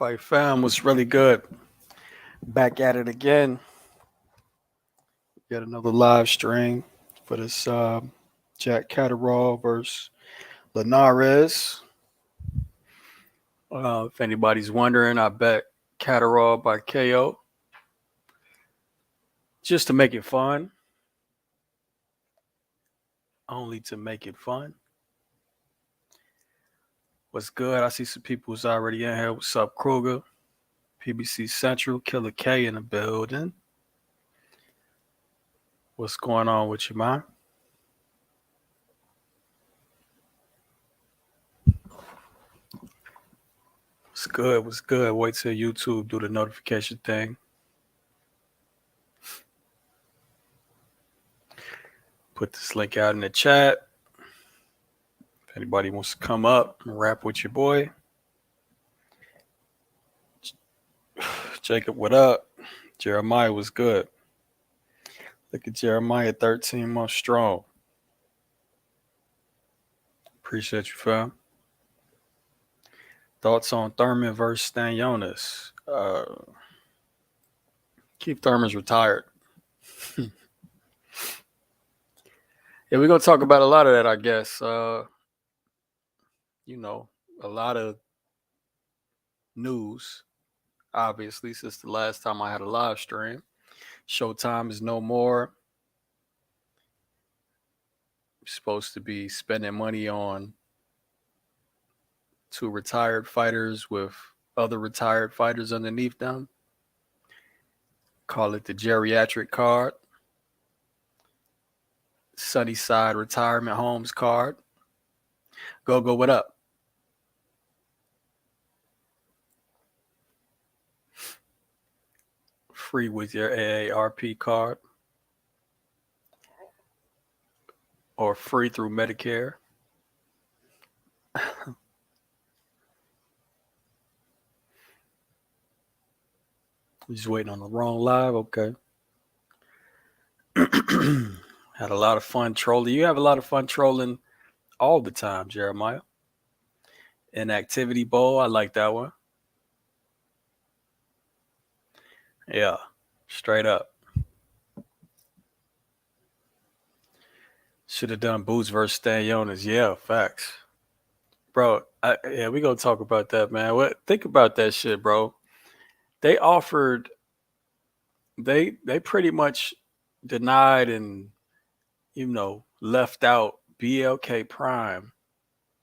Fight Fam was really good. Back at it again. Yet another live stream for this Jack Catterall versus Linares. If anybody's wondering, I bet Catterall by KO just to make it fun. Only to make it fun. What's good? I see some people who's already in here. What's up, Kruger? PBC Central, Killer K in the building. What's going on with you, man? What's good? What's good? Wait till YouTube do the notification thing. Put this link out in the chat. If anybody wants to come up and rap with your boy. Jacob, what up? Jeremiah was good. Look at Jeremiah, 13 months strong. Appreciate you, fam. Thoughts on Thurman versus Stanionis? Keith Thurman's retired. Yeah, we're going to talk about a lot of that, I guess. A lot of news, obviously, since the last time I had a live stream. Showtime is no more. You're supposed to be spending money on two retired fighters with other retired fighters underneath them. Call it the geriatric card. Sunnyside Retirement Homes card. Go, what up? Free with your AARP card. Or free through Medicare. Just waiting on the wrong live. Okay. Had a lot of fun trolling. You have a lot of fun trolling all the time, Jeremiah. Inactivity Bowl. I like that one. Yeah. Straight up. Should have done Boots versus Stanionis. Yeah, facts. Bro, we gonna talk about that, man. Think about that shit, bro. They offered, they pretty much denied and, left out BLK Prime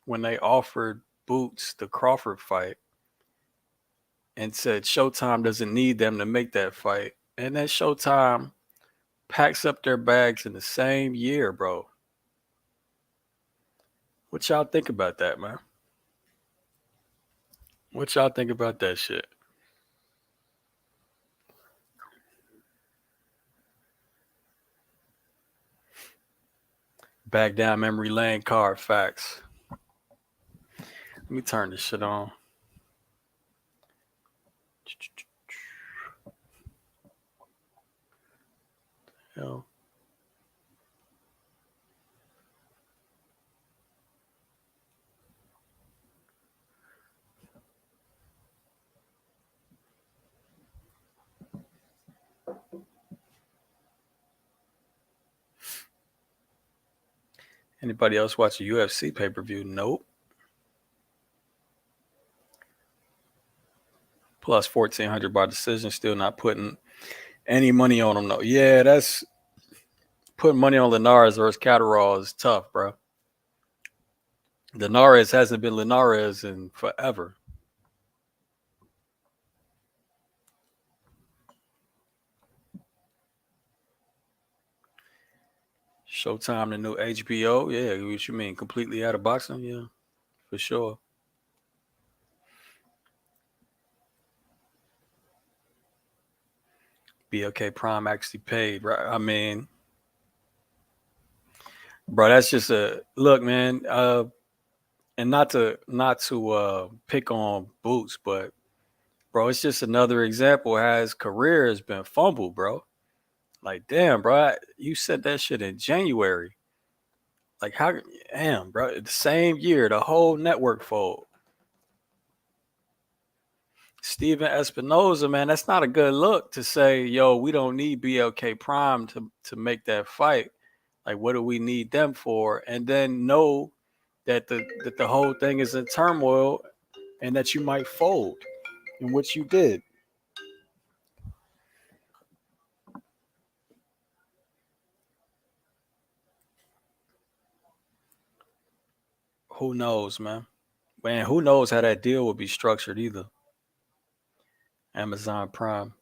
when they offered Boots the Crawford fight and said Showtime doesn't need them to make that fight. And that Showtime packs up their bags in the same year, bro. What y'all think about that, man? What y'all think about that shit? Back down memory lane card, facts. Let me turn this shit on. Hell. Anybody else watch a UFC pay-per-view? Nope. Plus 1,400 by decision. Still not putting any money on them, though. Yeah, that's putting money on Linares versus Catterall is tough, bro. Linares hasn't been Linares in forever. Showtime, the new HBO. Yeah, what you mean? Completely out of boxing? Yeah, for sure. BLK Prime actually paid, right? I mean, bro, that's just a look, man. And not to pick on Boots, but bro, it's just another example how his career has been fumbled, bro. Like, damn, bro, you said that shit in January. Like, how? Damn, bro, the same year, the whole network fold. Steven Espinoza, man, that's not a good look to say, yo, we don't need BLK Prime to make that fight. Like, what do we need them for? And then know that the whole thing is in turmoil and that you might fold, in which you did. Who knows, man? Man, who knows how that deal would be structured either. Amazon Prime.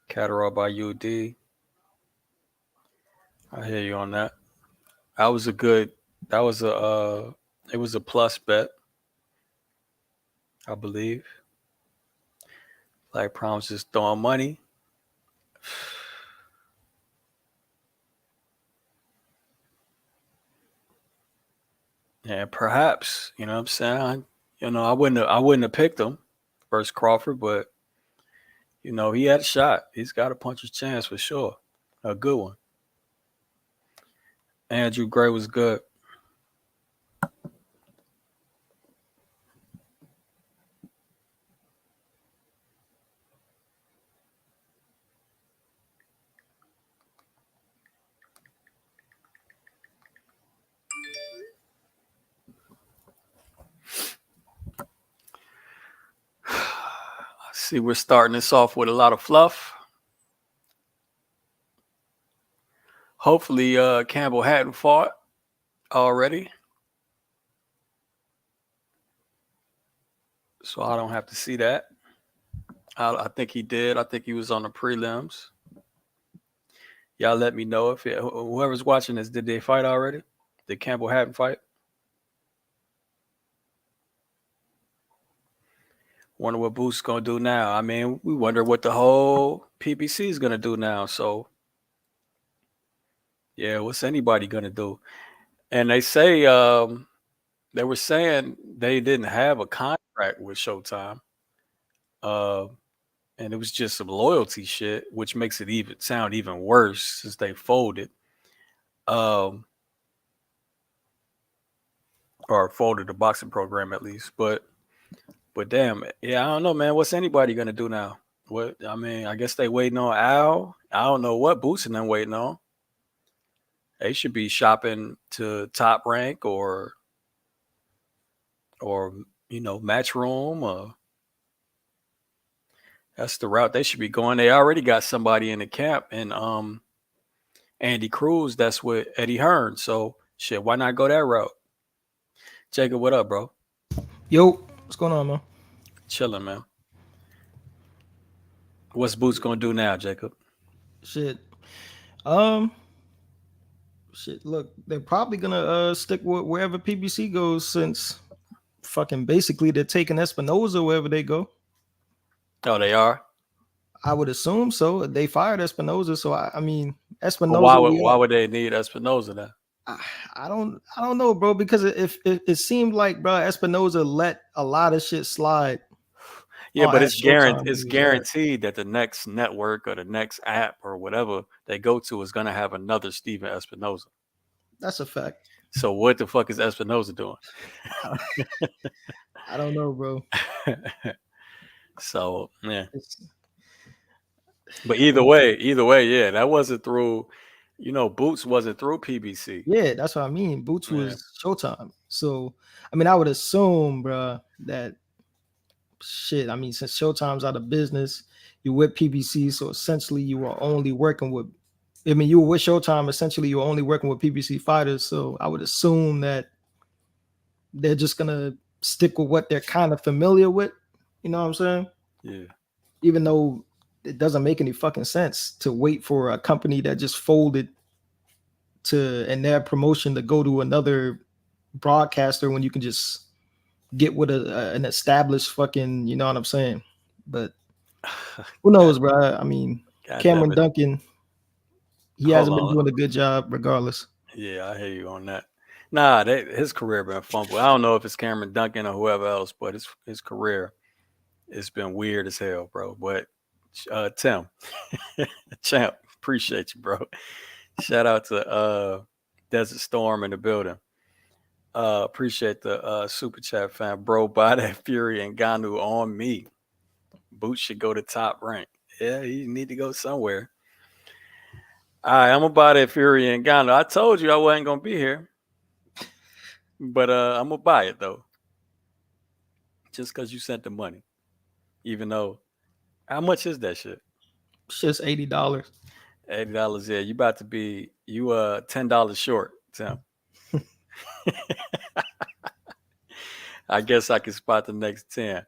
Catterall by UD. I hear you on that. That was a good. That was a. It was a plus bet, I believe. Like Prime's just throwing money. And perhaps, you know what I'm saying? I wouldn't have picked him versus Crawford, but he had a shot. He's got a puncher's chance for sure. A good one. Andrew Gray was good. See, we're starting this off with a lot of fluff. Hopefully, Campbell hadn't fought already, so I don't have to see that. I think he did. I think he was on the prelims. Y'all let me know if whoever's watching this, did they fight already? Did Campbell hadn't fight? Wonder what Booth's gonna do now. I mean, we wonder what the whole PBC is gonna do now. So, yeah, what's anybody gonna do? And they say they were saying they didn't have a contract with Showtime, and it was just some loyalty shit, which makes it sound even worse since they folded, or folded the boxing program at least. But damn, yeah, I don't know, man. What's anybody gonna do now? What I mean, I guess they waiting on Al. I don't know what Boots and them waiting on. They should be shopping to Top Rank or Matchroom. That's the route they should be going. They already got somebody in the camp, and Andy Cruz. That's with Eddie Hearn. So shit, why not go that route? Jacob, what up, bro? Yo, what's going on, man? Chilling, man. What's Boots gonna do now, Jacob? Shit. Um Look, they're probably gonna stick with wherever PBC goes since fucking basically they're taking Espinoza wherever they go. Oh, they are. I would assume so. They fired Espinoza, so I mean Well, Espinoza. why would they need Espinoza then? I don't know, bro, because it seemed like, bro, Espinoza let a lot of shit slide. Yeah, but At Showtime when it's he was there. guaranteed that the next network or the next app or whatever they go to is gonna have another Steven Espinoza. That's a fact. So what the fuck is Espinoza doing? I don't know, bro. So yeah. It's, But either way, yeah, that wasn't through. Boots wasn't through PBC. Yeah, that's what I mean. Boots Yeah. was Showtime. So, I mean, I would assume, bro, that shit. I mean, since Showtime's out of business, you with PBC, so essentially you are only working with. I mean, you were with Showtime. Essentially, you're only working with PBC fighters. So, I would assume that they're just gonna stick with what they're kind of familiar with. You know what I'm saying? Yeah. Even though it doesn't make any fucking sense to wait for a company that just folded and their promotion to go to another broadcaster when you can just get with an established fucking, you know what I'm saying? But who knows, bro? I mean, God damn Cameron it. Duncan, he Hold hasn't been on. doing a good job regardless. Yeah, I hear you on that. Nah, his career been fumbled. I don't know if it's Cameron Duncan or whoever else, but his career it's been weird as hell, bro. But Tim, champ, appreciate you, bro. Shout out to Desert Storm in the building. Appreciate the super chat, fam. Bro, buy that Fury and Ganu on me. Boots should go to top rank. Yeah, you need to go somewhere. All right, I'm gonna buy that Fury and Ganu. I told you I wasn't gonna be here, but I'm gonna buy it though, just because you sent the money. Even though, how much is that shit? It's just $80. $80. Yeah, you about to be you $10 short, Tim. I guess I can spot the next 10,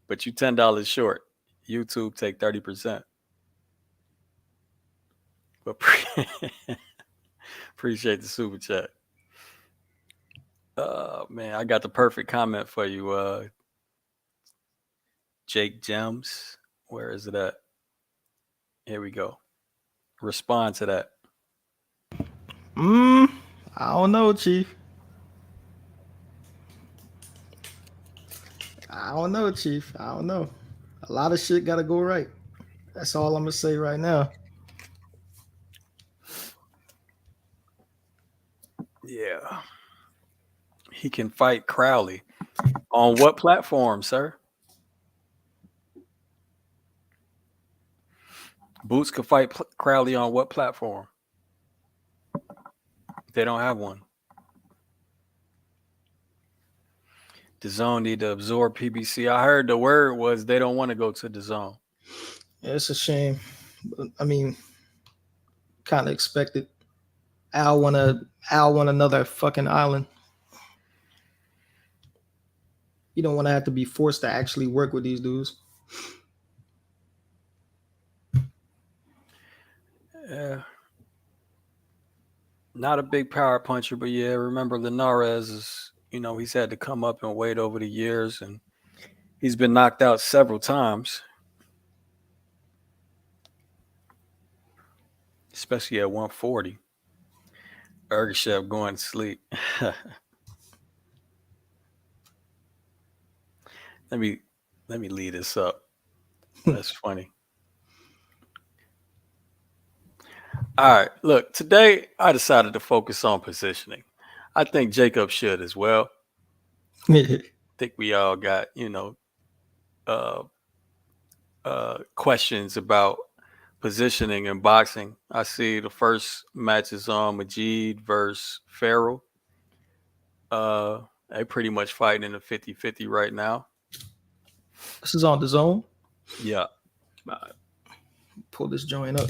but you $10 short. YouTube take 30%. But appreciate the super chat. Man, I got the perfect comment for you, Jake Gems. Where is it at? Here we go. Respond to that. Mm, I don't know, Chief. I don't know, Chief. I don't know. A lot of shit gotta go right. That's all I'm gonna say right now. Yeah. He can fight Crowley. On what platform, sir? Boots could fight Crowley on what platform? They don't have one. The zone need to absorb PBC. I heard the word was they don't want to go to the zone. Yeah, it's a shame. But, I mean, kind of expected. Al want another fucking island. You don't want to have to be forced to actually work with these dudes. Yeah. Not a big power puncher, but yeah, remember Linares is, he's had to come up and weight over the years, and he's been knocked out several times, especially at 140. Ergashev going to sleep. let me let me lead this up. That's funny. All right, look, today I decided to focus on positioning. I think Jacob should as well. I think we all got, uh, questions about positioning in boxing. I see the first match is on Majid versus Farrell. They pretty much fighting in a 50-50 right now. This is on the zone. Yeah. Pull this joint up.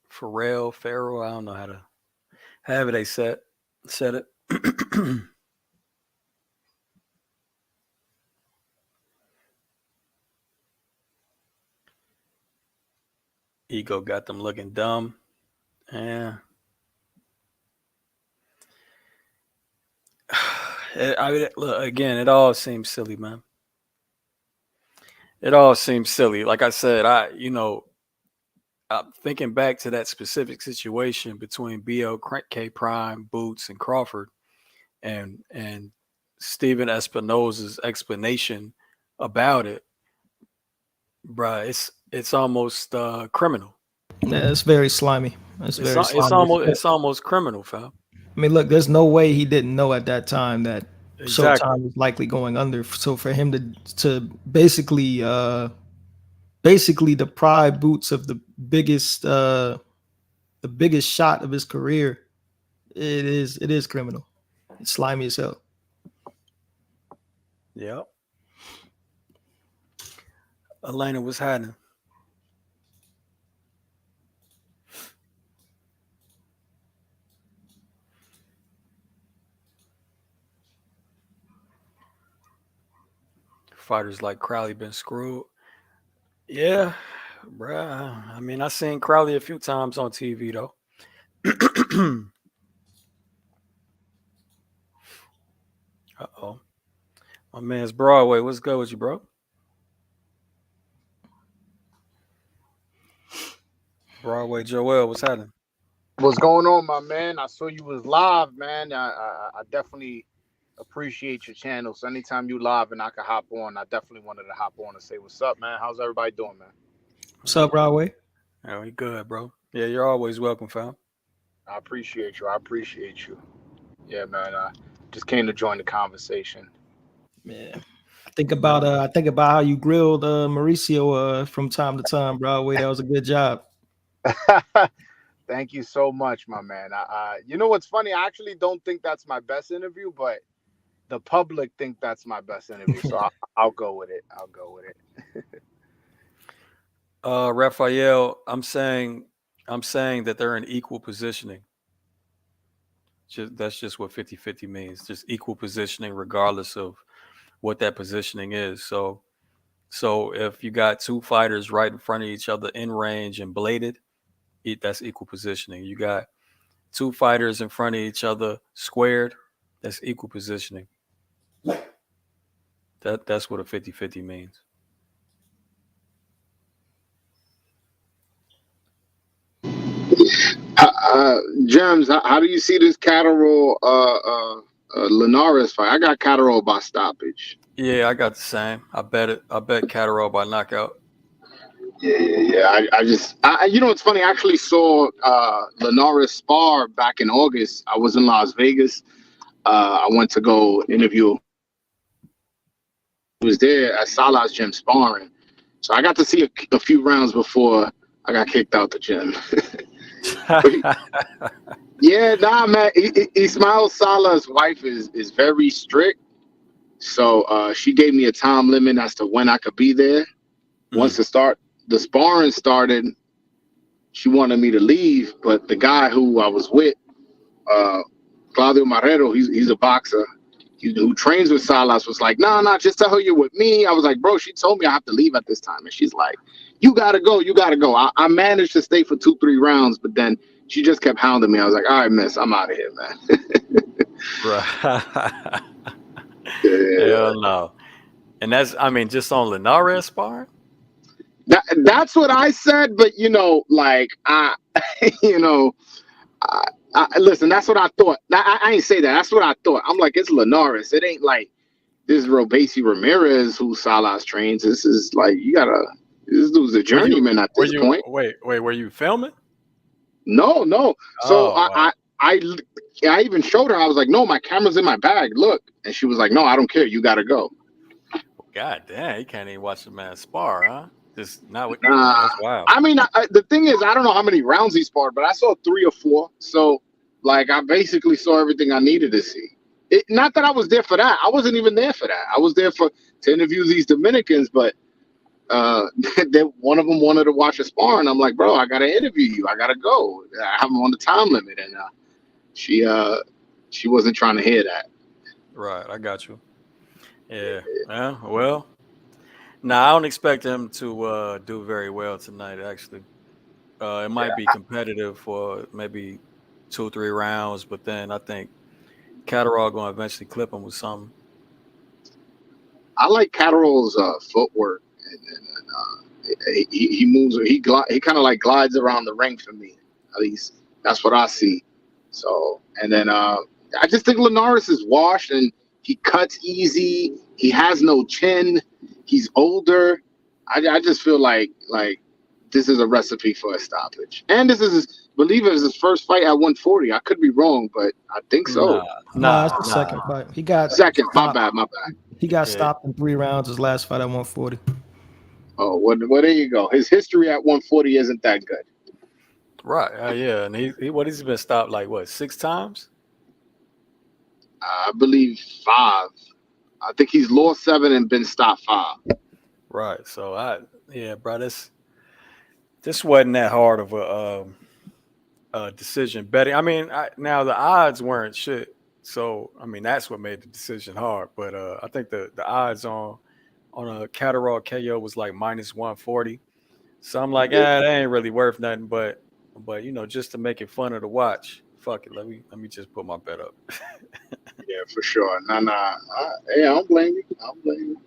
Farrell, I don't know how to have it. They set it. Ego got them looking dumb. Yeah. I mean, look, again, it all seems silly, man. It all seems silly. Like I said, I'm thinking back to that specific situation between BLK Prime, Boots, and Crawford, and Steven Espinosa's explanation about it, bruh. It's almost criminal. Yeah, it's very slimy. It's It's very it's slimy. almost it's almost criminal, fam. I mean, look, there's no way he didn't know at that time that Exactly. Showtime was likely going under. So for him to basically deprive Boots of the biggest shot of his career, it is criminal. It's slimy as hell. Yep. Elena was hiding. Fighters like Crowley been screwed. Yeah, bruh. I mean, I seen Crowley a few times on TV though. Uh-oh. My man's Broadway. What's good with you, bro? Broadway Joel, what's happening? What's going on, my man? I saw you was live, man. I definitely appreciate your channel. So anytime you live and I can hop on, I definitely wanted to hop on and say what's up, man. How's everybody doing, man? What's up, Broadway? Oh, you good, bro? Yeah, you're always welcome, fam. I appreciate you. I appreciate you. Yeah, man. I just came to join the conversation. Man, I think about how you grilled Mauricio from time to time, bro. Wait, that was a good job. Thank you so much, my man. You know what's funny? I actually don't think that's my best interview, but the public think that's my best interview, so I'll go with it. I'll go with it. Raphael, I'm saying that they're in equal positioning. That's just what 50-50 means. Just equal positioning, regardless of what that positioning is. So if you got two fighters right in front of each other in range and bladed, that's equal positioning. You got two fighters in front of each other squared, that's equal positioning. That's what a 50-50 means. Gems, how do you see this Catterall Linares fight? I got Catterall by stoppage. Yeah, I got the same. I bet it. I bet Catterall by knockout. Yeah. You know, it's funny. I actually saw Linares spar back in August. I was in Las Vegas. I went to go interview. He was there at Salah's gym sparring. So I got to see a few rounds before I got kicked out the gym. Yeah, nah, man. Ismail Salah's wife is very strict. So she gave me a time limit as to when I could be there. Once the sparring started, she wanted me to leave, but the guy who I was with, Claudio Marrero, he's a boxer, who trains with Salas, was like, nah, just tell her you're with me. I was like, bro, she told me I have to leave at this time. And she's like, you gotta go. I managed to stay for 2-3 rounds, but then she just kept hounding me. I was like, all right, miss, I'm out of here, man. Right. Yeah. Hell no. And just on Linares sparring? That's what I said, but you know, listen, that's what I thought. I ain't say that. That's what I thought. I'm like, it's Linares. It ain't like this Robesi Ramirez who Salas trains. This is like this dude's a journeyman at this point. Wait, were you filming? No. So wow. I even showed her. I was like, no, my camera's in my bag. Look, and she was like, no, I don't care. You gotta go. God damn, you can't even watch the man spar, huh? Just not with. Nah, That's wild. I mean, the thing is, I don't know how many rounds he sparred, but I saw 3 or 4. So, like, I basically saw everything I needed to see. Not that I was there for that. I wasn't even there for that. I was there to interview these Dominicans, but one of them wanted to watch a spar, and I'm like, bro, I gotta interview you. I gotta go. I'm on the time limit, and she wasn't trying to hear that. Right, I got you. Yeah. Well. Nah, I don't expect him to do very well tonight. Actually, it might be competitive for maybe 2-3 rounds, but then I think Catterall going to eventually clip him with something. I like Catterall's footwork, and he moves. He kind of like glides around the ring for me. At least that's what I see. So, and then I just think Linares is washed, and he cuts easy. He has no chin. He's older. I just feel like this is a recipe for a stoppage. And this is believe it is his first fight at 140. I could be wrong, but I think so. Nah, it's the second fight. He got Second. stopped. My bad. He got stopped in 3 rounds. His last fight at 140. Oh, well, there you go. His history at 140 isn't that good. Right. Yeah. And he's been stopped like 6 times? I believe 5. I think he's lost 7 and been stopped 5. Right. So bro, this wasn't that hard of a decision betting. I mean, now the odds weren't shit. So I mean, that's what made the decision hard. But I think the odds on a Catterall KO was like -140. So I'm like, that ain't really worth nothing. But just to make it funner to watch, fuck it. Let me just put my bet up. Yeah, for sure. Nah. I don't blame you.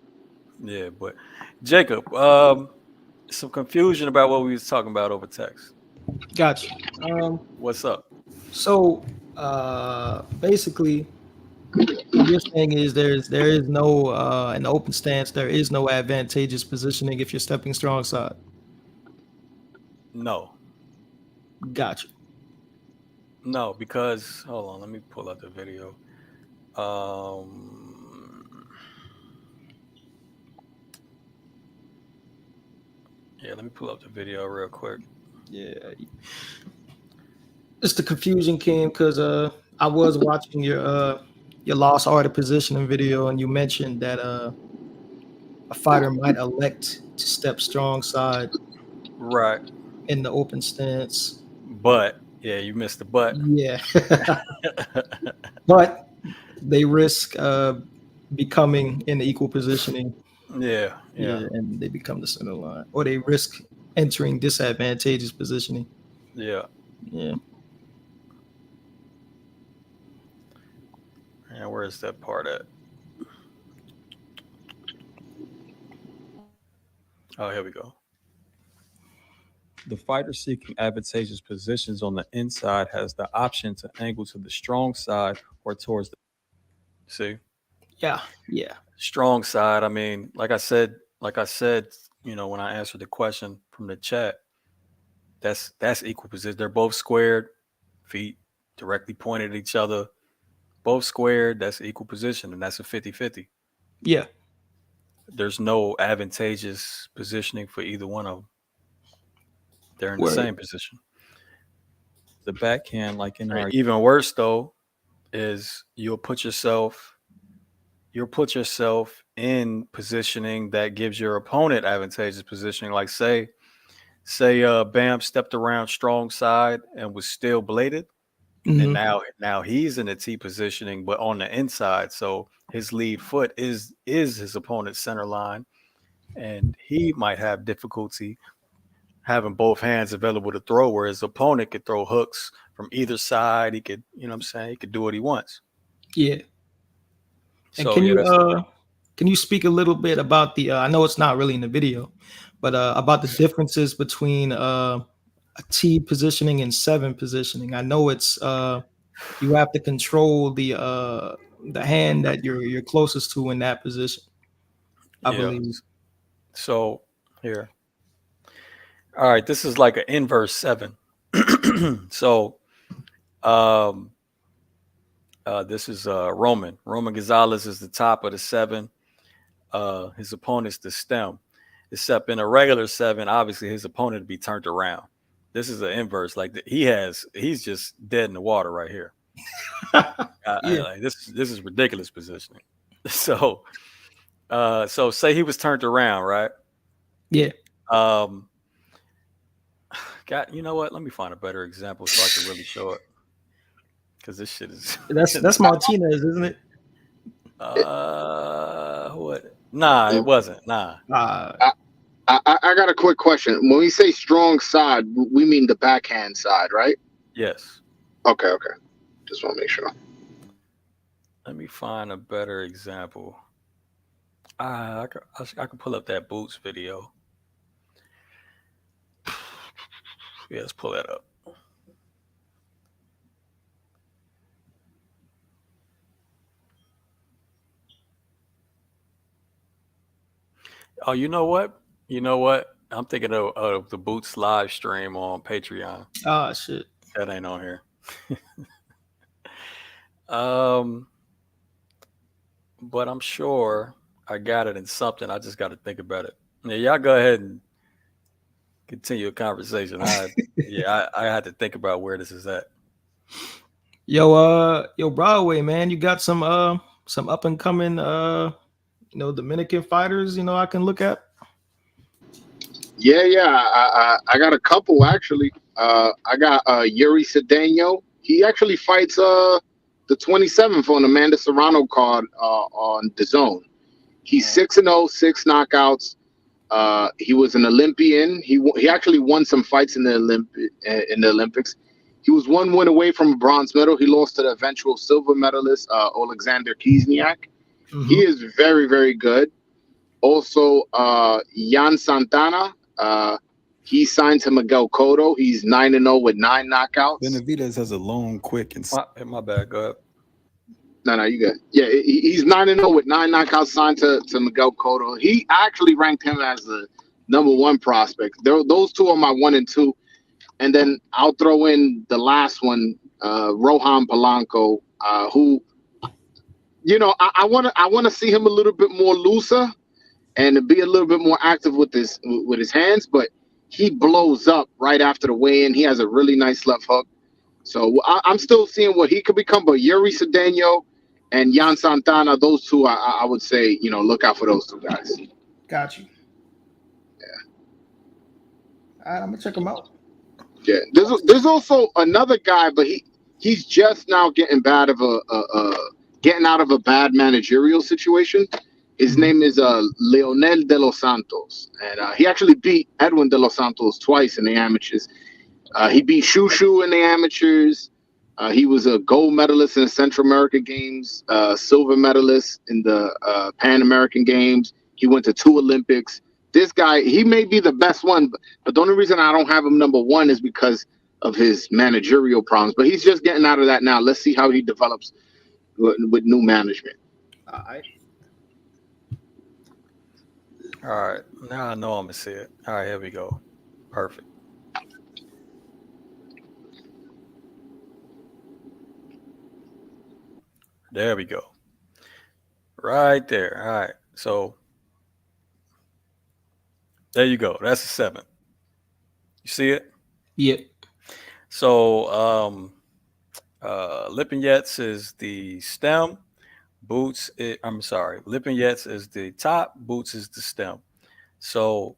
Yeah, but Jacob, some confusion about what we was talking about over text. Gotcha. What's up? So basically, your thing is there is no in the open stance, there is no advantageous positioning if you're stepping strong side. No. Gotcha. No, because hold on, let me pull up the video. Yeah, let me pull up the video real quick. Yeah, it's the confusion came because I was watching your lost art of positioning video, and you mentioned that a fighter might elect to step strong side Right. in the open stance. But yeah, you missed the but. Yeah, but they risk becoming in equal positioning. Yeah, yeah, Yeah, and they become the center line, or they risk entering disadvantageous positioning. yeah. Yeah, And where is that part at? Oh, here we go. The fighter seeking advantageous positions on the inside has the option to angle to the strong side or towards the. See, yeah, yeah. strong side. I mean, like I said, when I answered the question from the chat, that's equal position. They're both squared, feet directly pointed at each other, both squared. That's equal position, and that's a 50-50. Yeah, There's no advantageous positioning for either one of them. They're in the word. same position. The backhand, like in our even worse though, is you'll put yourself in positioning that gives your opponent advantageous positioning. Like say Bam stepped around strong side and was still bladed, and Hmm. now he's in a T positioning, but on the inside. So his lead foot is his opponent's center line, and he might have difficulty having both hands available to throw, where his opponent could throw hooks from either side. He could, you know what I'm saying, he could do what he wants. Yeah. And So yeah, that's can you speak a little bit about the I know it's not really in the video, but about the differences between a T positioning and 7 positioning? I know it's you have to control the hand that you're closest to in that position, I yeah. believe. So here. All right, this is like an inverse 7. So um this is Roman. Roman Gonzalez is the top of the 7. His opponent's the stem. Except in a regular 7, obviously his opponent would be turned around. This is an inverse. Like he's just dead in the water right here. Yeah, Like, this is ridiculous positioning. So so say he was turned around, right? yeah. Um, God, you know what? Let me find a better example so I can really show it. Because this shit is That's Martinez, isn't it? what? Nah, it wasn't. Nah. Uh, I got a quick question. When we say strong side, we mean the backhand side, right? Yes. Okay. Just want to make sure. Let me find a better example. I could pull up that Boots video. Yeah, let's pull that up. Oh, you know what? You know what? I'm thinking of the Boots live stream on Patreon. shit. That ain't on here. um, but I'm sure I got it in something. I just got to think about it. Yeah, y'all go ahead and continue a conversation. I had to think about where this is at. Yo, Broadway, man, you got some up and coming Dominican fighters, I can look at. Yeah. I got a couple actually. I got Yuri Cedeno. He actually fights the 27th on Amanda Serrano card on the Zone. He's 6-0, 6 knockouts. He was an Olympian. He actually won some fights in the Olympics. He was one win away from a bronze medal. He lost to the eventual silver medalist Alexander Kizniak. Mm-hmm. He is very, very good. Also, Jan Santana. He signed to Miguel Cotto. He's 9-0 with 9 knockouts. Benavidez has a long, quick, and my bad. Go ahead. No, you good. Yeah, he's 9-0 with 9 knockouts signed to Miguel Cotto. He actually ranked him as the number 1 prospect. Those two are my 1 and 2. And then I'll throw in the last one, Rohan Polanco, who, I want to see him a little bit more looser and to be a little bit more active with his hands, but he blows up right after the weigh-in. He has a really nice left hook. So I'm still seeing what he could become, but Yuri Cedeno and Jan Santana, those two, I would say, look out for those two guys. Got you. Yeah. All right, I'm gonna check him out. Yeah. There's also another guy, but he's just now getting out of a bad managerial situation. His name is Leonel de los Santos, and he actually beat Edwin de los Santos twice in the amateurs. He beat Shushu in the amateurs. He was a gold medalist in the Central America Games, silver medalist in the Pan American Games. He went to 2 Olympics. This guy, he may be the best one, but the only reason I don't have him number 1 is because of his managerial problems. But he's just getting out of that now. Let's see how he develops with new management. All right. All right. Now I know I'm going to see it. All right, here we go. Perfect. There we go. Right there. All right. So there you go. That's a 7. You see it? Yeah. So Lipinets is the stem. Boots, Lipinets is the top. Boots is the stem. So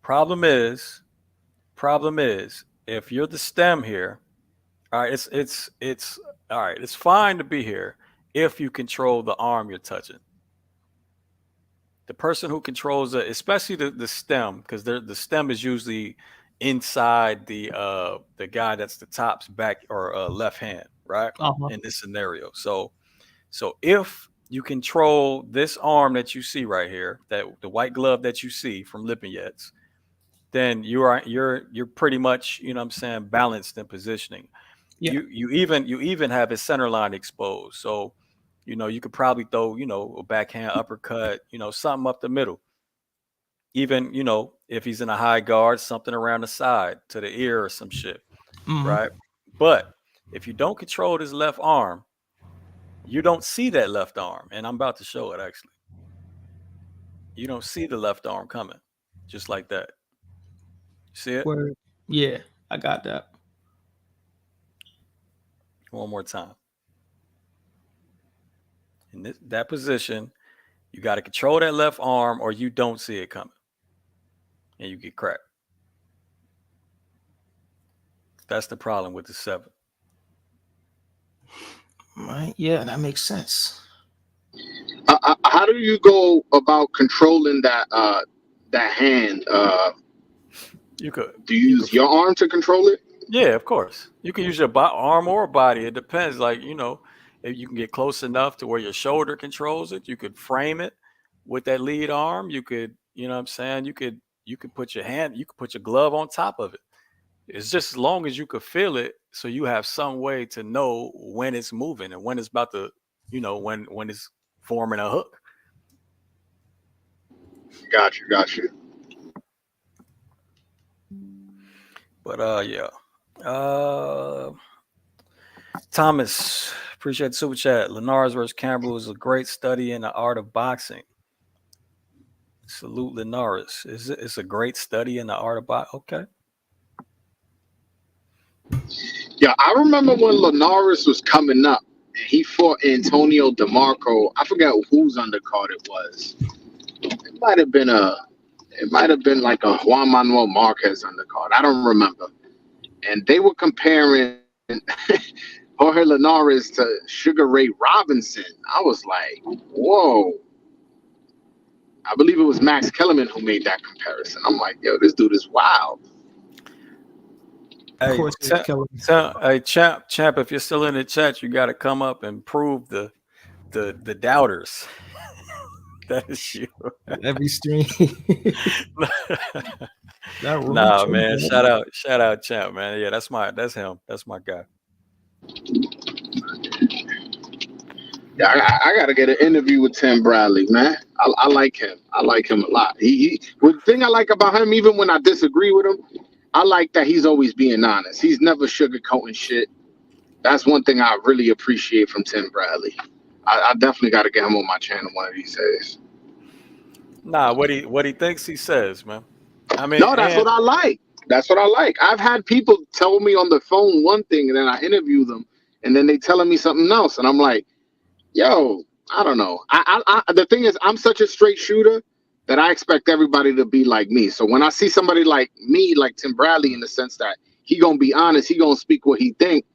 problem is, if you're the stem here, all right, it's all right. It's fine to be here if you control the arm you're touching. The person who controls it, especially the stem, because the stem is usually inside the guy that's the top's back or left hand, right? Uh-huh. In this scenario. So if you control this arm that you see right here, that the white glove that you see from Lipinets, then you're pretty much, you know what I'm saying, balanced in positioning. Yeah. You even have his center line exposed. So, you could probably throw, a backhand uppercut, something up the middle. Even, if he's in a high guard, something around the side to the ear or some shit. Mhm. Right. But if you don't control his left arm, you don't see that left arm. And I'm about to show it actually. You don't see the left arm coming just like that. You see it? Word. Yeah, I got that. One more time. In that position, you got to control that left arm or you don't see it coming. And you get cracked. That's the problem with the 7. Right. Yeah, that makes sense. How do you go about controlling that hand? You could. Do you use your arm to control it? Yeah, of course. You can use your arm or body. It depends. Like, if you can get close enough to where your shoulder controls it, you could frame it with that lead arm. You could, you know what I'm saying? You could put your glove on top of it. It's just as long as you could feel it, so you have some way to know when it's moving and when it's about to, when it's forming a hook. Got you. But yeah. Thomas, appreciate the super chat. Linares versus Campbell is a great study in the art of boxing. Salute Linares. It's a great study in the art of boxing. Okay. Yeah, I remember when Linares was coming up and he fought Antonio DeMarco. I forget whose undercard it was. It might have been like a Juan Manuel Marquez undercard. I don't remember. And they were comparing Jorge Linares to Sugar Ray Robinson. I was like, whoa. I believe it was Max Kellerman who made that comparison. I'm like, yo, this dude is wild. Hey, Of course, hey, champ, if you're still in the chat, you got to come up and prove the doubters. That is you. Every stream. Nah, man. Shout out, champ, man. Yeah, that's him. That's my guy. Yeah, I gotta get an interview with Tim Bradley, man. I like him. I like him a lot. The thing I like about him, even when I disagree with him, I like that he's always being honest. He's never sugarcoating shit. That's one thing I really appreciate from Tim Bradley. I definitely got to get him on my channel one of these days. Nah, what he thinks he says, man. I mean, No, that's and what I like. That's what I like. I've had people tell me on the phone one thing, and then I interview them, and then they telling me something else, and I'm like, yo, I don't know. The thing is, I'm such a straight shooter that I expect everybody to be like me. So when I see somebody like me, like Tim Bradley, in the sense that he gonna be honest, he gonna speak what he think,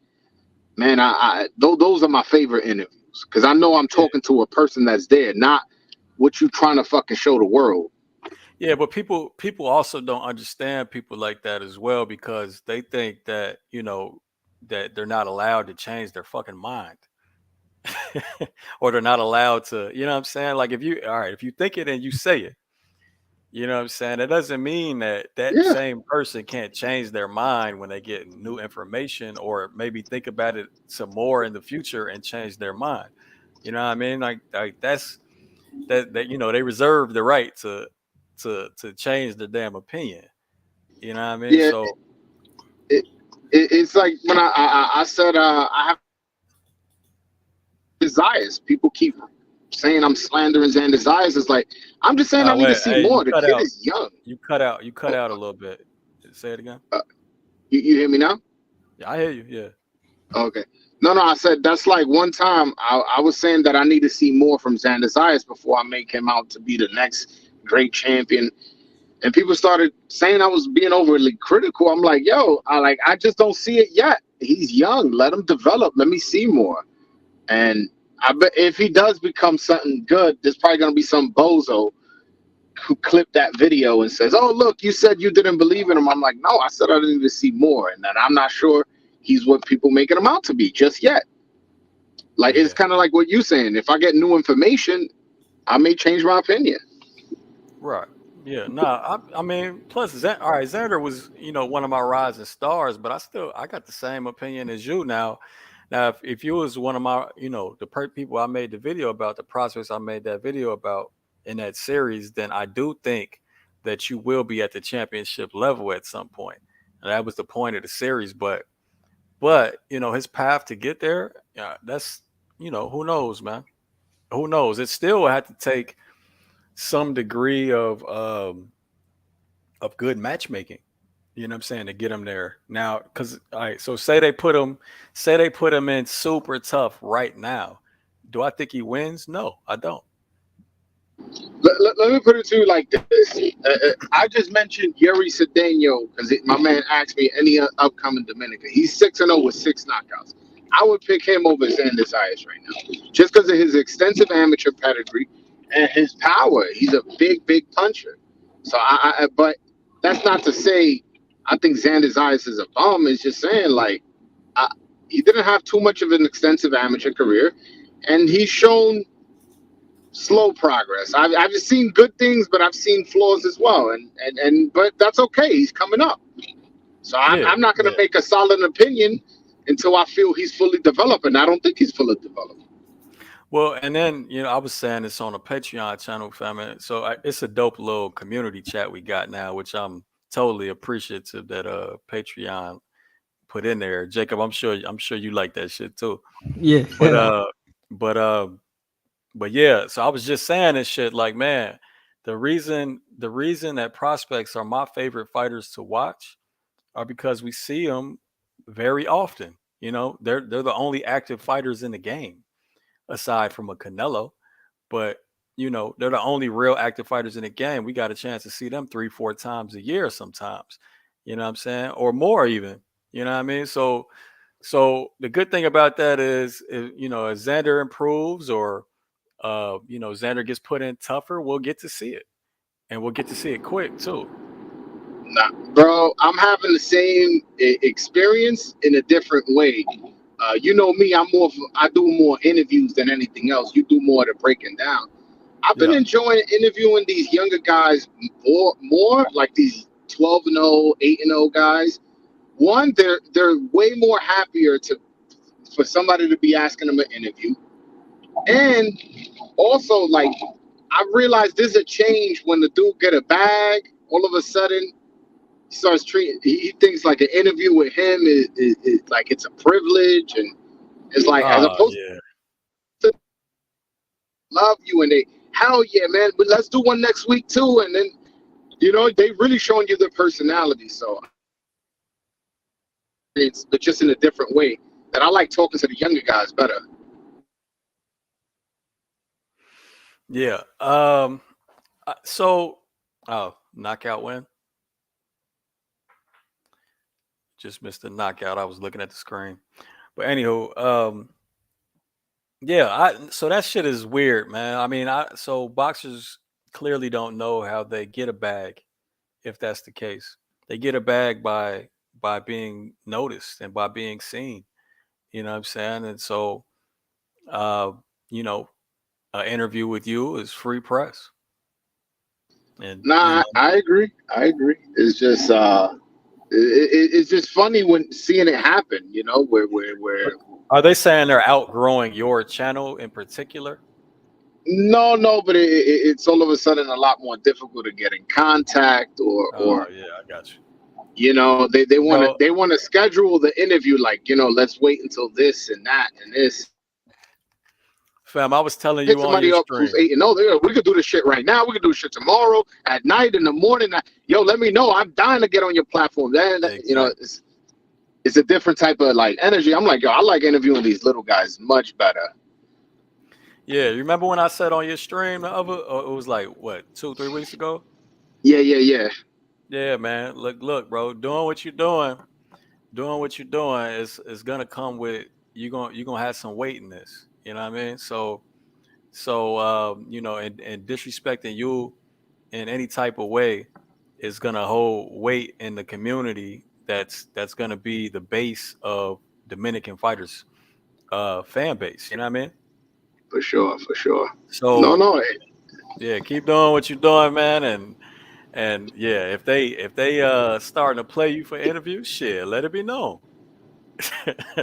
man. Those are my favorite interviews because I know I'm yeah, talking to a person that's there, not what you trying to fucking show the world. yeah, but people also don't understand people like that as well because they think that that they're not allowed to change their fucking mind. Or they're not allowed to, you know what I'm saying? Like if you think it and you say it, you know what I'm saying? It doesn't mean that that Yeah, same person can't change their mind when they get new information or maybe think about it some more in the future and change their mind. You know what I mean? Like that they reserve the right to change their damn opinion. You know what I mean? yeah. So It's like when I said I have desires. People keep saying I'm slandering Xan desires. It's like I'm just saying I need to wait, see hey, more. The kid is young. you cut out a little bit. Say it again. Uh, you hear me now? Yeah, I hear you. Yeah. Okay. No. I said that's like one time I was saying that I need to see more from Xan desires before I make him out to be the next great champion. And people started saying I was being overly critical. I'm like, yo, I just don't see it yet. He's young. Let him develop. Let me see more. And I bet if he does become something good, there's probably gonna be some bozo who clipped that video and says, "Oh, look, you said you didn't believe in him." I'm like, "No, I said I need to see more, and that I'm not sure he's what people making him out to be just yet." Like it's Yeah. kind of like what you saying. If I get new information, I may change my opinion. Right. Yeah. Nah. I mean, plus, all right, Xander was one of my rising stars, but I got the same opinion as you now. Now, if you was one of my the people I made the video about, the prospects I made that video about in that series, then I do think that you will be at the championship level at some point. And that was the point of the series. But his path to get there, yeah, that's who knows, man. Who knows? It still had to take some degree of good matchmaking. You know what I'm saying, to get him there now. Because all right, so say they put him in super tough right now. Do I think he wins? No, I don't. Let me put it to you like this. I just mentioned Yuri Cedeno because my man asked me any upcoming Dominican. He's 6-0 with 6 knockouts. I would pick him over Xander Zayas right now, just because of his extensive amateur pedigree and his power. He's a big puncher. So but that's not to say I think Xander Zayas is a bum. It's just saying like I, he didn't have too much of an extensive amateur career, and he's shown slow progress. I've just seen good things, but I've seen flaws as well. And but that's okay. He's coming up. So Yeah, I'm not going to yeah. make a solid opinion until I feel he's fully developed. And I don't think he's fully developed. Well, and then I was saying this on a Patreon channel, family. So it's a dope little community chat we got now, which I'm totally appreciative that Patreon put in there. Jacob, I'm sure you like that shit too. Yeah. But but uh But yeah, so I was just saying this shit like, man, the reason that prospects are my favorite fighters to watch are because we see them very often. They're the only active fighters in the game aside from a Canelo, but they're the only real active fighters in the game. We got a chance to see them 3-4 times a year sometimes. You know what I'm saying? Or more even. You know what I mean? So the good thing about that is, as Xander improves or Xander gets put in tougher, we'll get to see it. And we'll get to see it quick too. Nah, bro, I'm having the same experience in a different way. You know me, I do more interviews than anything else. You do more of the breaking down. I've been Yeah. enjoying interviewing these younger guys more like these 12-0, 8-0 guys. One, they're way more happier for somebody to be asking them an interview. And also, like, I realized there's a change when the dude get a bag. All of a sudden, starts treating. He thinks like an interview with him is like it's a privilege, and it's like as Oh opposed yeah. to love you and they hell yeah man, but let's do one next week too, and then they really showing you their personality. So but just in a different way. That I like talking to the younger guys better. Yeah. So, knockout win. Just missed the knockout. I was looking at the screen. But anywho, yeah. So that shit is weird, man. I mean, so boxers clearly don't know how they get a bag. If that's the case, they get a bag by being noticed and by being seen. You know what I'm saying? And so, uh, you know, an interview with you is free press. And Nah, I agree. It's just it's just funny when seeing it happen. Where are they saying they're outgrowing your channel in particular? no, but it's all of a sudden a lot more difficult to get in contact Oh or yeah, I got you. they want to Bro, schedule the interview like let's wait until this and that and this. fam, I was telling Hit you on somebody your up who's stream. 8-0. We could do this shit right now. We could do shit tomorrow, at night, in the morning. Yo, let me know. I'm dying to get on your platform. Then Exactly. it's a different type of like energy. I'm like, yo, I like interviewing these little guys much better. Yeah, you remember when I said on your stream it was like what 2-3 weeks ago? Yeah. Yeah, man. Look, bro. Doing what you're doing is gonna come with you're gonna have some weight in this. You know what I mean? So and disrespecting you in any type of way is gonna hold weight in the community. That's gonna be the base of Dominican fighters, fan base. You know what I mean? For sure. So No. yeah, keep doing what you're doing, man, and yeah, if they starting to play you for interviews, shit, let it be known.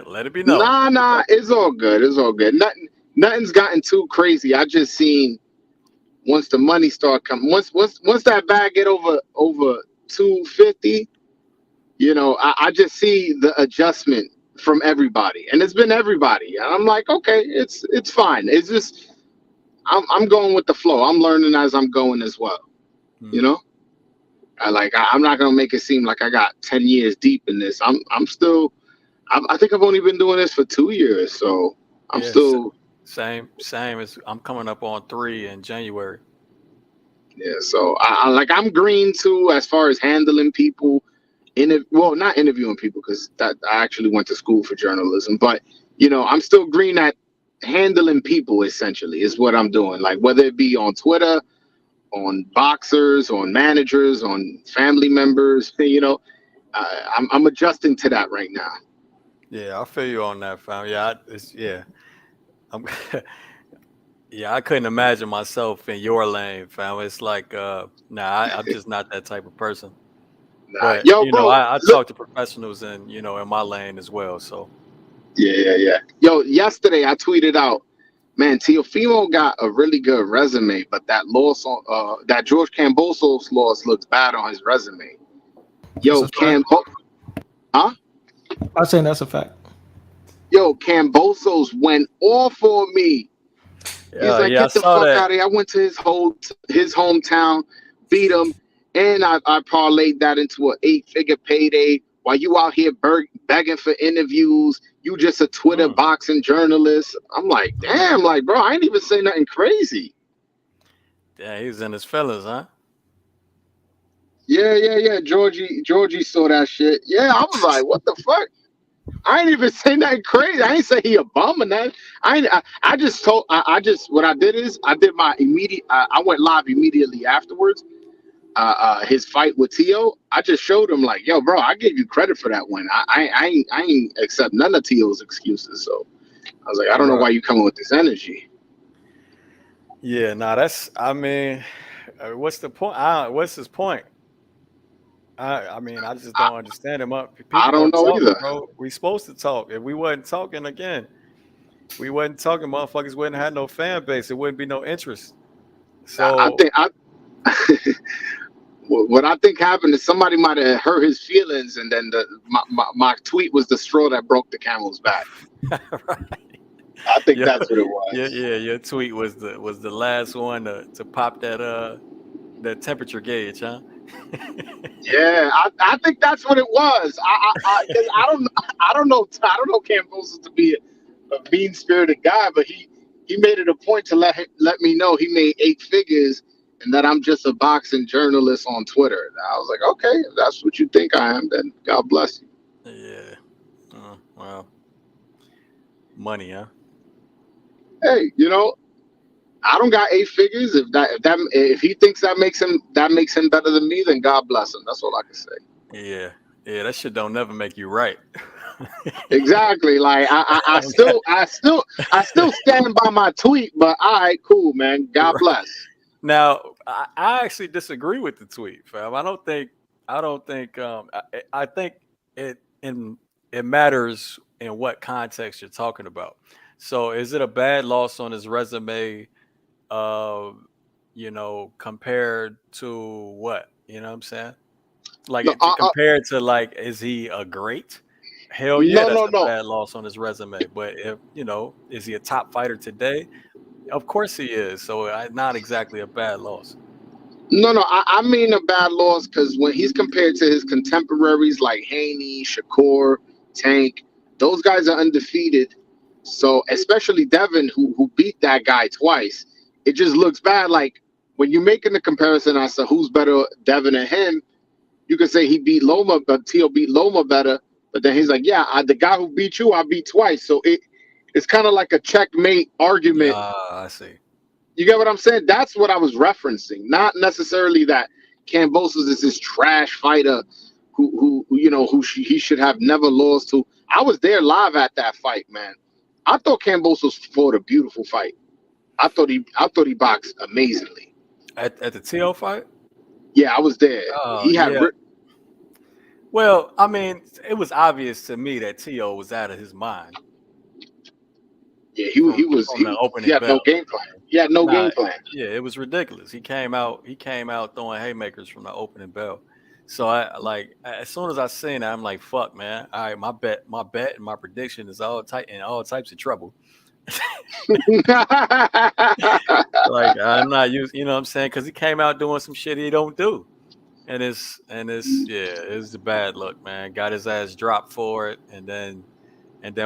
Let it be known. Nah. It's all good. Nothing's gotten too crazy. I just seen once the money start coming. Once that bag get over 250. I just see the adjustment from everybody, and it's been everybody. And I'm like, okay, it's fine. It's just I'm going with the flow. I'm learning as I'm going as well. You Hmm. know, I'm not gonna make it seem like I got 10 years deep in this. I'm still. I think I've only been doing this for 2 years, so I'm Yeah, still. same as I'm coming up on 3 in January. Yeah, so I'm green too as far as handling people. Well, not interviewing people because that I actually went to school for journalism, but I'm still green at handling people. Essentially, is what I'm doing. Like whether it be on Twitter, on boxers, on managers, on family members. I'm adjusting to that right now. Yeah, I feel you on that, fam. Yeah, I'm. Yeah, I couldn't imagine myself in your lane, fam. It's like, I'm just not that type of person. Nah, But yo, bro, I look, talk to professionals in my lane as well. So yeah. Yo, yesterday I tweeted out, man, Teofimo got a really good resume, but that loss on that George Kambosos loss looks bad on his resume. That's Yo, a fact. huh? I'm saying that's a fact. Yo, Kambosos went off on me. He's like, yeah, I get the saw fuck that. out of here. I went to his hometown, beat him, and I parlayed that into an 8-figure payday. While you out here begging for interviews, you just a Twitter Mm, boxing journalist. I'm like, mm. damn, like, bro, I ain't even say nothing crazy. Yeah, he was in his feelings, huh? Yeah. Georgie saw that shit. Yeah, I was like, what the fuck? I ain't even say nothing crazy. I ain't say he a bum or nothing. I just told. I just what I did is I did my immediate. I went live immediately afterwards. His fight with Tio. I just showed him like, yo, bro, I gave you credit for that win. I ain't accept none of Tio's excuses. So I was like, I don't know Right. why you coming with this energy. Yeah, I mean, what's the point? What's his point? I mean, I just I, don't understand him. I People don't gonna know talk, either. bro. We supposed to talk. If we wasn't talking again, we wasn't talking. Motherfuckers wouldn't have no fan base. It wouldn't be no interest. I So think I. what I think happened is somebody might have hurt his feelings, and then my tweet was the straw that broke the camel's back. Right. I think that's what it was. Yeah. Your tweet was the last one to pop that temperature gauge, huh? Yeah, I think that's what it was. I don't know Cambosos to be a mean spirited guy, but he made it a point to let me know he made 8 figures and that I'm just a boxing journalist on Twitter. And I was like, okay, if that's what you think I am, then God bless you. Yeah. Well, money, huh? Hey, I don't got 8 figures. If he thinks that makes him better than me, then God bless him. That's all I can say. Yeah. That shit don't never make you right. Exactly. Like I still stand by my tweet. But all right, cool, man. God bless. Now, I actually disagree with the tweet, fam. I think it matters in what context you're talking about. So is it a bad loss on his resume, compared to what? You know what I'm saying? Like compared to like, is he a great? Hell yeah, that's a bad loss on his resume. But if is he a top fighter today? Of course he is. So not exactly a bad loss. No, I mean a bad loss because when he's compared to his contemporaries like Haney, Shakur, Tank, those guys are undefeated. So especially Devin, who beat that guy twice, it just looks bad. Like when you're making the comparison as to who's better, Devin and him, you could say he beat Loma, but Teo beat Loma better. But then he's like, yeah, the guy who beat you, I beat twice. So it's kind of like a checkmate argument. I see. You get what I'm saying? That's what I was referencing. Not necessarily that Kambosos is this trash fighter who he should have never lost to. I was there live at that fight, man. I thought Kambosos fought a beautiful fight. I thought he boxed amazingly. At the Teo fight? Yeah, I was there. He had. Yeah. Well, I mean, it was obvious to me that Teo was out of his mind. Yeah, he had no game plan. He had no game plan. Yeah, it was ridiculous. He came out throwing haymakers from the opening bell. So as soon as I seen that, I'm like, fuck, man. All right, my bet and my prediction is all types of trouble. Like I'm not used, you know what I'm saying? Because he came out doing some shit he don't do. And it's a bad look, man. Got his ass dropped for it and then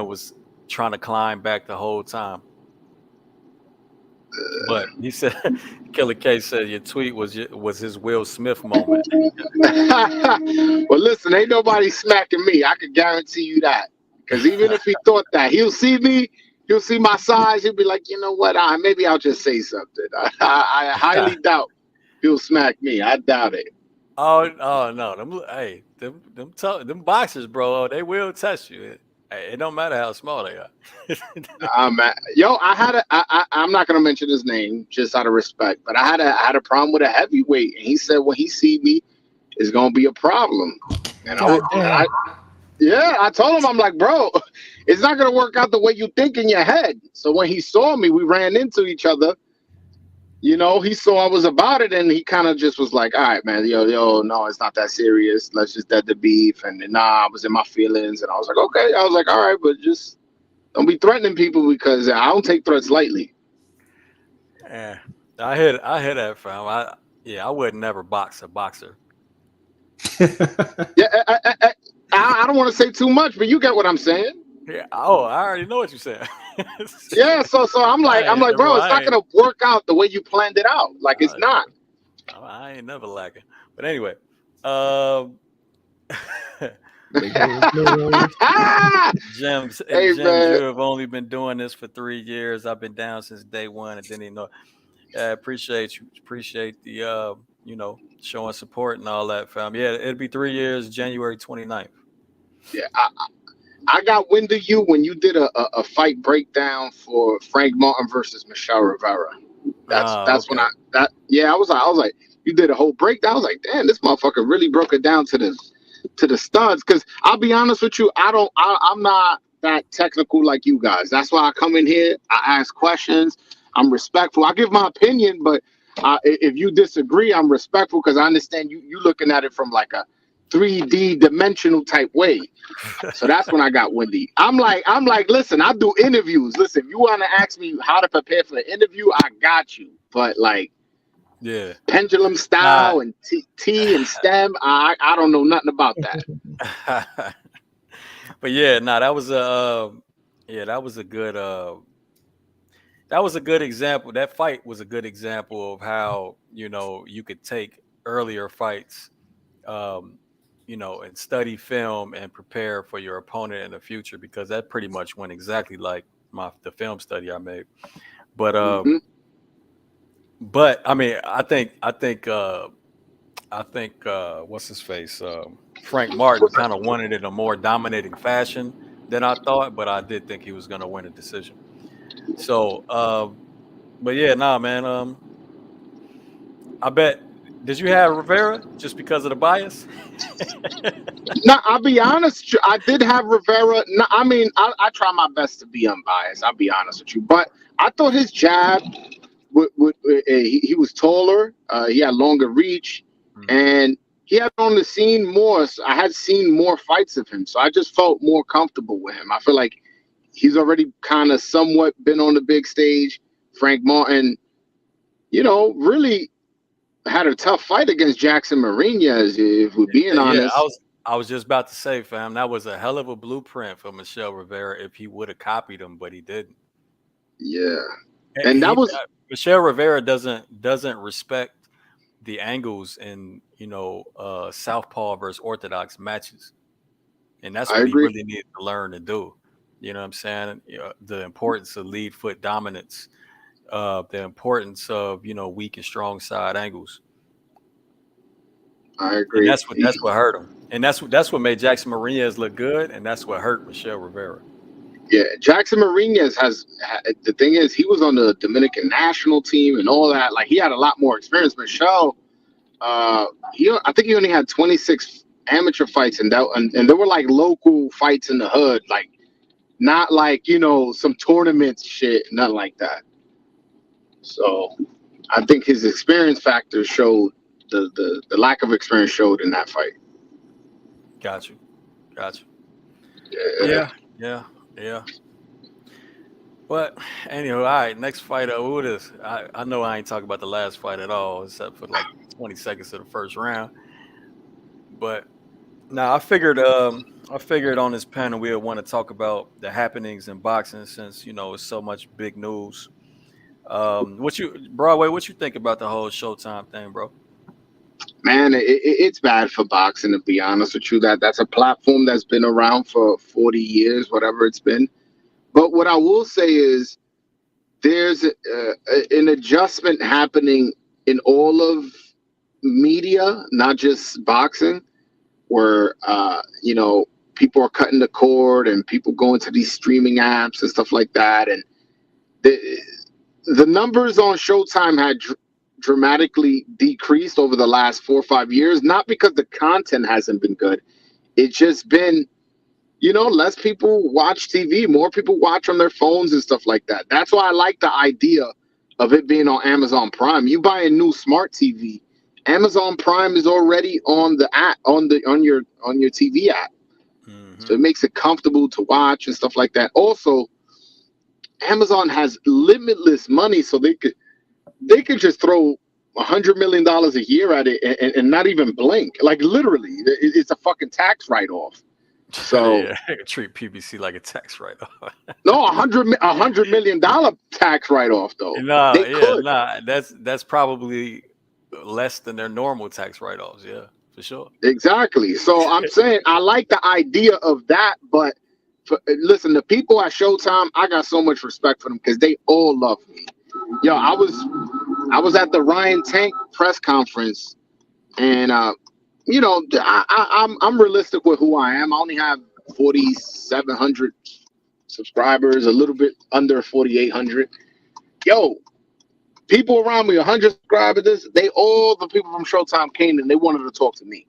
was trying to climb back the whole time. But he said, Killer K said your tweet was his Will Smith moment. Well, listen, ain't nobody smacking me. I can guarantee you that. Because even if he thought that, he'll see me, he'll see my size, he'll be like, you know what? Maybe I'll just say something. I highly doubt he'll smack me. I doubt it. Oh no, them boxers, bro, they will test you. It don't matter how small they are. Man. Yo, I'm not gonna mention his name just out of respect, but I had a problem with a heavyweight, and he said when he see me, it's gonna be a problem. And I told him, I'm like, bro, it's not gonna work out the way you think in your head. So when he saw me, we ran into each other. He saw I was about it, and he kind of just was like, all right, man, yo, no, it's not that serious. Let's just dead the beef. And I was in my feelings, and I was like, okay. I was like, all right, but just don't be threatening people because I don't take threats lightly. Yeah, I hear that, fam. I would never box a boxer. Yeah, I don't want to say too much, but you get what I'm saying. Yeah. Oh, I already know what you're saying. Yeah. So I'm like, bro, it's not gonna work out the way you planned it out. Like it's not. I ain't never lacking. But anyway, Gems, you have only been doing this for 3 years. I've been down since day one, and then appreciate you. Appreciate the showing support and all that, fam. Yeah, it'll be 3 years, January 29th. Yeah, I got wind of you when you did a fight breakdown for Frank Martin versus Michelle Rivera. That's okay. I was like, you did a whole breakdown. I was like, damn, this motherfucker really broke it down to the studs. Because I'll be honest with you, I'm not that technical like you guys. That's why I come in here. I ask questions. I'm respectful. I give my opinion, but If you disagree, I'm respectful because I understand you looking at it from like a 3D dimensional type way. So that's when I got windy. I'm like, listen, I do interviews. Listen, if you want to ask me how to prepare for the interview, I got you. But like, yeah, pendulum style and T and stem, I don't know nothing about that. but yeah, that was that was a good example. That fight was a good example of how you could take earlier fights, and study film and prepare for your opponent in the future, because that pretty much went exactly like the film study I made. But but I mean, I think what's his face, Frank Martin kind of won it in a more dominating fashion than I thought, but I did think he was going to win a decision. So, but yeah, man. I bet. Did you have Rivera just because of the bias? No, I'll be honest. I did have Rivera. No, I mean, I try my best to be unbiased. I'll be honest with you, but I thought his jab, he was taller. He had longer reach, and he had on the scene more. So I had seen more fights of him, so I just felt more comfortable with him. I feel like he's already kind of somewhat been on the big stage. Frank Martin, really had a tough fight against Jackson Mariñez, if we're being honest. I was just about to say, fam, that was a hell of a blueprint for Michel Rivera if he would have copied him, but he didn't. Yeah, and that was Michel Rivera doesn't respect the angles in southpaw versus orthodox matches, and that's what he really needed to learn to do. You know what I'm saying? The importance of lead foot dominance, the importance of weak and strong side angles. I agree. And that's what hurt him, and that's what made Jackson Mariñez look good, and that's what hurt Michel Rivera. Yeah, Jackson Mariñez the thing is, he was on the Dominican national team and all that. Like, he had a lot more experience. Michel, I think he only had 26 amateur fights, and there were like local fights in the hood, like not like some tournament shit, nothing like that. So I think his experience factor showed. The lack of experience showed in that fight. Got you. Yeah. But anyway, all right. Next fight, who it is? I know I ain't talking about the last fight at all, except for like 20 seconds of the first round. But now I figured on this panel we would want to talk about the happenings in boxing, since it's so much big news. What you think about the whole Showtime thing, bro? Man, it's bad for boxing, to be honest with you. That's a platform that's been around for 40 years, whatever it's been. But what I will say is there's an adjustment happening in all of media, not just boxing, where people are cutting the cord and people going to these streaming apps and stuff like that. And the numbers on Showtime had dramatically decreased over the last 4 or 5 years, not because the content hasn't been good. It's just been, less people watch TV, more people watch on their phones and stuff like that. That's why I like the idea of it being on Amazon Prime. You buy a new smart TV, Amazon Prime is already on the app, on your TV app. Mm-hmm. So it makes it comfortable to watch and stuff like that. Also, Amazon has limitless money, so they could just throw $100 million a year at it and not even blink. Like, literally, it's a fucking tax write-off. So yeah, treat PBC like a tax write-off. No, $100 million tax write-off though. That's probably less than their normal tax write-offs. Yeah, for sure. Exactly. So I'm saying I like the idea of that, but listen, the people at Showtime, I got so much respect for them because they all love me. Yo, I was at the Ryan Tank press conference, and I'm realistic with who I am. I only have 4,700 subscribers, a little bit under 4,800. Yo, people around me, 100 subscribers. The people from Showtime came and they wanted to talk to me.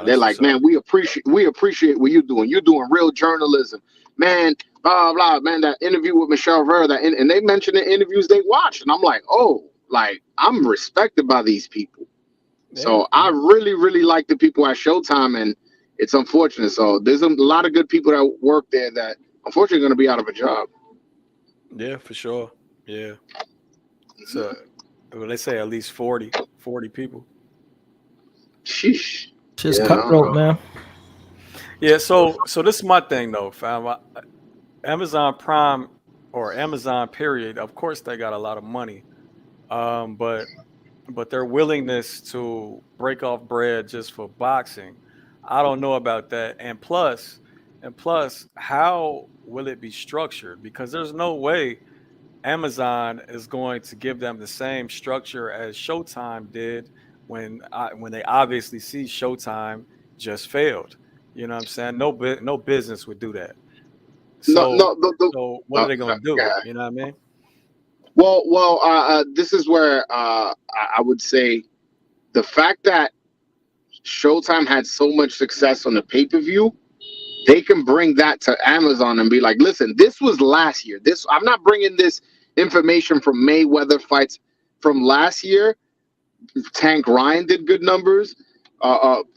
They're like, man, we appreciate what you're doing. You're doing real journalism, man. Blah blah, man. That interview with Michel Rivera, and they mentioned the interviews they watched, and I'm like, oh, like I'm respected by these people. So Yeah. I really, really like the people at Showtime, and it's unfortunate. So there's a lot of good people that work there that unfortunately are going to be out of a job. Yeah, for sure. Yeah. So well, they say at least 40 people. Sheesh. Just Yeah, I don't cutthroat, know. man. Yeah, so this is my thing though, fam. Amazon Prime or Amazon period, of course they got a lot of money. But their willingness to break off bread just for boxing, I don't know about that. And plus, how will it be structured? Because there's no way Amazon is going to give them the same structure as Showtime did when they obviously see Showtime just failed. You know what I'm saying? No business would do that. No, So no. so what are they going to do? Yeah. You know what I mean? Well, this is where I would say the fact that Showtime had so much success on the pay per view, they can bring that to Amazon and be like, listen, this was last year. This I'm not bringing this information from Mayweather fights from last year. Tank Ryan did good numbers.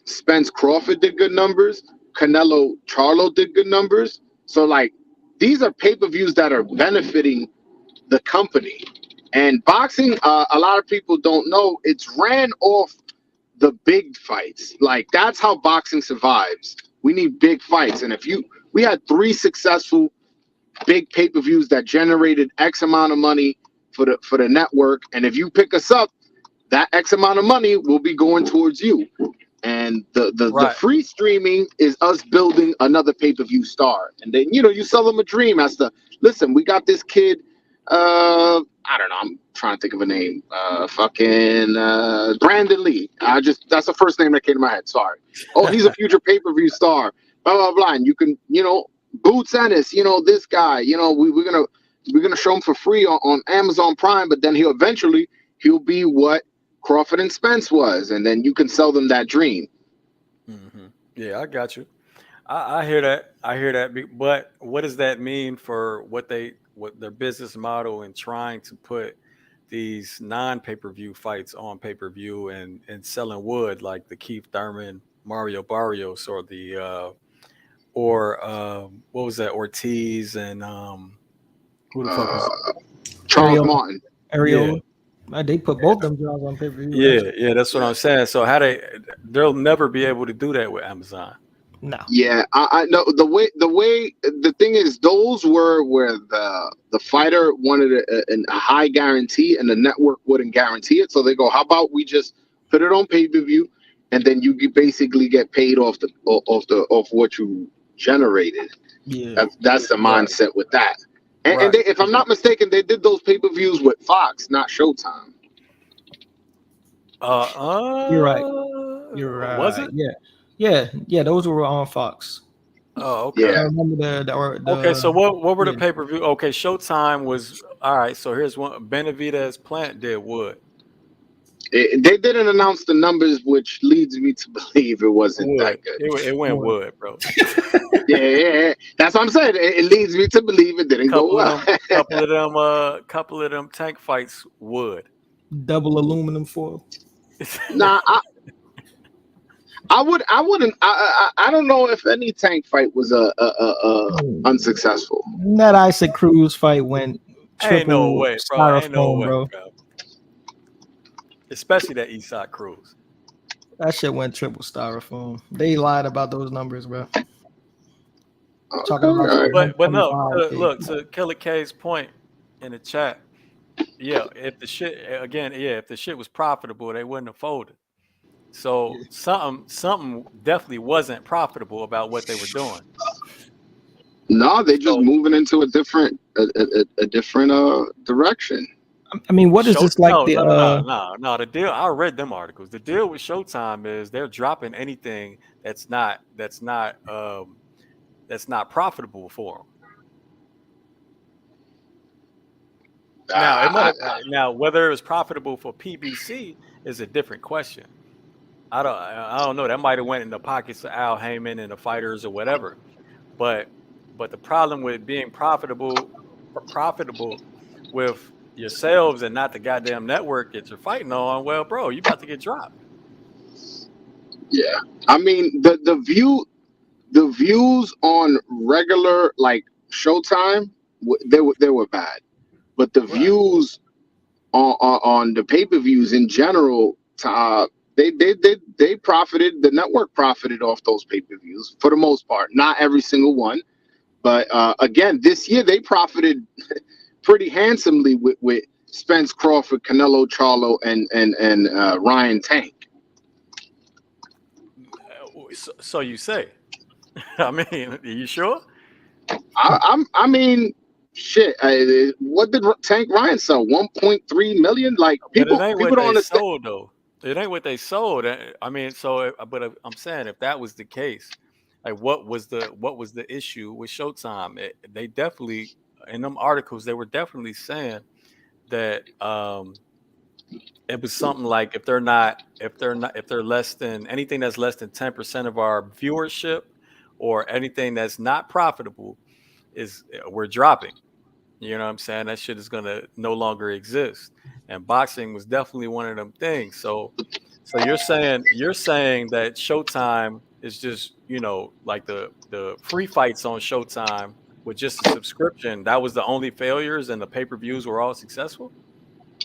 Spence Crawford did good numbers. Canelo Charlo did good numbers. So like these are pay per views that are benefiting the company. And boxing, a lot of people don't know, it's ran off the big fights. Like that's how boxing survives. We need big fights. And we had 3 successful big pay-per-views that generated X amount of money for the network. And if you pick us up, that X amount of money will be going towards you. And the Right. free streaming is us building another pay-per-view star. And then you sell them a dream as to listen, we got this kid, I don't know, I'm trying to think of a name. Brandon Lee. That's the first name that came to my head. Sorry. Oh, he's a future pay-per-view star. Blah blah blah. And you can, Boots Ennis, this guy, we're gonna show him for free on Amazon Prime, but then he'll be what Crawford and Spence was, and then you can sell them that dream. Yeah, I got you. I hear that. I hear that. But what does that mean for what their business model and trying to put these non pay per view fights on pay per view and selling wood like the Keith Thurman, Mario Barrios, or what was that, Ortiz and who the fuck was Charles Areola. Martin. Areola. They put both them jobs on pay per view. Yeah, that's what I'm saying. So they'll never be able to do that with Amazon. No. Yeah, I know the thing is, those were where the fighter wanted a high guarantee and the network wouldn't guarantee it. So they go, how about we just put it on pay per view, and then you basically get paid off what you generated. Yeah. That's the mindset with that. And, Right. and they, if I'm not mistaken, they did those pay per views with Fox, not Showtime. You're right. You're right. Was it? Yeah. Those were on Fox. Oh, okay. Yeah. I remember the Okay, so what were the yeah. pay per view? Okay, Showtime was all right. So here's one. Benavidez Plant did wood. They didn't announce the numbers, which leads me to believe it wasn't that good. It went wood, bro. Yeah. That's what I'm saying. It leads me to believe it didn't go well. Couple of them tank fights wood. Double aluminum foil. Nah, I wouldn't. I don't know if any tank fight was unsuccessful. That Isaac Cruz fight went triple Ain't no way, bro. styrofoam, Ain't no way, bro. Especially that Eastside Cruz. That shit went triple styrofoam. They lied about those numbers, bro. Talking about But no, 125K. look, to Killer K's point in the chat. Yeah, if the shit was profitable, they wouldn't have folded. So something definitely wasn't profitable about what they were doing. No, they just moving into a different direction. I mean, what is this like? No, the no. The deal. I read them articles. The deal with Showtime is they're dropping anything that's not profitable for them. Now, whether it was profitable for PBC is a different question. I don't know. That might have went in the pockets of Al Heyman and the fighters or whatever. But the problem with being profitable with yourselves and not the goddamn network that you're fighting on, well, bro, you about to get dropped. Yeah, I mean the views on regular like Showtime, they were bad, but the views on the pay-per-views in general, they profited. The network profited off those pay-per-views for the most part. Not every single one, but again, this year they profited pretty handsomely with Spence Crawford, Canelo Charlo, and Ryan Tank. So you say? I mean, are you sure? I mean, shit. What did Tank Ryan sell? 1.3 million. Like But it people ain't people what don't they understand. sold though. It ain't what they sold. I mean, so but I'm saying if that was the case, like what was the issue with Showtime? They definitely in them articles they were definitely saying that it was something like if they're less than anything that's less than 10% of our viewership or anything that's not profitable is we're dropping. You know what I'm saying? That shit is gonna no longer exist. And boxing was definitely one of them things. So you're saying that Showtime is just, like the free fights on Showtime with just a subscription. That was the only failures and the pay-per-views were all successful?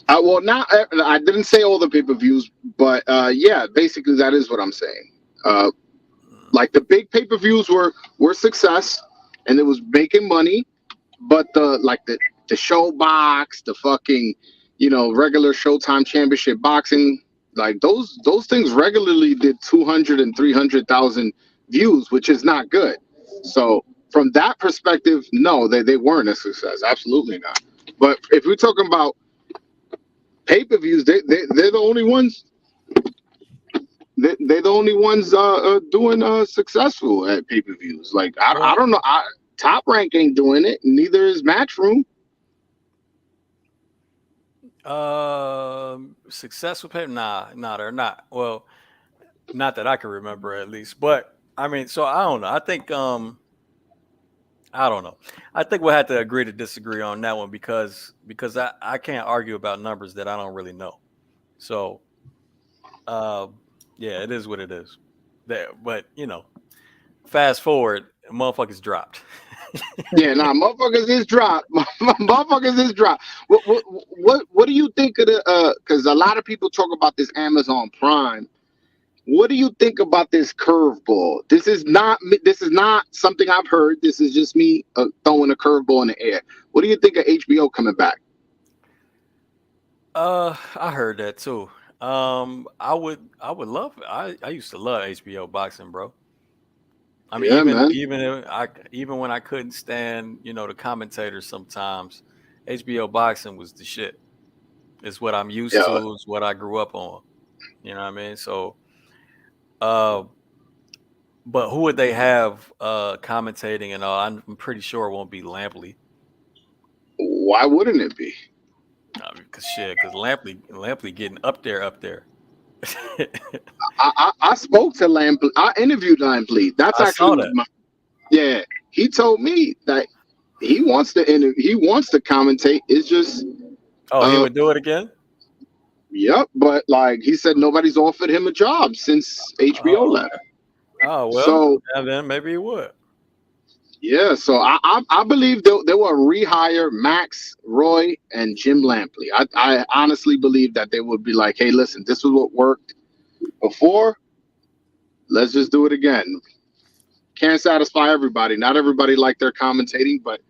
Well, not I didn't say all the pay-per-views, but yeah, basically that is what I'm saying. Uh, like the big pay-per-views were success, and it was making money, but the show box, the fucking regular Showtime Championship boxing, like those things regularly did 200 and 300,000 views, which is not good. So from that perspective, no, they weren't a success. Absolutely not. But if we're talking about pay-per-views, they're the only ones. They're the only ones doing successful at pay-per-views. Like I Well, don't know. Top Rank ain't doing it. Neither is Matchroom. successful pay? Nah, they're not. Well, not that I can remember at least. But I mean, so I don't know. I don't know. I think we'll have to agree to disagree on that one because I can't argue about numbers that I don't really know. So uh, yeah, it is what it is. But fast forward, motherfuckers dropped. Yeah, nah, motherfuckers is dropped. Motherfuckers is dropped. What do you think of the? Because a lot of people talk about this Amazon Prime. What do you think about this curveball? This is not something I've heard. This is just me throwing a curveball in the air. What do you think of HBO coming back? I heard that too. I would love. I used to love HBO boxing, bro. I mean, Yeah, man. even when I couldn't stand, the commentators sometimes, HBO boxing was the shit. It's what I'm used Yeah. to. It's what I grew up on. You know what I mean? So, uh, but who would they have commentating and all? I'm pretty sure it won't be Lampley. Why wouldn't it be? Because Lampley getting up there. I spoke to Lampley. I interviewed Lampley. That's I saw actually that. yeah. He told me that he wants to he wants to commentate. It's just Oh, he uh would do it again. yep. But like he said, nobody's offered him a job since HBO Oh, left. okay. Oh well, So and then maybe he would. yeah. So I believe they will rehire Max Roy and Jim Lampley. I honestly believe that they would be like, hey, listen, this is what worked before. Let's just do it again. Can't satisfy everybody. Not everybody liked their commentating, but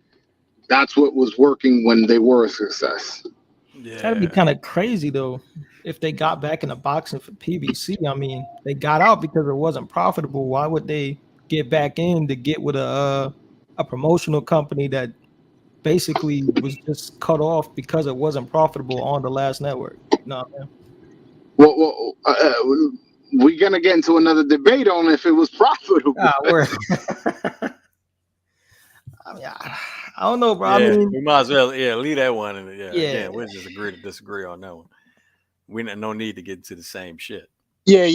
that's what was working when they were a success. That'd be Yeah. kind of crazy though if they got back into boxing for PBC. I mean, they got out because it wasn't profitable. Why would they get back in to get with a promotional company that basically was just cut off because it wasn't profitable on the last network? No, man. We're gonna get into another debate on if it was profitable. We're I mean, I don't know, bro. I Yeah, mean, we might as well. Yeah, leave that one. And yeah, yeah, again, we'll just agree to disagree on that one. No need to get into the same shit. Yeah.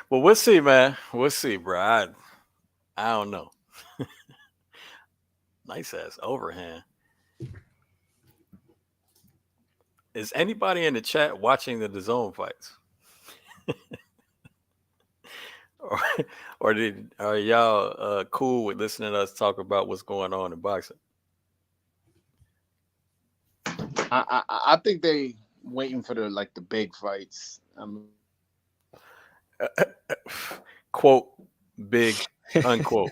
Well, we'll see, man. We'll see, bro. I don't know. Nice ass overhand. Is anybody in the chat watching the DAZN fights? or, are y'all cool with listening to us talk about what's going on in boxing? I think they waiting for the big fights. Quote, big, unquote.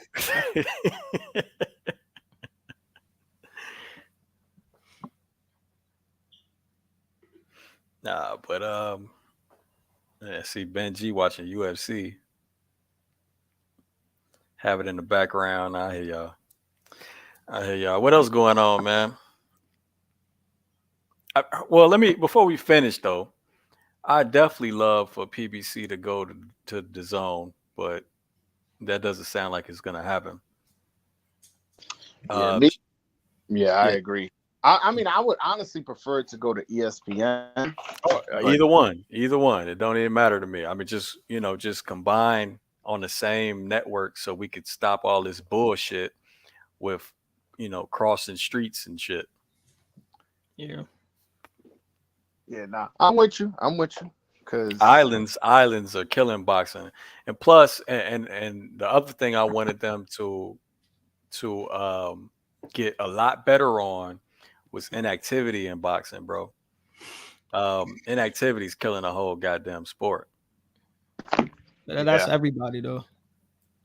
Nah, but yeah, see Ben G watching UFC. Have it in the background. I hear y'all. What else going on, man? Well, before we finish though, I definitely love for PBC to go to the zone, but that doesn't sound like it's gonna happen. I agree. I mean, I would honestly prefer it to go to ESPN. Either one. It don't even matter to me. I mean, just combine on the same network so we could stop all this bullshit with, crossing streets and shit. Yeah. Yeah, nah. I'm with you. Because islands are killing boxing, and plus, and the other thing I wanted them to get a lot better on was inactivity in boxing, bro. Inactivity is killing the whole goddamn sport. That's everybody though.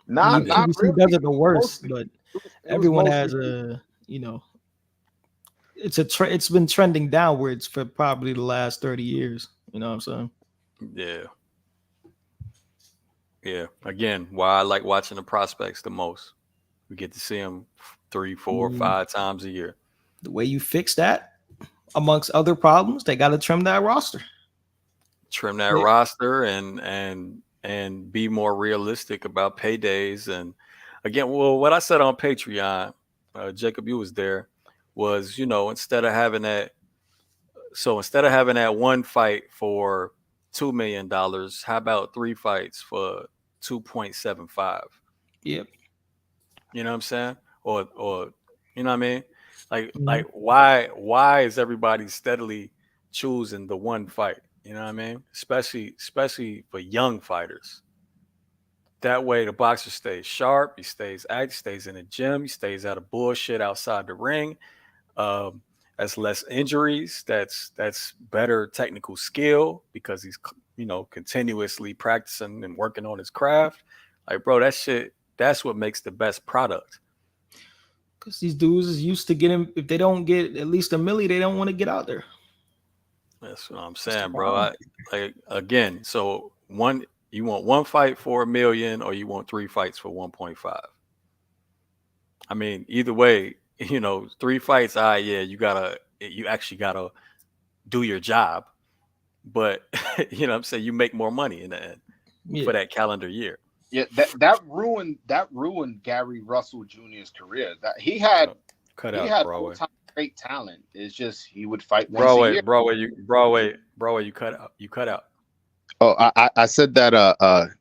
Not PBC really. does it the worst, Mostly, but everyone has it's been trending downwards for probably the last 30 years. You know what I'm saying? Yeah. Again, why I like watching the prospects the most. We get to see them 3, 4, 5 times a year. The way you fix that, amongst other problems, they got to trim that roster. Roster and be more realistic about paydays. And again, well, what I said on Patreon, Jacob, you was there, was instead of having that one fight for $2 million, how about 3 fights for 2.75? Yep. You know what I'm saying? Or you know what I mean? Like why is everybody steadily choosing the one fight? You know what I mean? Especially for young fighters. That way the boxer stays sharp, he stays active, stays in the gym, he stays out of bullshit outside the ring. That's less injuries. That's better technical skill because he's continuously practicing and working on his craft. Like, bro, that's what makes the best product. Because these dudes is used to getting, if they don't get at least $1 million, they don't want to get out there. That's what I'm saying, bro. So you want one fight for $1 million, or you want 3 fights for 1.5? I mean, either way, 3 fights. You actually gotta do your job, but what I'm saying, you make more money in the end for that calendar year. Yeah, that ruined Gary Russell Jr.'s career. That he had all-time great talent. It's just he would fight once a year. Broadway, you cut out. Oh, I said that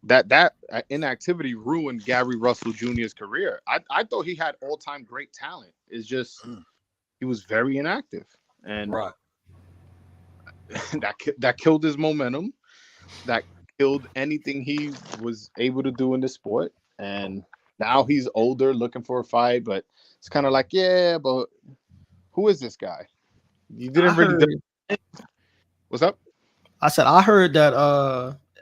that inactivity ruined Gary Russell Jr.'s career. I thought he had all-time great talent. It's just he was very inactive, and that killed his momentum. That killed anything he was able to do in the sport. And now he's older, looking for a fight, but it's kind of like, yeah, but who is this guy? You didn't really. What's up? I said I heard that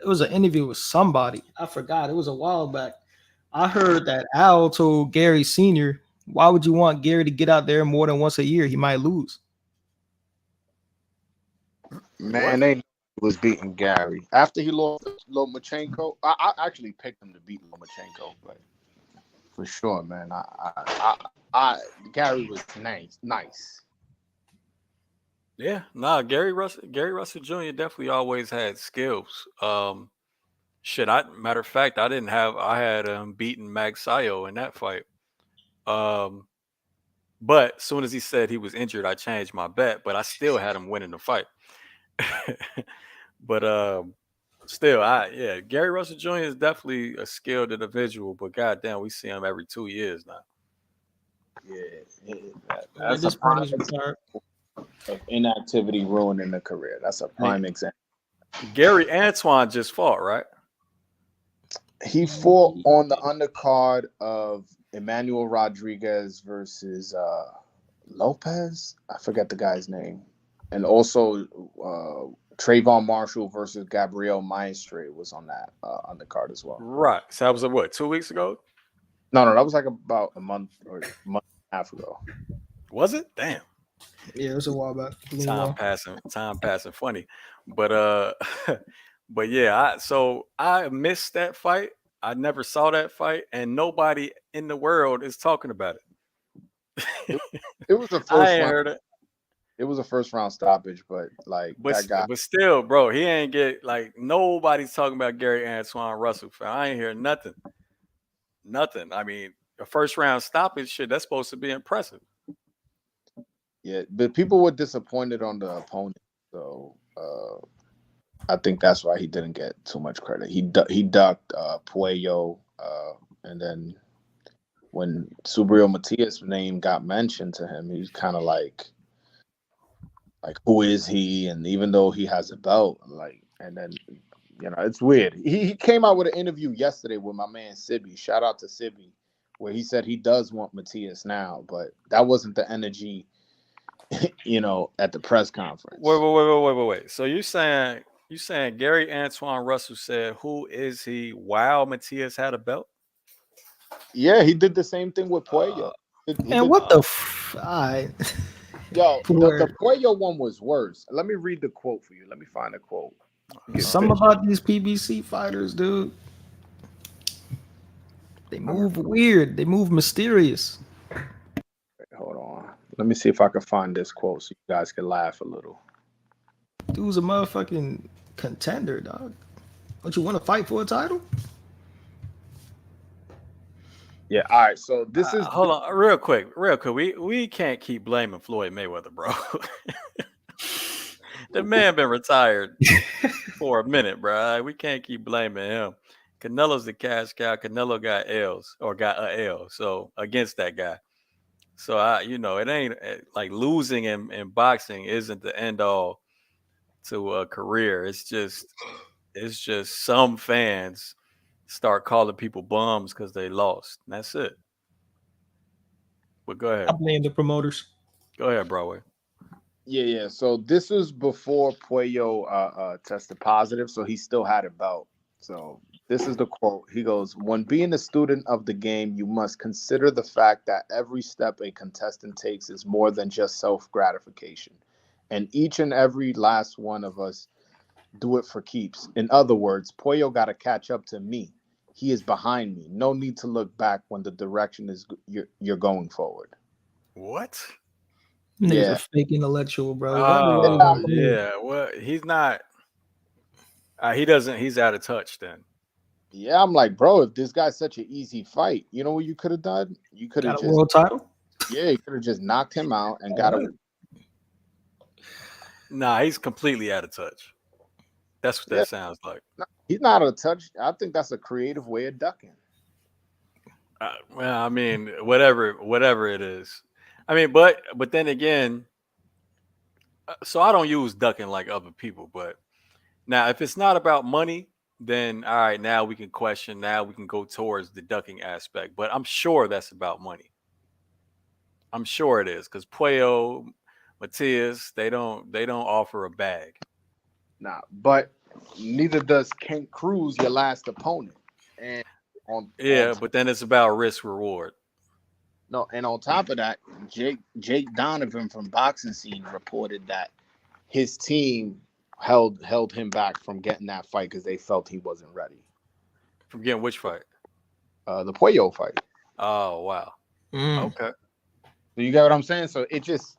it was an interview with somebody. I forgot. It was a while back. I heard that Al told Gary Sr., why would you want Gary to get out there more than once a year? He might lose. Man, they was beating Gary after he lost Lomachenko. I actually picked him to beat Lomachenko, but for sure, man, Gary was nice. Yeah, Gary Russell Jr. definitely always had skills. Matter of fact, I had him beating Magsayo in that fight. But as soon as he said he was injured, I changed my bet, but I still had him winning the fight. But still, Gary Russell Jr. is definitely a skilled individual, but goddamn, we see him every 2 years now. Yeah, At this point, he's retired. of inactivity ruining the career. That's a prime example. Gary Antoine just fought, right? He fought on the undercard of Emmanuel Rodriguez versus Lopez. I forget the guy's name. And also Trayvon Marshall versus Gabriel Maestre was on that undercard as well. Right. So that was what, 2 weeks ago? No, that was like about a month or a month and a half ago. Was it? Damn. Yeah, it was a while back. Time passing funny. But but yeah, I missed that fight. I never saw that fight, and nobody in the world is talking about it. It was the I first ain't round. heard it. It was a first round stoppage, but like that guy. But still, bro, he ain't get like nobody's talking about Gary Antoine Russell. I ain't hear nothing. Nothing. I mean, a first round stoppage shit, that's supposed to be impressive. Yeah, but people were disappointed on the opponent, so I think that's why he didn't get too much credit. He ducked Puello, and then when Subriel Matias' name got mentioned to him, he was kind of like who is he? And even though he has a belt, and then it's weird. He came out with an interview yesterday with my man Sibby. Shout out to Sibby, where he said he does want Matias now, but that wasn't the energy. At the press conference. Wait. So you saying Gary Antoine Russell said, "Who is he?" While Matias had a belt. Yeah, he did the same thing with Puello. And what the? Yo, the Puello one was worse. Let me read the quote for you. Let me find a quote. Something about these PBC fighters, dude. They move weird. They move mysterious. Hold on. Let me see if I can find this quote so you guys can laugh a little. Dude's a motherfucking contender, dog. Don't you want to fight for a title? Yeah, all right. So this is hold on, real quick. We can't keep blaming Floyd Mayweather, bro. The man been retired for a minute, bro. We can't keep blaming him. Canelo's the cash cow. Canelo got L's or got a L. So against that guy. So it ain't like losing in boxing isn't the end all to a career. It's just some fans start calling people bums because they lost. And that's it. But go ahead. I blame the promoters. Go ahead, Broadway. Yeah. So this was before Puello tested positive, so he still had a belt. So this is the quote. He goes, "When being a student of the game, you must consider the fact that every step a contestant takes is more than just self-gratification. And each and every last one of us do it for keeps. In other words, Puello got to catch up to me. He is behind me. No need to look back when the direction is you're going forward." What? Niggas are fake intellectual, bro. Oh, yeah. Well, he's not. He doesn't. He's out of touch then. Yeah, I'm like, bro, if this guy's such an easy fight, you know what you could have done? You could have got a world title. Yeah, you could have just knocked him out and got a. Nah, he's completely out of touch. That's what that sounds like. No, he's not out of touch. I think that's a creative way of ducking. Well, I mean, whatever it is. I mean, but then again, so I don't use ducking like other people, but now if it's not about money, then all right, now we can question, now we can go towards the ducking aspect. But I'm sure that's about money. I'm sure it is, because Puello, Matias, they don't offer a bag. Nah, but neither does Kent Cruz, your last opponent. And but then it's about risk reward. No, and on top of that, Jake Donovan from Boxing Scene reported that his team held him back from getting that fight because they felt he wasn't ready. From getting which fight? The Puello fight. Oh, wow. Okay. So you get what I'm saying? So it just,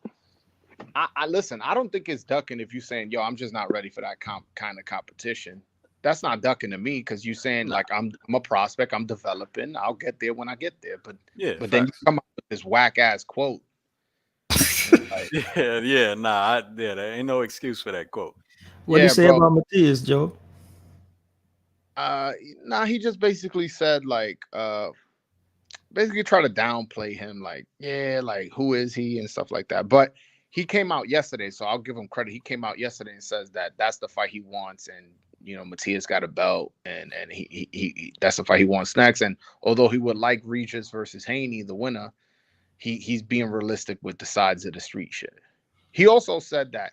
I listen. I don't think it's ducking if you're saying, "Yo, I'm just not ready for that kind of competition." That's not ducking to me, because you're saying like I'm a prospect, I'm developing, I'll get there when I get there. But then you come up with this whack ass quote. Like, there ain't no excuse for that quote. What did he say about Matias, Joe? He just basically said basically try to downplay him, like who is he and stuff like that. But he came out yesterday, so I'll give him credit. He came out yesterday and says that that's the fight he wants, and Matias got a belt, and he that's the fight he wants next. And although he would like Rize versus Haney, the winner, he's being realistic with the sides of the street shit. He also said that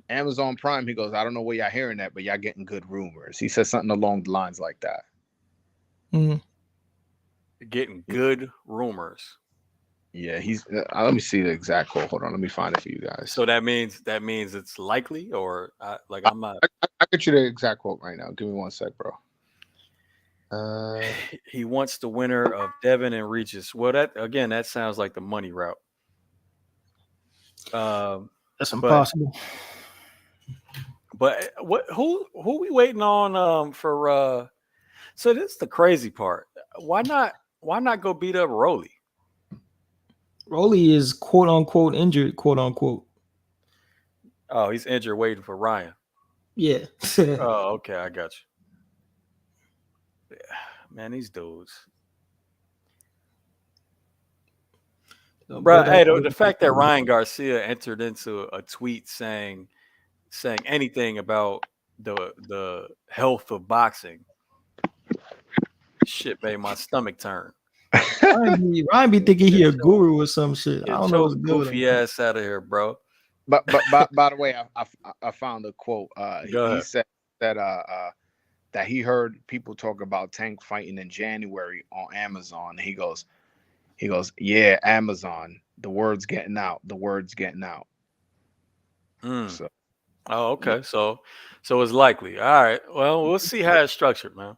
Amazon Prime, he goes, I don't know where y'all hearing that, but y'all getting good rumors. He said something along the lines like that. Mm. Getting good rumors. Yeah, he's. Let me see the exact quote. Hold on, let me find it for you guys. So that means it's likely, or I'm not. I get you the exact quote right now. Give me 1 sec, bro. He wants the winner of Devin and Regis. Well, that sounds like the money route. That's impossible. But who we waiting on for? So this is the crazy part. Why not go beat up Rolly? Rolly is quote unquote injured, quote unquote. Oh, he's injured waiting for Ryan. Yeah. Oh, okay, I got you. Yeah, man, these dudes. Bro, hey, the fact that Ryan Garcia entered into a tweet saying anything about the health of boxing, shit made my stomach turn. Ryan be thinking he a guru or some shit. I don't know what's good. Goofy ass out of here, bro. But by the way, I found a quote. He said that he heard people talk about Tank fighting in January on Amazon. He goes, yeah, Amazon. The word's getting out. The word's getting out. So. Oh, okay. So it's likely. All right. Well, we'll see how it's structured, man.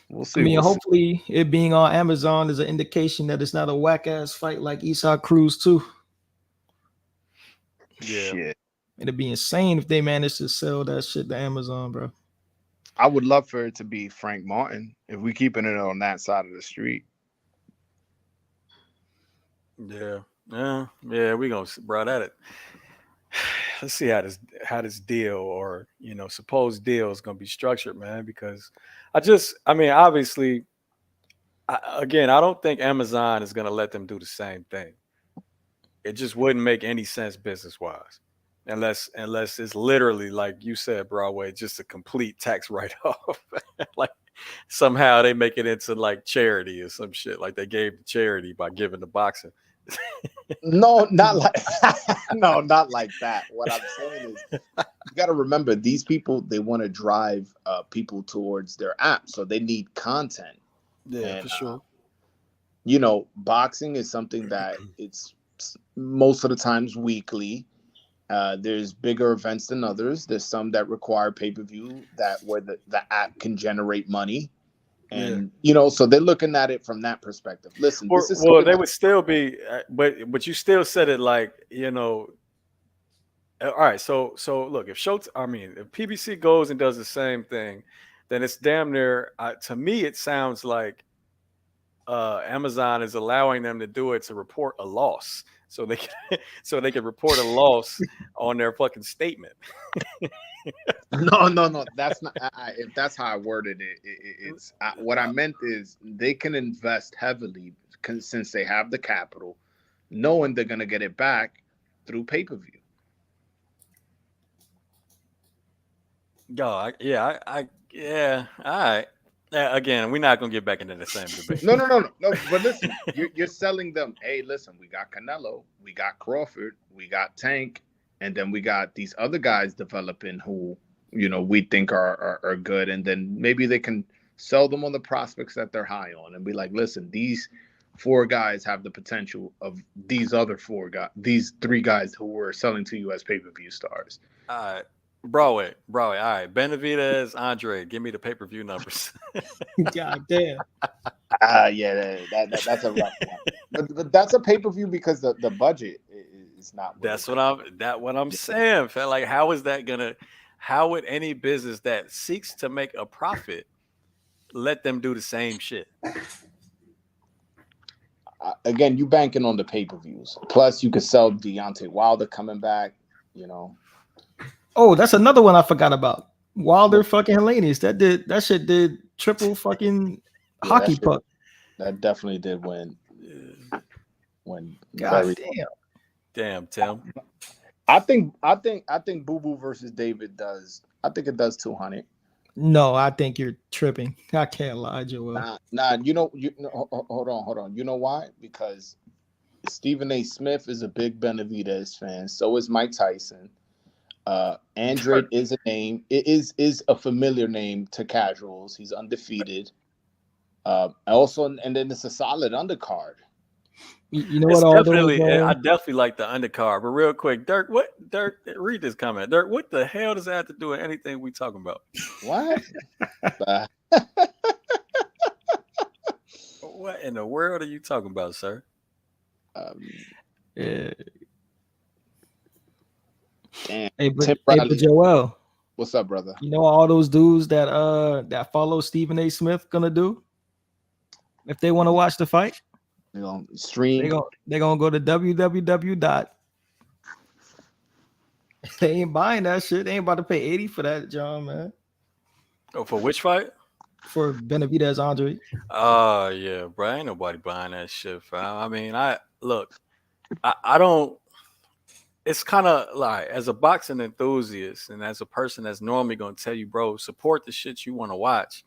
We'll see. I mean, hopefully it being on Amazon is an indication that it's not a whack ass fight like Isaac Cruz too. Yeah. Shit. It'd be insane if they managed to sell that shit to Amazon, bro. I would love for it to be Frank Martin if we keeping it on that side of the street. Yeah. We gonna bro that it. Let's see how this deal or supposed deal is gonna be structured, man. Because obviously, I don't think Amazon is gonna let them do the same thing. It just wouldn't make any sense business wise, unless it's literally like you said, Broadway, just a complete tax write off. Like somehow they make it into like charity or some shit, like they gave the charity by giving the boxing. No, not like not like that. What I'm saying is, you got to remember these people. They want to drive people towards their app, so they need content. Yeah, for sure. Boxing is something that it's most of the times weekly. There's bigger events than others. There's some that require pay-per-view where the app can generate money. And so they're looking at it from that perspective. Listen, they would still be, but you still said it like all right. So look, if PBC goes and does the same thing, then it's damn near. To me, it sounds like Amazon is allowing them to do it to report a loss, so they can report a loss on their fucking statement. No, that's not. If that's how I worded it, it's what I meant is they can invest heavily since they have the capital, knowing they're gonna get it back through pay-per-view. All right. Again, we're not gonna get back into the same debate. No. But listen, you're selling them. Hey, listen, we got Canelo, we got Crawford, we got Tank, and then we got these other guys developing who we think are good, and then maybe they can sell them on the prospects that they're high on, and be like, listen, these 4 guys have the potential of these other 4 guys, these 3 guys who we're selling to you as pay-per-view stars. All right. Broadway. All right. Benavidez, Andrade, give me the pay-per-view numbers. God damn. Yeah, that's a rough one. But that's a pay-per-view because the budget is not. That's what I'm saying. Felt like how would any business that seeks to make a profit let them do the same shit? Again, you banking on the pay-per-views. Plus, you could sell Deontay Wilder coming back. Oh, that's another one I forgot about. Wilder fucking Linares. That shit did triple fucking hockey puck. That definitely did win. God damn. Damn, Tim. I think Boo Boo versus David does. I think it does 200. No, I think you're tripping. I can't lie, Joel. Nah. Hold on. You know why? Because Stephen A. Smith is a big Benavidez fan. So is Mike Tyson. Andrade is a name. It is a familiar name to casuals. He's undefeated. Also, and then it's a solid undercard. You know It's what? All definitely. those. I definitely like the undercard. But real quick, Dirk. Read this comment. Dirk, what the hell does that have to do with anything we talking about? What? What in the world are you talking about, sir? Yeah. Damn. Hey, but Tim Bradley. Joel, What's up, brother? you know all those dudes that follow Stephen A. Smith gonna do if they want to watch the fight? You know, stream. They're gonna go to www. They ain't buying that shit. They ain't about to pay 80 for that, John, man. Oh, for which fight? For Benavidez Andre. Oh yeah, bro. Ain't nobody buying that shit, fam. I mean, I don't. It's kind of like, as a boxing enthusiast and as a person that's normally gonna tell you, bro, support the shit you want to watch.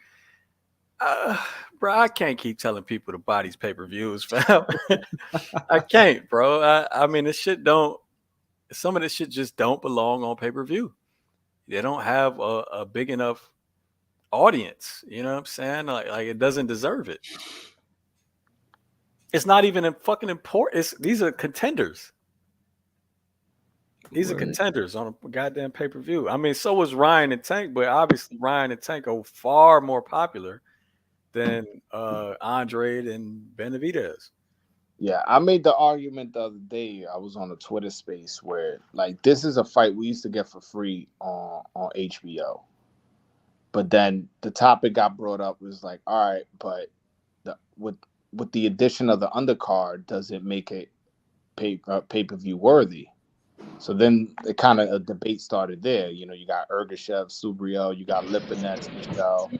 Bro, I can't keep telling people to buy these pay-per-views, fam. I can't, bro. I mean, this shit don't. Some of this shit just don't belong on pay-per-view. They don't have a big enough audience. You know what I'm saying? Like it doesn't deserve it. It's not even fucking important. These are contenders. These are contenders on a goddamn pay-per-view. I mean, so was Ryan and Tank, but obviously Ryan and Tank are far more popular than Andrade and Benavidez. Yeah, I made the argument the other day. I was on a Twitter space where, like, this is a fight we used to get for free on HBO. But then the topic got brought up, was like, all right, but with the addition of the undercard, does it make it pay-per-view worthy? So then it kind of a debate started there. You know, you got Ergashev, Subriel, you got Lipinets, Michelle,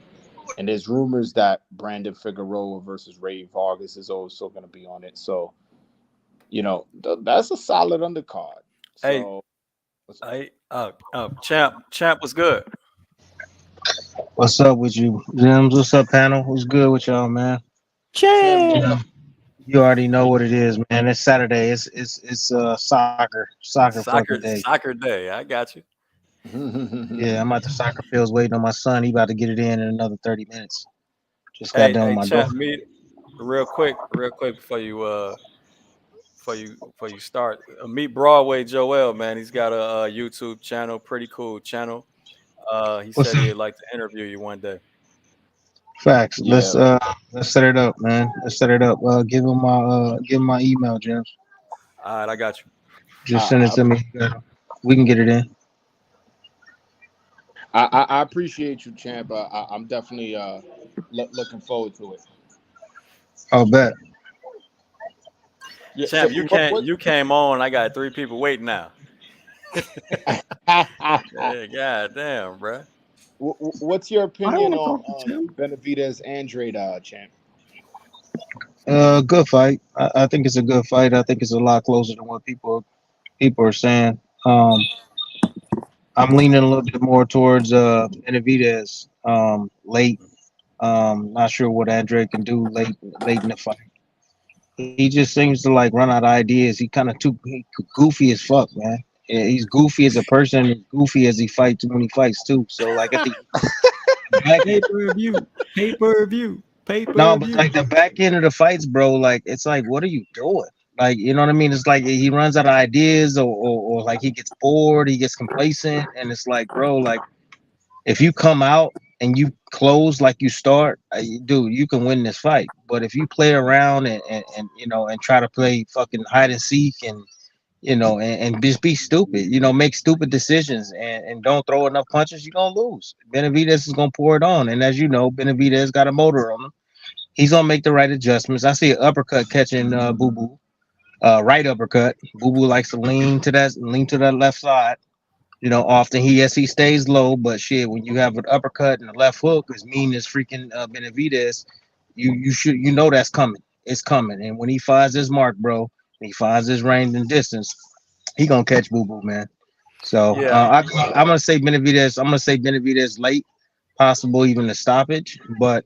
and there's rumors that Brandon Figueroa versus Ray Vargas is also going to be on it. So, you know, that's a solid undercard. So, Champ was good. What's up with you, Jims? What's up, panel? What's good with y'all, man? Champ. You already know what it is, man. It's Saturday. It's soccer fucking day. Soccer day. I got you. Yeah, I'm at the soccer fields waiting on my son. He about to get it in another 30 minutes. Just got Hey, done with my Champ, daughter. meet real quick before you start. Meet Broadway Joel, man. He's got a YouTube channel, pretty cool channel. He What's said up? he'd like to interview you one day. Facts. Yeah. Let's set it up, man. Let's set it up. Give him my email, James. All right, I got you. Just send it to me. We can get it in. I appreciate you, Champ. I'm definitely looking forward to it. I'll bet. Yeah, Champ, so you came on. I got 3 people waiting now. Yeah, God damn, bro. What's your opinion wanna on talk to Tim. Benavidez Andrade, Champ? Good fight. I think it's a good fight. I think it's a lot closer than what people are saying. I'm leaning a little bit more towards Benavidez late. Not sure what Andrade can do late in the fight. He just seems to like run out of ideas. He kind of goofy as fuck, man. Yeah, he's goofy as a person, and goofy as he fights when he fights too. So like at the Pay-per-view. no, but like the back end of the fights, bro, like it's like, what are you doing? Like, you know what I mean? It's like he runs out of ideas, or like he gets bored, he gets complacent, and it's like, bro, like if you come out and you close like you start, dude, you can win this fight. But if you play around and you know, and try to play fucking hide and seek, and you know, and just be stupid, you know, make stupid decisions, and don't throw enough punches, you're gonna lose. Benavidez is gonna pour it on, and as you know, Benavidez got a motor on him. He's gonna make the right adjustments. I see an uppercut catching Boo Boo, right uppercut. Boo Boo likes to lean to that left side. You know, often he stays low, but shit, when you have an uppercut and a left hook as mean as freaking Benavidez, you know that's coming. It's coming, and when he finds his mark, bro, he finds his range and distance. he gonna catch Boo Boo, man. So Yeah. I'm gonna say Benavidez. I'm gonna say Benavidez late, possible even a stoppage. But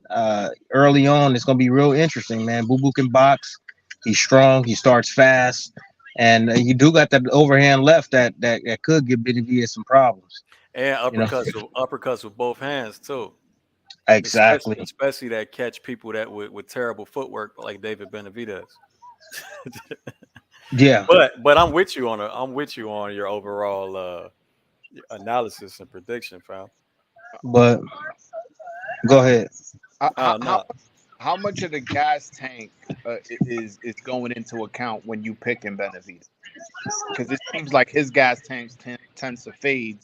early on, it's gonna be real interesting, man. Boo Boo can box. He's strong. He starts fast, and you do got that overhand left that could give Benavidez some problems. And You know, uppercuts with both hands too. exactly. Especially that catch people that with terrible footwork like David Benavidez. Yeah, But I'm with you on your overall analysis and prediction, fam. but go ahead. Oh no. How much of the gas tank is going into account when you picking Benavidez? Because it seems like his gas tanks tends to fade.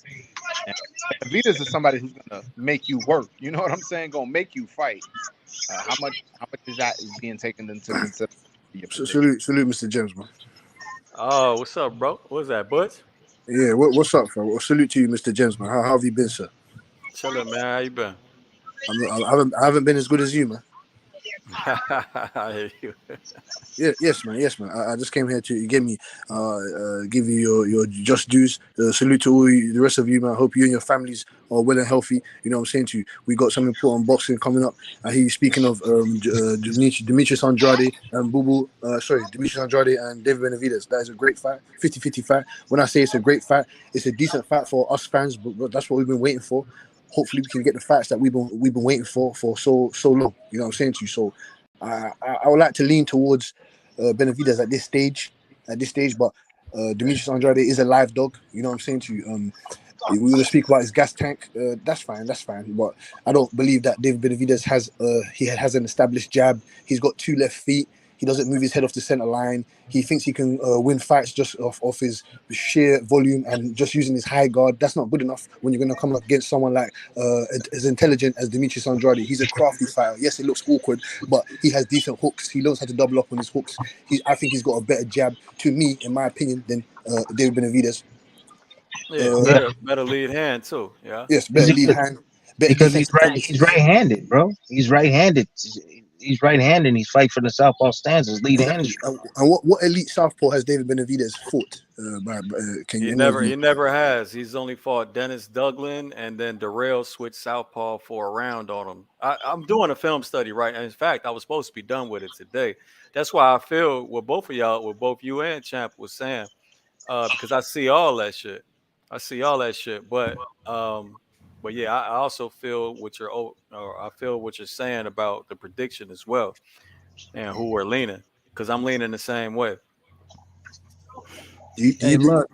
And Benavidez is somebody who's gonna make you work. You know what I'm saying? Gonna make you fight. How much is that is being taken into consideration? Your prediction? Salute, Mr. James, man. Oh, what's up, bro? What's that, Butch? Yeah, what's up, fam? Well, salute to you, Mr. James, man. How have you been, sir? Chilling, man. How you been? I haven't been as good as you, man. I hear you. Yeah, yes, man. I just came here to give you your just dues. Salute to all the rest of you, man. I hope you and your families are well and healthy. You know what I'm saying to you. We got some important boxing coming up. I hear you speaking of Demetrius Andrade and Demetrius Andrade and David Benavidez. That is a great fight, 50-50 fight. When I say it's a great fight, it's a decent fight for us fans, but that's what we've been waiting for. Hopefully, we can get the fights that we've been waiting for so long. You know what I'm saying to you. So. I would like to lean towards Benavidez at this stage, but Demetrius Andrade is a live dog. You know what I'm saying to you. We're going to speak about his gas tank. That's fine. But I don't believe that David Benavidez has an established jab. He's got 2 left feet. He doesn't move his head off the center line. He thinks he can win fights just off his sheer volume and just using his high guard. That's not good enough when you're going to come up against someone like as intelligent as Demetrius Andrade. He's a crafty fighter. Yes, it looks awkward, but he has decent hooks. He knows how to double up on his hooks. I think he's got a better jab, to me, in my opinion, than David Benavidez. Yeah, better lead hand too. Yeah. Yes, better lead hand. Because he's right-handed, bro. He's right-handed. He's right-handed. And he's fighting for the southpaw stance. His lead hand is and what elite southpaw has David Benavidez fought? He never has. He's only fought Dennis Douglin, and then Darrell switched southpaw for a round on him. I'm doing a film study right now. In fact, I was supposed to be done with it today. That's why I feel what both of y'all, what both you and Champ was saying, because I see all that shit. But yeah, I also feel what you're saying about the prediction as well, and who we're leaning, because I'm leaning the same way. Look.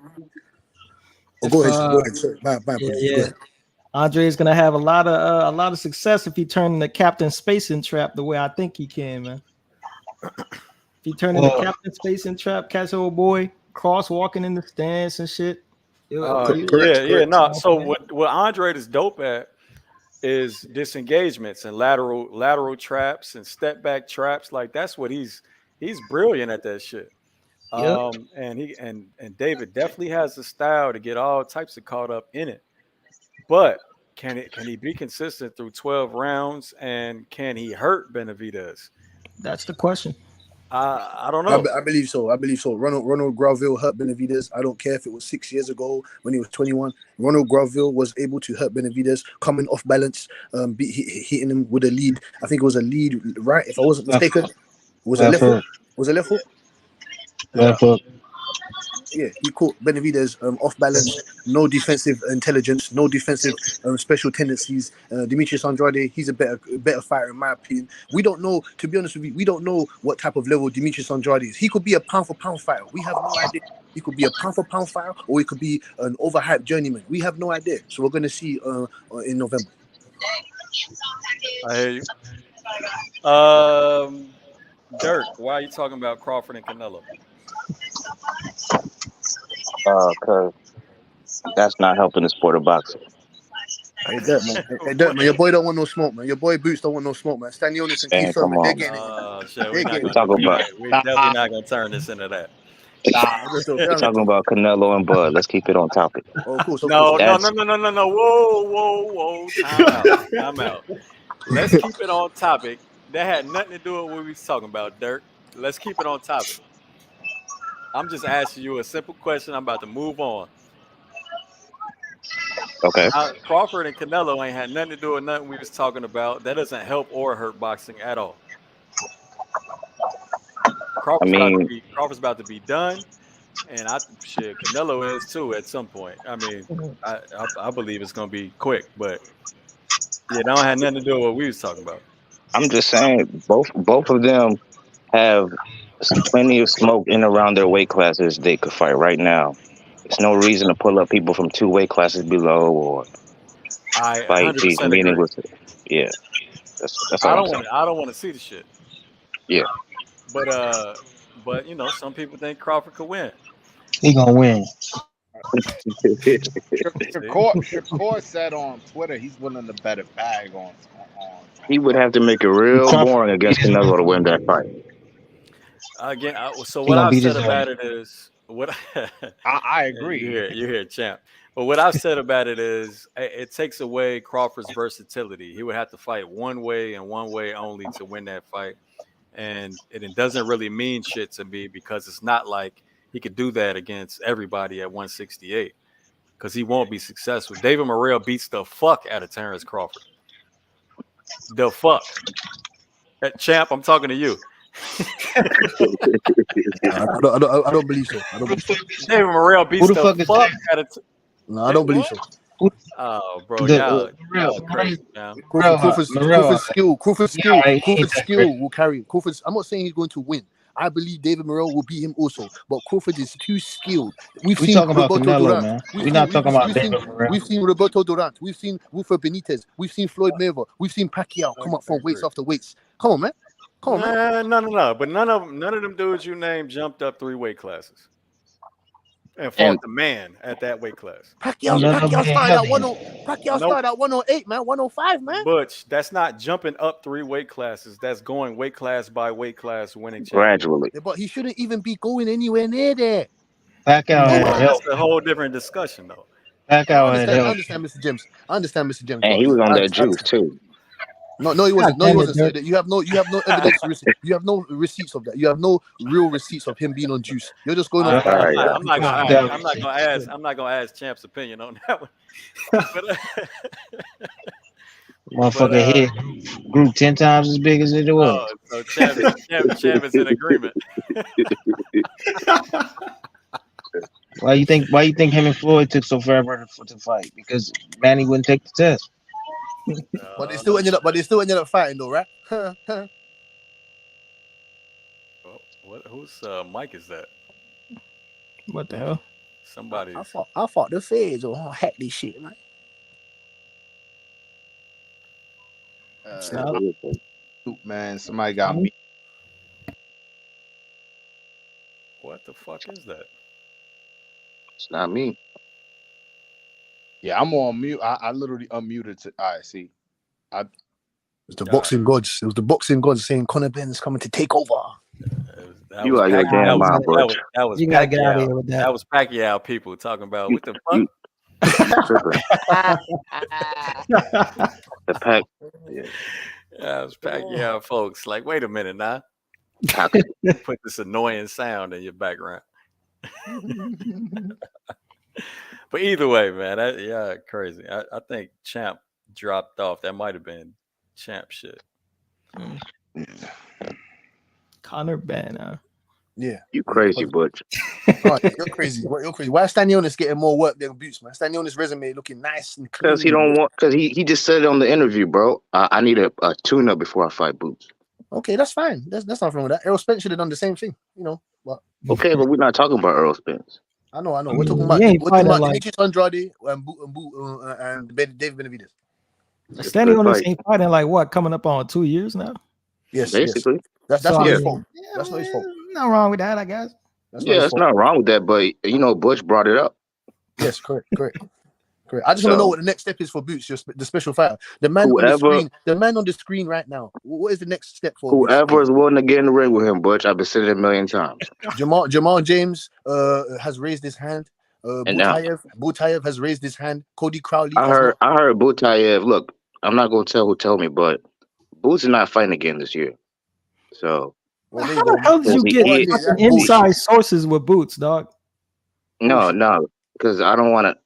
Go ahead. Sorry. My apologies. Yeah. Go ahead. Andre is gonna have a lot of success if he turns the Captain Spacing Trap the way I think he can, man. If he turn into Captain Spacing Trap, catch old boy cross walking in the stands and shit. Correct. No. So what Andrade is dope at is disengagements and lateral traps and step back traps. Like that's what he's brilliant at that shit. Yep. And David definitely has the style to get all types of caught up in it. But can he be consistent through 12 rounds, and can he hurt Benavidez? That's the question. I don't know. I believe so. Ronald Graville hurt Benavidez. I don't care if it was 6 years ago when he was 21. Ronald Graville was able to hurt Benavidez coming off balance, hitting him with a lead. I think it was a lead, right? If I wasn't mistaken, was it left hook? Was it left hook? left hook. Yeah, he caught Benavidez off balance, no defensive intelligence, no defensive special tendencies. Demetrius Andrade, he's a better fighter in my opinion. We don't know, to be honest with you, we don't know what type of level Demetrius Andrade is. He could be a pound for pound fighter. We have no idea. He could be a pound for pound fighter, or he could be an overhyped journeyman. We have no idea. So we're going to see in November. I hear you. Dirk, why are you talking about Crawford and Canelo? Because that's not helping the sport of boxing. Hey, Dirk, man. Hey, Dirk, man. Your boy don't want no smoke, man. Your boy Boots don't want no smoke, man. Stanionis and Keith Thurman, they're getting it. We're talking about. We're definitely not going to turn this into that. We're talking about Canelo and Bud. Let's keep it on topic. Oh, of course. No. Whoa. Time out. Let's keep it on topic. That had nothing to do with what we was talking about, Dirk. Let's keep it on topic. I'm just asking you a simple question. I'm about to move on. Okay. Crawford and Canelo ain't had nothing to do with nothing we was talking about. That doesn't help or hurt boxing at all. I mean, Crawford's about to be done, and Canelo is too at some point. I mean, I believe it's gonna be quick, but yeah, that don't have nothing to do with what we was talking about. I'm just saying both of them have plenty of smoke in around their weight classes they could fight right now. There's no reason to pull up people from 2 weight classes below or I fight these 100% agree. meaningless. Yeah, that's I all I'm don't saying. want to see the shit. Yeah. But you know, some people think Crawford could win. He gonna win. Shakur said on Twitter he's willing to bet a bag on He would have to make it real boring against Canelo to win that fight. Again, so He what gonna I've beat said his about ass. it is what I agree. you hear, champ. But what I've said about it is it takes away Crawford's versatility. He would have to fight one way and one way only to win that fight, and it doesn't really mean shit to me because it's not like he could do that against everybody at 168 because he won't be successful. David Morrell beats the fuck out of Terence Crawford. The fuck, champ. I'm talking to you. I don't believe so. I don't believe so. David Morrell beats Who the the fuck is fuck that? out of. No, I don't believe so. Oh, bro, y'all crazy, man. Crawford's skill Yeah, will carry. I'm not saying he's going to win. I believe David Morrell will beat him also, but Crawford is too skilled. We We've seen talking about Roberto Canelo, Duran. man. We're not talking about David Morrell. We've seen Roberto Duran. We've seen Wilfred Benitez. We've seen Floyd Mayweather. We've seen Pacquiao come up from weights after weights. Come on, man. No. But none of them dudes you named jumped up 3 weight classes and fought the man at that weight class. Pacquiao started at 108, man. 105, man. Butch, that's not jumping up 3 weight classes. That's going weight class by weight class, winning gradually. But he shouldn't even be going anywhere near there. Pacquiao had help. That's a whole different discussion, though. Pacquiao had help. I understand, Mr. James. And he was on that juice too. No, he wasn't. No, he wasn't. So you have no evidence. You have no receipts of that. You have no real receipts of him being on juice. You're just going on. I'm not gonna ask Champ's opinion on that one. Motherfucker head grew 10 times as big as it was. So Champ is in agreement. Why you think him and Floyd took so forever to fight? Because Manny wouldn't take the test. But they still ended up fighting though, right? Whose mic is that? What the hell? Somebody. I thought the feds will hack this shit, man. Man, somebody got me. What the fuck is that? It's not me. Yeah, I'm on mute. I literally unmuted. All right, see. It was the boxing gods. It was the boxing gods saying Conor Ben's coming to take over. You are your damn mind, bro. That was You gotta get out of here with that. That was Pacquiao people talking about what the fuck. The pack. Yeah, it was Pacquiao folks. Like, wait a minute now. Put this annoying sound in your background. But either way, man, crazy. I think Champ dropped off. That might have been Champ shit. Conor Ben, Yeah. You crazy, Butch. Oh, you're crazy. You're crazy. Why is Stanionis getting more work than Boots, man? Stanionis' resume looking nice and clean. Because he just said it on the interview, bro. I need a tune-up before I fight Boots. Okay, that's fine. That's nothing wrong with that. Errol Spence should have done the same thing, you know. But okay, but we're not talking about Errol Spence. I know. We're talking about Demetrius Andrade and David Benavidez. Stanionis ain't fighting like what, coming up on 2 years now? Yes, basically. That's not his fault. That's not his fault. Nothing wrong with that, I guess. It's not wrong with that, but Butch brought it up. Yes, correct. I just want to know what the next step is for Boots, just the special fighter. The man on the screen right now. What is the next step for whoever Boots? is willing to get in the ring with him, Butch? I've been saying it a million times. Jamal James has raised his hand. Butayev has raised his hand. Cody Crowley. I heard Butayev. Look, I'm not gonna tell who told me, but Boots is not fighting again this year. So Well, there How you go. the hell did you get He- That's fucking bullshit. inside sources with Boots, dog? No, because I don't want to.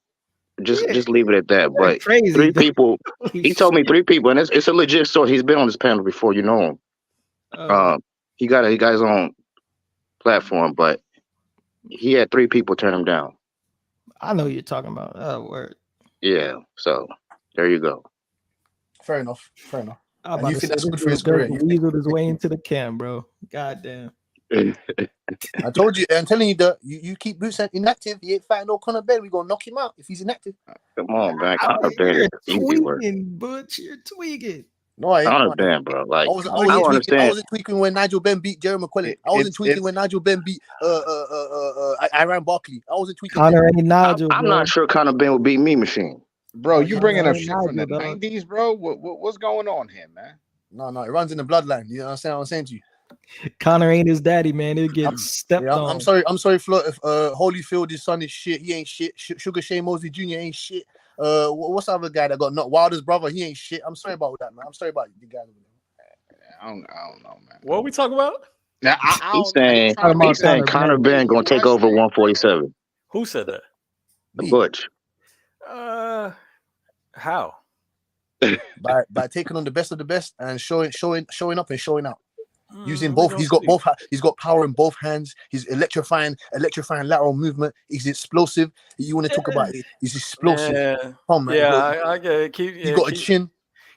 Just leave it at that. But Crazy. 3 people. Holy He told me shit. 3 people, and it's a legit source. He's been on this panel before. You know him. He got his own platform, but he had 3 people turn him down. I know you're talking about. Oh, word. Yeah. So there you go. Fair enough. Fair enough. I'm And about you to think say that's this good for his career? Dirk weaseled his way into the cam, bro. Goddamn. I told you. I'm telling you that you keep Boots inactive. He ain't fighting no Conor Ben. We gonna knock him out if he's inactive. Come on, man. You're Conor Ben is easy work. tweaking, Butch. You're tweaking. No, I ain't. Conor No, I ain't. Ben, bro. Like I wasn't I don't tweaking. I understand. wasn't tweaking when Nigel Ben beat Jerry McQuillan. I wasn't tweaking when Nigel Ben beat Iran Barkley. I wasn't tweaking. Connor ain't Nigel, I'm bro. not sure Conor Ben will beat me, Machine. Bro, you bringing up Ain't shit from the Nigel, dog. 90s, bro? What's going on here, man? No, it runs in the bloodline. You know what I'm saying to you. Connor ain't his daddy, man. He'll get stepped on. I'm sorry, Flo. If Holyfield, his son is shit. He ain't shit. Sugar Shane Mosley Jr. ain't shit. What's the other guy that got knocked? Wilder's brother. He ain't shit. I'm sorry about that, man. I'm sorry about the guy. I don't know, man. What are we talking about? Now, He's saying Conor Ben gonna take over 147. Who said that? The Butch. How? By taking on the best of the best and showing up and showing out. Using we both, gonna he's got see. both. He's got power in both hands. He's electrifying lateral movement. He's explosive. You want to talk about it? He's explosive. Yeah, Come, man. I get it. He got a chin.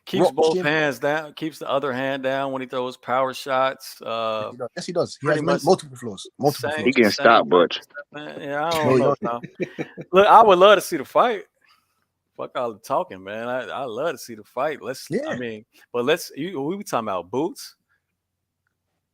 Keeps rock both chin. hands down. Keeps the other hand down when he throws power shots. Yes, he does. He pretty has much multiple flaws. Multiple same- He flaws. can stop Butch. Man, yeah, I No, don't he know. Look, I would love to see the fight. Fuck all the talking, man. I love to see the fight. Yeah. We talking about Boots?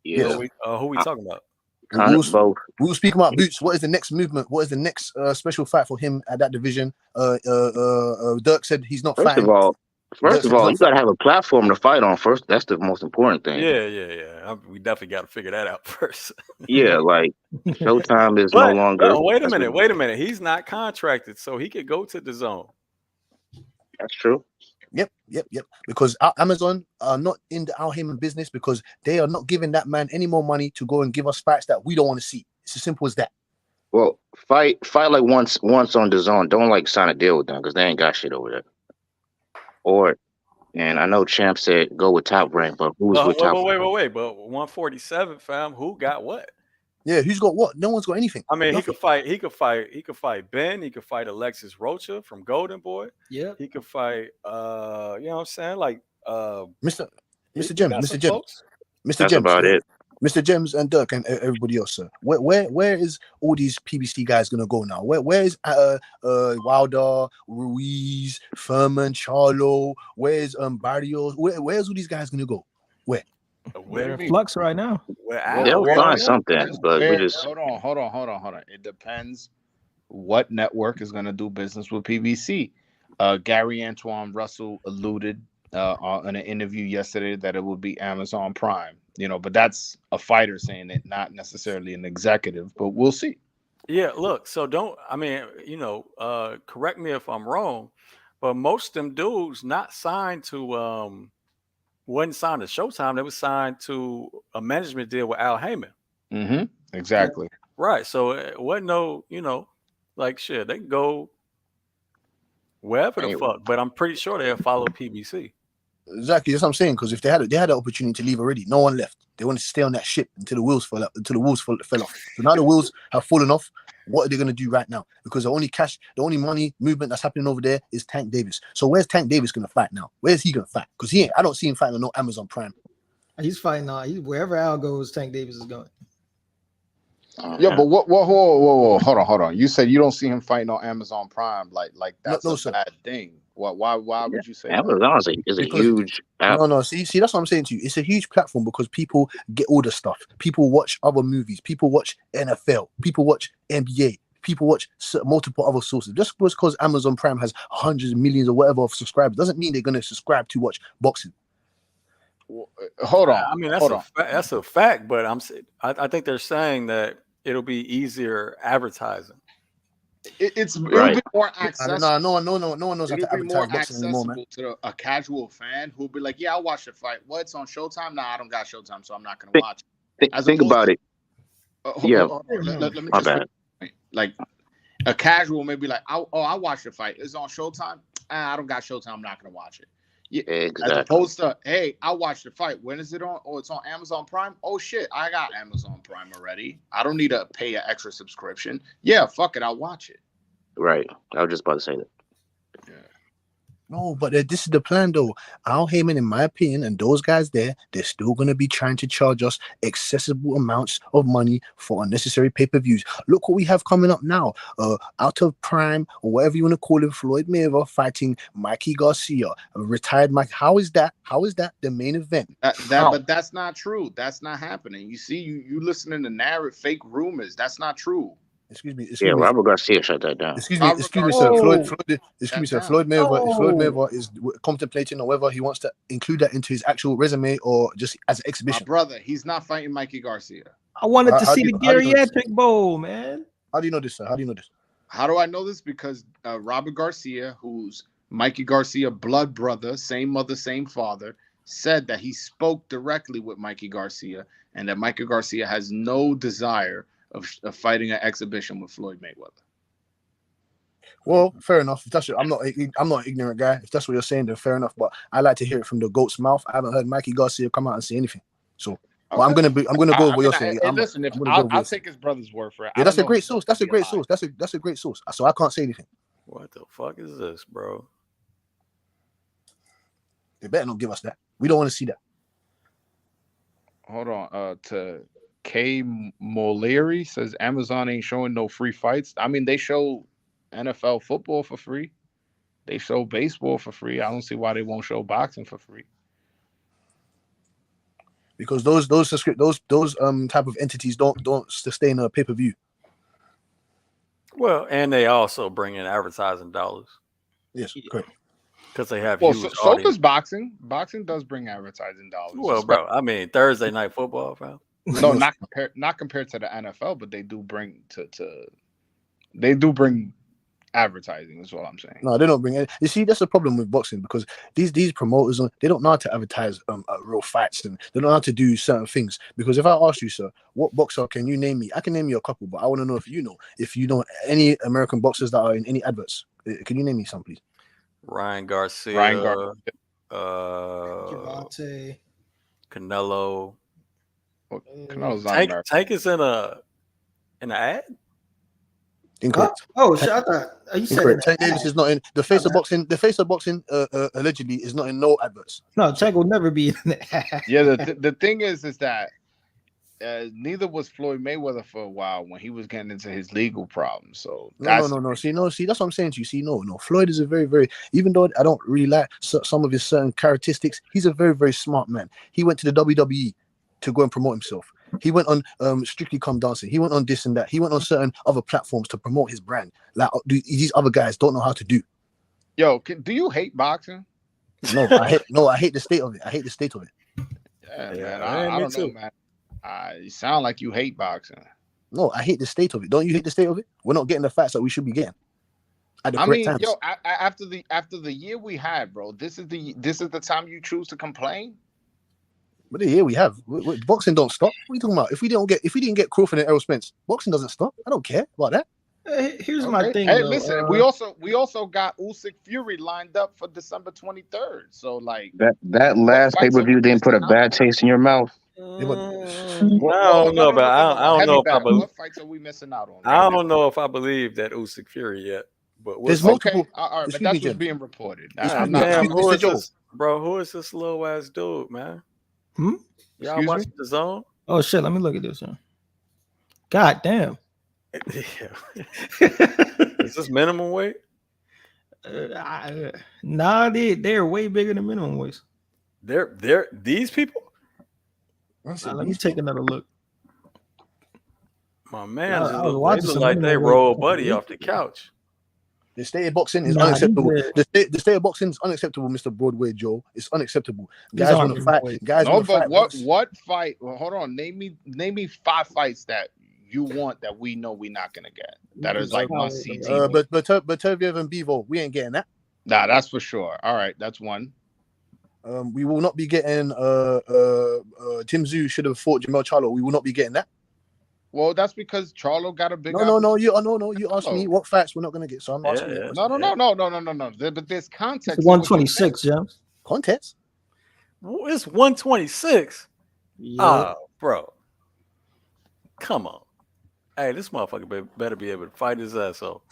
Yeah. Who we talking about? Conor both. We will speak about Boots. What is the next movement? What is the next special fight for him at that division? Dirk said he's not First fighting. of all, That's you not gotta have a platform to fight on first. That's the most important thing. Yeah. We definitely got to figure that out first. Yeah, like Showtime is no longer. Wait a minute. He's not contracted, so he could go to the zone. That's true. Yep. Because Amazon are not in the Al Heyman business because they are not giving that man any more money to go and give us fights that we don't want to see. It's as simple as that. Well, fight like once on the zone. Don't like sign a deal with them because they ain't got shit over there. And I know Champ said go with Top Rank, but who's with Top Rank? Wait. But 147, fam. Who got what? Yeah, who's got what? No one's got anything. I mean, Nothing. he could fight Ben. He could fight Alexis Rocha from Golden Boy. Yeah. He could fight. You know what I'm saying? Like Mr. Gems. That's about it. Mr. Gems and Dirk and everybody else, sir. Where is all these PBC guys gonna go now? Where is Wilder, Ruiz, Furman, Charlo? Where's Barrios? Where's all these guys gonna go? We're in flux right now. They'll find something, but we just hold on. It depends what network is going to do business with PBC. Gary Antoine Russell alluded in an interview yesterday that it would be Amazon Prime. But that's a fighter saying it, not necessarily an executive. But we'll see. Yeah, look. So correct me if I'm wrong, but most of them dudes not signed to wasn't signed to Showtime. They were signed to a management deal with Al Heyman. Mm-hmm. Exactly. Right. So it wasn't like shit. They can go wherever the fuck, but I'm pretty sure they'll follow PBC. Exactly, that's what I'm saying. Because if they had the opportunity to leave already, no one left. They wanted to stay on that ship until the wheels fell off. So now the wheels have fallen off. What are they going to do right now? Because the only money movement that's happening over there is Tank Davis. So where's Tank Davis going to fight now? Where's he going to fight? Because I don't see him fighting on no Amazon Prime. He's fighting wherever Al goes, Tank Davis is going. Yeah, but what? Whoa! Hold on. You said you don't see him fighting on Amazon Prime. Like that's a bad thing. Why would you say Amazon is a huge app. No. See, that's what I'm saying to you. It's a huge platform because people get all the stuff. People watch other movies. People watch NFL. People watch NBA. People watch multiple other sources. Just because Amazon Prime has hundreds of millions or whatever of subscribers doesn't mean they're going to subscribe to watch boxing. Hold on. I mean, that's a fact, but I think they're saying that it'll be easier advertising. It'll right. be more accessible. No one knows how to advertise boxing anymore, man. To a casual fan who'll be like, "Yeah, I'll watch the fight. Well, it's on Showtime. Nah, I don't got Showtime, so I'm not gonna watch." Think about it. Yeah, Let me my just bad. like a casual maybe like, I watched the fight. It's on Showtime. I don't got Showtime. I'm not gonna watch it. Yeah, Exactly. as opposed to, hey, I watched the fight. When is it on? Oh, it's on Amazon Prime. Oh shit, I got Amazon Prime already. I don't need to pay an extra subscription. Yeah, fuck it, I'll watch it. Right. I was just about to say that. Yeah. No, but this is the plan, though. Al Heyman, in my opinion, and those guys there, they're still going to be trying to charge us accessible amounts of money for unnecessary pay-per-views. Look what we have coming up now. Out of Prime, or whatever you want to call it, Floyd Mayweather fighting Mikey Garcia, a retired Mike. How is that? How is that the main event? But that's not true. That's not happening. You see, you listening to narrative fake rumors. That's not true. Excuse me. Yeah, Robert Garcia shut that down. Excuse me, sir. Floyd Mayweather is contemplating on whether he wants to include that into his actual resume or just as an exhibition. My brother, he's not fighting Mikey Garcia. I wanted to see the geriatric bowl, man. How do you know this, sir? How do you know this? How do I know this? Because Robert Garcia, who's Mikey Garcia blood brother, same mother, same father, said that he spoke directly with Mikey Garcia and that Mikey Garcia has no desire of fighting an exhibition with Floyd Mayweather. Well, fair enough. If that's I'm not an ignorant guy. If that's what you're saying, then fair enough. But I like to hear it from the goat's mouth. I haven't heard Mikey Garcia come out and say anything. So, okay. Well, I'm gonna go with what you're saying. Listen, I'll take his brother's word for it. Yeah, that's a great source. That's a great source. That's a great source. So I can't say anything. What the fuck is this, bro? They better not give us that. We don't want to see that. Hold on. To K Moleri says Amazon ain't showing no free fights. I mean, they show NFL football for free. They show baseball for free. I don't see why they won't show boxing for free. Because those type of entities don't sustain a pay-per-view. Well, and they also bring in advertising dollars. Yes, correct. Because they have huge so does boxing. Boxing does bring advertising dollars. Well, bro, I mean Thursday night football, fam. No, not compared to the NFL, but they do bring they do bring advertising. Is what I'm saying. No, they don't bring it. You see, that's the problem with boxing because these promoters, they don't know how to advertise real fights and they don't know how to do certain things. Because if I ask you, sir, what boxer can you name me? I can name you a couple, but I want to know if you know any American boxers that are in any adverts. Can you name me some, please? Ryan Garcia, Javante, Canelo. Canelo's not Tank is in an ad. Incorrect. Oh shit! I thought you said Tank Davis is not in the face of boxing. The face of boxing allegedly is not in no adverts. No, Tank will never be in the ad. Yeah, the thing is that neither was Floyd Mayweather for a while when he was getting into his legal problems. So no. See, that's what I'm saying to you. See, no. Floyd is a very, very, even though I don't really like some of his certain characteristics, he's a very, very smart man. He went to the WWE to go and promote himself. He went on Strictly Come Dancing. He went on this and that. He went on certain other platforms to promote his brand. Like these other guys don't know how to do. Yo, do you hate boxing? No, I hate the state of it. I hate the state of it. Yeah, man. I don't know, man. You sound like you hate boxing. No, I hate the state of it. Don't you hate the state of it? We're not getting the facts that we should be getting. Times. Yo, after the year we had, bro, this is the time you choose to complain. But the year we have, boxing don't stop. What are you talking about? If we didn't get Crawford and Errol Spence, boxing doesn't stop. I don't care about that. Here's my thing. Hey, though. Listen, we also got Usyk Fury lined up for December 23rd. So like that last pay-per-view didn't put a bad taste in your mouth. I don't know, but I don't know if I believe. What fights are we missing out on? I don't know if I believe that Usyk Fury yet. But there's multiple. All right, but that's what's being reported. Damn, who is this, bro? Who is this little ass dude, man? Y'all watching The Zone? Oh shit! Let me look at this one. God damn. Is this minimum weight? Nah, they're way bigger than minimum weights. They're these people. Let me take another look. My man, they look like they roll Buddy off the couch. The state of boxing is unacceptable. The state of boxing is unacceptable, Mr. Broadway Joe. It's unacceptable. Guys want to fight. Guys want to fight. What fight? Well, hold on. Name me 5 fights that you want that we know we're not gonna get. That is like must see TV. But Tevyev and Bevo, we ain't getting that. Nah, that's for sure. All right, that's one. We will not be getting Tim Tszyu should have fought Jamel Charlo. We will not be getting that. Well, that's because Charlo got a big. No. You asked me what facts we're not going to get. So I'm asking you. No. But there's context. It's 126, James. Context. It's 126. Yeah. Bro. Come on. Hey, this motherfucker better be able to fight his ass off.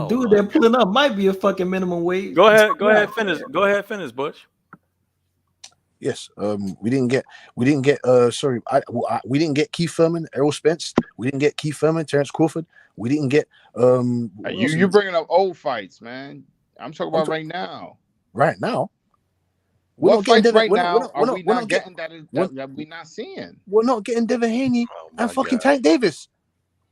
Dude, they're pulling up might be a fucking minimum wage. Go ahead, finish, Butch. Yes, we didn't get we didn't get Keith Thurman, Errol Spence. We didn't get Keith Thurman, Terence Crawford. We didn't get you bringing up old fights, man. I'm talking about right now. Right now. What fights right now are we not getting that we're not seeing? We're not getting Devin Haney and fucking Tank Davis.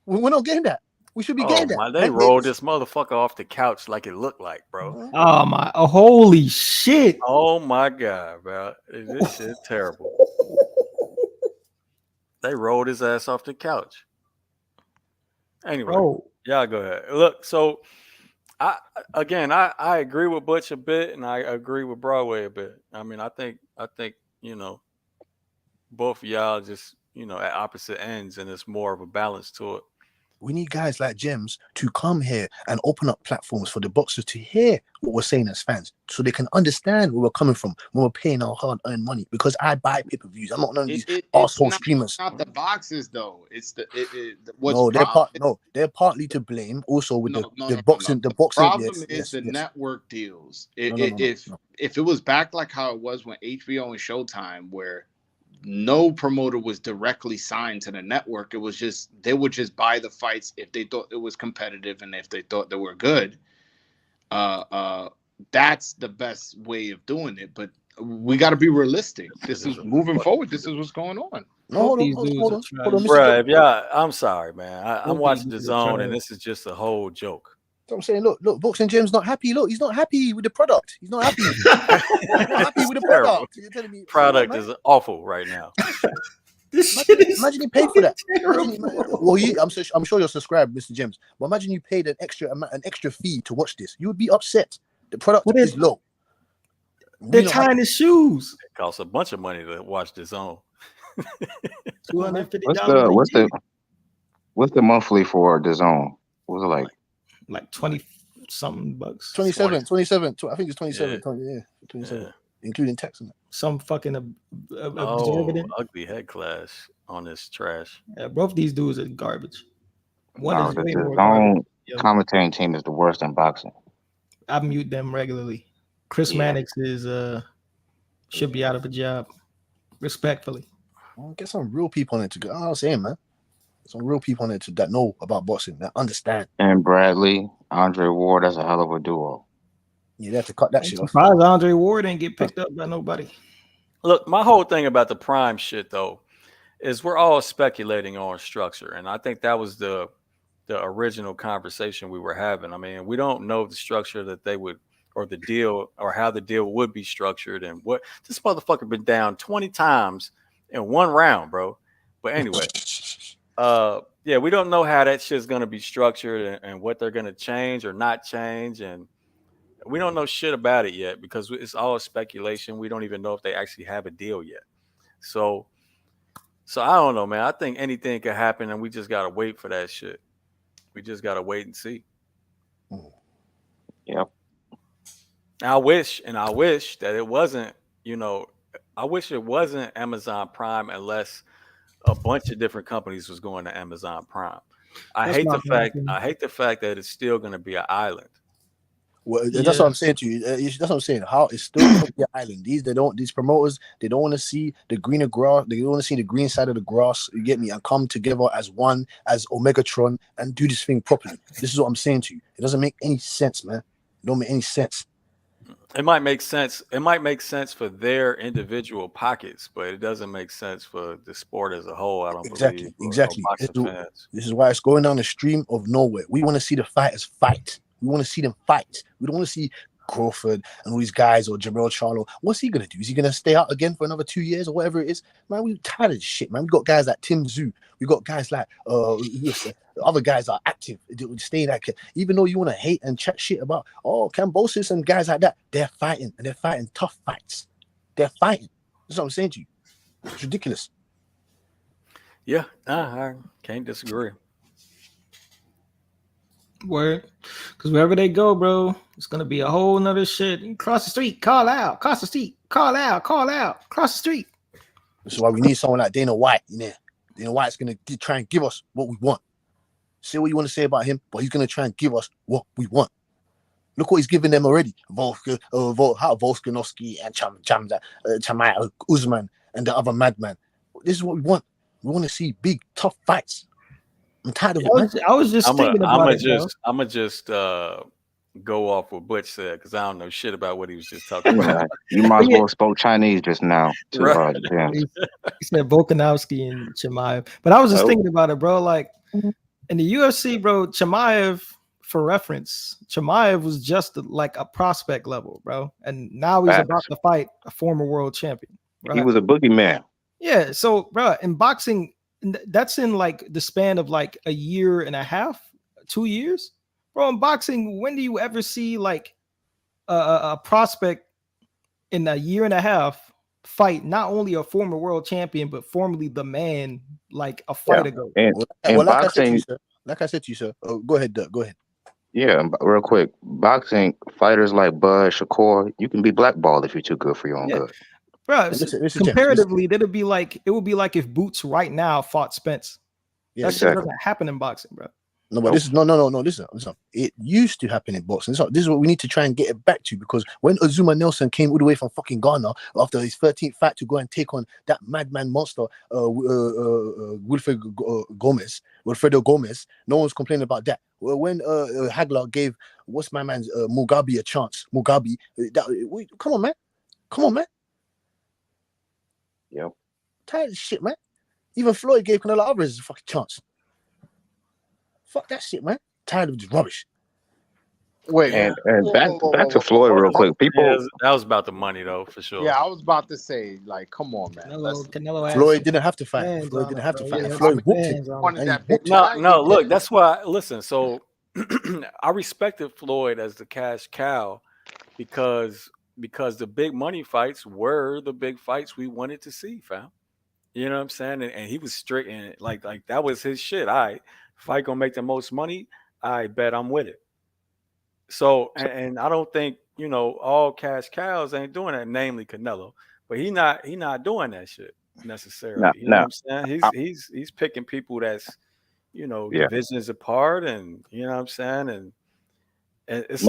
We're not getting that. We should be getting that. They rolled this motherfucker off the couch like it looked like, bro. Oh my! Oh, holy shit! Oh my god, bro! This shit terrible. They rolled his ass off the couch. Anyway, y'all go ahead. Look, so I agree with Butch a bit, and I agree with Broadway a bit. I mean, I think both of y'all just at opposite ends, and it's more of a balance to it. We need guys like Gems to come here and open up platforms for the boxers to hear what we're saying as fans, so they can understand where we're coming from when we're paying our hard-earned money. Because I buy pay-per-views. I'm not none of these asshole streamers. It's not the boxers though. It's they're partly to blame. Also with the boxing. The boxing problem is the network deals. If it was back like how it was when HBO and Showtime, where no promoter was directly signed to the network. It was just they would just buy the fights if they thought it was competitive and if they thought they were good. That's the best way of doing it. But we got to be realistic. This is moving forward. This is what's going on. Hold on, bro. I'm sorry, man. I'm watching the zone, and this is just a whole joke. So I'm saying, look, Boxing Jim's not happy. Look, he's not happy with the product. He's not happy. He's not happy with the product. You're telling me product is awful right now. Imagine you paid for that. I'm sure you're subscribed, Mr. James. But imagine you paid an extra fee to watch this. You would be upset. The product is low. They're tying his shoes. It costs a bunch of money to watch the zone. $250. What's the monthly for the zone? What was it like? Like 20 something bucks. 27. I think it's 27. Yeah. 27, including tax. Some fucking ugly head clash on this trash. Yeah, both these dudes are garbage. The zone commentating team is the worst in boxing. I mute them regularly. Chris Mannix should be out of a job. Respectfully. Well, get some real people on it to go. I was saying, man. Some real people on it that know about boxing, that understand. And Bradley, Andre Ward, that's a hell of a duo. Yeah, they have to cut that shit off. Surprised Andre Ward didn't get picked up by nobody. Look, my whole thing about the Prime shit, though, is we're all speculating on structure. And I think that was the original conversation we were having. I mean, we don't know the structure that they would, or the deal, or how the deal would be structured. And what this motherfucker been down 20 times in one round, bro. But anyway. We don't know how that shit's gonna be structured and what they're gonna change or not change, and we don't know shit about it yet because it's all speculation. We don't even know if they actually have a deal yet. So I don't know, man. I think anything could happen, and we just gotta wait for that shit. We just gotta wait and see. Yep. I wish that it wasn't. I wish it wasn't Amazon Prime unless a bunch of different companies was going to Amazon Prime. I hate the fact that it's still going to be an island. Well, that's what I'm saying to you. That's what I'm saying. How it's still going to be an island. These promoters, they don't want to see the greener grass. They don't want to see the green side of the grass. You get me? And come together as one, as Omegatron, and do this thing properly. This is what I'm saying to you. It doesn't make any sense, man. It don't make any sense. It might make sense. It might make sense for their individual pockets, but it doesn't make sense for the sport as a whole. I don't believe. Exactly. This is why it's going down the stream of nowhere. We want to see the fighters fight. We want to see them fight. We don't want to see Crawford and all these guys, or Jamel Charlo, what's he gonna do? Is he gonna stay out again for another 2 years or whatever it is? Man, we tired of this shit, man. We got guys like Tim Zhu. We got guys like other guys are active, staying active. Even though you want to hate and chat shit about Cambosis and guys like that, they're fighting and they're fighting tough fights. They're fighting. That's what I'm saying to you. It's ridiculous. Yeah, I can't disagree. Word. Because wherever they go, bro, it's gonna be a whole nother shit. Cross the street, call out. Cross the street, call out. Cross the street. This is why we need someone like Dana White in there. Dana White's gonna try and give us what we want. Say what you want to say about him, but he's gonna try and give us what we want. Look what he's giving them already. Volkanovski and Chamaya Usman and the other madman. This is what we want. We want to see big, tough fights. I'm tired of it, man. I was just thinking about it. I'm gonna just go off what Butch said because I don't know shit about what he was just talking about. You might as well spoke Chinese just now. Right. He said Volkanovski and Chimaev. But I was just thinking about it, bro. Like in the UFC, bro, Chimaev, for reference, Chimaev was just like a prospect level, bro. And now he's about to fight a former world champion. Right? He was a boogeyman. Yeah. So, bro, in boxing, that's in like the span of like a year and a half, 2 years. Bro, in boxing, when do you ever see like a prospect in a year and a half fight not only a former world champion, but formerly the man like a fight ago? And boxing, like I said to you, sir. Oh, go ahead, Doug. Go ahead. Yeah, real quick. Boxing fighters like Bud, Shakur, you can be blackballed if you're too good for your own good. Bro, comparatively, it would be like if Boots right now fought Spence. Yeah, that shit doesn't happen in boxing, bro. No, but this is no. Listen. It used to happen in boxing. This is what we need to try and get it back to, because when Azuma Nelson came all the way from fucking Ghana after his 13th fight to go and take on that madman monster, Wilfredo Gomez, no one's complaining about that. When Hagler gave what's my man's Mugabe a chance, come on, man. Yep. Tired of shit, man. Even Floyd gave Canelo Alvarez a fucking chance. Fuck that shit, man. Tired of this rubbish. Wait, and back to Floyd real quick. People, that was about the money though, for sure. Yeah, I was about to say, like, come on, man. Floyd didn't have to fight. Floyd didn't have to fight. Floyd whooped him. No, look, that's why. Listen, so I respected Floyd as the cash cow because the big money fights were the big fights we wanted to see, fam. You know what I'm saying? And he was strict, and like that was his shit. Fight gonna make the most money, I bet I'm with it. So, and I don't think, all cash cows ain't doing that, namely Canelo, but he not doing that shit necessarily. You know what I'm saying? He's picking people that's, divisions apart, and you know what I'm saying? And it's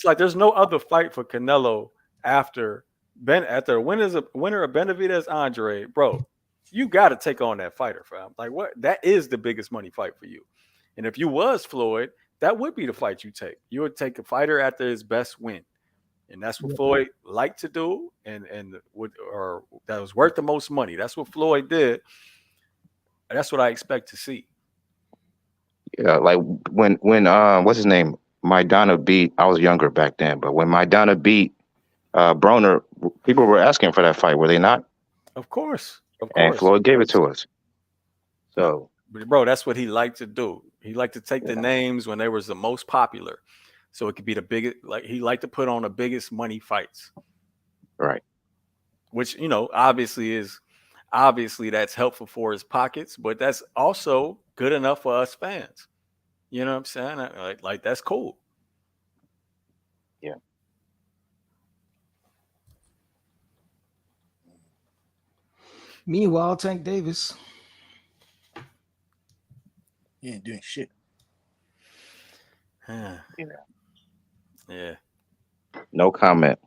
like there's no other fight for Canelo after winner of Benavidez Andrade, bro. You got to take on that fighter, fam. Like, what? That is the biggest money fight for you. And if you was Floyd, that would be the fight you take. You would take a fighter after his best win, and that's what Floyd liked to do, and that was worth the most money. That's what Floyd did. And that's what I expect to see. Yeah, like when what's his name? Maidana beat. I was younger back then, but when Maidana beat Broner, people were asking for that fight, were they not? Of course. And Floyd gave it to us. So, bro, that's what he liked to do. He liked to take the names when they was the most popular, so it could be the biggest. Like, he liked to put on the biggest money fights, right? Which obviously that's helpful for his pockets, but that's also good enough for us fans. You know what I'm saying? Like that's cool. Yeah. Meanwhile, Tank Davis, he ain't doing shit. Yeah. No comment.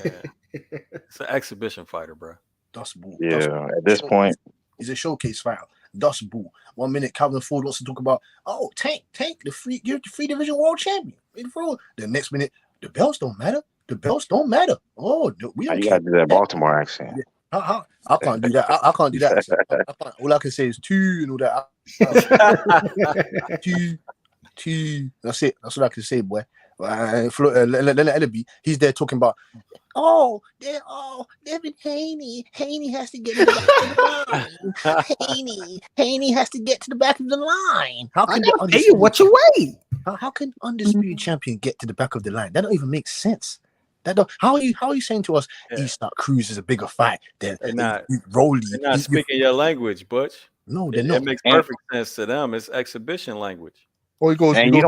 Yeah. It's an exhibition fighter, bro. Dust bull. Yeah. At this point, he's a showcase fighter. Dust bull. 1 minute, Calvin Ford wants to talk about, Tank, the free division world champion. The next minute, the belts don't matter. Oh, we don't. You gotta do that Baltimore accent. Yeah. I can't do that. I can't do that. All I can say is two and all that. Two. That's it. That's what I can say, boy. Ellaby, he's there talking about, Devin Haney. Haney has to get to the back of the line. Haney has to get to the back of the line. How can How can undisputed champion get to the back of the line? That don't even make sense. How are you saying to us Isak Cruz is a bigger fight than Rolly? They're not speaking your language, Butch. No, they're not. It makes perfect sense to them. It's exhibition language. Or he goes, and you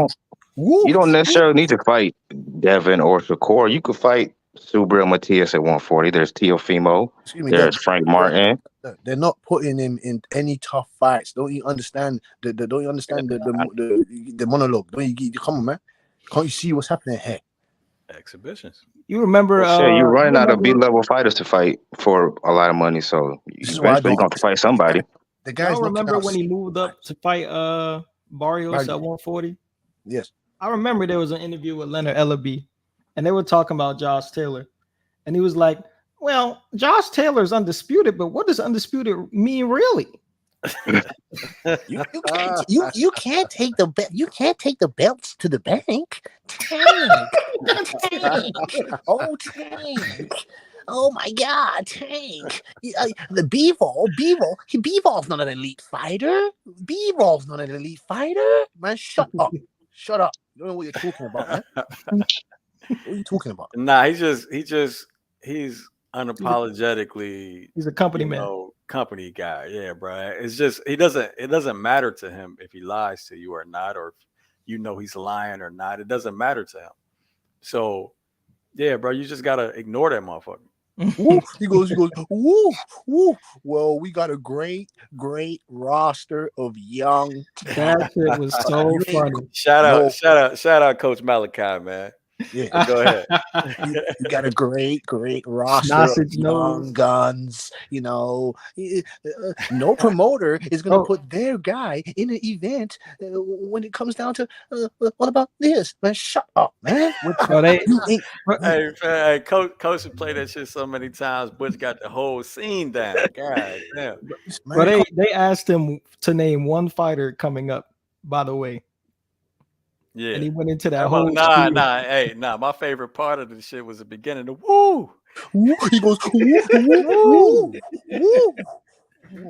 don't necessarily need to fight Devin or Shakur. You could fight Subriel Matias at 140. There's Teofimo. There's Frank Martin. They're not putting him in any tough fights. Don't you understand? Don't you understand the monologue? Don't you come on, man? Can't you see what's happening here? Exhibitions. You remember? You're running out of B-level fighters to fight for a lot of money, so eventually you're going to fight somebody. The guys remember when he moved up to fight Barrios at 140? Yes. I remember there was an interview with Leonard Ellaby, and they were talking about Josh Taylor, and he was like, "Well, Josh Taylor's undisputed, but what does undisputed mean really?" You can't take the belts to the bank. Tank. Tank. Oh my God, Tank. The Bevol's not an elite fighter. Bevol's not an elite fighter. Man, shut up. Shut up. You don't know what you're talking about, man. What are you talking about? Nah, he's unapologetically he's a company man. Company guy. Yeah, bro. It's just it doesn't matter to him if he lies to you or not, or if you know he's lying or not. It doesn't matter to him. So yeah, bro, you just gotta ignore that motherfucker. He goes, woo. Well, we got a great roster of young. That shit was so funny. Shout out, Coach Malachi, man. Yeah, go ahead. You got a great roster of young guns. You know, no promoter is going to put their guy in an event when it comes down to what about this? Man, shut up, man. Hey, Coach played that shit so many times. Butch got the whole scene down. God damn. But they asked him to name one fighter coming up. By the way. Yeah, and he went into that whole. Nah. My favorite part of the shit was the beginning. The woo. He goes woo.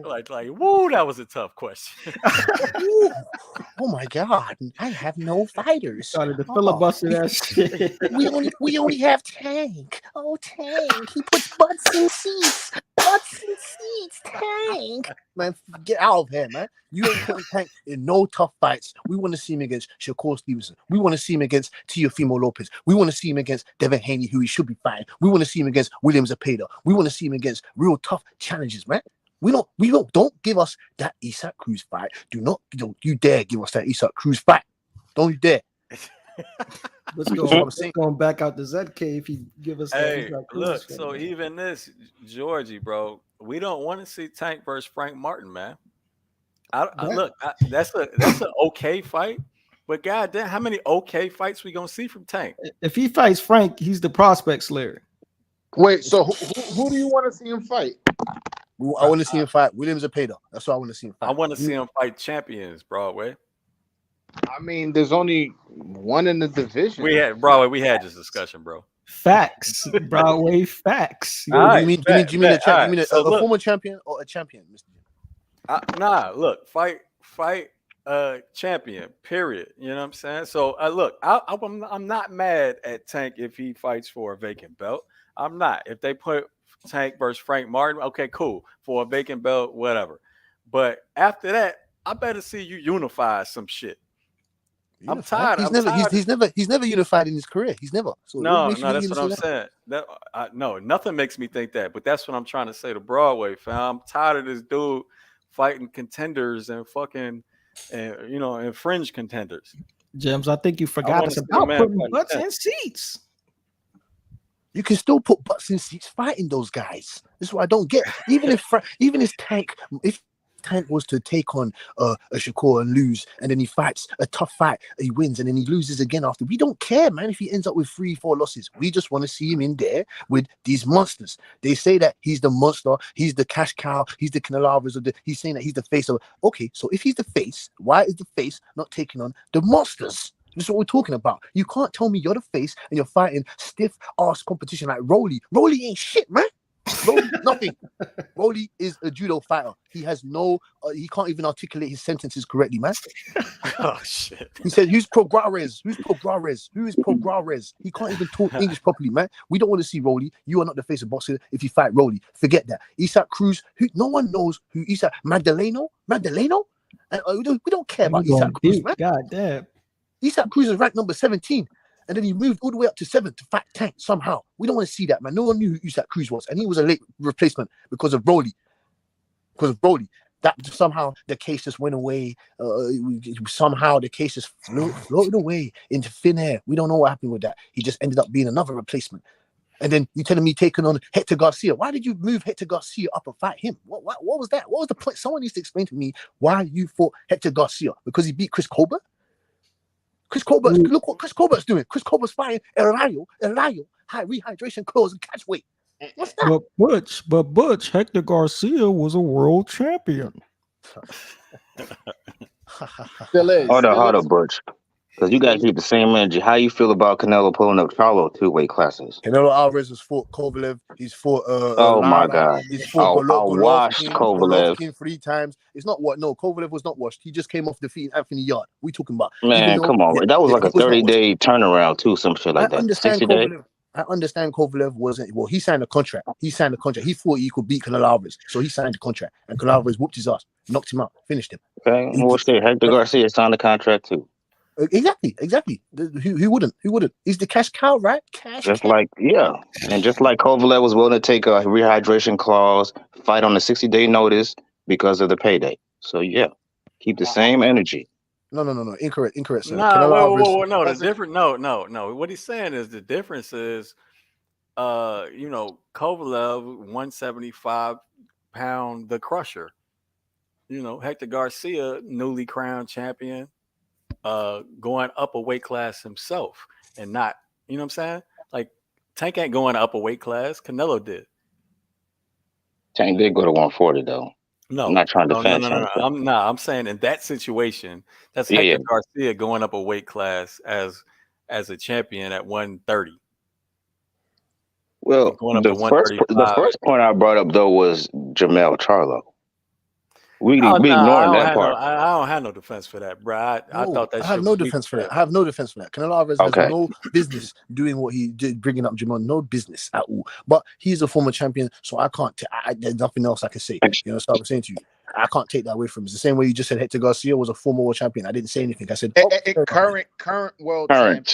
Like woo. That was a tough question. Oh my God! I have no fighters. Started to filibuster that shit. We only have Tank. Oh, Tank! He puts butts in seats. Tank. Man, get out of here, man. You ain't putting Tank in no tough fights. We want to see him against Shakur Stevenson. We want to see him against Teofimo Lopez. We want to see him against Devin Haney, who he should be fighting. We want to see him against William Zepeda. We want to see him against real tough challenges, man. Don't give us that Isak Cruz fight. Don't you dare give us that Isak Cruz fight. Don't you dare. Let's go back out to ZK if he give us that. Hey, look, fight. So even this, Georgie, bro, we don't want to see Tank versus Frank Martin, man. That's an okay fight, but goddamn, how many okay fights we gonna see from Tank? If he fights Frank, he's the prospect slayer. Wait, so who do you want to see him fight? I want to see him fight William Zepeda. That's what I want to see him fight. I want to see him fight champions, Broadway. I mean, there's only one in the division. We had this discussion, bro. Facts, Broadway. Facts. You mean a former champion or a champion, Mr. Nah, look, fight champion. Period. You know what I'm saying? So look, I'm not mad at Tank if he fights for a vacant belt. I'm not. If they put Tank versus Frank Martin, okay, cool, for a vacant belt, whatever. But after that, I better see you unify some shit. I'm tired. He's never unified in his career. He's never. So no, that's what I'm saying. No, nothing makes me think that. But that's what I'm trying to say to Broadway, fam. I'm tired of this dude fighting contenders and fucking, and fringe contenders. James, I think you forgot us about putting butts in seats. You can still put butts in seats fighting those guys. This is what I don't get. Even if Tank was to take on a Shakur and lose, and then he fights a tough fight, he wins, and then he loses again after. We don't care, man, if he ends up with 3-4 losses. We just want to see him in there with these monsters. They say that he's the monster, he's the cash cow, he's the Canalavas, he's saying that he's the face of. Okay, so if he's the face, why is the face not taking on the monsters? This is what we're talking about. You can't tell me you're the face and you're fighting stiff ass competition like Rolly. Rolly ain't shit, man. Rolly, nothing. Rolly is a judo fighter. He has no, he can't even articulate his sentences correctly, man. Oh shit. He said, "Who's Prograis? Who's Prograis? Who is Prograis?" He can't even talk English properly, man. We don't want to see Rolly. You are not the face of boxing if you fight Rolly. Forget that. Isak Cruz, who no one knows who Isak Magdaleno. And we don't care about Isak Cruz, man. God damn. Isak Cruz is ranked number 17, and then he moved all the way up to 7th to fight Tank somehow. We don't want to see that, man. No one knew who Isak Cruz was, and he was a late replacement because of Rolly. That somehow the case just went away. Somehow the case just floated away into thin air. We don't know what happened with that. He just ended up being another replacement. And then you're telling me taking on Hector Garcia. Why did you move Hector Garcia up and fight him? What was that? What was the point? Someone needs to explain to me why you fought Hector Garcia. Because he beat Chris Colbert? Look what Chris Colbert's doing. Chris Colbert's fighting El Rayo, high rehydration clause and catch weight. What's that? But Butch, Hector Garcia was a world champion. Still is. Hold up, Butch. Because you gotta keep the same energy. How you feel about Canelo pulling up Charlo 2 weight classes? Canelo Alvarez has fought Kovalev. He's fought Oh my Lara. God. He's fought washed Kovalev. Golovkin 3 times. It's not what? No, Kovalev was not washed. He just came off defeating Anthony Yard. We talking about? Man, come on. That was like a 30-day turnaround too, some shit like that. 60 days. I understand Kovalev wasn't. Well, he signed a contract. He thought he could beat Canelo Alvarez, so he signed the contract. And Canelo Alvarez whooped his ass, knocked him out, finished him. Okay. Well, shit, Hector Garcia signed the contract too. Exactly. Who wouldn't? He's the cash cow, right? And just like Kovalev was willing to take a rehydration clause, fight on a 60-day notice because of the payday. So yeah, keep the same energy. No. Incorrect, sir. No. The different. No. What he's saying is the difference is, Kovalev 175-pound, the Crusher. Hector Garcia, newly crowned champion. Going up a weight class himself and not, you know what I'm saying? Like Tank ain't going up a weight class. Canelo did. Tank did go to 140 though. No, I'm not trying to defend. No. I'm saying in that situation, that's Hector Garcia going up a weight class as a champion at 130. Well, the first point I brought up though was Jermell Charlo. We ignoring that part. I don't have no defense for that, bro. I thought that. I have no defense for that. Canelo Alvarez has no business doing what he did, bringing up Jamal. No business at all. But he's a former champion, so I can't. There's nothing else I can say. You know what I'm saying to you? I can't take that away from him. It's the same way you just said Hector Garcia was a former world champion. I didn't say anything. I said current world champion.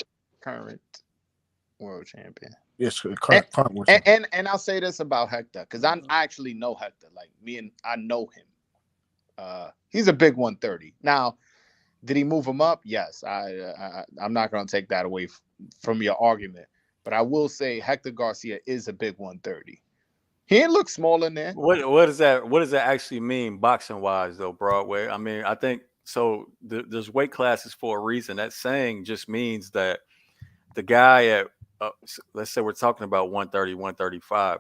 Yes, current world champion. And I'll say this about Hector because I actually know Hector. Like I know him. He's a big 130. Now, did he move him up? Yes. I'm not going to take that away from your argument, but I will say Hector Garcia is a big 130. He didn't look small in there. What does that actually mean boxing wise though, Broadway? I mean, I think so. There's weight classes for a reason. That saying just means that the guy at let's say we're talking about 130, 135.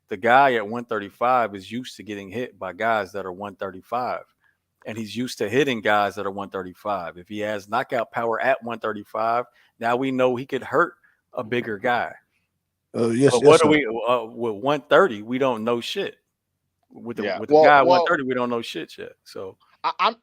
The guy at 135 is used to getting hit by guys that are 135, and he's used to hitting guys that are 135. If he has knockout power at 135, now we know he could hurt a bigger guy. Yes. But what do we with 130? We don't know shit. With the guy at 130, we don't know shit yet. So I'm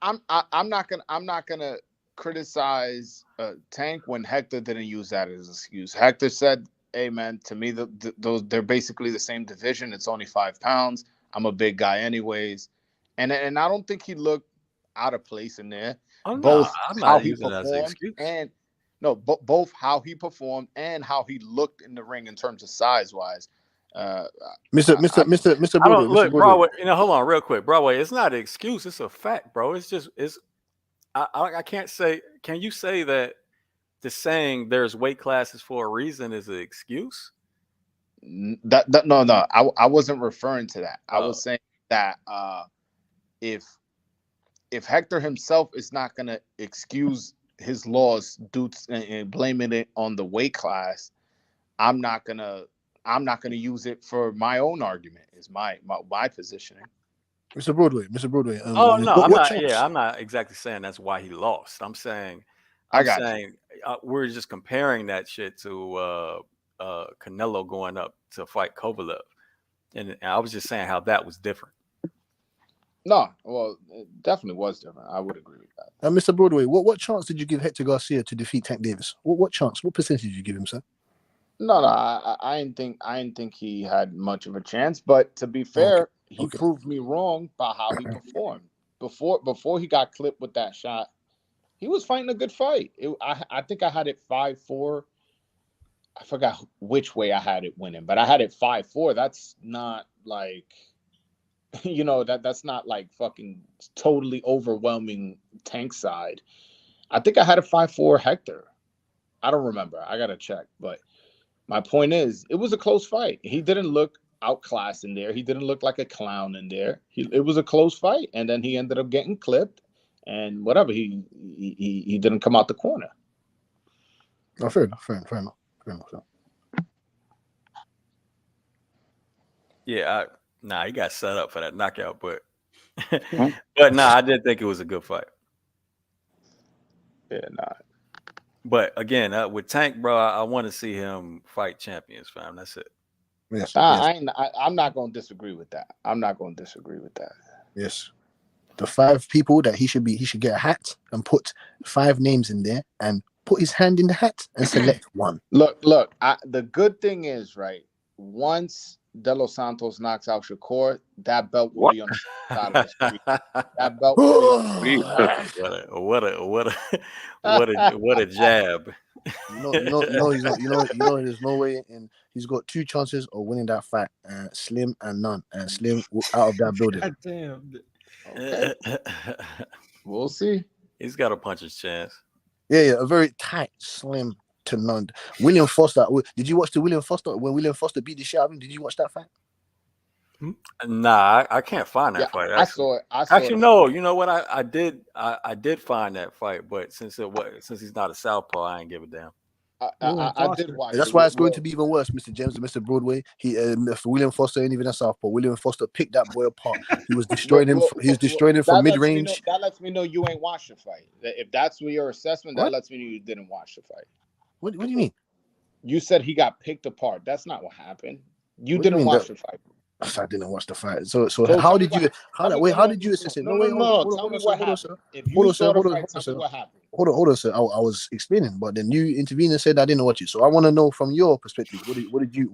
not gonna criticize Tank when Hector didn't use that as an excuse. Hector said, hey man, to me, they're basically the same division. It's only 5 pounds. I'm a big guy, anyways, and I don't think he looked out of place in there. Both how he performed and how he looked in the ring in terms of size wise. Mr. Broadway, look, Broadway. Hold on, real quick, Broadway. It's not an excuse. It's a fact, bro. I can't say. Can you say that? The saying there's weight classes for a reason is an excuse? No. I wasn't referring to that. I was saying that if Hector himself is not going to excuse his loss due to, and blaming it on the weight class, I'm not gonna use it for my own argument. Is my positioning. Mr. Broadway. I'm not exactly saying that's why he lost. I'm saying I'm got you. saying we're just comparing that shit to Canelo going up to fight Kovalev, and I was just saying how that was different. No, well, it definitely was different. I would agree with that. Mr. Broadway, what chance did you give Hector Garcia to defeat Tank Davis? What chance? What percentage did you give him, sir? No, I didn't think he had much of a chance. But to be fair, he proved me wrong by how he performed. Before he got clipped with that shot, he was fighting a good fight. I think I had it 5-4. I forgot which way I had it winning, but I had it 5-4. That's not like, that's not like fucking totally overwhelming Tank side. I think I had a 5-4 Hector. I don't remember. I gotta check. But my point is, it was a close fight. He didn't look outclassed in there. He didn't look like a clown in there. It was a close fight, and then he ended up getting clipped, and whatever. He didn't come out the corner. Oh, fair enough. Yeah, he got set up for that knockout, but I did think it was a good fight. Yeah, But again, with Tank, bro, I want to see him fight champions, fam. That's it. Yes, I'm not going to disagree with that. Yes. The 5 people that he should get a hat and put 5 names in there and put his hand in the hat and select one. Look, the good thing is, right, once De Los Santos knocks out Shakur, that belt will be on the side of the street. That belt will be what a jab. No, he's not. There's no way, and he's got 2 chances of winning that fight. Slim and none, and Slim out of that building. God damn. Okay. We'll see. He's got a puncher's chance. Yeah, a very tight Slim to none. William Foster. Did you watch the William Foster when William Foster beat the shit out of him? Did you watch that fight? Nah, I can't find that fight. I saw it. Actually, no. You know what? I did find that fight, but since he's not a southpaw, I ain't give a damn. I did watch. That's why it's going to be even worse, Mr. James and Mr. Broadway. William Foster ain't even a southpaw. William Foster picked that boy apart. He was destroying him. He was destroying him from mid range. That lets me know you ain't watched the fight. If that's your assessment, that lets me know you didn't watch the fight. What do you mean? You said he got picked apart. That's not what happened. You didn't watch the fight. I didn't watch the fight. So how did you assess it? No. Tell me what happened. If you saw the fight, tell me what happened. Hold on, sir. I was explaining, but then you intervened and said I didn't watch it. So I want to know from your perspective. What did you?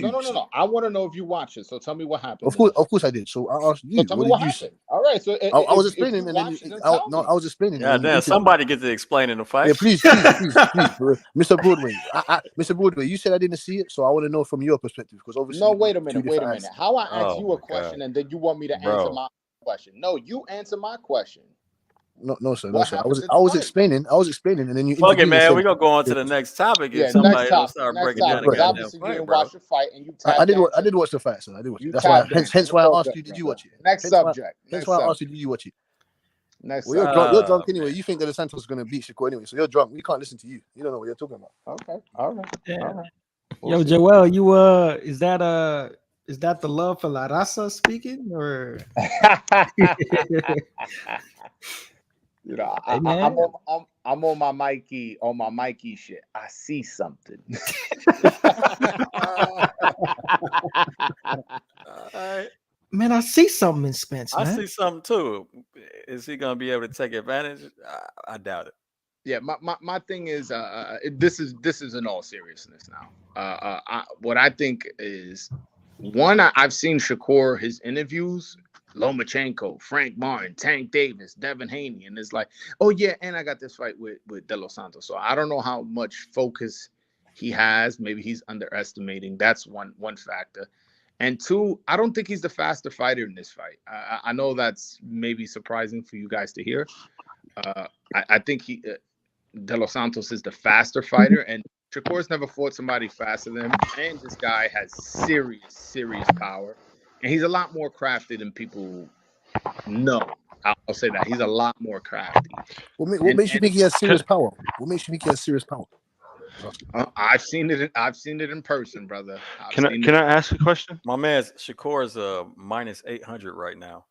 No. I want to know if you watched it. So tell me what happened. Of course I did. So I asked you. So tell me what happened. All right. So I was explaining, and then I was explaining. Yeah, damn. Somebody gets to explain in the fight. Yeah, please, Mr. Broadway. Mr. Broadway, you said I didn't see it, so I want to know from your perspective because obviously. No, wait a minute. How I asked you a question and then you want me to answer my question? No, you answer my question. No, sir. I was explaining, and then you. Fuck it, man. We're gonna go on to the next topic. If somebody else start breaking down the goddamn obviously, fight, you didn't bro. watch the fight, and you. I did watch the fight, sir. I did watch it. That's why. Hence why I asked you, did you watch it? Next subject. That's why I asked you, did you watch it? Next. Well, you're drunk anyway. You think that the Santos is gonna beat Shakur anyway, so you're drunk. We can't listen to you. You don't know what you're talking about. Okay. All right. Yeah. All right. Yo, Joel, you is that the love for La Raza speaking or? You know, Hey, I'm on my Mikey shit. I see something. Man, I see something in Spence. I Man. see something too. Is he gonna be able to take advantage? I doubt it. Yeah, my thing is this is in all seriousness now. What I think is one, I've seen Shakur, his interviews, Lomachenko, Frank Martin, Tank Davis, Devin Haney, and it's like, oh yeah, and I got this fight with De Los Santos. So I don't know how much focus he has. Maybe he's underestimating. That's one factor. And 2, I don't think he's the faster fighter in this fight. I know that's maybe surprising for you guys to hear. I think De Los Santos is the faster fighter, and Shakur's never fought somebody faster than him. And this guy has serious power, and he's a lot more crafty than people know. I'll say that he's a lot more crafty. What makes you think he has serious power? What makes you think he has serious power? I've seen it in person, brother. Can I ask a question? My man Shakur is -800 right now.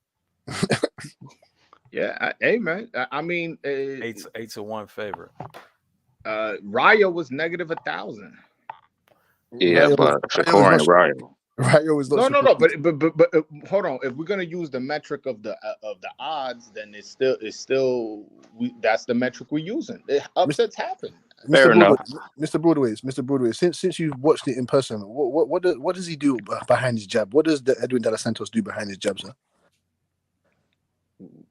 Yeah, hey man. I mean, 8-1 favorite. Raya was negative 1,000. Yeah, but Shakur ain't right. Rayo is not. No. But hold on. If we're gonna use the metric of the odds, then it's still that's the metric we're using. Upsets happen. Fair enough. Mr. Broadway. Since you've watched it in person, what does he do behind his jab? What does Edwin De Los Santos do behind his jab, sir?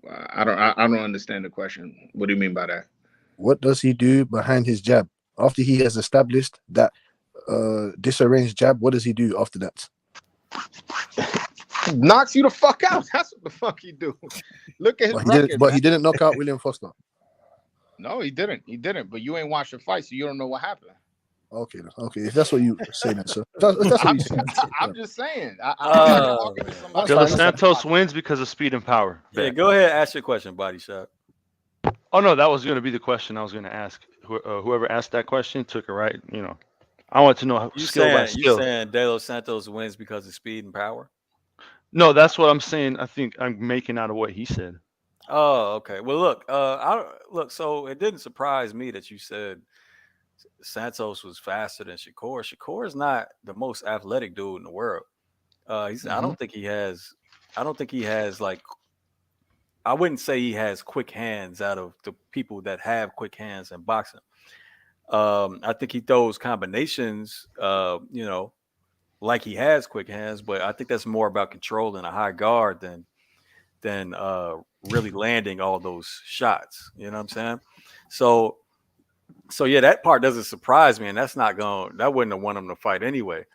I don't understand the question. What do you mean by that? What does he do behind his jab after he has established that disarranged jab? What does he do after that? Knocks you the fuck out. That's what the fuck he do. Look at his record. He didn't knock out William Foster. No, he didn't. But you ain't watched the fight, so you don't know what happened. Okay. If that's what you say, then, sir. That's what you say. I'm just saying. De Los Santos wins because of speed and power. Yeah, go ahead. Ask your question, Body Shot. Oh no, that was going to be the question I was going to ask. Whoever asked that question took it right. I want to know skill by skill. You saying De Los Santos wins because of speed and power? No, that's what I'm saying. I think I'm making out of what he said. Oh, okay. Well, look. So it didn't surprise me that you said Santos was faster than Shakur. Shakur is not the most athletic dude in the world. I don't think he has. I wouldn't say he has quick hands out of the people that have quick hands in boxing. I think he throws combinations, like he has quick hands, but I think that's more about controlling a high guard than really landing all those shots. You know what I'm saying? So yeah, that part doesn't surprise me, and that wouldn't have won him to fight anyway.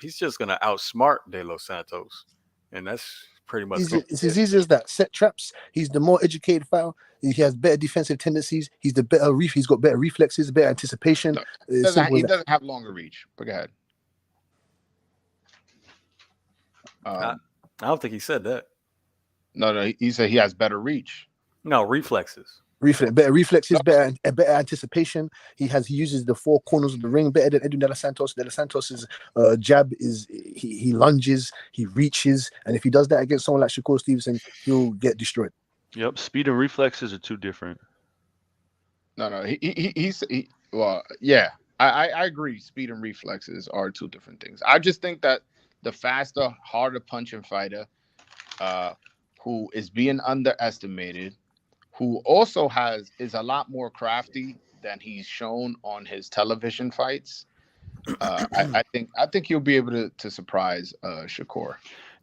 He's just gonna outsmart De Los Santos, and that's pretty much it's as easy as that. Set traps. He's the more educated fighter. He has better defensive tendencies. He's the better He's got better reflexes, better anticipation. He doesn't have longer reach. But go ahead. I don't think he said that. No, he said he has better reach. No, reflexes. Better reflexes, better anticipation. He uses the four corners of the ring better than Edwin De Los Santos. De Los Santos's jab is he lunges, he reaches, and if he does that against someone like Shakur Stevenson, he'll get destroyed. Yep, speed and reflexes are two different. No, I agree. Speed and reflexes are two different things. I just think that the faster, harder punching fighter, who is being underestimated, who also is a lot more crafty than he's shown on his television fights. I think he'll be able to surprise Shakur.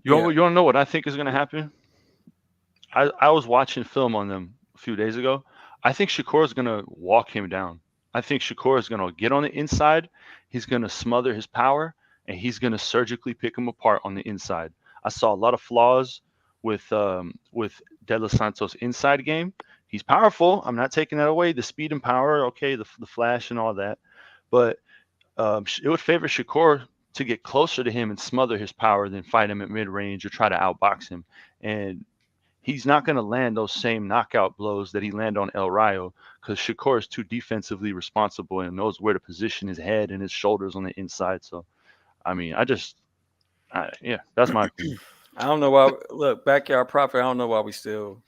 You want to know what I think is going to happen? I was watching film on them a few days ago. I think Shakur is going to walk him down. I think Shakur is going to get on the inside. He's going to smother his power, and he's going to surgically pick him apart on the inside. I saw a lot of flaws with De Los Santos' inside game. He's powerful. I'm not taking that away. The speed and power, okay, the flash and all that. But it would favor Shakur to get closer to him and smother his power than fight him at mid-range or try to outbox him. And he's not going to land those same knockout blows that he landed on El Rayo because Shakur is too defensively responsible and knows where to position his head and his shoulders on the inside. So, I mean, that's my opinion. I don't know why. Look, Backyard Prophet, I don't know why we still.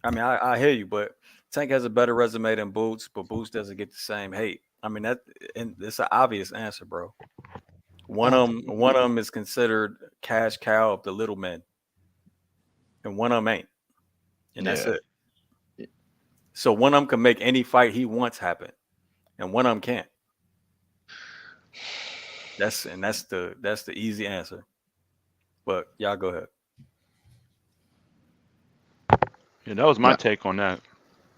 I mean, I hear you, but Tank has a better resume than Boots, but Boots doesn't get the same hate. I mean, it's an obvious answer, bro. One of them is considered cash cow of the little men, and one of them ain't, and that's it. So one of them can make any fight he wants happen, and one of them can't. That's the easy answer. But y'all go ahead. Yeah, that was my take on that.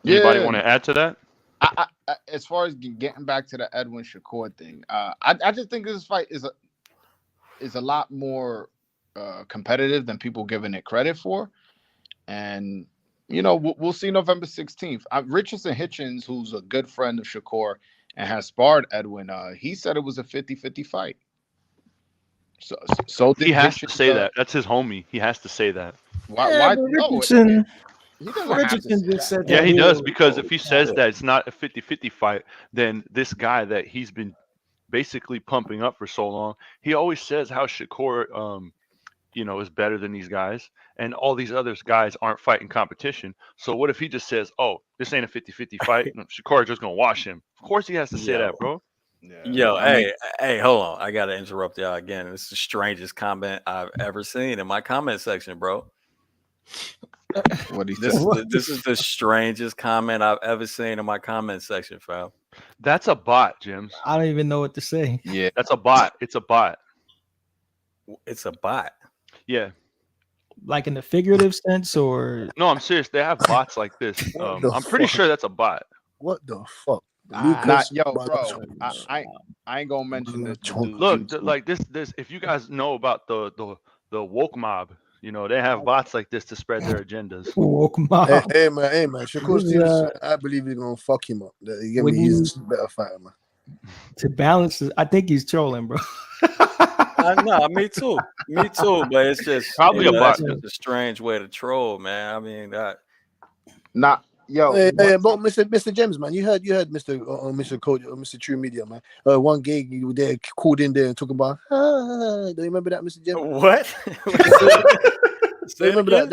Anybody want to add to that? I, as far as getting back to the Edwin Shakur thing, I just think this fight is a lot more competitive than people giving it credit for, and we'll see November 16th. Richardson Hitchens, who's a good friend of Shakur and has sparred Edwin, he said it was a 50-50 fight. So he has to say that. That's his homie. He has to say that. Why? Richardson, Richardson just said that. Yeah, he does, because if he says that it's not a 50-50 fight, then this guy that he's been basically pumping up for so long, he always says how Shakur is better than these guys, and all these other guys aren't fighting competition. So what if he just says, "Oh, this ain't a 50-50 fight. Shakur just gonna wash him." Of course he has to say that, bro. Yo, hey, hold on. I gotta interrupt y'all again. This is the strangest comment I've ever seen in my comment section, bro. What he This said. this is the strangest comment I've ever seen in my comment section, fam. That's a bot, Jims. I don't even know what to say. Yeah. That's a bot. It's a bot. It's a bot. Yeah. Like in the figurative sense, or No, I'm serious. They have bots like this. What the I'm pretty fuck? sure that's a bot. What the fuck? Not yo, Lucas, bro. I ain't gonna mention this. Look, like this. If you guys know about the woke mob, they have bots like this to spread their agendas. woke mob. hey man, Shakur This is, Stevenson, I believe he's gonna fuck him up. He's a better fighter, man. To balance it, I think he's trolling, bro. No, me too. But it's just Probably a bot. That's just a strange way to troll, man. I mean, Not yo. Hey, but Mr. James, man, you heard Mr. Code, Mr. True Media, man. One gig you were there called in there and talking about. Do you remember that, Mr. James? what? Do you remember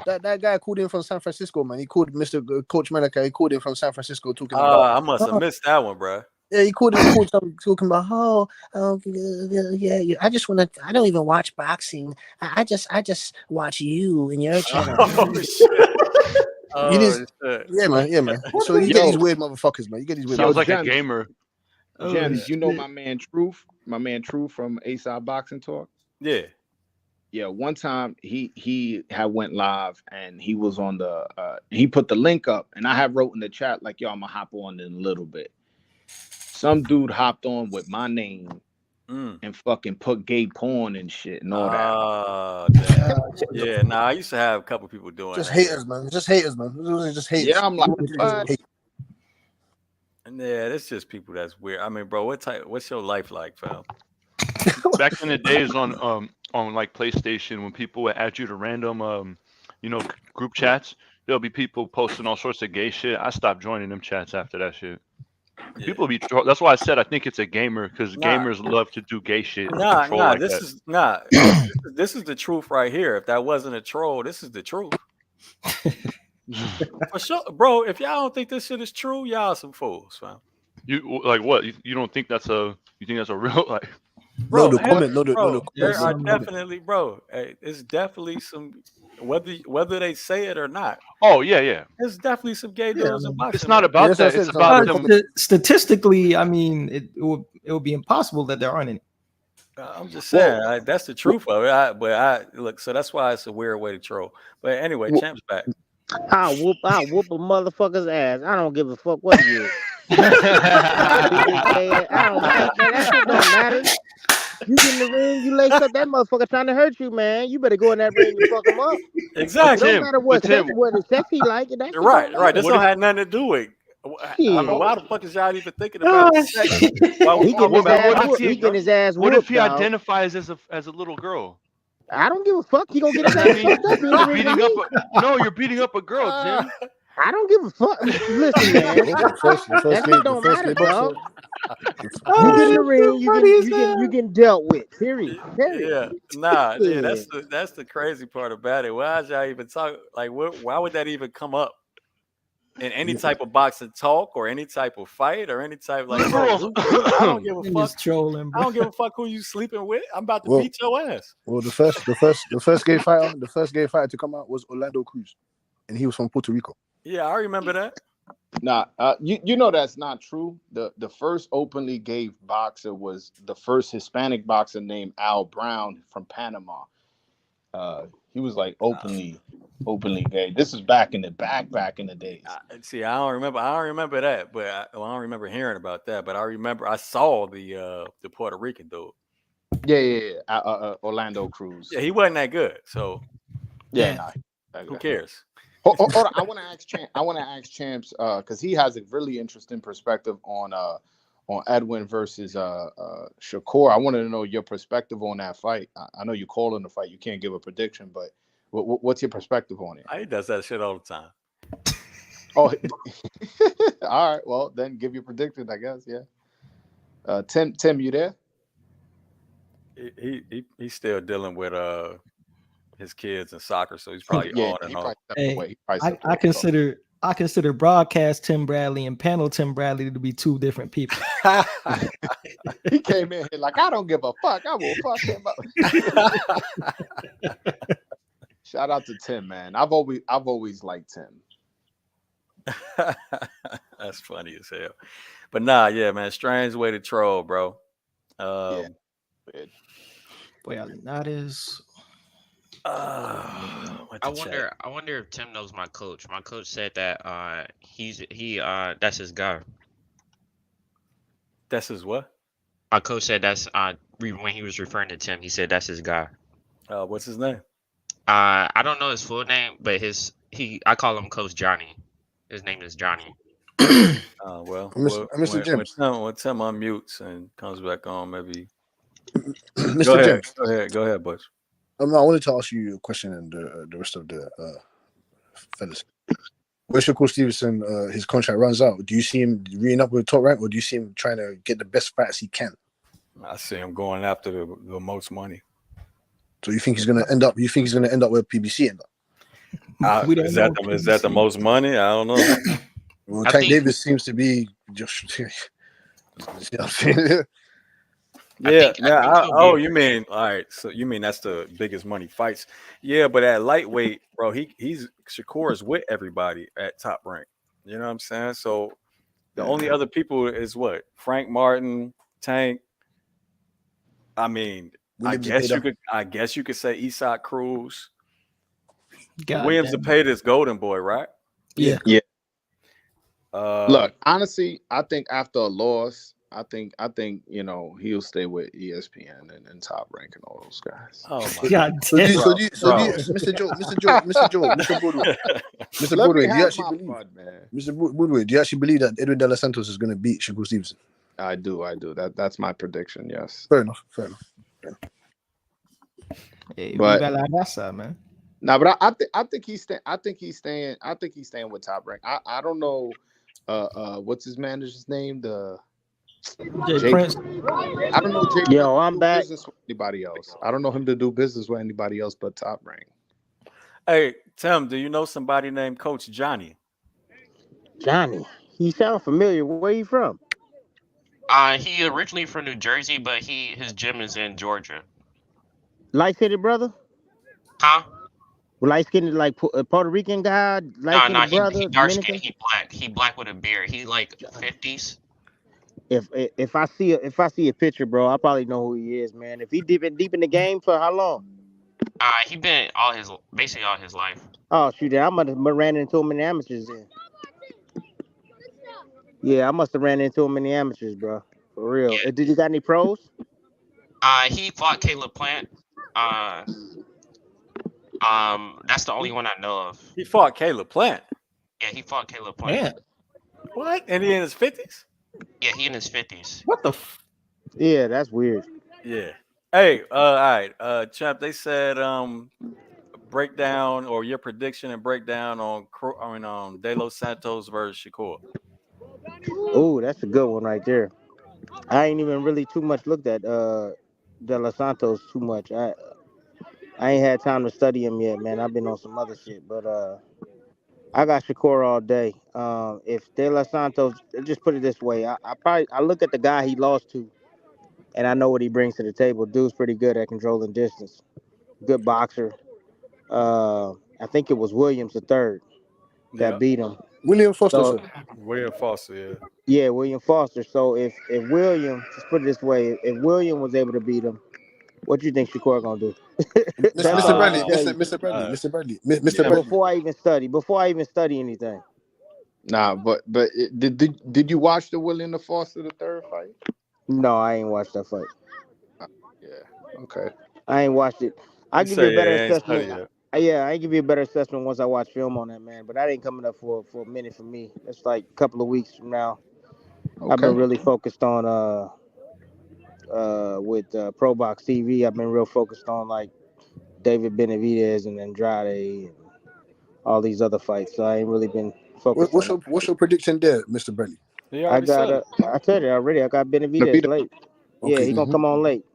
that guy called in from San Francisco, man? He called Mr. Coach Malika. He called in from San Francisco talking about. I must have missed that one, bro. Yeah, he called something talking about yeah. I just want to. I don't even watch boxing. I just watch you and your channel. Oh shit! Shit. Yeah, man. So you get these weird motherfuckers, man. You get these weird. Sounds like Gems. a gamer. Gems, you know my man Truth from ASAP Boxing Talk. Yeah. Yeah, one time he had went live and he was on the he put the link up and I have wrote in the chat like, yo, I'm gonna hop on in a little bit. Some dude hopped on with my name and fucking put gay porn and shit and all that. Yeah. I used to have a couple people doing just that. haters, man. Just haters. Yeah, I'm like, And yeah, it's just people that's weird. I mean, bro, what's your life like, fam? Back in the days on like PlayStation, when people would add you to random group chats, there'll be people posting all sorts of gay shit. I stopped joining them chats after that shit. Yeah. People be that's why I said I think it's a gamer, because gamers love to do gay shit. This is the truth right here. If that wasn't a troll, this is the truth. For sure, bro. If y'all don't think this shit is true, y'all some fools, fam. You like what? You don't think that's a real like? Bro, no comment. There are definitely, bro. Hey, it's definitely some whether they say it or not. Oh yeah. There's definitely some gay dudes in boxing. It's not about that. It's about them. Statistically, I mean, it would be impossible that there aren't any. I'm just saying that's the truth of it. Look, so that's why it's a weird way to troll. But anyway, Champ's back. I'll whoop a motherfucker's ass. I don't give a fuck what you is. I don't care. That shit don't matter. You get in the ring, you lace up that motherfucker trying to hurt you, man. You better go in that ring and fuck him up. Exactly. It don't matter what sex he like. Right. This don't have nothing to do with. I mean, why the fuck is y'all even thinking about sex? He getting his ass whooped. What if he identifies as a little girl? I don't give a fuck. He gonna get his ass fucked up. You're beating up a girl, Tim. I don't give a fuck. Listen, man. That shit don't matter, dog. You get in the ring, you get dealt with. Period. Yeah. That's the crazy part about it. Why is y'all even talk? Like, why would that even come up in any type of boxing talk or any type of fight or any type I don't give a fuck. Trolling, bro. I don't give a fuck who you sleeping with. I'm about to beat your ass. Well, the first gay fighter to come out was Orlando Cruz, and he was from Puerto Rico. Yeah, I remember that. Nah, you know that's not true. The first openly gay boxer was the first Hispanic boxer named Al Brown from Panama. He was like openly gay. This is back in the days. See, I don't remember that, but I don't remember hearing about that. But I remember I saw the Puerto Rican dude. Yeah. Orlando Cruz. Yeah, he wasn't that good. So yeah. Who cares? Hold on. I want to ask Champs because he has a really interesting perspective on Edwin versus Shakur. I wanted to know your perspective on that fight. I know you called in the fight. You can't give a prediction, but what's your perspective on it? He does that shit all the time. Oh, all right. Well, then give your prediction, I guess. Yeah. Tim, you there? He's still dealing with his kids in soccer, so he's probably Yeah, on he and probably off. stepped Hey, away. He probably I, stepped I away. consider broadcast Tim Bradley and panel Tim Bradley to be two different people. He came in here like, I don't give a fuck. I will fuck him up. Shout out to Tim, man. I've always liked Tim. That's funny as hell. But nah, yeah, man, strange way to troll, bro. Yeah. Boy, Linares. What I to check? wonder if Tim knows my coach. My coach said that that's his guy. That's his what? My coach said that's when he was referring to Tim, he said that's his guy. What's his name? I don't know his full name, but I call him Coach Johnny. His name is Johnny. Well, Mr. James. when Tim unmutes and comes back on, maybe. Mr. James. Go ahead, Butch. I wanted to ask you a question and the rest of the fellas. When Shakur Stevenson, his contract runs out, do you see him reeing up with top rank, or do you see him trying to get the best fights he can? I see him going after the most money. So you think he's going to end up? You think he's going to end up where PBC end up? Is that the most money? I don't know. Well, Tank Davis seems to be just. You know what I'm saying? You mean all right? So you mean that's the biggest money fights? Yeah, but at lightweight, bro, Shakur is with everybody at top rank. You know what I'm saying? So the only other people is what? Frank Martin, Tank. I mean, I guess you could say Isak Cruz. Williams Zepeda is Golden Boy, right? Yeah. Look, honestly, I think after a loss, I think he'll stay with ESPN and Top Rank and all those guys. Oh my God. Mr. Woodward, do you actually believe that Edwin De Los Santos is going to beat Shakur Stevenson? I do. That's my prediction. Yes. Fair enough. Hey, but man. No, but I think he's staying. I think he's staying with Top Rank. I don't know. What's his manager's name? Jay Prince. I don't know. Yo, I'm back. Business with anybody else? I don't know him to do business with anybody else but Top Rank. Hey, Tim, do you know somebody named Coach Johnny? Johnny. He sounds familiar. Where you from? He originally from New Jersey, but his gym is in Georgia. Light-skinned brother? Huh? Light-skinned, like Puerto Rican guy? Light-skinned brother? He dark skinned. He black. He black with a beard. He like 50s. If I see a picture, bro, I probably know who he is, man. If he deep in the game for how long? He been basically all his life. Oh shoot, I must have ran into him in the amateurs then. Yeah, I must have ran into him in the amateurs, bro. For real. Yeah. Did you got any pros? He fought Caleb Plant. That's the only one I know of. He fought Caleb Plant. Yeah, he fought Caleb Plant. Man. What? And he in his 50s? Yeah, he in his 50s. What the? Yeah, that's weird. Yeah. Hey, all right, Champ. They said breakdown or your prediction and breakdown on De Los Santos versus Shakur. Oh, that's a good one right there. I ain't even really too much looked at De Los Santos too much. I ain't had time to study him yet, man. I've been on some other shit, but I got Shakur all day. If De Los Santos, just put it this way, I look at the guy he lost to, and I know what he brings to the table. Dude's pretty good at controlling distance. Good boxer. I think it was Williams III that beat him. William Foster. So, William Foster, yeah. Yeah, William Foster. So if William, just put it this way, if William was able to beat him, what do you think Shakur gonna do? Mr. Bradley. Before I even study anything. Nah, but did you watch the William the Foster the third fight? No, I ain't watched that fight. Yeah. Okay. I ain't watched it. I give you a better assessment. Yeah, I give you a better assessment once I watch film on that, man. But that ain't coming up for a minute for me. It's like a couple of weeks from now. Okay. I've been really focused on with Pro Box TV. I've been real focused on like David Benavidez and Andrade and all these other fights. So I ain't really been focused. What's your prediction there, Mr. Bradley? I told you already. I got Benavidez late. Okay. Yeah, he gonna come on late.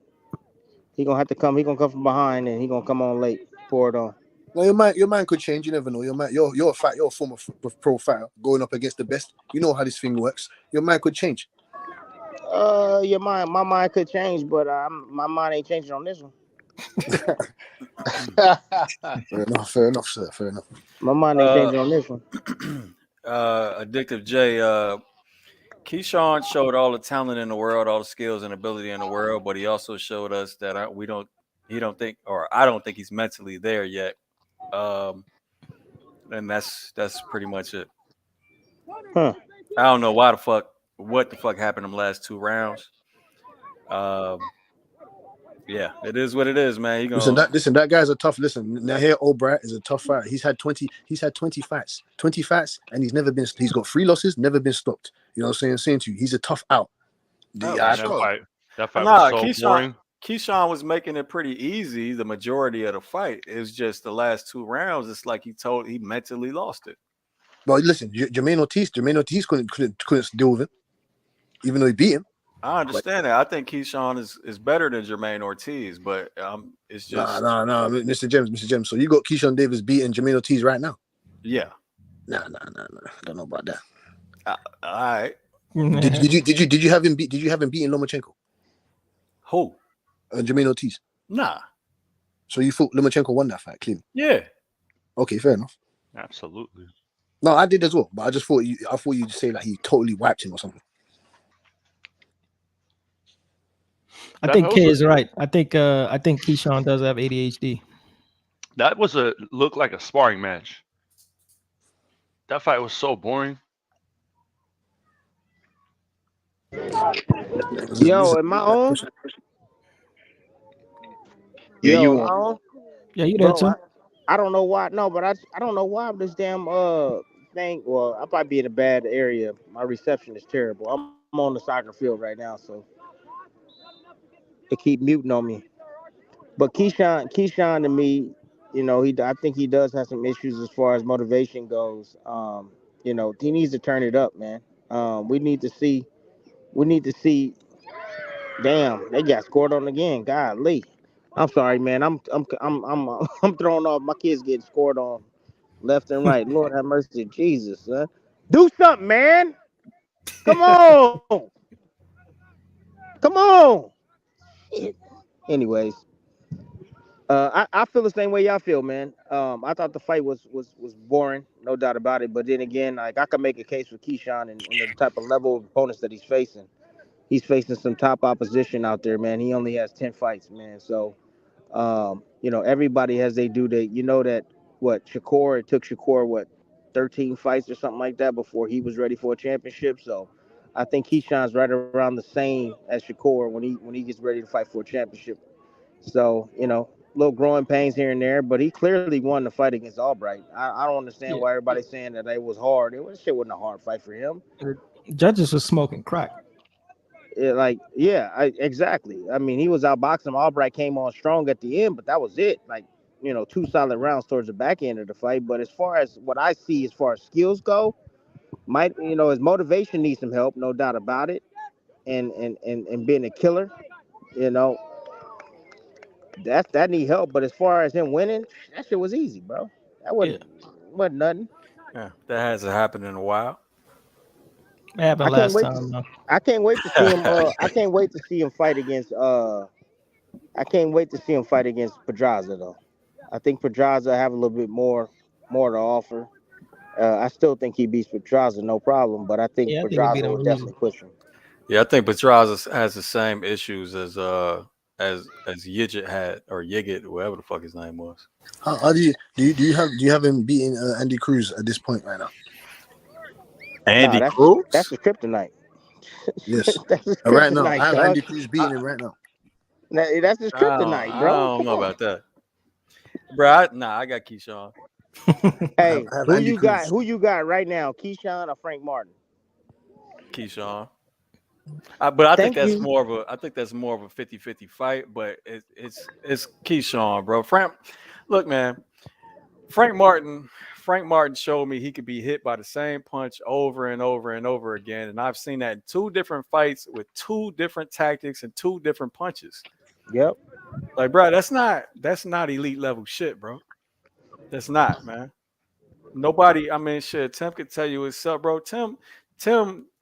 He gonna have to come. He gonna come from behind, and he gonna come on late. pour it on. No, your mind could change. You never know. You're a former pro fighter going up against the best. You know how this thing works. Your mind could change. My mind could change, but my mind ain't changing on this one. Fair enough, sir. Fair enough. My mind ain't changing on this one. Addictive J, Keyshawn showed all the talent in the world, all the skills and ability in the world, but he also showed us that I don't think he's mentally there yet. And that's pretty much it. Huh. I don't know what the fuck happened in the last 2 rounds. Yeah, it is what it is, man. Listen, that guy's a tough. Listen, Nahir O'Brien is a tough fighter. He's had 20 fights, and he's got 3 losses, never been stopped. You know what I'm saying to you, he's a tough out. That fight was so boring. Keyshawn was making it pretty easy the majority of the fight. It was just the last 2 rounds. It's like he mentally lost it. But listen, Jermaine Ortiz couldn't deal with him, even though he beat him. I understand that. I think Keyshawn is better than Jermaine Ortiz, but it's just no, Mr. James. So you got Keyshawn Davis beating Jermaine Ortiz right now? Yeah. Nah. Don't know about that. All right. Did you have him beating Lomachenko? Who? Jermaine Ortiz. Nah. So you thought Lomachenko won that fight clean? Yeah. Okay, fair enough. Absolutely. No, I did as well, but I thought you'd say like he totally wiped him or something. I think K is right. I think Keyshawn does have ADHD. That looked like a sparring match. That fight was so boring. Yo, am I on? Yeah, Yo, you am I on? on? Yeah, you there Bro, too. I don't know why. No, but I don't know why this damn thing. Well, I might be in a bad area. My reception is terrible. I'm on the soccer field right now, so they keep muting on me. But Keyshawn to me, I think he does have some issues as far as motivation goes. He needs to turn it up, man. We need to see. Damn, they got scored on again. Golly, I'm sorry, man. I'm I'm thrown off. My kids getting scored on left and right. Lord have mercy, Jesus, son. Do something, man. Come on, come on. Shit. Anyways, I feel the same way y'all feel, man. I thought the fight was boring, no doubt about it. But then again, like I could make a case for Keyshawn and the type of level of opponents that he's facing. He's facing some top opposition out there, man. He only has 10 fights, man. So, everybody has they do that. You know that it took Shakur 13 fights or something like that before he was ready for a championship. So, I think Keyshawn's right around the same as Shakur when he gets ready to fight for a championship. So, little growing pains here and there, but he clearly won the fight against Albright. I don't understand why everybody's saying that it was hard. Shit wasn't a hard fight for him. Judges was smoking crack. Exactly. I mean, he was outboxing him. Albright came on strong at the end, but that was it. 2 solid rounds towards the back end of the fight. But as far as what I see, as far as skills go, his motivation needs some help, no doubt about it. And being a killer, that need help. But as far as him winning, that shit was easy, bro. That wasn't nothing. Yeah, that hasn't happened in a while. It happened last time. I can't wait to see him. I can't wait to see him fight against. I can't wait to see him fight against Pedraza though. I think Pedraza have a little bit more to offer. I still think he beats Pedraza, no problem. But I think Pedraza will definitely push him. Yeah, I think Pedraza has the same issues as Yigit had, or Yigit, whatever the fuck his name was. How do you have him beating Andy Cruz at this point right now? Andy Cruz? That's the kryptonite. Yes. That's his kryptonite, right now, I have Andy Cruz beating him right now. That's his kryptonite, bro. I don't know about that, bro. I got Keyshawn. Hey, who you got right now? Keyshawn or Frank Martin? Keyshawn. But I think that's more of a 50-50 fight. But it's Keyshawn, bro. Look, man. Frank Martin showed me he could be hit by the same punch over and over and over again, and I've seen that in 2 different fights with 2 different tactics and 2 different punches. Yep. Like, bro, that's not elite level shit, bro. That's not, man. Nobody. I mean, shit. Tim could tell you what's up, bro. Tim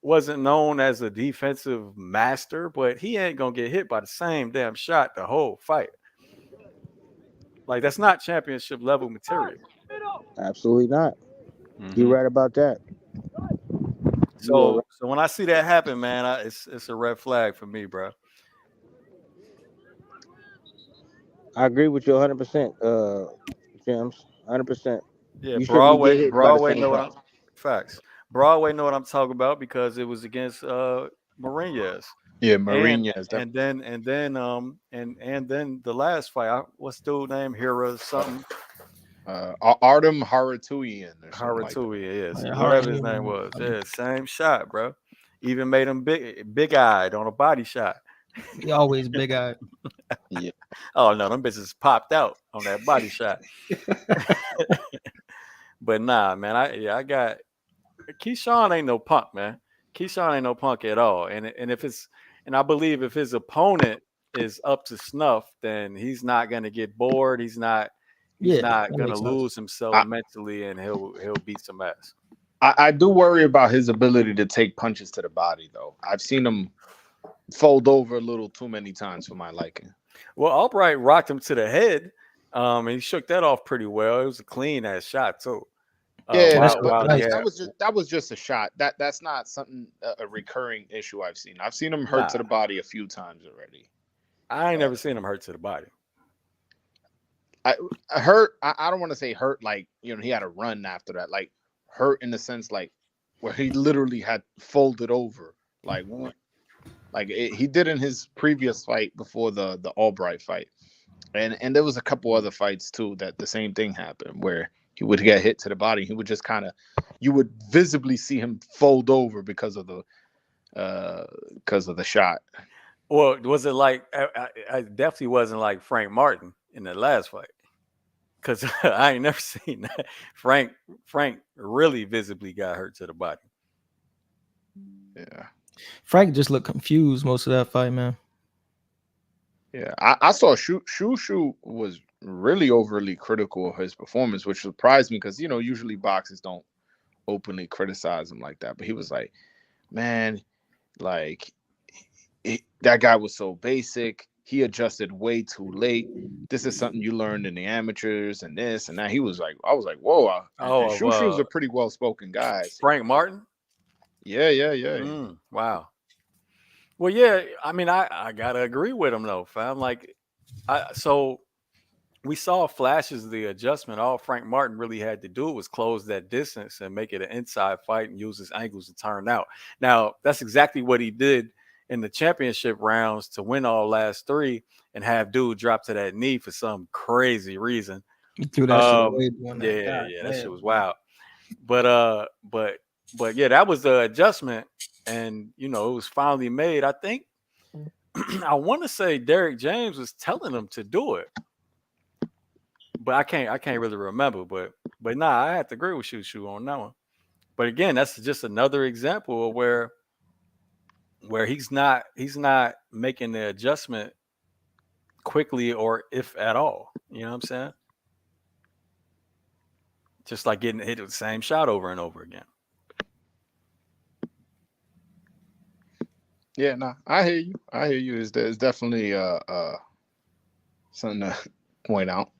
wasn't known as a defensive master, but he ain't gonna get hit by the same damn shot the whole fight. Like, that's not championship level material. Absolutely not. You're Hmm. right about that. You are right. So when I see that happen, man, it's a red flag for me, bro. I agree with you 100%, James. 100%. Yeah, You shouldn't get hit by the Broadway same know what shot. I'm facts. Broadway know what I'm talking about because it was against Mourinho's. Yeah, And Mourinho is definitely. and then the last fight, what's dude name? Hira something. Artem Haratouian or something like that. Haratui, yes, Like, whatever his Haney name and was. Yeah, same shot, bro. Even made him big eyed on a body shot. he always big eyed. Yeah, Oh no, them bitches popped out on that body shot. But nah, man, I got Keyshawn ain't no punk, man. Keyshawn ain't no punk at all. And if it's and I believe if his opponent is up to snuff, then he's not gonna get bored. He's Yeah, not that gonna makes sense. lose himself I, mentally, and he'll beat some ass. I do worry about his ability to take punches to the body, though. I've seen him fold over a little too many times for my liking. Well, Albright rocked him to the head. And he shook that off pretty well. It was a clean ass shot too. Yeah, That's but While he nice. had that was just a shot. That's not something a recurring issue I've seen. I've seen him hurt nah, to the body a few times already. I ain't Uh, never seen him hurt to the body. I hurt. I don't want to say hurt like he had a run after that. Like hurt in the sense like where he literally had folded over. Like he did in his previous fight before the Albright fight, and there was a couple other fights too that the same thing happened where he would get hit to the body. He would just kind of you would visibly see him fold over because of the shot. Well, was it like I definitely wasn't like Frank Martin in the last fight because I ain't never seen that. Frank really visibly got hurt to the body. Yeah. Frank just looked confused most of that fight, man. Yeah, I saw Shu was really overly critical of his performance, which surprised me because usually boxers don't openly criticize him like that. But he was like, "Man, like that guy was so basic. He adjusted way too late. This is something you learned in the amateurs and this and that." He was like, "I was like, whoa!" And Oh, of Shu's a pretty well spoken guy. So, Frank Martin. yeah. Wow. Well, yeah. I mean, I gotta agree with him though, fam. Like, so we saw flashes of the adjustment. All Frank Martin really had to do was close that distance and make it an inside fight and use his angles to turn out. Now, that's exactly what he did in the championship rounds to win all last three and have dude drop to that knee for some crazy reason. He threw that shit away doing that. Yeah, God that shit damn. was wild. But yeah, that was the adjustment, and it was finally made. I think I want to say Derek James was telling him to do it, but I can't really remember. But nah, I have to agree with Shu on that one. But again, that's just another example of where he's not making the adjustment quickly or if at all. You know what I'm saying? Just like getting hit with the same shot over and over again. Yeah, no, I hear you. I hear you. It's definitely something to point out.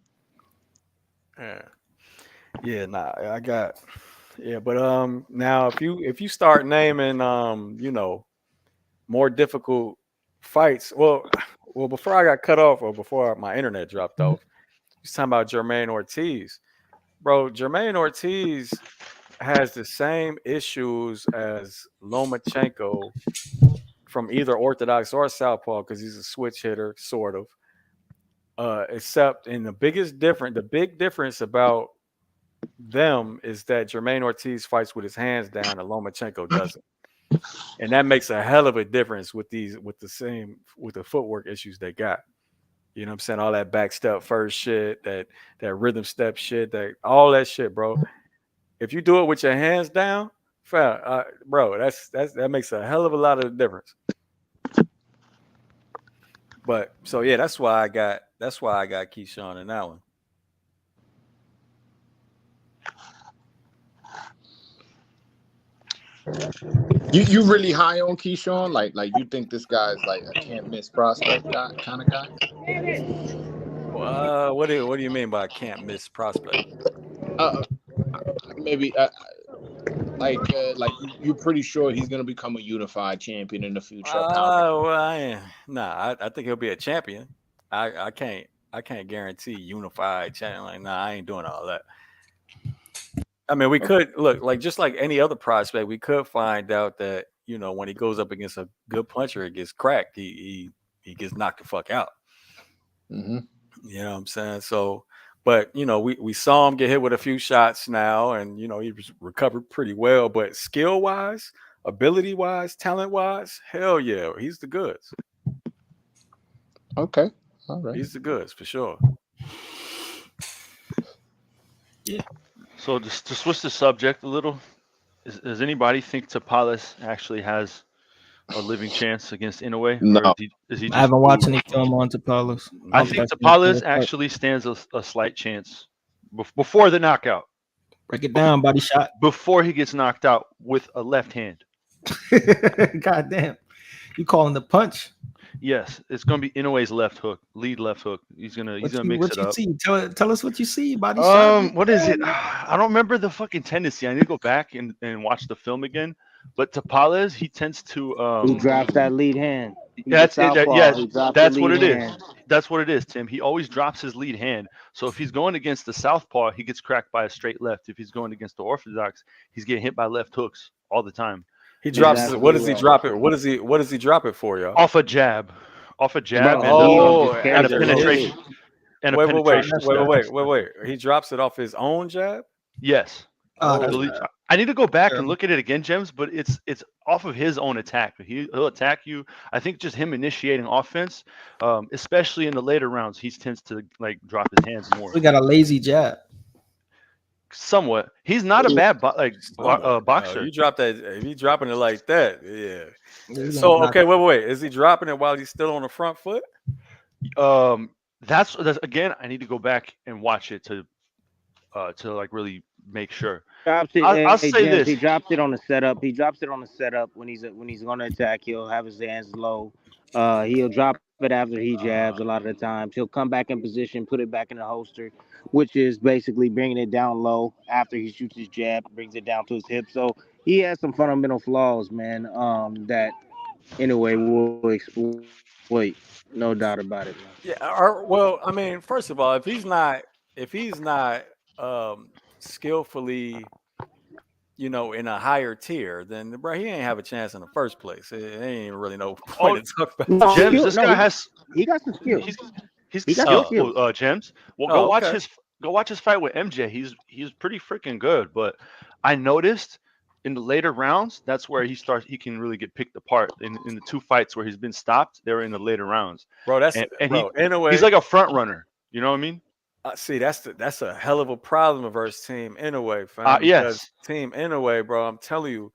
Yeah. Yeah, nah, I got yeah, but now if you start naming more difficult fights, well before I got cut off or before my internet dropped off, you was talking about Jermaine Ortiz. Bro, Jermaine Ortiz has the same issues as Lomachenko from either orthodox or southpaw because he's a switch hitter, sort of. Except in the big difference about them is that Jermaine Ortiz fights with his hands down and Lomachenko doesn't. And that makes a hell of a difference with the footwork issues they got. You know what I'm saying? All that back step first shit, that rhythm step shit, that all that shit, bro. If you do it with your hands down, bro, that makes a hell of a lot of difference. But so yeah, that's why I got Keyshawn in that one. You really high on Keyshawn? Like you think this guy's like a can't miss prospect guy kind of guy? What do you mean by can't miss prospect? Uh, maybe like you're pretty sure he's gonna become a unified champion in the future. Well, I think he'll be a champion. I can't guarantee unified champion. Like, nah, I ain't doing all that. I mean, we could look like just like any other prospect, we could find out that when he goes up against a good puncher, it gets cracked. He gets knocked the fuck out. Mm-hmm. You know what I'm saying? So, but we saw him get hit with a few shots now, and he recovered pretty well. But skill wise, ability wise, talent wise, hell yeah, he's the goods. Okay, all right. He's the goods for sure. Yeah. So just to switch the subject a little, does anybody think Tapales actually has a living chance against Inoue? No. Or is he I just haven't watched food? any film on Tapales. I think Tapales actually stands a slight chance before the knockout. Break it down, body shot. Before he gets knocked out with a left hand. God damn. You calling the punch? Yes, it's going to be Inoue's lead left hook. He's gonna mix it up. See? Tell us what you see, body shot. What is it? I don't remember the fucking tendency. I need to go back and watch the film again. But Tapales, he tends to He drops that lead hand. That's it. Yeah, that's what it is. That's what it is, Tim. He always drops his lead hand. So if he's going against the southpaw, he gets cracked by a straight left. If he's going against the orthodox, he's getting hit by left hooks all the time. He drops. Exactly. What does he drop it? What does he drop it for, y'all? Off a jab, and a penetration. And wait. He drops it off his own jab. Yes. I need to go back and look at it again, Gems, but it's off of his own attack. He'll attack you. I think just him initiating offense, especially in the later rounds, he tends to like drop his hands more. We got a lazy jab. Somewhat. He's not a bad boxer. No, you drop that. If he's dropping it like that, yeah. So okay, wait. Is he dropping it while he's still on the front foot? That's again. I need to go back and watch it to like really make sure. I'll say this: he drops it on the setup. He drops it on the setup when he's going to attack. He'll have his hands low. He'll drop it after he jabs a lot of the times. He'll come back in position, put it back in the holster, which is basically bringing it down low after he shoots his jab, brings it down to his hip. So he has some fundamental flaws, man. That Inoue will exploit, no doubt about it, man. Yeah. Well, I mean, first of all, if he's not skillfully, in a higher tier, then bro, he ain't have a chance in the first place. It ain't really no point to talk about. No, Gems, this guy he got some skills. He's got skills. Gems. Well, go watch his fight with MJ. He's pretty freaking good. But I noticed in the later rounds, that's where he can really get picked apart. In the two fights where he's been stopped, they were in the later rounds. Bro, he's like a front runner. You know what I mean? See, that's a hell of a problem versus Team Inoue, fam. Yes, Team Inoue, bro. I'm telling you,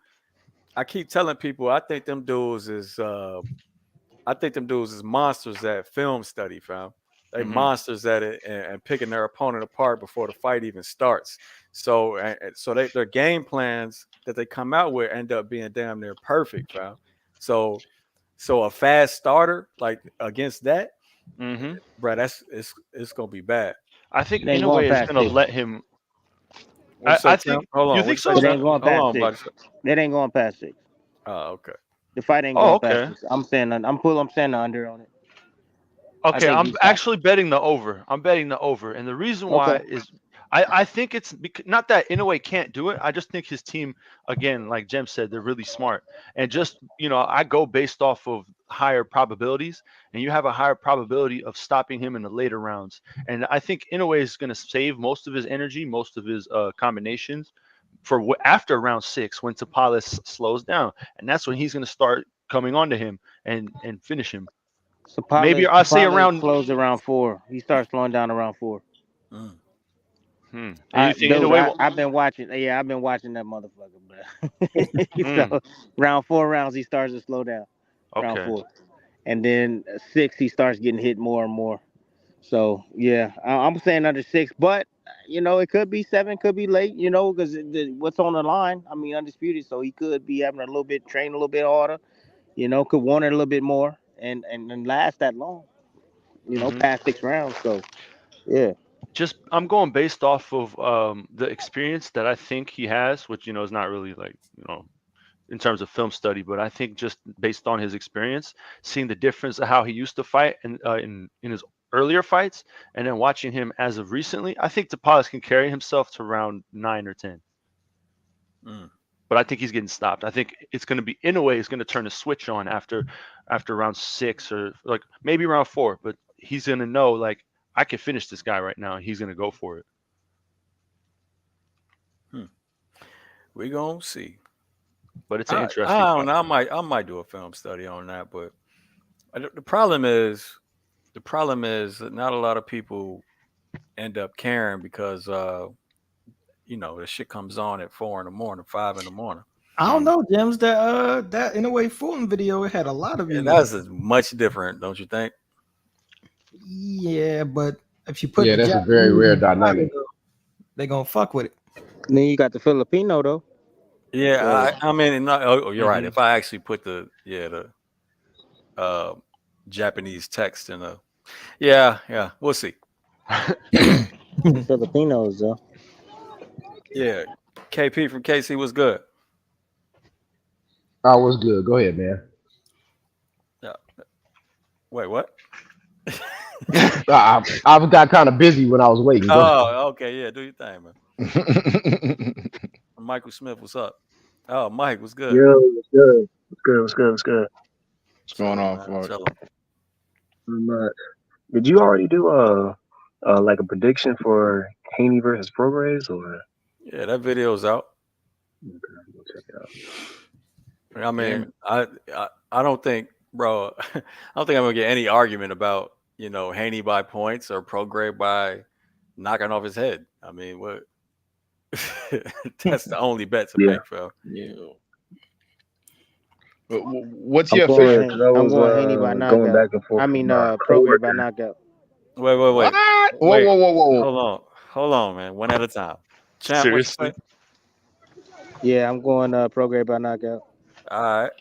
I keep telling people I think them dudes is monsters at film study, fam. They monsters at it and picking their opponent apart before the fight even starts. So their game plans that they come out with end up being damn near perfect, fam. So a fast starter like against that, bro, it's gonna be bad. I think Inoue is going to let him. I think. Hold on. You think so? It ain't going past 6. It ain't going past 6. Oh, okay. The fight ain't going past 6. I'm saying the under on it. Okay, I'm actually betting the over. And the reason why is I think it's not that Inoue can't do it. I just think his team, again, like Jem said, they're really smart. And just, I go based off of higher probabilities, and you have a higher probability of stopping him in the later rounds. And I think Inoue is going to save most of his energy, most of his combinations for after round 6 when Tapales slows down. And that's when he's going to start coming onto him and finish him. Maybe I'll say around slows around 4. He starts slowing down around 4. I've been watching. Yeah, I've been watching that motherfucker, bro. So round 4 rounds, he starts to slow down. Round 4. and then 6 he starts getting hit more and more. So yeah, I'm saying under 6, but it could be 7, could be late. Because what's on the line? I mean, undisputed. So he could be having a little bit train a little bit harder. Could want it a little bit more and last that long. Hmm. Past 6 rounds. So yeah. Just I'm going based off of the experience that I think he has, which is not really like in terms of film study, but I think just based on his experience, seeing the difference of how he used to fight and in his earlier fights, and then watching him as of recently, I think Tapales can carry himself to round 9 or 10. Mm. But I think he's getting stopped. I think it's going to be Inoue is going to turn the switch on after round 6 or like maybe round 4, but he's going to know like I can finish this guy right now, and he's going to go for it. We gonna see. But it's an I interesting I don't fight. know. I might do a film study on that, but the problem is that not a lot of people end up caring because the shit comes on at 4 in the morning, 5 in the morning. I don't Mm. know, James. That in a way Fulton video, it had a lot of And views. that's much different, don't you think? Yeah, but if you put Yeah, the that's a very Japanese rare and dynamic. they gonna fuck with it. And then you got the Filipino though. Yeah, So I mean, you're right. Hmm. If I actually put the uh, Japanese text in yeah, we'll see. the Filipinos though. Yeah, KP from KC was good. Oh, what's good? Go ahead, man. Yeah. Wait, what? I got kind of busy when I was waiting. Go Oh, okay, yeah, do your thing, man. ahead. Michael Smith, what's up? Oh, Mike, what's good? Yo, what's good? What's good? What's good? What's good? What's going Chilling, on, man, Floyd? chilling. Uh, did you already do like a prediction for Haney versus Prograis or Yeah, that video's out. okay, I'm gonna check it out. I Yeah, mean, I don't think, bro. I don't think I'm gonna get any argument about Haney by points or Prograis by knocking off his head. I mean, what? That's the only bet to Yeah, make, Phil. yeah. What's I'm your going official? because I I'm was going Haney by going knockout. back and forth I with mean, my Prograis by coworker. knockout. Wait, wait, What? wait, Whoa, wait. whoa, whoa, whoa! Hold on, man. One at a time. Champ, what you say? Seriously? Yeah, I'm going Prograis by knockout. All right.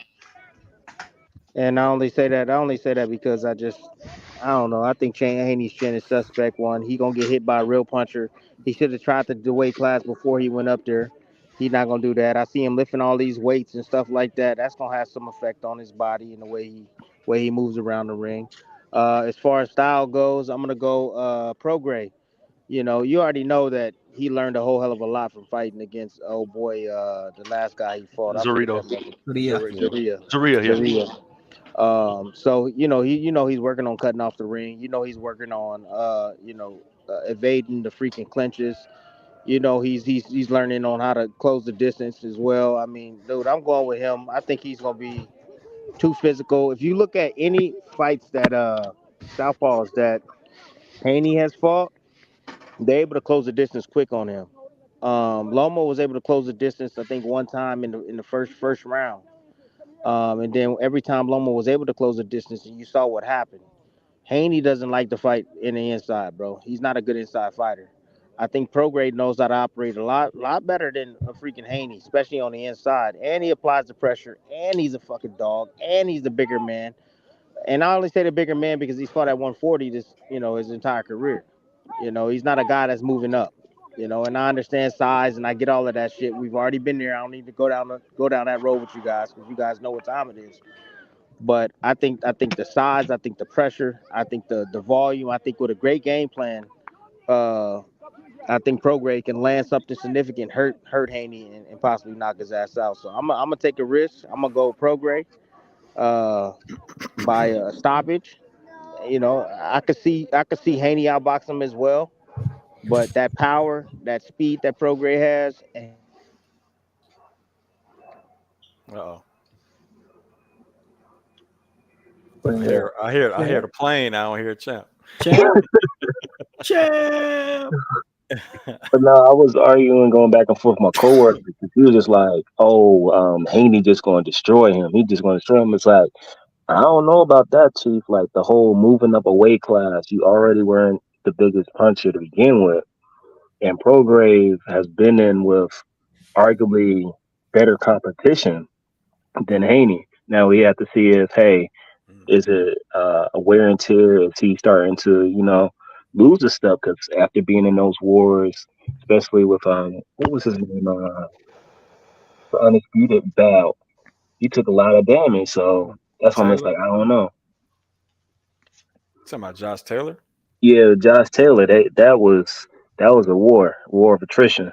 And I only say that because I don't know. I think Haney's chin is suspect. One, he gonna get hit by a real puncher. He should have tried the weight class before he went up there. He's not gonna do that. I see him lifting all these weights and stuff like that. That's gonna have some effect on his body and the way he moves around the ring. As far as style goes, I'm gonna go Prograis. You already know that he learned a whole hell of a lot from fighting against oh boy, the last guy he fought. I forget Zorito. that name. But yeah, Zaria. Zaria, yeah. Zaria. So he's working on cutting off the ring. He's working on evading the freaking clinches. He's learning on how to close the distance as well. I mean, dude, I'm going with him. I think he's gonna be too physical. If you look at any fights that southpaws that Haney has fought, they're able to close the distance quick on him. Lomo was able to close the distance, I think, one time in the first round. And then every time Lomo was able to close the distance, and you saw what happened. Haney doesn't like to fight in the inside, bro. He's not a good inside fighter. I think Prograde knows how to operate a lot better than a freaking Haney, especially on the inside. And he applies the pressure, and he's a fucking dog, and he's the bigger man. And I only say the bigger man because he's fought at 140 his entire career. He's not a guy that's moving up. And I understand size and I get all of that shit. We've already been there. I don't need to go down that road with you guys because you guys know what time it is. But I think the size, I think the pressure, I think the volume, I think with a great game plan, uh, I think Prograde can land something significant, hurt Haney and possibly knock his ass out. So I'm gonna take a risk. I'm gonna go Prograde uh, by a stoppage. I could see Haney outbox him as well. But that power, that speed that Prograde has, and his ability to close the distance, Uh-oh. But I yeah, hear, I hear, I hear champ, the plane. I don't hear champ. champ, champ. but no, I was arguing, going back and forth with my coworker because he was just like, "Oh, Haney just going to destroy him. He just going to destroy him." It's like I don't know about that, Chief. Like the whole moving up a weight class, you already weren't the biggest puncher to begin with, and Prograis has been in with arguably better competition than Haney. Now we have to see if, hey, is it a wear and tear? Is he starting to, lose his stuff? Because after being in those wars, especially with what was his name, the undisputed bout, he took a lot of damage. So that's why I'm just Taylor. like, I don't know. Talking about Josh Taylor. Yeah, Josh Taylor, that was a war of attrition.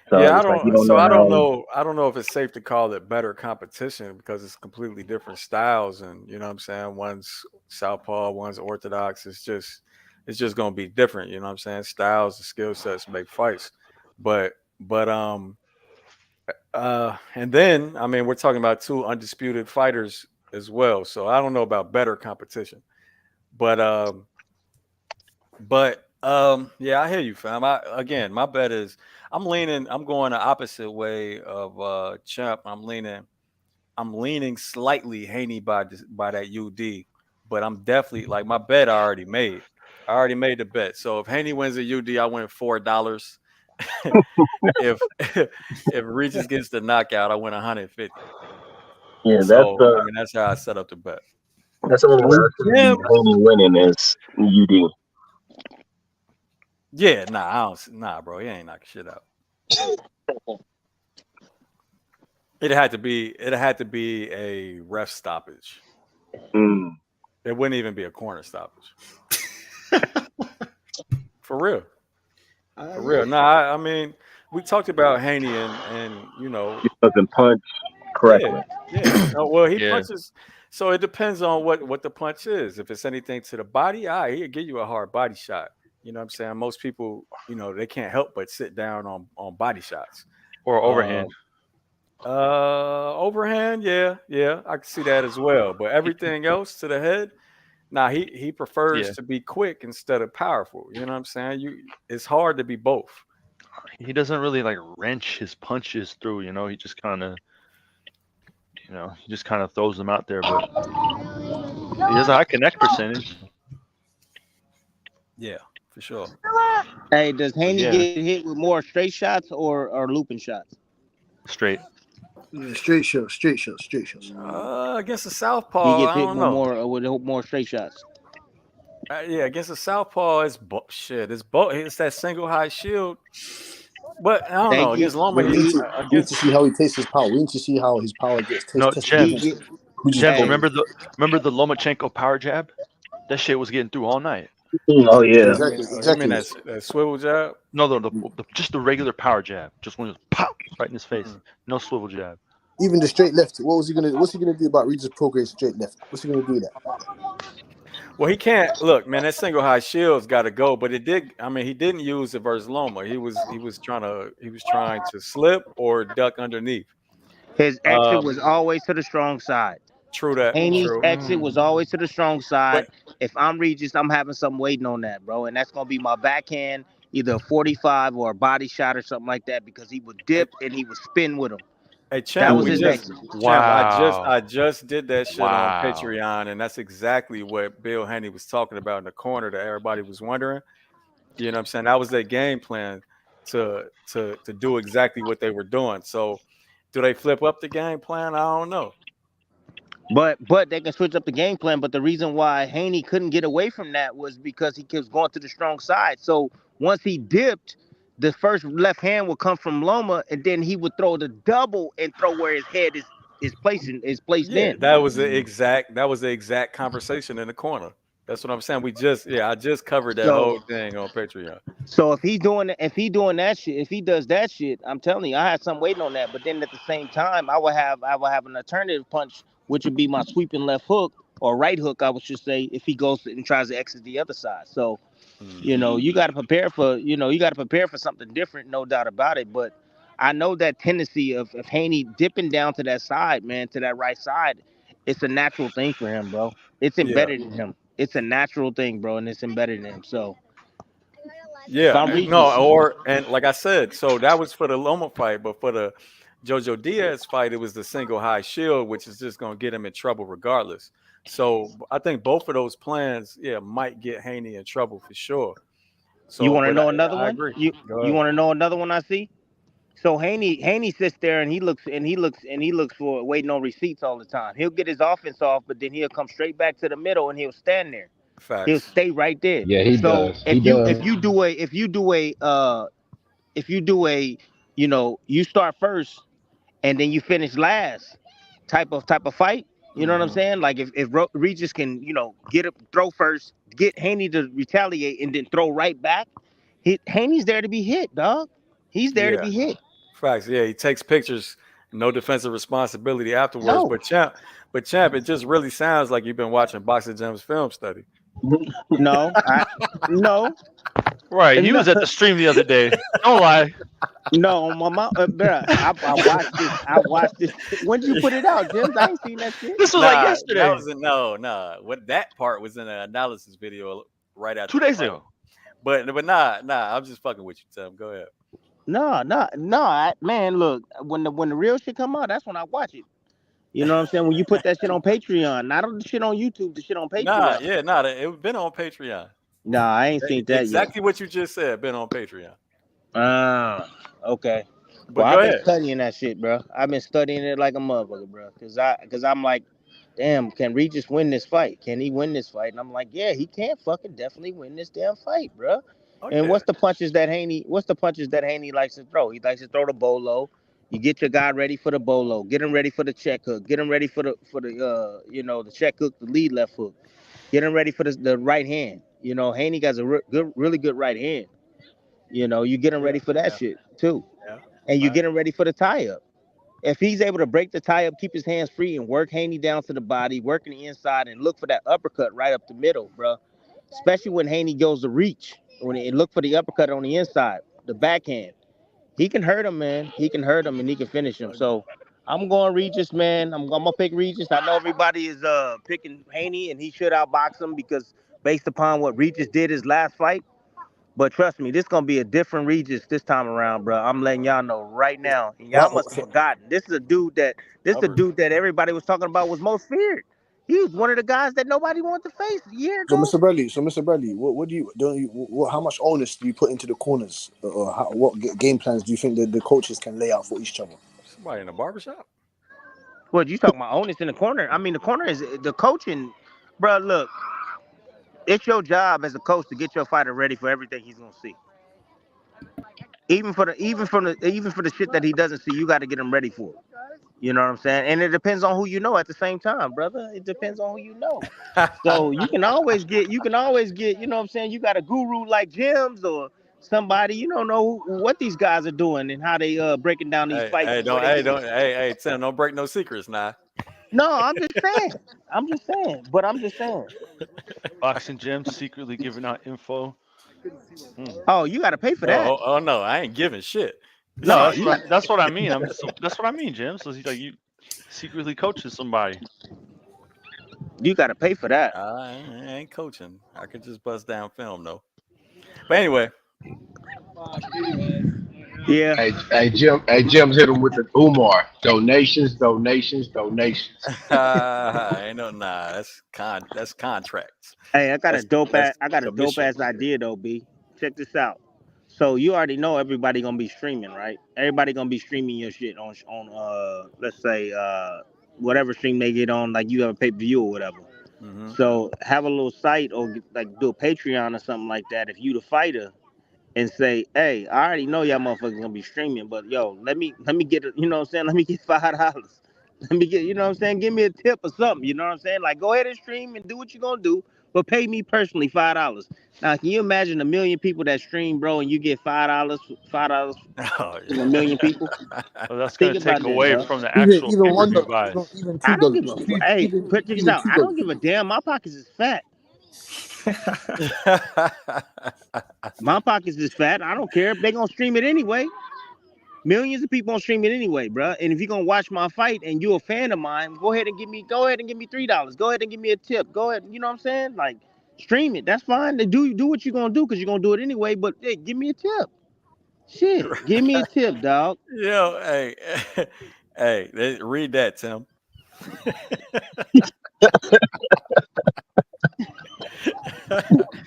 So Yeah, I it's like you don't. don't So know I don't how. know. I don't know if it's safe to call it better competition because it's completely different styles, and you know what I'm saying. One's southpaw, one's orthodox. It's just gonna be different. You know what I'm saying. Styles and skill sets make fights, but and then I mean we're talking about two undisputed fighters as well. So I don't know about better competition, but yeah, I hear you, fam. Again, my bet is I'm going the opposite way of Champ. I'm leaning slightly Haney by that UD, but I'm definitely like my bet I already made. I already made the bet. So if Haney wins a UD, I win $4. if if Regis gets the knockout, I win 150. Yeah, that's So I mean that's how I set up the bet. that's the only way I With see him, Haney winning is UD. Yeah, nah, bro, he ain't knocking shit out. It had to be a ref stoppage. Mm. It wouldn't even be a corner stoppage. For real. For real. Nah, I mean, we talked about Haney and He doesn't punch yeah, correctly. yeah. Well, he Yeah. punches. So it depends on what the punch is. If it's anything to the body, he'll give you a hard body shot. You know what I'm saying? Most people, they can't help but sit down on body shots. Or Uh, overhand. Overhand, yeah, I can see that as well. But everything else to the head, nah, he prefers Yeah. to be quick instead of powerful. You know what I'm saying? It's hard to be both. He doesn't really like wrench his punches through, he just kind of throws them out there, but he has a high connect percentage. Yeah, for sure. Hey, does But Haney yeah, get hit with more straight shots or looping shots? straight. Yeah, straight shots, straight shots, straight shots. Against the He southpaw, gets I hit don't know. with more straight shots. Yeah, against the southpaw, shit. It's that single high shield. But I don't know. Thank you. Against Loma, We need to we need against to see how he takes his power. We need to see how his power gets No, tested He Gems. against get Regis Gems, hey. Prograis. remember the Lomachenko power jab? That shit was getting through all night. Oh yeah. Exactly, you mean exactly. that swivel jab? No, just the regular power jab. Just when it was pop right in his face. Mhm. No swivel jab. Even the straight left. What's he gonna do about Regis Prograis straight left? What's he gonna do that? Well, he can't look, man. That single high shield's got to go. But it did. I mean, he didn't use it versus Loma. He was trying to slip or duck underneath. His exit Um, was always to the strong side. True that. Haney's True. exit was always to the strong But side. If I'm Regis, I'm having something waiting on that, bro. And that's gonna be my backhand, either a 45 or a body shot or something like that, because he would hey, dip and he would spin with him. hey, That champ, was we his Mm. just exit. champ. Wow. I just did that shit on Wow. Patreon, and that's exactly what Bill Haney was talking about in the corner that everybody was wondering. You know what I'm saying? That was their game plan to do exactly what they were doing. So, do they flip up the game plan? I don't know. But they can switch up the game plan. But the reason why Haney couldn't get away from that was because he kept going to the strong side. So once he dipped, the first left hand would come from Loma, and then he would throw the double and throw where his head is placed Yeah, in. that was the exact conversation in the corner. That's what I'm saying. I just covered that So whole thing on Patreon. so if he doing that shit, if he does that shit, I'm telling you, I had some waiting on that. But then at the same time, I would have an alternative punch, which would be my sweeping left hook or right hook, I would should say, if he goes and tries to exit the other side. So Hmm. you got to prepare for something different, no doubt about it. But I know that tendency of Haney dipping down to that side, man, to that right side. It's a natural thing for him, bro. It's Yeah, embedded in him. It's a natural thing, bro, and it's embedded in him. So if yeah, I'm no, Regis, and like I said, so that was for the Loma fight, but for the Jojo Diaz fight, it was the single high shield, which is just going to get him in trouble regardless. So I think both of those plans, yeah, might get Haney in trouble for sure. You So, want to but know another I one? agree. Go You ahead. want to know another one I see? So Haney sits there and he looks for waiting on receipts all the time. He'll get his offense off, but then he'll come straight back to the middle and he'll stand there. He'll Facts. stay right there. Yeah, he So does. He does. if you do a you start first and then you finish last type of fight. You know what I'm Hmm. saying? Like if Regis can get up, throw first, get Haney to retaliate, and then throw right back. Haney's there to be hit, dog. He's there to Yeah. be hit. Facts. Yeah, he takes pictures, no defensive responsibility afterwards. No, But champ, it just really sounds like you've been watching Boxing Jim's film study. no, no, Right. He no, was at the stream the other day. Don't lie. no, my mom, bruh. I watched this. I watched this. When did you put it out, James? I ain't seen that shit. This was like Nah, that yesterday. was in no, nah. What that part was in an analysis video right after 2 the days fight. ago. But nah. I'm just fucking with you, Tim. Go ahead. No, man. Look, when the real shit come out, that's when I watch it. You know what I'm saying? When you put that shit on Patreon, not on the shit on YouTube, the shit on Nah, Patreon. yeah, nah. It been on Patreon. Nah, I ain't seen that yet. Exactly what you just said. Been on Patreon. Okay. Well, But go I've been ahead. studying that shit, bro. I've been studying it like a motherfucker, bro. Cause I'm like, damn, can Regis win this fight? Can he win this fight? And I'm like, yeah, he can fucking definitely win this damn fight, bro. Oh And yeah. what's the punches that Haney likes to throw? He likes to throw the bolo. You get your guy ready for the bolo. Get him ready for the check hook. Get him ready for the the check hook, the lead left hook. Get him ready for the right hand. Haney got a really good right hand. You get him Yeah. ready for that Yeah. shit too, Yeah. and you Right. get him ready for the tie up. If he's able to break the tie up, keep his hands free, and work Haney down to the body, working the inside, and look for that uppercut right up the middle, bro. Especially when Haney goes to reach, and look for the uppercut on the inside, the backhand. He can hurt him, man. He can hurt him, and he can finish him. So I'm going Regis, man. I'm gonna pick Regis. I know everybody is picking Haney, and he should outbox him because based upon what Regis did his last fight. But trust me, this gonna be a different Regis this time around, bro. I'm letting y'all know right now. And y'all Well, must have forgotten. This is the Numbers. dude that everybody was talking about was most feared. He was one of the guys that nobody wanted to face a year so ago. Mr. Bradley, what do you don't you what, how much onus do you put into the corners, or game plans do you think that the coaches can lay out for each other? Somebody in a barbershop. What you talking about? Onus in the corner. I mean, the corner is the coaching, bro. Look, it's your job as a coach to get your fighter ready for everything he's gonna see. Even for the shit that he doesn't see, you got to get him ready for it. You know what I'm saying? And it depends on who you know at the same time, brother. It depends on who you know. So you know what I'm saying? You got a guru like Jim's or somebody, you don't know what these guys are doing and how they breaking down these Hey, fights hey, and where don't, they hey, getting don't, it. hey, Tim, don't break no secrets now. No, I'm just saying. But I'm just saying. Boxing Gym secretly giving out info. Oh, you got to pay for that. Oh no, I ain't giving shit. No, No, that's what I mean. That's what I mean, Jim. So he's like you secretly coaches somebody. you got to pay for that. I ain't coaching. I could just bust down film though. But anyway, Yeah. Jim's hit him with the Umar. Donations, donations, donations. ain't no nah. That's contracts. Hey, That's I got a dope commission. ass idea though, B. Check this out. So you already know everybody gonna be streaming, right? Everybody gonna be streaming your shit on let's say whatever stream they get on, like you have a pay per view or whatever. Hmm. So have a little site or like do a Patreon or something like that. If you the fighter and say, hey, I already know y'all motherfuckers gonna be streaming, but yo, let me get it. You know what I'm saying? Let me get $5. Let me get, you know what I'm saying? Give me a tip or something. You know what I'm saying? Like go ahead and stream and do what you're gonna do, but pay me personally $5. Now, can you imagine a million people that stream, bro, and you get $5 Oh from a million people? Well, that's Think gonna take about that, away bro. from the Even actual even pay-per-view $1, buys. even I $2, don't give a hey, check this even out. I don't $2. give a damn. My pockets is fat. My pockets is fat. I don't care. They gonna stream it anyway. Millions of people on stream it anyway, bro. And if you're gonna watch my fight and you're a fan of mine, go ahead and give me $3. Go ahead and give me a tip. Go ahead, you know what I'm saying? Like stream it. That's fine. Do what you're gonna do because you're gonna do it anyway. But hey, give me a tip. Shit, give me a tip, dog. Yo, hey, read that, Tim.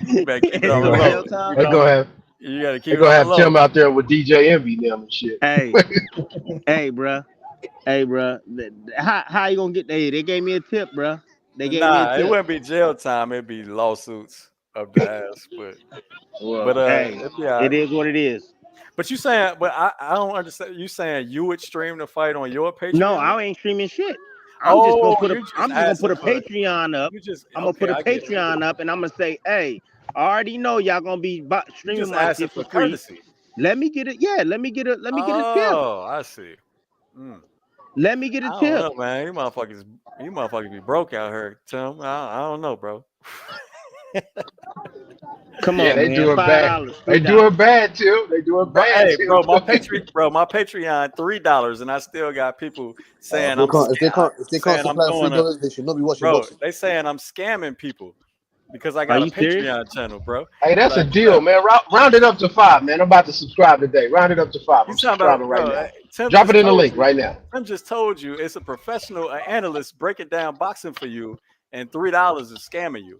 You better keep it They on the gonna have, low. Showtime. they gonna have, You got to they keep it gonna on the have Tim low. out there with DJ Envy them and shit. Hey, bruh. Hey, bruh. How you gonna get there? They gave me a tip, bruh. They gave me a Nah, it tip. wouldn't be jail time. It'd be lawsuits up the ass. But Hey, it'd be all it right. is what it is. But you saying, but I don't understand. You saying you would stream the fight on your No, Patreon? I ain't streaming shit. Oh, you just I'm just gonna put asking a for. Patreon up. You just I'm gonna okay. put a I get you. Patreon up, and I'm gonna say, hey, I already know y'all gonna be You streaming just my asking shit for for free. courtesy. Let me get it. Yeah, let me get a tip. Oh, I see. Mm. Let me get a I don't tip. know, man. You motherfuckers be broke out here, Tim. I don't know, bro. Come Yeah, on, they man. doing bad. $5, They $3. doing bad, Tim. They doing Bro, bad, hey, Tim. my Patreon $3, and I still got people saying If they can't saying I'm supply doing a $3, they should not be watching bro. boxing. They saying I'm scamming people because I Are got a you serious? Patreon channel, bro. Hey, that's a Like, deal, bro, man. Round it up to 5, man. I'm about to subscribe today. Round it up to 5. you I'm talking about, subscribing right bro? now. Tim Drop it just in the told link you. right now. Tim just told you it's a professional analyst breaking down boxing for you, and $3 is scamming you.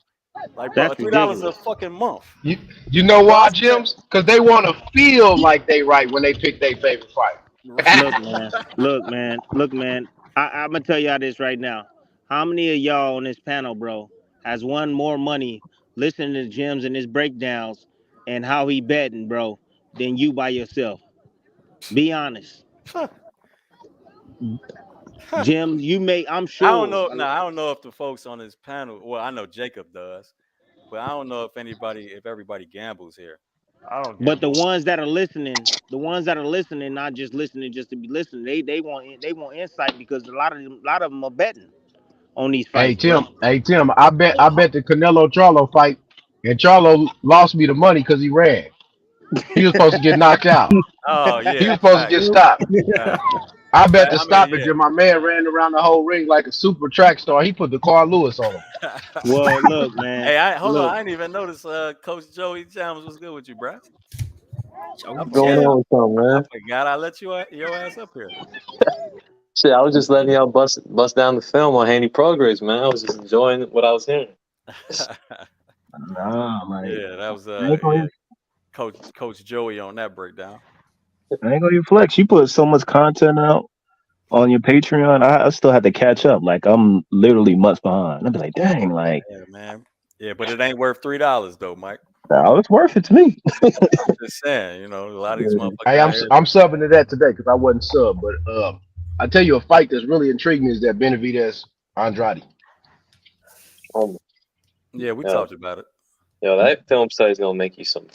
Like, bro, That's $3 a ridiculous. fucking month. You know So I why, said, Jims? Because they want to feel like they right when they pick their favorite fight. Look, man. Look, man. Look, man. I'm gonna tell y'all this right now. How many of y'all on this panel, bro, has won more money listening to Jim's and his breakdowns and how he betting, bro, than you by yourself? Be honest. Jim, you may, I'm I don't sure. know. No, I don't know if the folks on this panel. Well, I know Jacob does, but I don't know if everybody gambles here. I don't But gamble. the ones that are listening, not just listening just to be listening, they want insight because a lot of them are betting on these Hey fights, Tim, bro. I bet the Canelo Charlo fight, and Charlo lost me the money because he ran. He was supposed to get knocked out. Oh He yeah, was supposed to facts. get stopped. Facts. I bet the I mean, stoppage, and my man ran around the whole ring like a super track star. He put the Carl Lewis on him. yeah. Well, look, man. Hey, hold on. Look, I didn't even notice. Coach Joey Jams was good with you, bro. I Joey What's going forgot. Jam. on with y'all, I man? forgot. I let your ass up here. Shit, I was just letting y'all bust down the film on Haney Prograis, man. I was just enjoying what I was hearing. Nah, like Yeah, that was I ain't gonna, Coach Joey on that breakdown. I ain't gonna even flex. You put so much content out on your Patreon. I still had to catch up. Like I'm literally months behind. I'd be like, dang, like Yeah, man. Yeah, but it ain't worth $3 though, Mike. nah, it's worth it to me. I'm just saying, a lot of these Hey, motherfuckers I'm out here. I'm subbing to that today because I wasn't sub. But I tell you a fight that's really intriguing is that Benavidez Andrade. Um, Yeah, we yo, talked about it. that film study is gonna make you some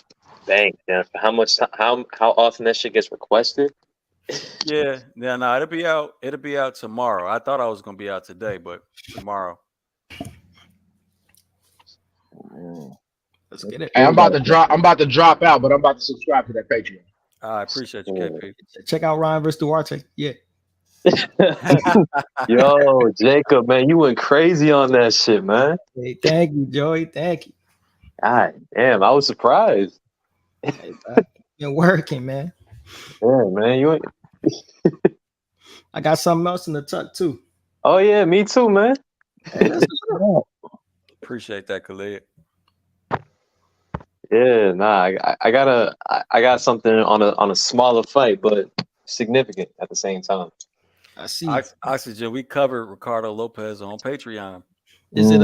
bank. Man. For how often that shit gets requested? Yeah, no, it'll be out. It'll be out tomorrow. I thought I was gonna be out today, but tomorrow. Let's get it. Hey, I'm about to drop out, but I'm about to subscribe to that Patreon. I appreciate you, KP. Check out Ryan versus Duarte. Yeah. Yo, Jacob, man, you went crazy on that shit, man. Hey, thank you, Joey. Thank you. God damn, I was surprised. Hey, been working, man. Yeah, man, you ain't. I got something else in the tuck too. Oh yeah, me too, man. Hey, let's go. Appreciate that, Khalid. Yeah, nah, I got something on a smaller fight, but significant at the same time. I see. Oxygen. We covered Ricardo Lopez on Patreon. Is it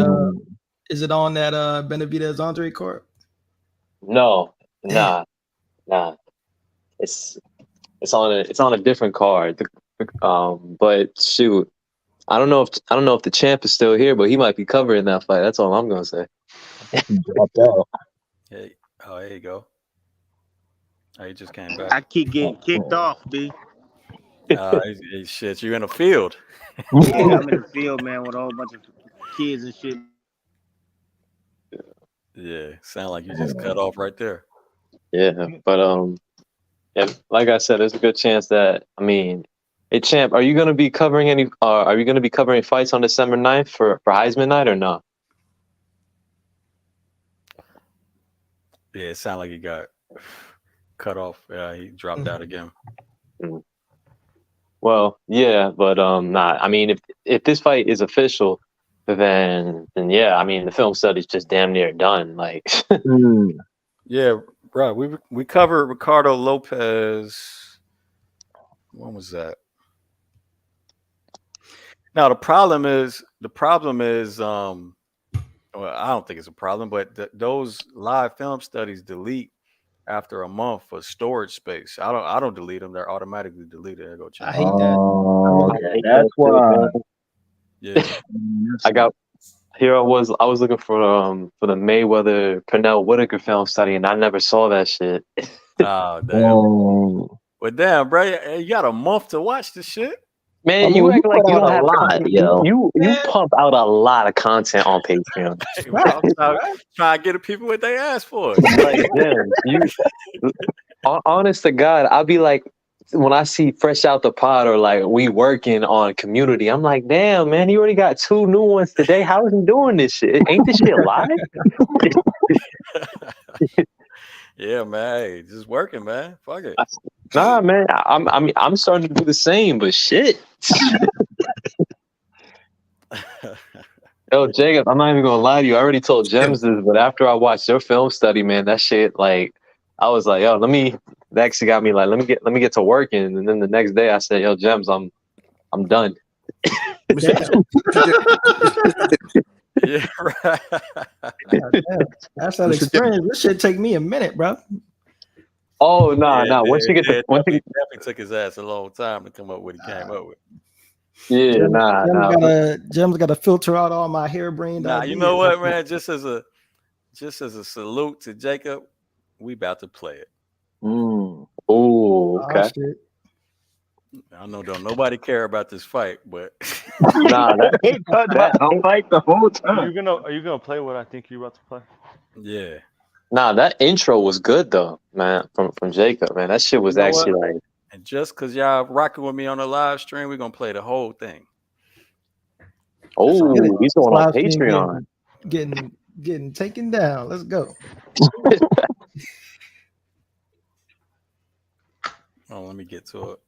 on that Benavidez Andrade card? No, nah. It's on a different card. But shoot, I don't know if the champ is still here, but he might be covering that fight. That's all I'm gonna say. Dropped out. Hey, there you go. Oh, he just came back. I keep getting kicked off, B. Shit, you in the field. Yeah, I'm in the field, man, with a whole bunch of kids and shit. Yeah, sound like you just cut off right there. Yeah, but yeah, like I said, there's a good chance that hey champ, are you gonna be covering any? Are you gonna be covering fights on December 9th for Heisman night or not? Yeah, it sound like you got cut off. Yeah, he dropped out again. Well, yeah, but nah. I mean, if this fight is official, then yeah. I mean, the film study's just damn near done. Like, Yeah, right. We covered Ricardo Lopez. When was that? Now the problem is well, I don't think it's a problem, but those live film studies delete after a month for storage space. I don't delete them; they're automatically deleted. I go check. I hate that. Okay, that's why. Yeah, I was looking for the Mayweather Pernell Whitaker film study, and I never saw that shit. oh damn. Well, damn, bro, you got a month to watch this shit. Man, I mean, you you act like put you out don't a have lot, yo. you pump out a lot of content on Patreon. Hey, bro, I'm trying to get the people what they ask for. Like, damn, honest to God, I'll be like, when I see Fresh Out the Pod or like we working on Community, I'm like, damn, man, he already got 2 new ones today. How is he doing this shit? Ain't this shit live? Yeah, man, hey, just working, man. Fuck it. Nah, man, I'm starting to do the same, but shit. Yo, Jacob, I'm not even gonna lie to you. I already told Gems this, but after I watched your film study, man, that shit, like, I was like, yo, that actually got me like, let me get to working, and then the next day I said, yo, Gems, I'm done. Yeah, right. That's that experience. This shit take me a minute, bro. Oh no, no. Once you get it definitely took his ass a long time to come up with what he came up with. Yeah, Jim's got to filter out all my harebrained ideas. You know what, man? Just as a salute to Jacob, we about to play it. Oh, okay. I know don't nobody care about this fight, but nah, I'll fight the whole time. Are you gonna play what I think you're about to play? Yeah. Nah, that intro was good though, man. From Jacob, man. That shit was actually like. And just because y'all rocking with me on the live stream, we're gonna play the whole thing. Oh, he's going on Patreon. Getting taken down. Let's go. Oh, let me get to it.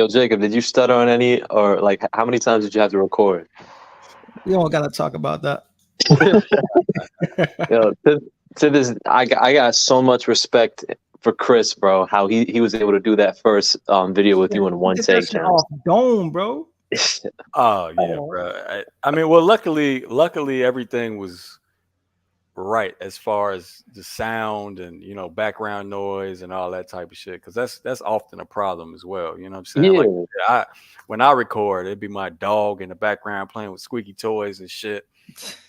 Jacob, did you stutter on any, or like how many times did you have to record? We don't gotta talk about that. To this, I got so much respect for Chris, bro. How he was able to do that first video with you in one take. Off dome, bro. Oh yeah, bro. I mean, well, luckily everything was right as far as the sound and background noise and all that type of shit, because that's often a problem as well. You know what I'm saying? Yeah. Like when I record, it'd be my dog in the background playing with squeaky toys and shit,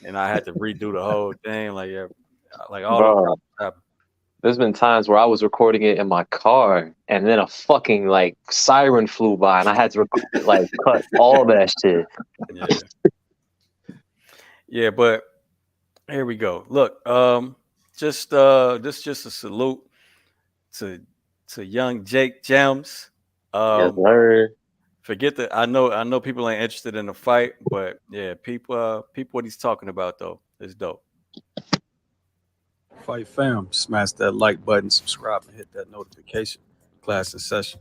and I had to redo the whole thing. Like all that. There's been times where I was recording it in my car, and then a fucking like siren flew by, and I had to cut all that shit. Yeah, but here we go. Look, just a salute to young Jake Gems. Yes, sir. Forget that. I know people ain't interested in the fight, but yeah, people what he's talking about though is dope. Fight fam, smash that like button, subscribe, and hit that notification. Class in session.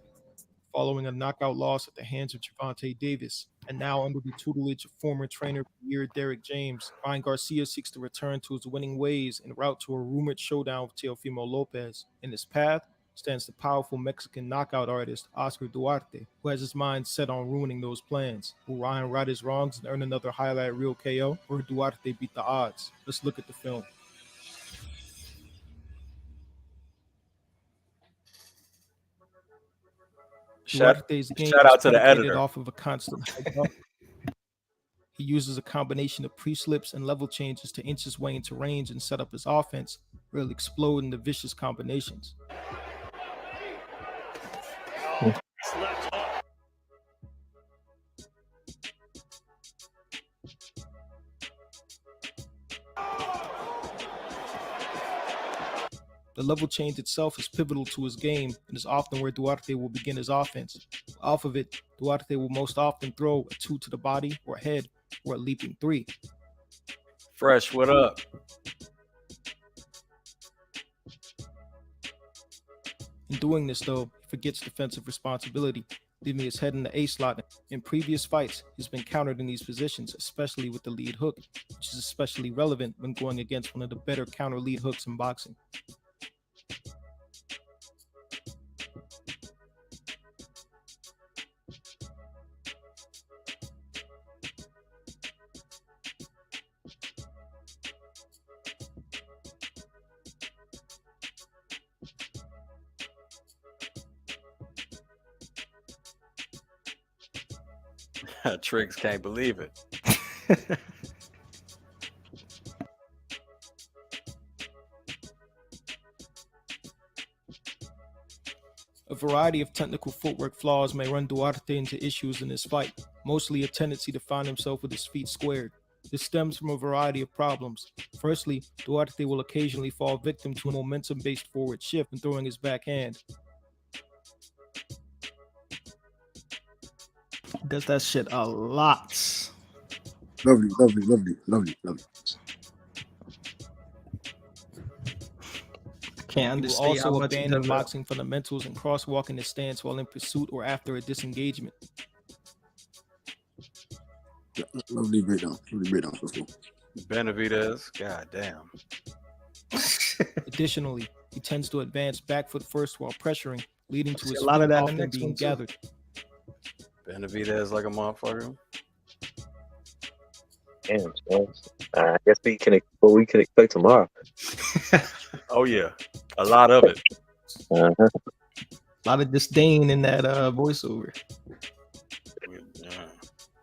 Following a knockout loss at the hands of Gervonta Davis, and now under the tutelage of former trainer of the year Derek James, Ryan Garcia seeks to return to his winning ways en route to a rumored showdown with Teofimo Lopez. In his path stands the powerful Mexican knockout artist Oscar Duarte, who has his mind set on ruining those plans. Will Ryan right his wrongs and earn another highlight reel KO, or Duarte beat the odds? Let's look at the film. Shout out to the editor. Off of a constant He uses a combination of pre-slips and level changes to inch his way into range and set up his offense, where he'll explode into vicious combinations. The level change itself is pivotal to his game and is often where Duarte will begin his offense. Off of it, Duarte will most often throw a 2 to the body or head or a leaping 3. Fresh, what up? In doing this, though, he forgets defensive responsibility, leaving his head in the A slot. In previous fights, he's been countered in these positions, especially with the lead hook, which is especially relevant when going against one of the better counter lead hooks in boxing. Triggs can't believe it. A variety of technical footwork flaws may run Duarte into issues in this fight, mostly a tendency to find himself with his feet squared. This stems from a variety of problems. Firstly, Duarte will occasionally fall victim to a momentum-based forward shift when throwing his backhand. Does that shit a lot. Lovely, lovely, lovely, lovely, lovely. Can't understand. He will also abandon boxing fundamentals and crosswalk in his stance while in pursuit or after a disengagement. Lovely breakdown. Lovely breakdown. Let's go. Benavidez, goddamn. Additionally, he tends to advance back foot first while pressuring, leading to his a lot of that often being gathered. Benavidez like a motherfucker. Damn, I guess we can expect tomorrow. Oh yeah, a lot of it. A lot of disdain in that voiceover.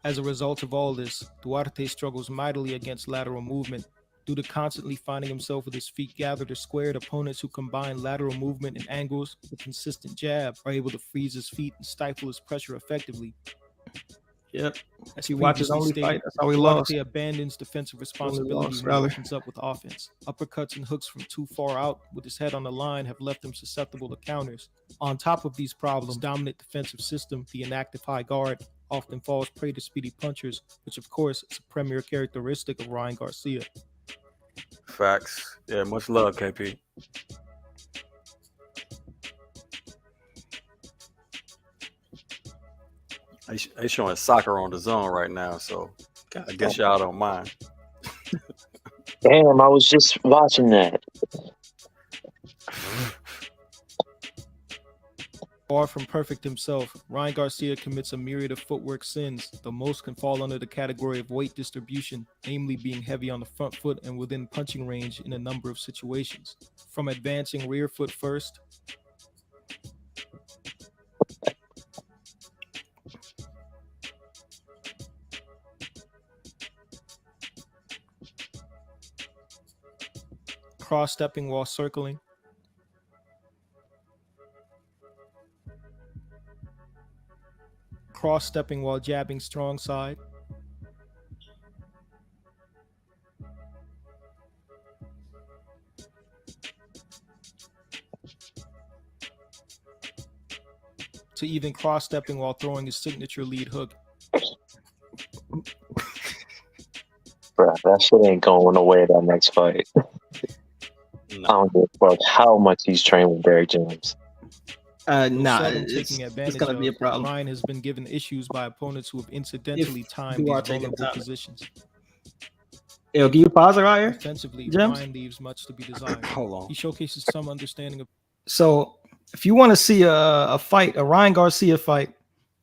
As a result of all this, Duarte struggles mightily against lateral movement. Due to constantly finding himself with his feet gathered or squared, opponents who combine lateral movement and angles with consistent jab are able to freeze his feet and stifle his pressure effectively. Yep. As he watches only stated, fight, that's how he Duarte lost. abandons defensive responsibility and opens up with offense. Uppercuts and hooks from too far out with his head on the line have left him susceptible to counters. On top of these problems, dominant defensive system, the inactive high guard, often falls prey to speedy punchers, which of course is a premier characteristic of Ryan Garcia. Facts. Yeah, much love, KP. They showing soccer on the zone right now, so I guess y'all don't mind. Damn, I was just watching that. Far from perfect himself, Ryan Garcia commits a myriad of footwork sins, though most can fall under the category of weight distribution, namely being heavy on the front foot and within punching range in a number of situations. From advancing rear foot first, cross-stepping while circling, cross-stepping while jabbing strong side, to even cross-stepping while throwing his signature lead hook. Bro, that shit ain't going away that next fight. I don't give a fuck how much he's trained with Barry James. It's gonna be a problem. Ryan has been given issues by opponents who have incidentally timed these vulnerable positions. Yo, can you pause it right here? Defensively, James? Ryan leaves much to be desired. Hold on. He showcases some understanding of. So, if you want to see a fight, a Ryan Garcia fight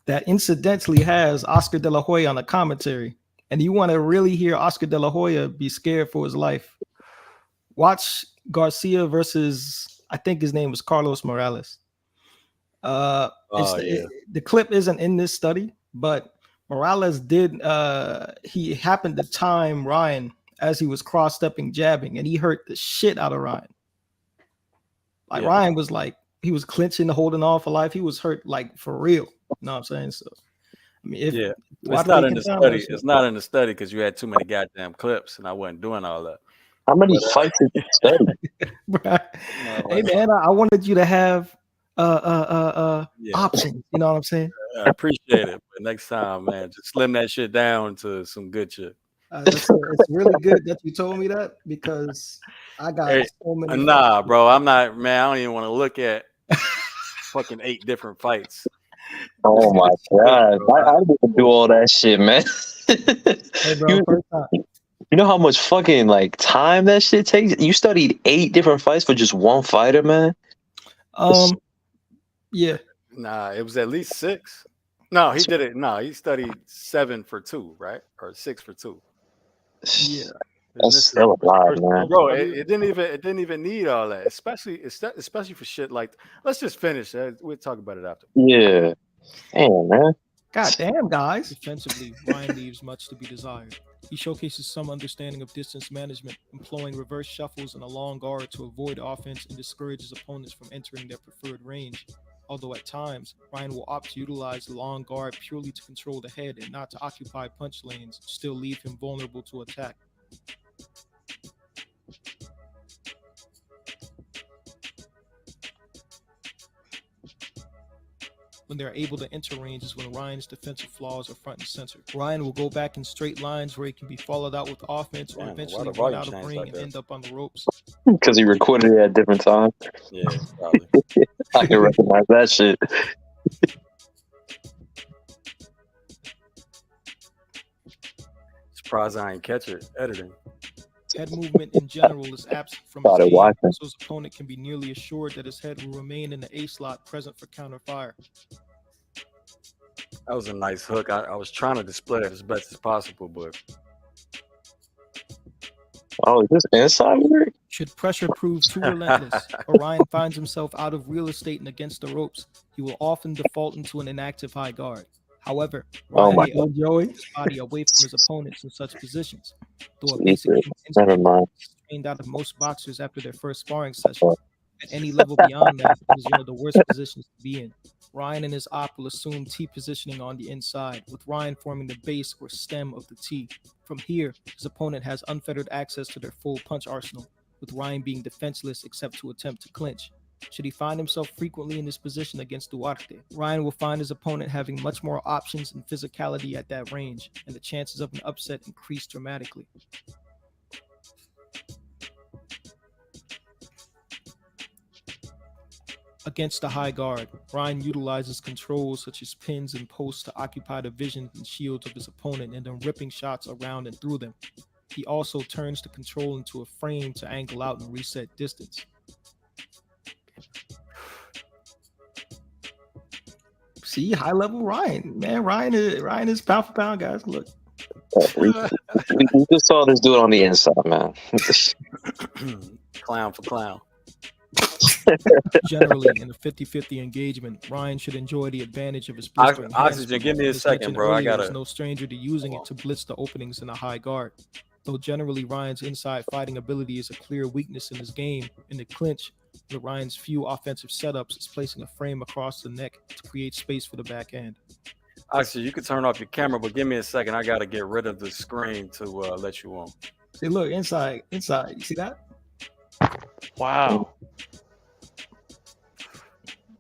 that incidentally has Oscar De La Hoya on the commentary, and you want to really hear Oscar De La Hoya be scared for his life, watch Garcia versus, I think his name was Carlos Morales. The clip isn't in this study, but Morales did. He happened to time Ryan as he was cross-stepping, jabbing, and he hurt the shit out of Ryan. Ryan was like, he was clinching, holding on for life. He was hurt like for real. You know what I'm saying? So, I mean, it's not in the study. It's not in the study because you had too many goddamn clips, and I wasn't doing all that. How many fights did you study? Hey man, I wanted you to have options. You know what I'm saying? I appreciate it, but next time, man, just slim that shit down to some good shit. It's really good that you told me that because I got so many. Nah, bro, I'm not, man. I don't even want to look at fucking 8 different fights. Oh my god, I didn't do all that shit, man. Hey, bro, first time. You know how much fucking like time that shit takes? You studied 8 different fights for just one fighter, man. Yeah. Nah, it was at least 6. No, he did it. No, he studied 7 for 2, right? Or 6 for 2. Yeah. That's still a lot, man. Bro, it didn't even need all that, especially for shit like. Let's just finish. We'll talk about it after. Yeah, damn, man. God damn, guys. Defensively, Ryan leaves much to be desired. He showcases some understanding of distance management, employing reverse shuffles and a long guard to avoid offense and discourages opponents from entering their preferred range. Although at times, Ryan will opt to utilize the long guard purely to control the head and not to occupy punch lanes, still leave him vulnerable to attack. When they're able to enter range is when Ryan's defensive flaws are front and center. Ryan will go back in straight lines where he can be followed out with offense or eventually run out of ring and end up on the ropes. Because he recorded it at different times. Yeah, probably. I can recognize that shit. Surprised I ain't catch it editing. Head movement in general is absent from his game, so his opponent can be nearly assured that his head will remain in the A slot present for counter fire. That was a nice hook. I was trying to display it as best as possible, but is this inside work? Should pressure prove too relentless, or Ryan finds himself out of real estate and against the ropes, he will often default into an inactive high guard. However, Ryan may enjoy his body away from his opponents in such positions. Though a basic instinct is trained out of most boxers after their first sparring session, at any level beyond that, it is one of the worst positions to be in. Ryan and his op will assume T positioning on the inside, with Ryan forming the base or stem of the T. From here, his opponent has unfettered access to their full punch arsenal, with Ryan being defenseless except to attempt to clinch. Should he find himself frequently in this position against Duarte, Ryan will find his opponent having much more options and physicality at that range, and the chances of an upset increase dramatically. Against the high guard, Ryan utilizes controls such as pins and posts to occupy the vision and shields of his opponent and then ripping shots around and through them. He also turns the control into a frame to angle out and reset distance. See, high level Ryan, man. Ryan is pound for pound, guys. Look, we just saw this dude on the inside, man. Clown for clown. Generally, in a 50-50 engagement, Ryan should enjoy the advantage of his blistering Oxygen, give me a second, bro. I gotta. No stranger to using it to blitz the openings in a high guard. Though generally Ryan's inside fighting ability is a clear weakness in his game, in the clinch, with Ryan's few offensive setups is placing a frame across the neck to create space for the backhand. Actually, you can turn off your camera, but give me a second. I got to get rid of the screen to let you on. See, look, inside. You see that? Wow.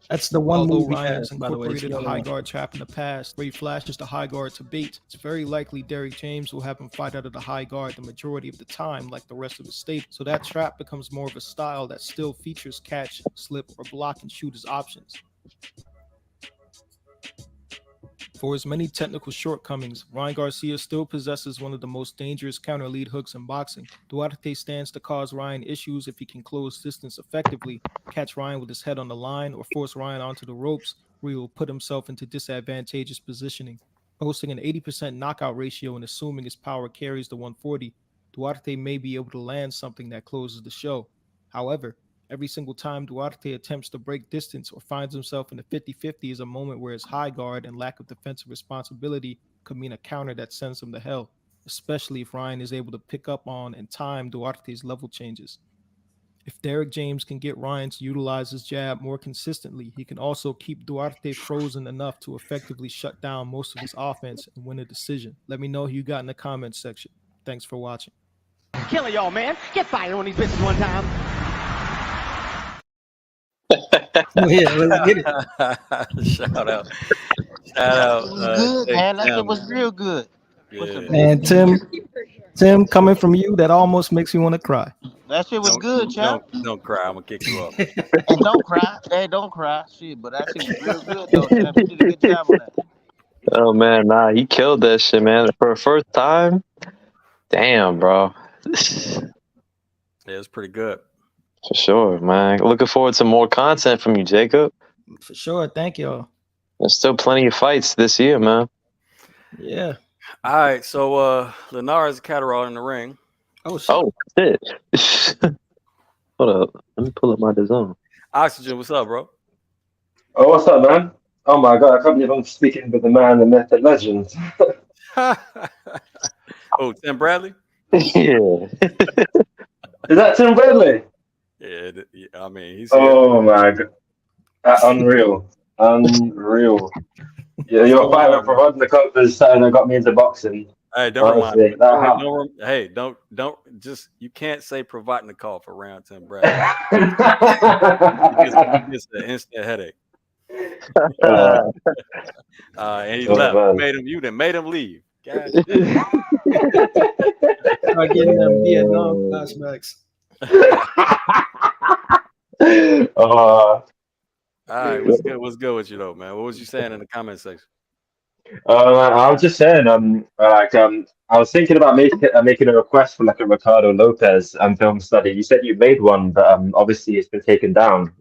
That's the one Although move Ryan has, has by the way. incorporated a high guard trap in the past, where he flashes the high guard to bait. It's very likely Derrick James will have him fight out of the high guard the majority of the time, like the rest of his stable. So that trap becomes more of a style that still features catch, slip, or block and shoot as options. For his many technical shortcomings, Ryan Garcia still possesses one of the most dangerous counter lead hooks in boxing. Duarte stands to cause Ryan issues if he can close distance effectively, catch Ryan with his head on the line, or force Ryan onto the ropes, where he will put himself into disadvantageous positioning. Boasting an 80% knockout ratio and assuming his power carries the 140, Duarte may be able to land something that closes the show. However, every single time Duarte attempts to break distance or finds himself in a 50-50 is a moment where his high guard and lack of defensive responsibility could mean a counter that sends him to hell, especially if Ryan is able to pick up on and time Duarte's level changes. If Derrick James can get Ryan to utilize his jab more consistently, he can also keep Duarte frozen enough to effectively shut down most of his offense and win a decision. Let me know who you got in the comments section. Thanks for watching. Killing y'all, man. Get fired on these bitches one time. Oh, yeah, let's get it. Shout out. It was good, man. That shit was real good. Yeah. And Tim, coming from you, that almost makes me want to cry. That shit was good, champ. Don't cry. I'm gonna kick you off. And don't cry. Hey, don't cry. Shit, but that shit was real good though, champ. You did a good job on that. Oh man, nah, he killed that shit, man. For a first time, damn, bro. Yeah, it's pretty good. For sure, man. Looking forward to more content from you, Jacob. For sure. Thank y'all. There's still plenty of fights this year, man. Yeah. All right, so Linares and Catterall in the ring. Oh shit. Oh shit. Hold up. Let me pull up my design. Oxygen, what's up, bro? Oh, what's up, man? Oh my god, I can't believe I'm speaking with the man, the myth, the legend. Oh, Tim Bradley? Yeah. Is that Tim Bradley? Yeah, I mean, he's here. Oh my god. Unreal. Unreal. Yeah, your fight with Provodnikov is something that got me into boxing. Hey, don't remind Honestly, me. Hey, don't just you can't say Provodnikov around Tim Bradley. He gets an instant headache. And he left. Man. You made him leave. God. Start getting them Vietnam flashbacks. All right, what's good with you though, man? What was you saying in the comment section? I was just saying, I was thinking about making a request for like a Ricardo Lopez film study. You said you made one, but obviously it's been taken down.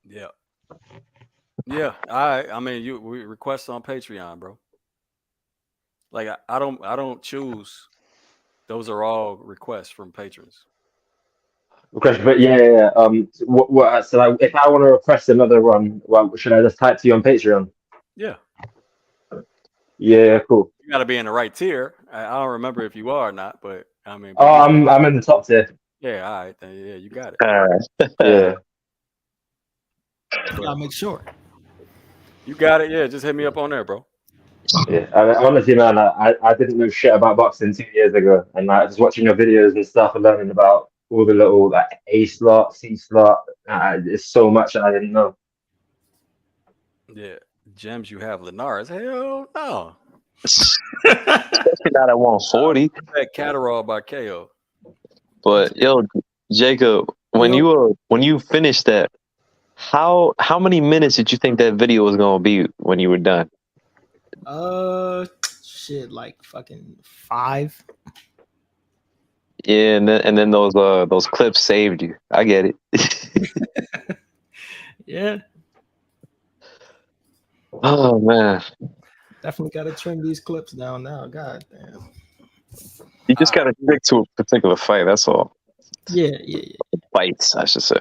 Yeah. I mean, we request on Patreon, bro. Like I don't choose. Those are all requests from patrons. But yeah. So like, if I want to request another one, well, should I just type to you on Patreon? Yeah. Yeah, cool. You got to be in the right tier. I don't remember if you are or not, but I mean. Oh, I'm in the top tier. Yeah, all right. Then, yeah, you got it. Yeah. I'll make sure. You got it. Yeah, just hit me up on there, bro. Yeah, honestly, man, I didn't know shit about boxing 2 years ago, and like just watching your videos and stuff and learning about all the little like A slot, C slot. It's so much I didn't know. Yeah, gems you have Linares. Hell no. Especially not at 140. That Catterall by KO. But yo, Jacob, when you finished that, how many minutes did you think that video was gonna be when you were done? Shit, like fucking 5. Yeah, and then those clips saved you. I get it. Yeah. Oh man. Definitely got to trim these clips down now. God damn. You just gotta stick to a particular fight. That's all. Yeah. Fights, I should say.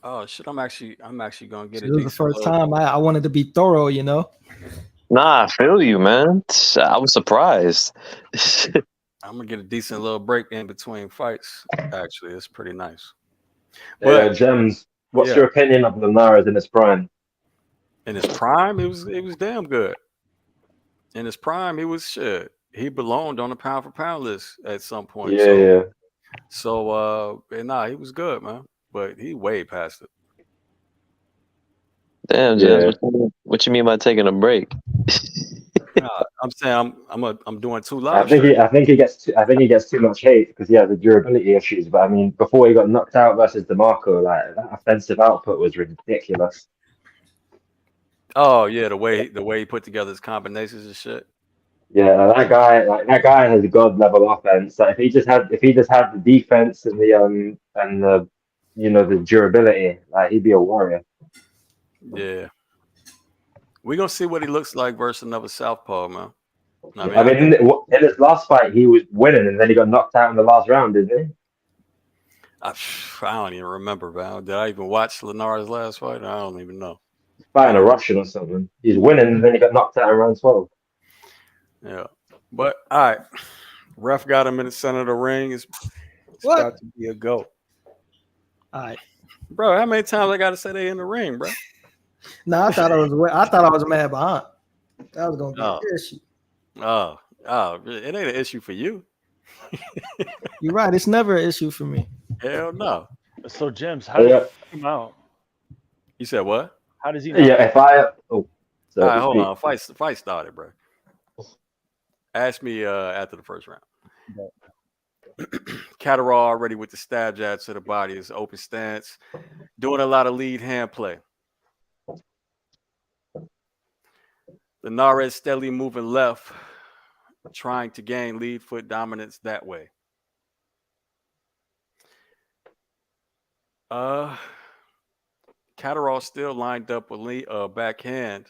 Oh shit! I'm actually gonna get it. It was the first time I wanted to be thorough, you know. Nah, I feel you, man. I was surprised. I'm gonna get a decent little break in between fights. Actually, it's pretty nice. But Gems, what's your opinion of Linares in his prime? In his prime, it was damn good. In his prime, he was shit. He belonged on the pound for pound list at some point. Yeah. So he was good, man. But he way past it. Damn, James, what you mean by taking a break? I'm saying I'm doing 2 live. I think he gets too much hate because he has the durability issues. But I mean, before he got knocked out versus DeMarco, like that offensive output was ridiculous. Oh yeah, the way he put together his combinations and shit. Yeah, that guy has a god level offense. Like if he just had the defense and the the durability, like he'd be a warrior. Yeah. We're gonna see what he looks like versus another southpaw, man. I mean in his last fight he was winning and then he got knocked out in the last round, didn't he? I don't even remember, man. Did I even watch Linares' last fight? I don't even know. Fighting a Russian or something. He's winning and then he got knocked out in round 12. Yeah. But all right. Ref got him in the center of the ring. It's about to be a go. All right. Bro, how many times I gotta say they in the ring, bro? No, I thought I was mad behind. That was gonna be an issue. Oh, it ain't an issue for you. You're right. It's never an issue for me. Hell no. So, James, how did you come out? You said what? How does he? If I all right, hold on. Fight started, bro. Ask me after the first round. Catterall already with the stab jab to the body. It's open stance, doing a lot of lead hand play. Linares steadily moving left, trying to gain lead foot dominance that way. Catterall still lined up with backhand.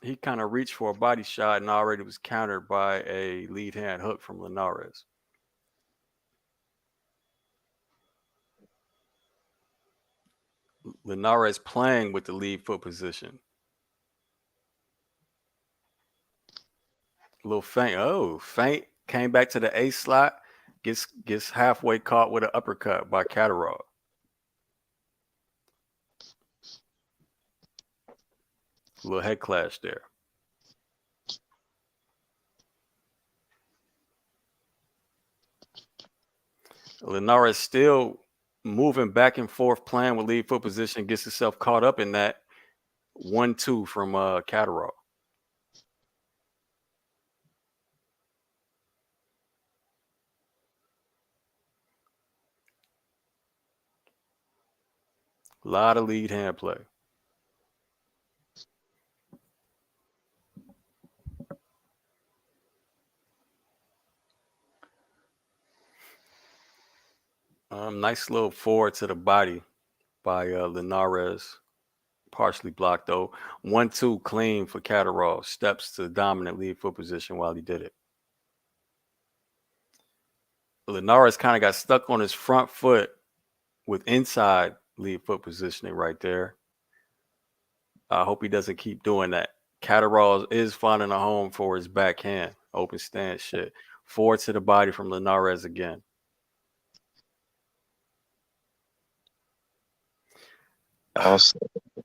He kind of reached for a body shot and already was countered by a lead hand hook from Linares. Linares playing with the lead foot position. A little feint. Oh, feint. Came back to the ace slot. Gets halfway caught with an uppercut by Catterall. A little head clash there. Linares still moving back and forth, playing with lead foot position, gets himself caught up in that 1-2 from Catterall. A lot of lead hand play. Nice little forward to the body by Linares. Partially blocked though. 1-2 clean for Catterall. Steps to dominant lead foot position while he did it. Linares kind of got stuck on his front foot with inside lead foot positioning right there. I hope he doesn't keep doing that. Catterall is finding a home for his backhand. Open stance shit. Forward to the body from Linares again.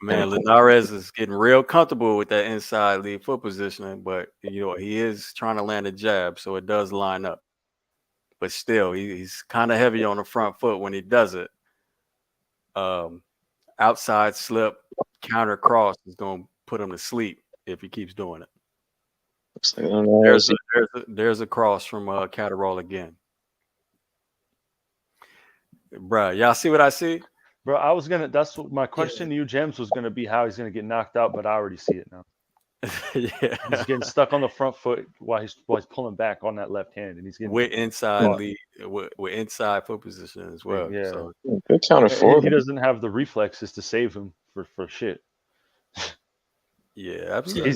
Man, Linares is getting real comfortable with that inside lead foot positioning, but he is trying to land a jab, so it does line up. But still, he's kind of heavy on the front foot when he does it. Outside slip, counter cross is going to put him to sleep if he keeps doing it. There's a cross from Catterall again. Bruh, y'all see what I see? Bro, that's what my question to you, James, was gonna be how he's gonna get knocked out, but I already see it now. Yeah. He's getting stuck on the front foot while he's pulling back on that left hand, and he's getting with inside lead with inside foot position as well. Yeah. So good counter forward. He doesn't have the reflexes to save him for shit. Yeah, absolutely.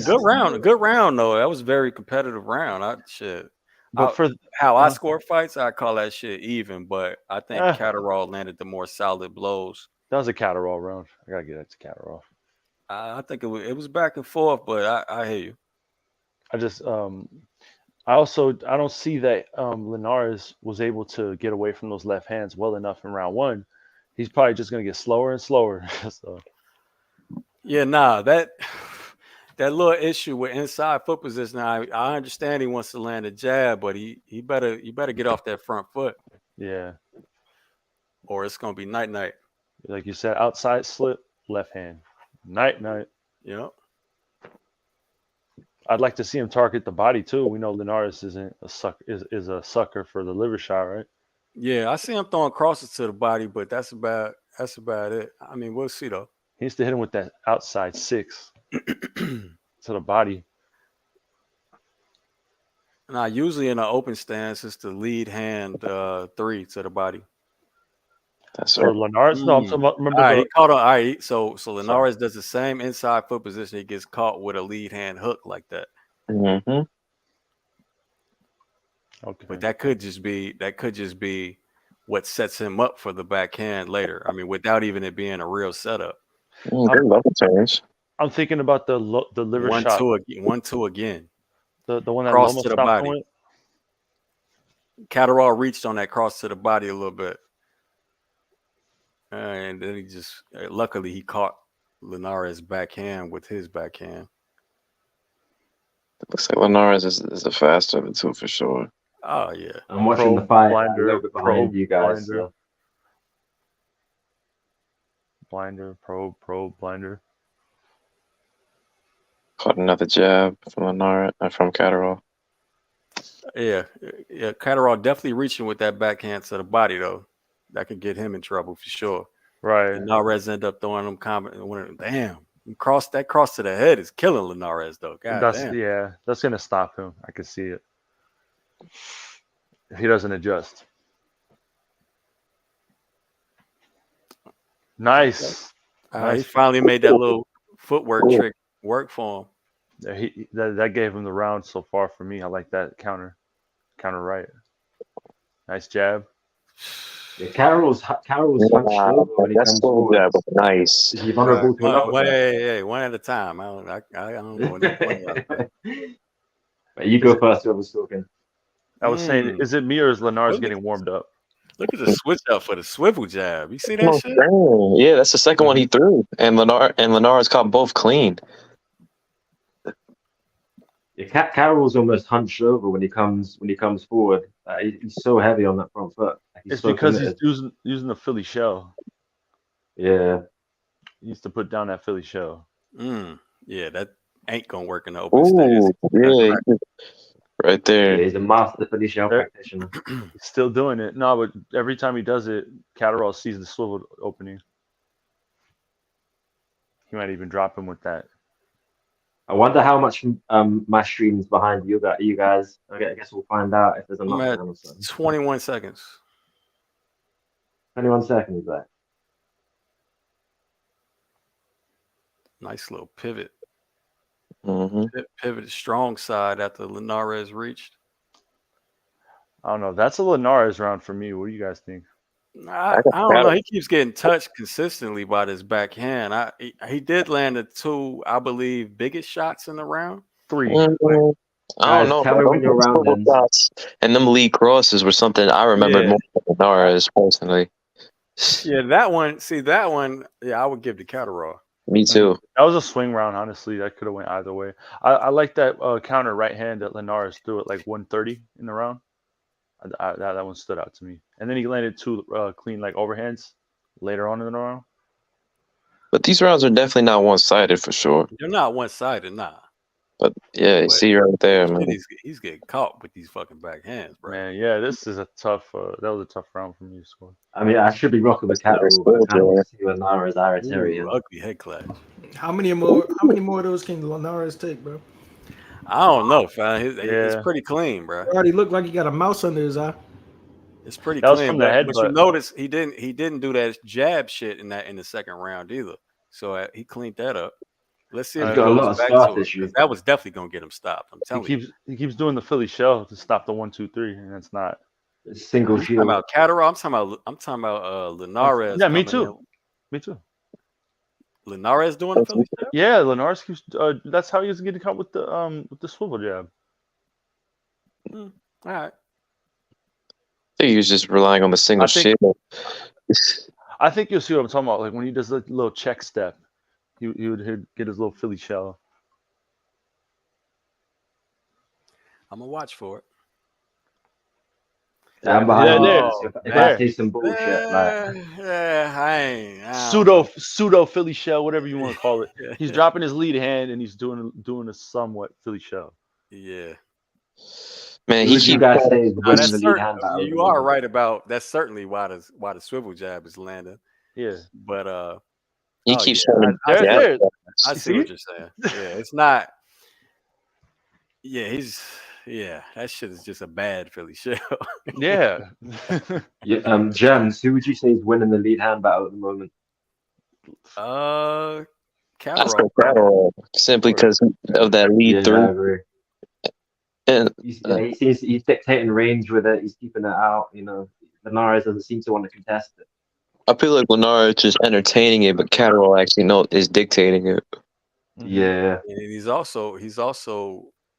Good round though. That was a very competitive round. But for how I score fights, I call that shit even. But I think Catterall landed the more solid blows. That was a Catterall round. I gotta get that to Catterall. I think it was back and forth, but I hear you. I just I don't see that Linares was able to get away from those left hands well enough in round one. He's probably just gonna get slower and slower. So. Yeah, nah, that little issue with inside foot position. I understand he wants to land a jab, but he better get off that front foot. Yeah. Or it's gonna be night. Like you said, outside slip, left hand. Night. Yeah. I'd like to see him target the body too. We know Linares is a sucker for the liver shot, right? Yeah, I see him throwing crosses to the body, but that's about it. I mean, we'll see though. He needs to hit him with that outside 6 to the body. Now, usually in an open stance, it's the lead hand 3 to the body. That's for Linares. No, I'm talking about, remember he caught on. All right, so Linares does the same inside foot position. He gets caught with a lead hand hook like that. Mm-hmm. Okay, but that could just be what sets him up for the backhand later. I mean, without even it being a real setup. I'm thinking about the liver shot. 1-2 again. The one that cross Loma to the stopped body. doing. Catterall reached on that cross to the body a little bit. And then he just, luckily he caught Linares' backhand with his backhand. It looks like Linares is the faster of the two for sure. Oh, yeah. I'm watching the fight a little bit behind you guys. Blinder. Blinder, probe, blinder. Caught another jab from Linares, from Catterall. Yeah, yeah. Catterall definitely reaching with that backhand to the body though. That could get him in trouble for sure. Right. Linares end up throwing them damn. Cross to the head is killing Linares though. God damn. That's gonna stop him. I can see it. If he doesn't adjust. Nice. He finally made that little footwork trick work for him. Yeah, that gave him the round so far for me. I like that counter right. Nice jab. Yeah, Carroll's hunched over when he comes forward. Jab was nice. Is he vulnerable to an uppercut? Hey, one at a time. I don't know enough one. But you go first. Whoever's talking. I was saying, is it me or is Linares getting warmed up? Look at the switch up for the swivel jab. You see that shit? Yeah, that's the second one he threw, and Linares caught both clean. Yeah, Carroll's almost hunched over when he comes forward. He's so heavy on that front foot. It's because he's using the Philly shell. Yeah, he needs to put down that Philly shell. Yeah, that ain't gonna work in the open stance. Yeah, right there. Yeah, he's a master Philly shell practitioner. He's still doing it. No, but every time he does it, Catterall sees the swivel opening. He might even drop him with that. I wonder how much my stream's behind you guys. I guess we'll find out if there's a I'm at 21 seconds. 21 seconds back. Nice little pivot. Mm-hmm. Pivot strong side after Linares reached. I don't know. That's a Linares round for me. What do you guys think? I don't know. He keeps getting touched consistently by this backhand. He did land the two, I believe, biggest shots in the round. 3. I don't know. Those shots and them lead crosses were something I remembered more than Linares personally. Yeah, that one. See that one. Yeah, I would give to Catterall. Me too. That was a swing round. Honestly, that could have went either way. I like that counter right hand that Linares threw at like 130 in the round. That one stood out to me. And then he landed 2 clean like overhands later on in the round. But these rounds are definitely not one-sided for sure. They're not one-sided, nah. But yeah, you see right there, man. He's getting caught with these fucking backhands, bro. Man, yeah, this is a tough. That was a tough round for me to score. I mean, I should be rocking with Catterall, but I kind of want to see Linares Aratarian. Ugly head clash. How many more of those can Linares take, bro? I don't know, fam. It's pretty clean, bro. It already looked like he got a mouse under his eye. It's pretty that clean. Was from the head, but you notice he didn't do that jab shit in the second round either. So he cleaned that up. Let's see if he goes back to it. That was definitely gonna get him stopped. I'm telling you. He keeps doing the Philly shell to stop the 1, 2, 3, and it's not single shield. I'm talking about Catterall. I'm talking about Linares. Yeah, me too. Me too. Linares doing the Philly shell? Yeah, Linares keeps. That's how he was getting caught with the swivel jab. All right. I think he was just relying on the single shield. I think you'll see what I'm talking about. Like when he does the little check step, he would get his little Philly shell. I'm gonna watch for it. I'm behind if I say some bullshit, I ain't pseudo Philly shell, whatever you want to call it. He's dropping his lead hand and he's doing a somewhat Philly shell. Yeah. Man, you guys say the lead hand. You are right about that's certainly why the swivel jab is landing. Yeah, but he keeps showing. I see what you're saying. Yeah, it's not. Yeah, that shit is just a bad Philly shell. Yeah. Gems, who would you say is winning the lead hand battle at the moment? Catterall. Simply because of that lead through. I agree. And he's dictating range with it. He's keeping it out. You know, Linares doesn't seem to want to contest it. I feel like Linares is just entertaining it, but Catterall actually is dictating it. Yeah, and he's also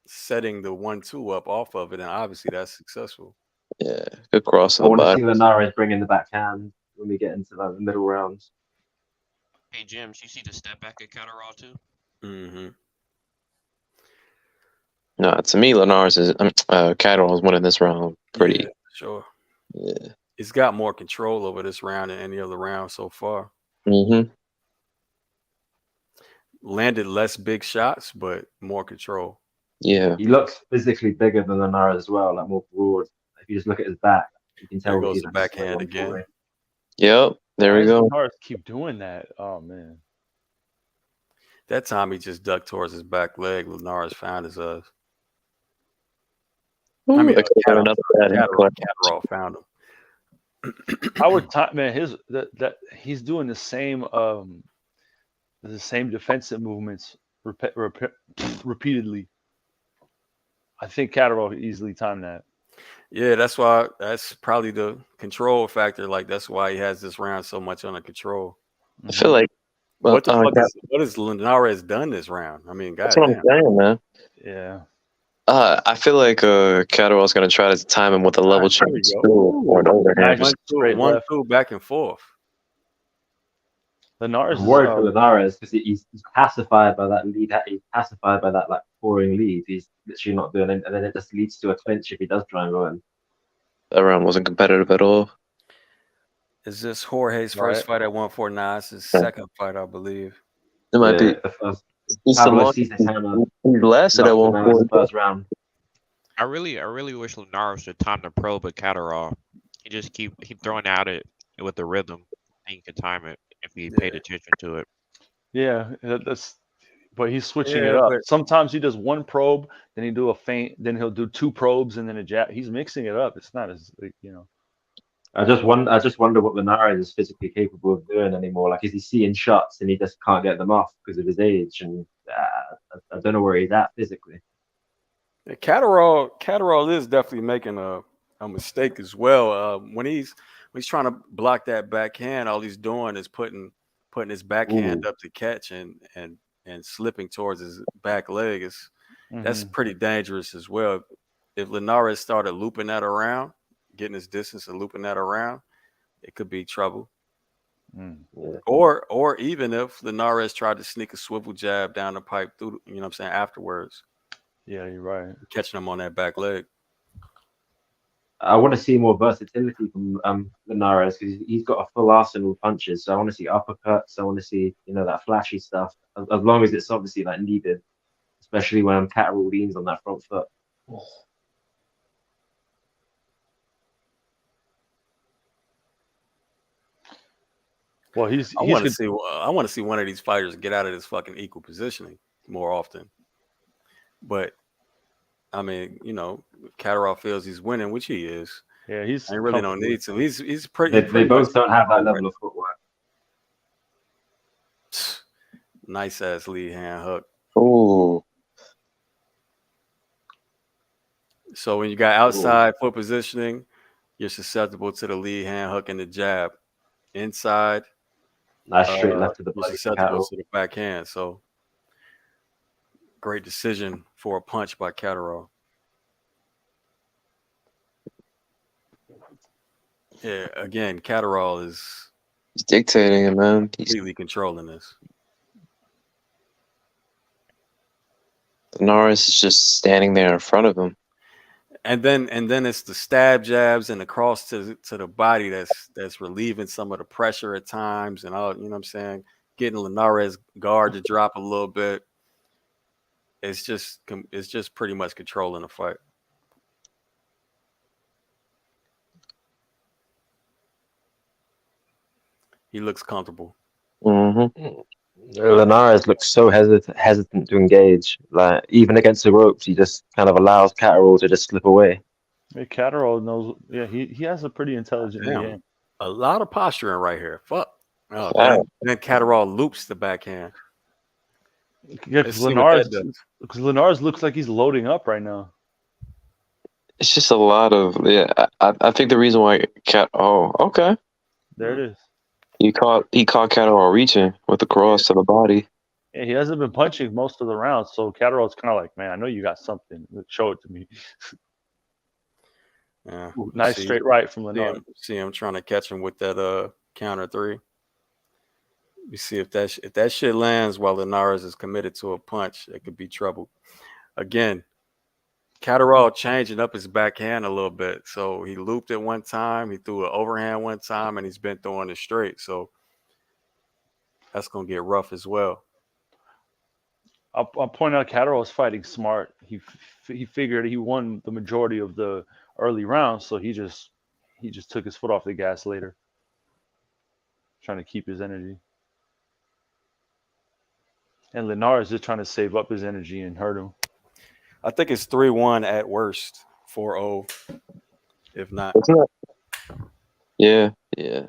setting the 1-2 up off of it, and obviously that's successful. Yeah, good cross. I want to see Linares bringing the backhand when we get into the middle rounds. Hey, James, you see the step back at Catterall too? Mm-hmm. No, to me, Linares is Catterall is winning this round. Pretty sure. Yeah, he's got more control over this round than any other round so far. Mm-hmm. Landed less big shots, but more control. Yeah. He looks physically bigger than Linares as well, like more broad. If you just look at his back, you can There tell that goes he's the like a slight backhand 140. again. Yep. There Why we does go. Linares keep doing that? Oh man. That time he just ducked towards his back leg. Linares found his I Ooh, mean, that could have been another bad input. Catterall found him. I would time man that he's doing the same defensive movements repeatedly. I think Catterall could easily time that. Yeah, that's probably the control factor. Like that's why he has this round so much under control. I feel like, well, What the fuck what has Linares done this round? I mean, that's what I'm goddamn. saying, man. Yeah. I feel like Catterall's gonna try to time him with a level There we change go. too, or an overhand. Nice straight One, left. two, back and forth. Linares I'm is worried for Linares because he's pacified by that lead. He's pacified by that like pouring lead. He's literally not doing it, and then it just leads to a clinch if he does try and go in. That round wasn't competitive at all. Is this Jorge's first fight at 149? It's his second fight, I believe. It might be. The first. It's the longest sees his hammer. he lasted at 140. First round. I really wish Linares would time the probe with Catterall. He just keep throwing out it with the rhythm, and you can time it if he paid attention to it. Yeah, but he's switching it up. Sometimes he does one probe, then he do a feint, then he'll do two probes and then a jab. He's mixing it up. It's not as I just wonder what Linares is physically capable of doing anymore. Like, is he seeing shots and he just can't get them off because of his age? And I don't know where he's at physically. Yeah, Catterall is definitely making a mistake as well. When he's trying to block that backhand, all he's doing is putting his backhand up to catch and slipping towards his back leg. That's pretty dangerous as well. If Linares started looping that around, getting his distance and looping that around, it could be trouble. Or even if Linares tried to sneak a swivel jab down the pipe through, you know what I'm saying, afterwards. Yeah, you're right. Catching him on that back leg. I want to see more versatility from Linares because he's got a full arsenal of punches. So I want to see uppercuts. I want to see that flashy stuff. As long as it's obviously like needed, especially when Catterall leans on that front foot. Well, I want to see one of these fighters get out of this fucking equal positioning more often. But I mean, Catterall feels he's winning, which he is. Yeah, he's. I really don't need to. He's pretty. They both don't have that level of footwork. Nice ass lead hand hook. Oh. So when you got outside foot positioning, you're susceptible to the lead hand hook and the jab. Inside, nice straight left to the you're body. susceptible to the backhand. So great decision for a punch by Catterall. Yeah, again, Catterall is dictating it, man. He's completely controlling this. Linares is just standing there in front of him. And then it's the stab jabs and the cross to the body that's relieving some of the pressure at times and all, you know what I'm saying? Getting Linares' guard to drop a little bit. It's just pretty much controlling the fight. He looks comfortable. Linares looks so hesitant to engage. Like, even against the ropes, he just kind of allows Catterall to just slip away. Yeah, Catterall knows. Yeah, he has a pretty intelligent hand. A lot of posturing right here. Fuck. Oh, then Catterall loops the backhand. Yeah, because Linares looks like he's loading up right now. It's just a lot of I think the reason why okay. There it is. He caught Catterall reaching with the cross to the body. Yeah, he hasn't been punching most of the rounds, so Catterall's kind of like, man, I know you got something. Show it to me. Yeah, nice straight right from Linares. See him trying to catch him with that counter three. You see if that shit lands while Linares is committed to a punch, it could be trouble. Again, Catterall changing up his backhand a little bit. So he looped it one time, he threw an overhand one time, and he's been throwing it straight. So that's gonna get rough as well. I'll point out Catterall was fighting smart. He figured he won the majority of the early rounds, so he just took his foot off the gas later, trying to keep his energy. And Linares is trying to save up his energy and hurt him. I think it's 3-1 at worst, 4-0, if not. Isn't it? Yeah, yeah.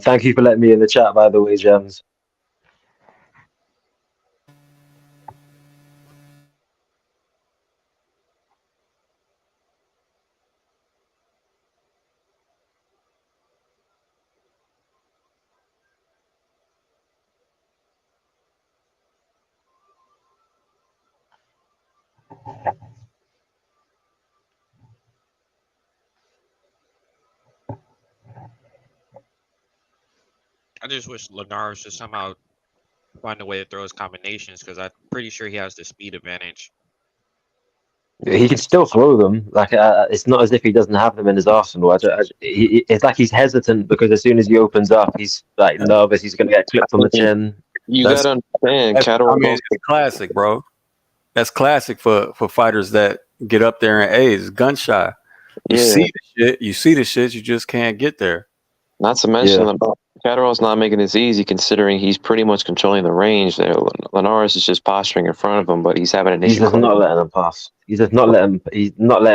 Thank you for letting me in the chat, by the way, Gems. I just wish Linares just somehow find a way to throw his combinations because I'm pretty sure he has the speed advantage. He can still throw them. Like it's not as if he doesn't have them in his arsenal. It's like he's hesitant because as soon as he opens up, he's like nervous. He's going to get clipped on the chin. You gotta understand, Catterall. I mean, it's classic, bro. That's classic for fighters that get up there in age. It's gun shy. You see the shit. You see the shit. You just can't get there. Not to mention, Catterall's not making this easy considering he's pretty much controlling the range there. Linares is just posturing in front of him, but he's having an issue. He's just not letting him pass. He's not letting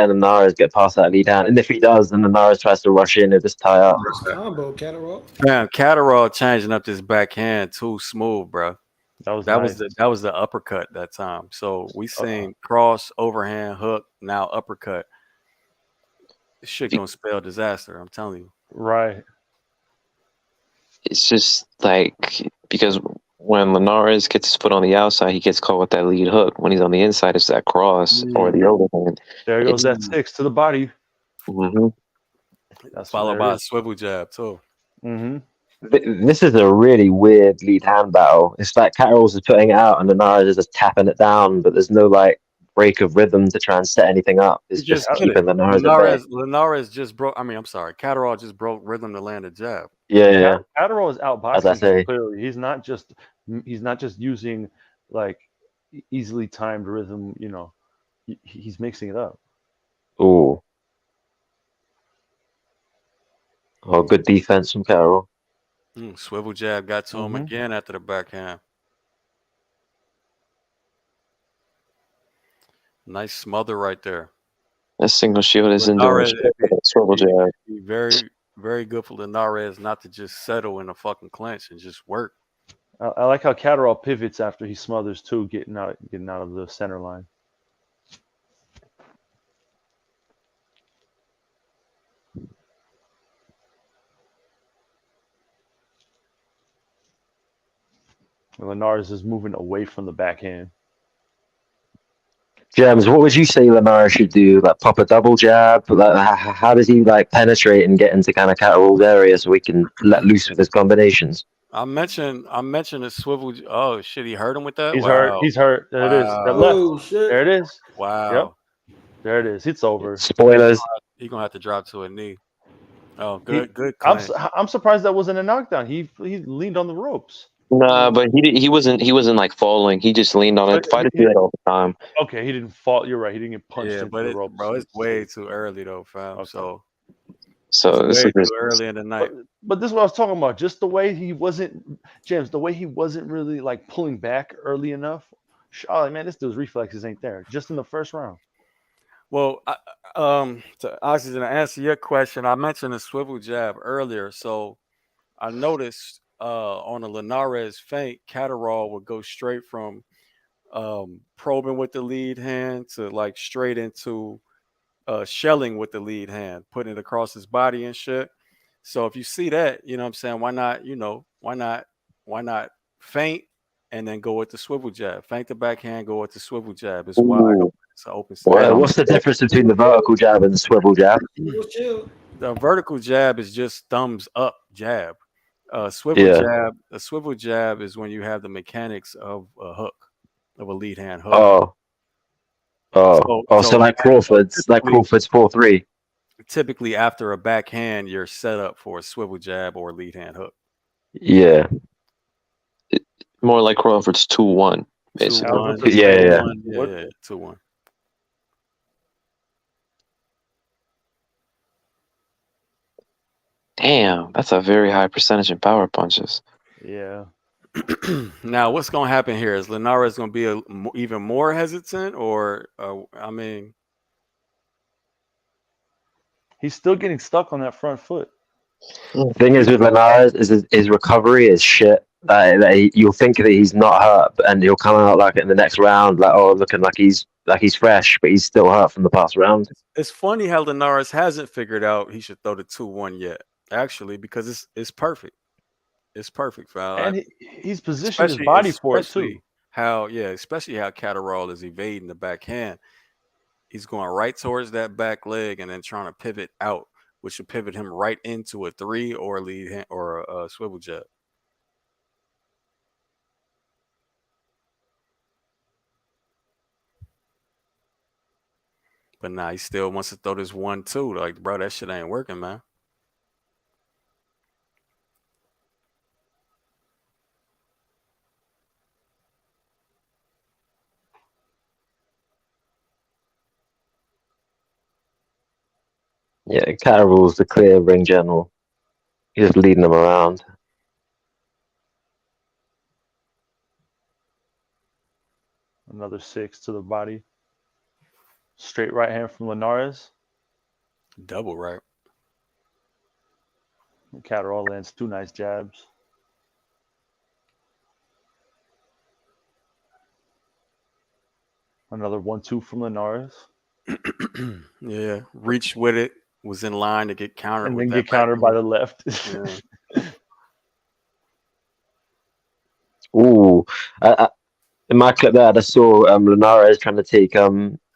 Linares get past that lead hand. And if he does, then Linares tries to rush in and just tie up. Combo, Catterall. Man, Catterall changing up this backhand too smooth, bro. That was the uppercut that time. So we seen cross, overhand, hook, now uppercut. This shit gonna spell disaster. I'm telling you. Right. It's just like because when Linares gets his foot on the outside, he gets caught with that lead hook. When he's on the inside, it's that cross or the overhand. There goes that 6 to the body. Mm-hmm. That's followed by a swivel jab too. Mm-hmm. This is a really weird lead hand battle. It's like Catterall's is putting it out and Linares is just tapping it down, but there's no like break of rhythm to try and set anything up. It's just keeping Linares at bay. Linares just broke. I mean, I'm sorry. Catterall just broke rhythm to land a jab. Yeah. Catterall is As I say. outboxing clearly. He's not just using like easily timed rhythm. You know, he's mixing it up. Oh, good defense from Catterall. Swivel jab got to him again after the backhand. Nice smother right there. That single shield is indoors. Swivel jab. Very, very good for Linares not to just settle in a fucking clinch and just work. I like how Catterall pivots after he smothers too, getting out of the center line. Linares is moving away from the backhand. Gems, what would you say Linares should do? Like pop a double jab? Like how does he like penetrate and get into kind of Catterall's area so we can let loose with his combinations? I mentioned a swivel. Oh shit, he hurt him with that. He's hurt. There it is. That left. Shit. There it is. Wow. Yep. There it is. It's over. Spoilers. He's gonna have to drop to a knee. Oh, good. I'm surprised that wasn't a knockdown. He leaned on the ropes. Nah, but he wasn't like falling. He just leaned on it. Fighters do that all the time. Okay, he didn't fall. You're right. He didn't get punched into the ropes. Bro, it's way too early though, fam. Okay. So it's way too early in the night. But this is what I was talking about. Just the way he wasn't, James. The way he wasn't really like pulling back early enough. Charlie, man, this dude's reflexes ain't there. Just in the first round. Well, to Oxygen, to answer your question, I mentioned a swivel jab earlier. So I noticed on a Linares feint, Catterall would go straight from probing with the lead hand to like straight into shelling with the lead hand, putting it across his body and shit. So if you see that, you know what I'm saying, why not feint and then go with the swivel jab? Feint the backhand, go with the swivel jab. It's wide open. It's an open stand. What's the difference between the vertical jab and the swivel jab? The vertical jab is just thumbs up jab. A swivel jab is when you have the mechanics of a hook, of a lead hand hook. So like Crawford's 4-3. typically after a backhand, you're set up for a swivel jab or lead hand hook. Yeah. More like Crawford's 2-1, 2-1. basically. Yeah. 2-1. Yeah. 2-1. Damn, that's a very high percentage in power punches. Yeah. Now, what's going to happen here? Is Linares going to be even more hesitant, or I mean, he's still getting stuck on that front foot. The thing is with Linares is his recovery is shit. You'll think that he's not hurt, and he'll come out like in the next round, like looking like he's fresh, but he's still hurt from the past round. It's funny how Linares hasn't figured out he should throw the 2-1 yet. Actually, because it's perfect. It's perfect, Val. And he's positioned his body for it too. Especially how Catterall is evading the backhand. He's going right towards that back leg and then trying to pivot out, which will pivot him right into a 3 or a lead hand or a swivel jab. But now he still wants to throw this 1-2. Like, bro, that shit ain't working, man. Yeah, Catterall's the clear ring general. He's just leading them around. Another 6 to the body. Straight right hand from Linares. Double right. Catterall lands 2 nice jabs. Another 1-2 from Linares. Yeah, reached with it, was in line to get countered, and with then that get countered by the left. Yeah. Ooh, in my clip there, I saw Linares trying to take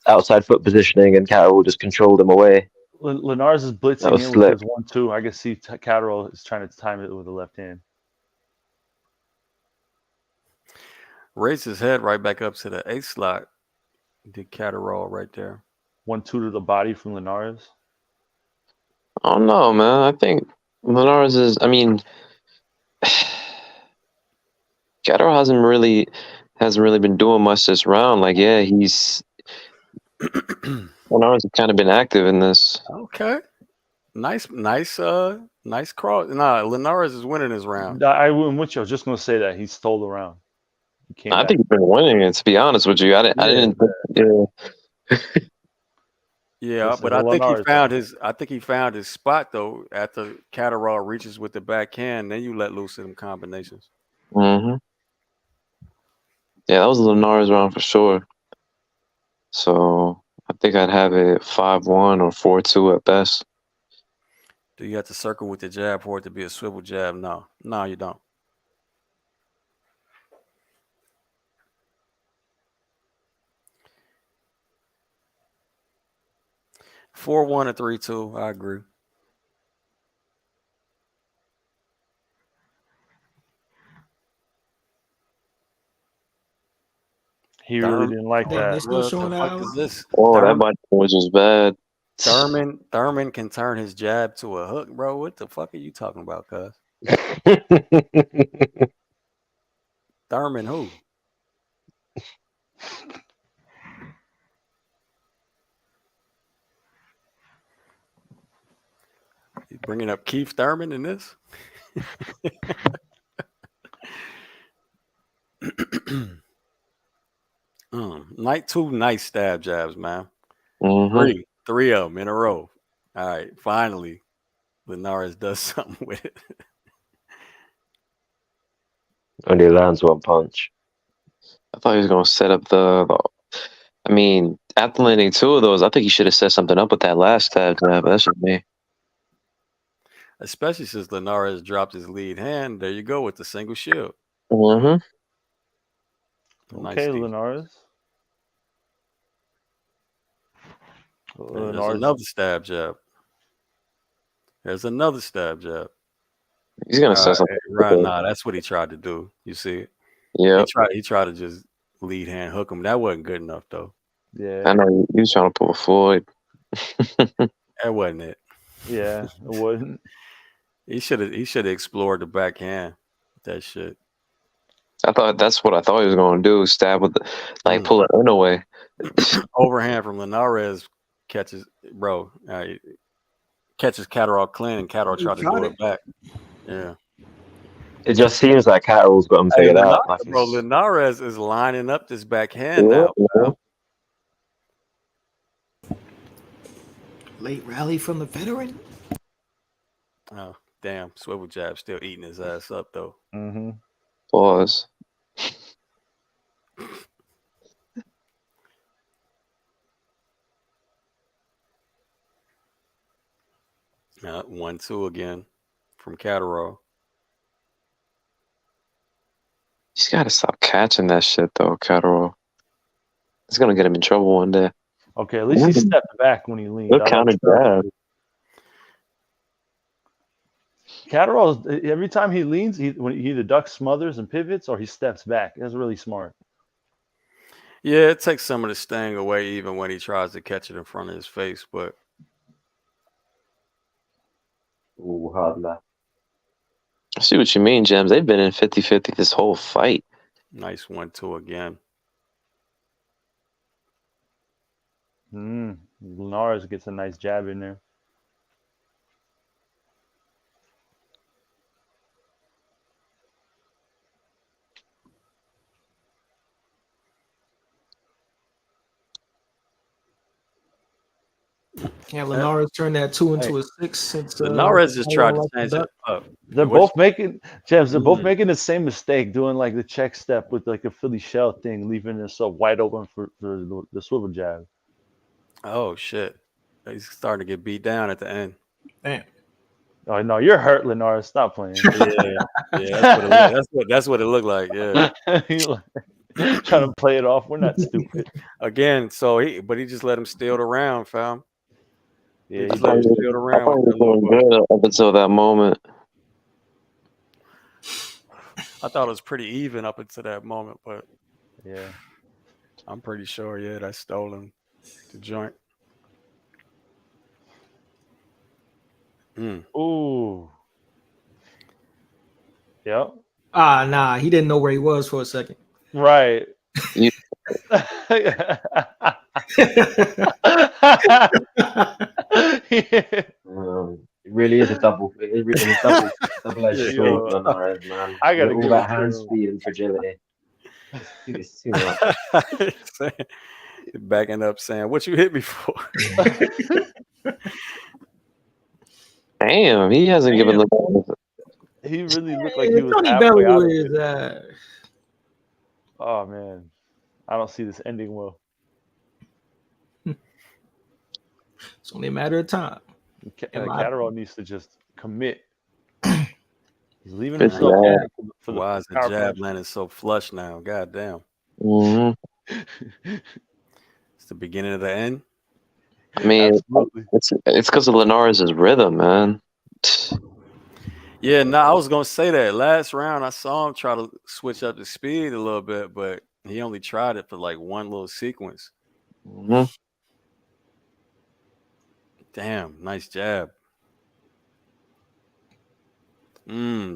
outside foot positioning, and Catterall just controlled him away. Linares is blitzing in with his 1-2. I can see Catterall is trying to time it with the left hand. Raised his head right back up to the A slot. Did Catterall right there. 1-2 to the body from Linares. I don't know, man. I think Linares is. I mean, Catterall hasn't really been doing much this round. Like, yeah, he's Linares has kind of been active in this. Okay, nice cross. Nah, Linares is winning this round. I'm with you. I was just gonna say that he stole the round. I think he's been winning it. To be honest with you, I didn't. Yeah, but I think he found his spot though. After Catterall reaches with the backhand, then you let loose in them combinations. Mm-hmm. Yeah, that was a Linares round for sure. So I think I'd have it 5-1 or 4-2 at best. Do you have to circle with the jab for it to be a swivel jab? No, you don't. (4-1) or 3-2. I agree. He really didn't like that. They're still showing that. That body was just bad. Thurman can turn his jab to a hook, bro. What the fuck are you talking about, cuz? Thurman who? You bringing up Keith Thurman in this? Night 2 nice stab jabs, man. Mm-hmm. Three of them in a row. All right, finally, Linares does something with it. Only lands one punch. I thought he was gonna set up the. I mean, after landing 2 of those, I think he should have set something up with that last stab jab. That's just me. Especially since Linares dropped his lead hand. There you go with the single shield. Mm-hmm. Okay, Linares. There's another stab jab. There's another stab jab. He's gonna set something. Right, that's what he tried to do. You see it? Yeah. He tried to just lead hand hook him. That wasn't good enough though. Yeah. I know he was trying to pull a Floyd. That wasn't it. Yeah, it wasn't. He should have explored the backhand. That shit. I thought that's what I thought he was going to do. Stab with, pull it Inoue. Overhand from Linares catches, bro. Catches Catterall clean, and Catterall tried to do it back. Yeah. It just seems like Catterall's got him figured out. Like bro, Linares is lining up this backhand now. Bro. Late rally from the veteran. Oh, damn. Swivel jab still eating his ass up, though. Mm-hmm. Pause. Yeah, 1-2 again from Catterall. He's got to stop catching that shit, though, Catterall. It's going to get him in trouble one day. Okay, at least he stepped back when he leaned. Good counter jab. Catterall, every time he leans, he either ducks, smothers, and pivots, or he steps back. That's really smart. Yeah, it takes some of the sting away even when he tries to catch it in front of his face, but... Ooh, hard left. I see what you mean, Gems. They've been in 50-50 this whole fight. Nice 1-2 again. Linares gets a nice jab in there. Yeah, Linares turned that 2 into a 6 since Linares just tried to change it up. They're both making both making the same mistake, doing like the check step with like a Philly shell thing, leaving themselves wide open for the swivel jab. Oh shit. He's starting to get beat down at the end. Damn. Oh no, you're hurt, Linares. Stop playing. Yeah, that's what it looked like. Yeah. Trying to play it off. We're not stupid. Again, but he just let him steal the round, fam. Yeah, he just let him steal the round. I thought he was doing good up until that moment. I thought it was pretty even up until that moment, but yeah, I'm pretty sure. Yeah, that stole him the joint. Ooh. Yep. Nah, he didn't know where he was for a second. Right. It really is a double. It really is a double-edged sword, Linares, man. I gotta all that hand speed and fragility. It's too much. Backing up, saying, "What you hit me for?" Damn, he hasn't given the. He really looked like he was halfway out of it. Oh man, I don't see this ending well. It's only a matter of time. Catterall needs to just commit. He's leaving himself for the Why is the jab landing so flush now? God damn. Mm-hmm. It's the beginning of the end. I mean, it's because of Linares' rhythm, man. Yeah, I was gonna say that last round I saw him try to switch up the speed a little bit, but he only tried it for like one little sequence. Mm-hmm. Damn, nice jab.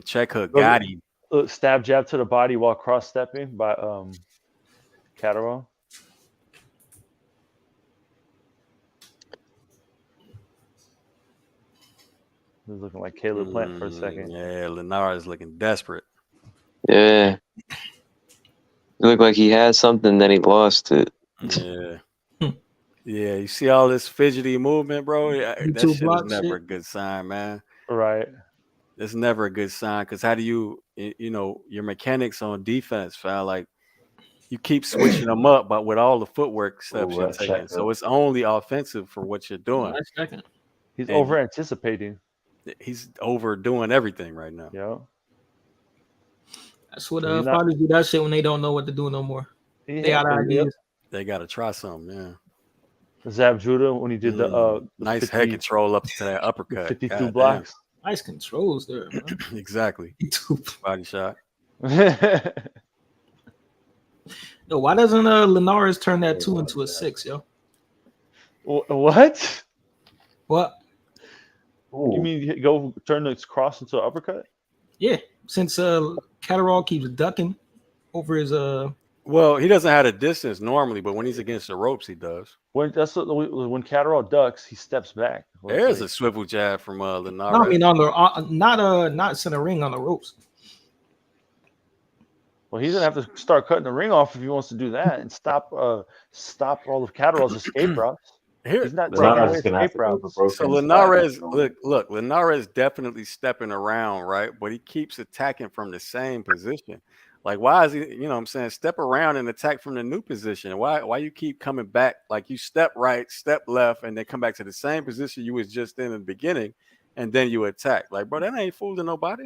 Check hook, got him. Stab jab to the body while cross stepping by Catterall. He was looking like Caleb Plant for a second. Yeah, Linares looking desperate. Yeah. It looked like he had something, then he lost it. Yeah. Yeah, you see all this fidgety movement, bro? That shit is never a good sign, man. Right. It's never a good sign because how do you your mechanics on defense, fam? Like you keep switching them up, but with all the footwork steps you're taking. So it's only offensive for what you're doing. He's over anticipating. He's overdoing everything right now. Yeah. That's what fighters do that shit when they don't know what to do no more. They got ideas. They got to try something, yeah. Zab Judah when he did the nice 50, head control up to that uppercut. 52 blocks. Damn. Nice controls there, man. Exactly. Body shot. Yo, why doesn't Linares turn that 2 into a 6, yo? What? What? You mean go turn the cross into an uppercut? Yeah, since Catterall keeps ducking over his Well, he doesn't have a distance normally, but when he's against the ropes, he does. When when Catterall ducks, he steps back. There's a swivel jab from Linares. No, I mean on the not center ring on the ropes. Well, he's gonna have to start cutting the ring off if he wants to do that and stop all of Catterall's escape routes. He's not taking away escape routes. So Linares, look, Linares definitely stepping around, right? But he keeps attacking from the same position. Like, why is he, you know what I'm saying, step around and attack from the new position? Why you keep coming back? Like, you step right, step left, and then come back to the same position you was just in the beginning, and then you attack. Like, bro, that ain't fooling nobody.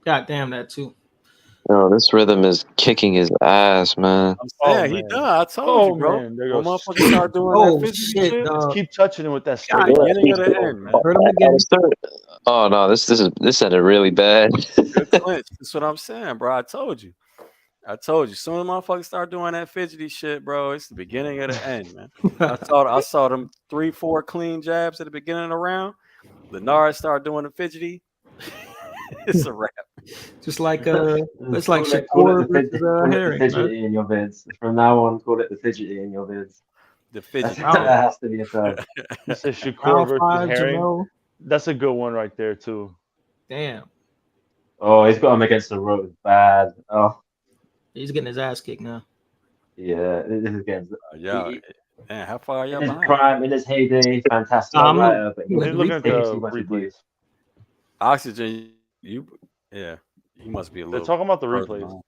God damn that too. No, this rhythm is kicking his ass, man. I'm saying he done. I told you, bro. Man, there When goes. motherfuckers start doing that fidgety shit, Just keep touching him with that straight. beginning of the end, man. Hurt him again. Oh no, this ended really bad. Good clinch. That's what I'm saying, bro. I told you. Soon as motherfuckers start doing that fidgety shit, bro, it's the beginning of the end, man. I saw them 3-4 clean jabs at the beginning of the round. Linares started doing the fidgety. It's a wrap. Just like it's like call it Shakur versus Herring. the fidgety in your vids. From now on, call it the fidgety in your vids. The fidgety. That has to be a term. You said Shakur Round versus 5, Herring. Jamel. That's a good one right there too. Damn. Oh, he's got him against the rope. Bad. Oh, He's getting his ass kicked now. yeah. This is getting. Man, how far are y'all In his behind? prime, in his heyday, fantastic writer, but They're looking at the takes too much replays. abuse. Oxygen, you must be a They're little. talking about the further replays. behind.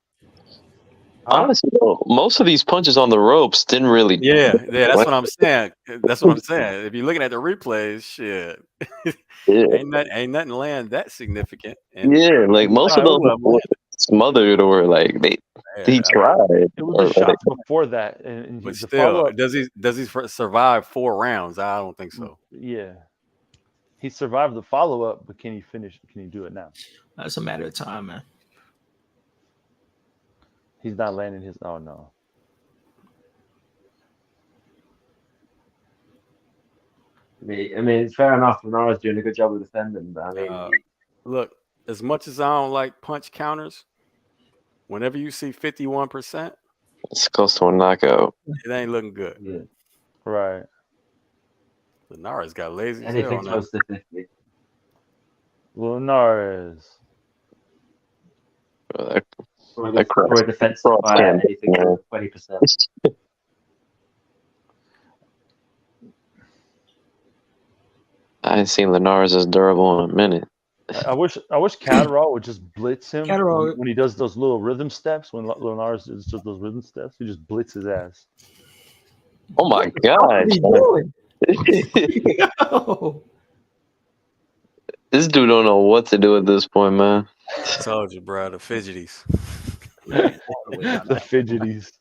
Honestly, though, most of these punches on the ropes didn't really. Yeah, that's what I'm saying. That's what I'm saying. If you're looking at the replays, shit, Yeah. ain't nothing land that significant. And Yeah, like most of who those of 'em were smothered or like he tried. It was the shots before that, and But the still, follow-up. does he survive 4 rounds? I don't think so. Yeah, he survived the follow-up, but can he finish? Can he do it now? That's a matter of time, man. He's not landing his. Oh no. I mean, it's fair enough. Linares doing a good job of defending, but I mean, Look, as much as I don't like punch counters, whenever you see 51%, It's close to a knockout. it ain't looking good. yeah, Right. Linares got lazy as hell anything on that. close to 50. Linares. For a defensive fighter, anything over 20%. I ain't seen Linares as durable in a minute. I wish Catterall would just blitz him Catterall- when he does those little rhythm steps. When Linares does those rhythm steps, he just blitz his ass. Oh my god! This dude don't know what to do at this point, man. I told you, bro, the fidgeties. The fidgeties.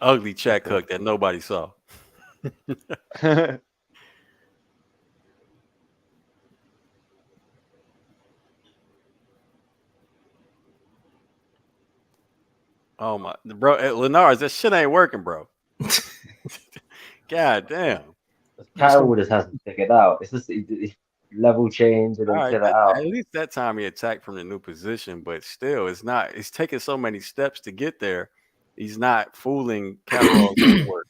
Ugly check hook that nobody saw. Oh my, bro, Linares, that shit ain't working, bro. God damn. Catterall just hasn't figured out. It's just level change and then All right, fill it out. at least that time he attacked from the new position, but still, it's not. It's taking so many steps to get there. He's not fooling Catterall's footwork.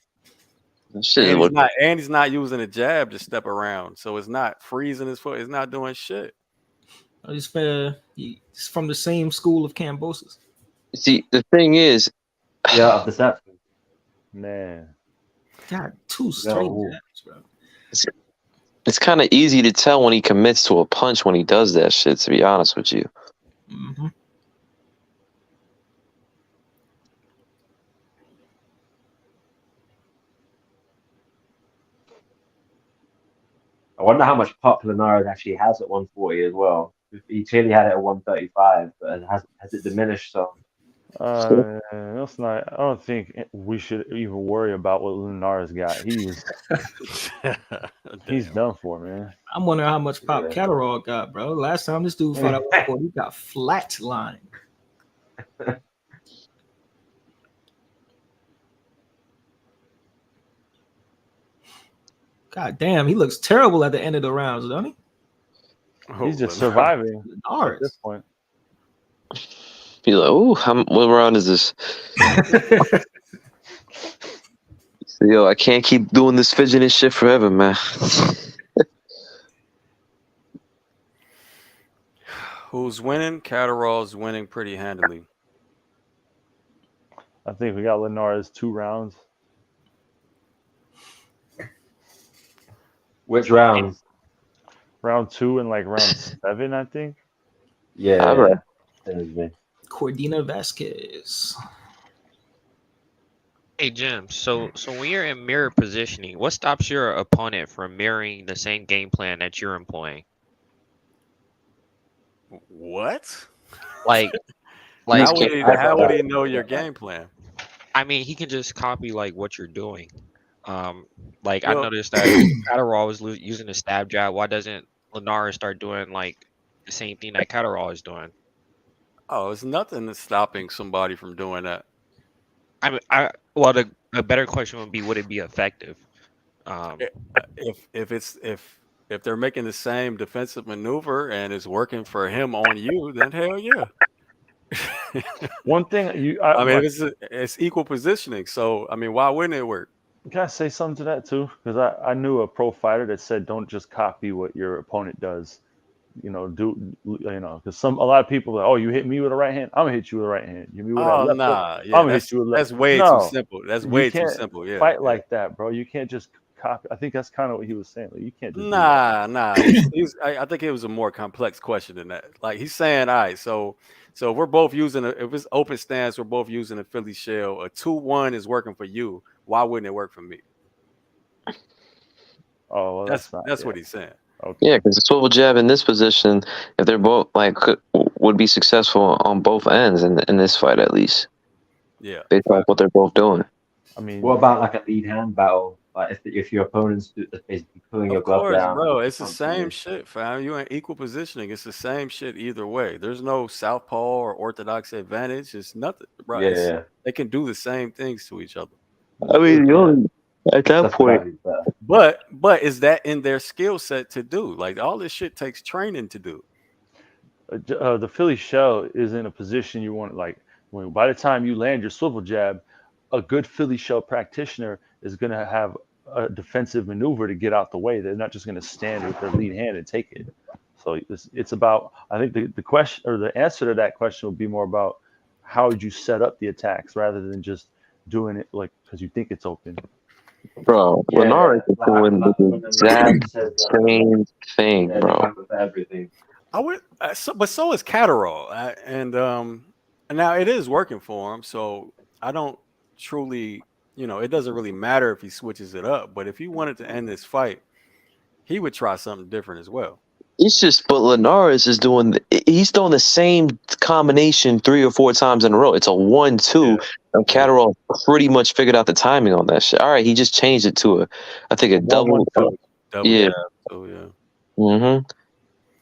And he's not using a jab to step around, so it's not freezing his foot. It's not doing shit. He's from the same school of Cambosis. See, the thing is, yeah, of the set. Man, God, 2 straight jabs, bro. it's kind of easy to tell when he commits to a punch when he does that shit. To be honest with you. Mm-hmm. I wonder how much pop Linares actually has at 140 as well. He clearly had it at 135, but has it diminished some? That's not. I don't think we should even worry about what Linares got. He's done for, man. I'm wondering how much pop Catterall got, bro. Last time this dude fought at 140, he got flatlined. God damn, he looks terrible at the end of the rounds, don't he? He's just Linares. surviving at this Linares. point. He's like, ooh, what round is this? So, yo, I can't keep doing this fidgeting shit forever, man. Who's winning? Catterall's winning pretty handily. I think we got Linares 2 rounds. Which rounds? Round 2 and like round 7, I think. Yeah. All right. Cordina Vasquez. Hey Jim, so when you're in mirror positioning, what stops your opponent from mirroring the same game plan that you're employing? What? Like How would he know your game plan? I mean, he can just copy like what you're doing. Like I Well- noticed that Catterall was using the stab jab. Why doesn't Linares start doing like the same thing that Catterall is doing? Oh, it's nothing that's stopping somebody from doing that. I mean, well, the better question would be, would it be effective? If they're making the same defensive maneuver and it's working for him on you, then hell yeah. One thing I mean, it's equal positioning, so I mean, why wouldn't it work? Can I say something to that too? Because I knew a pro fighter that said, "Don't just copy what your opponent does." Because a lot of people are like, oh, you hit me with a right hand, I'm gonna hit you with a right hand. You hit me with that Oh left hook, nah, I'm yeah, gonna hit you with left. that's way No, too simple. That's you way too can't simple. Yeah, fight like that, bro. You can't just copy. I think that's kind of what he was saying. Like, you can't just do that. Nah. I think it was a more complex question than that. Like he's saying, all right, so we're both using if it's open stance, we're both using a Philly shell. A 2-1 is working for you. Why wouldn't it work for me? Oh, well, that's what he's saying. Okay. Yeah, because the swivel jab in this position, if they're both would be successful on both ends in this fight at least. Yeah, based on what they're both doing. I mean, what about like a lead hand battle? Like if your opponent's basically pulling your of glove course, down. bro. It's the same shit, fam. You in equal positioning. It's the same shit either way. There's no southpaw or orthodox advantage. It's nothing, bro. Yeah. They can do the same things to each other. I mean, you only at that point. But is that in their skill set to do? Like all this shit takes training to do. The Philly shell is in a position you want. Like by the time you land your swivel jab, a good Philly shell practitioner is going to have a defensive maneuver to get out the way. They're not just going to stand with their lead hand and take it. So it's about. I think the question or the answer to that question will be more about how would you set up the attacks rather than just doing it like because you think it's open. Bro, Linares is doing the exact same thing, bro. Everything. I would, but so is Catterall, and now it is working for him. So I don't truly, it doesn't really matter if he switches it up. But if he wanted to end this fight, he would try something different as well. It's just, but Linares is he's doing the same combination 3 or 4 times in a row. It's a 1-2, and Catterall pretty much figured out the timing on that shit. All right, he just changed it to I think a double. Yeah. Jab, so yeah. Mm-hmm.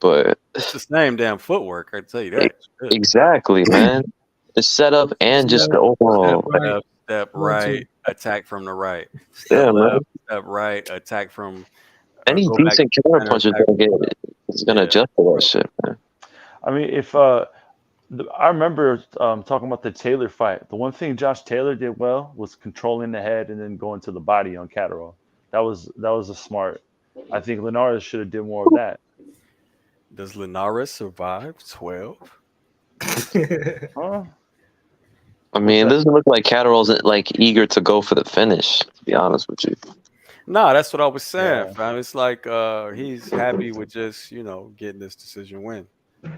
But it's the same damn footwork. I tell you that. Exactly, man. The setup and just the overall. Step right, attack from the right. Step left, step right, attack from. Any decent counter puncher is gonna adjust to that shit, man. I mean, if I remember talking about the Taylor fight, the one thing Josh Taylor did well was controlling the head and then going to the body on Catterall. That was a smart. I think Linares should have did more of that. Does Linares survive 12? Huh? I mean, it doesn't look like Catterall's eager to go for the finish. To be honest with you. No, that's what I was saying, fam. It's like he's happy with just getting this decision win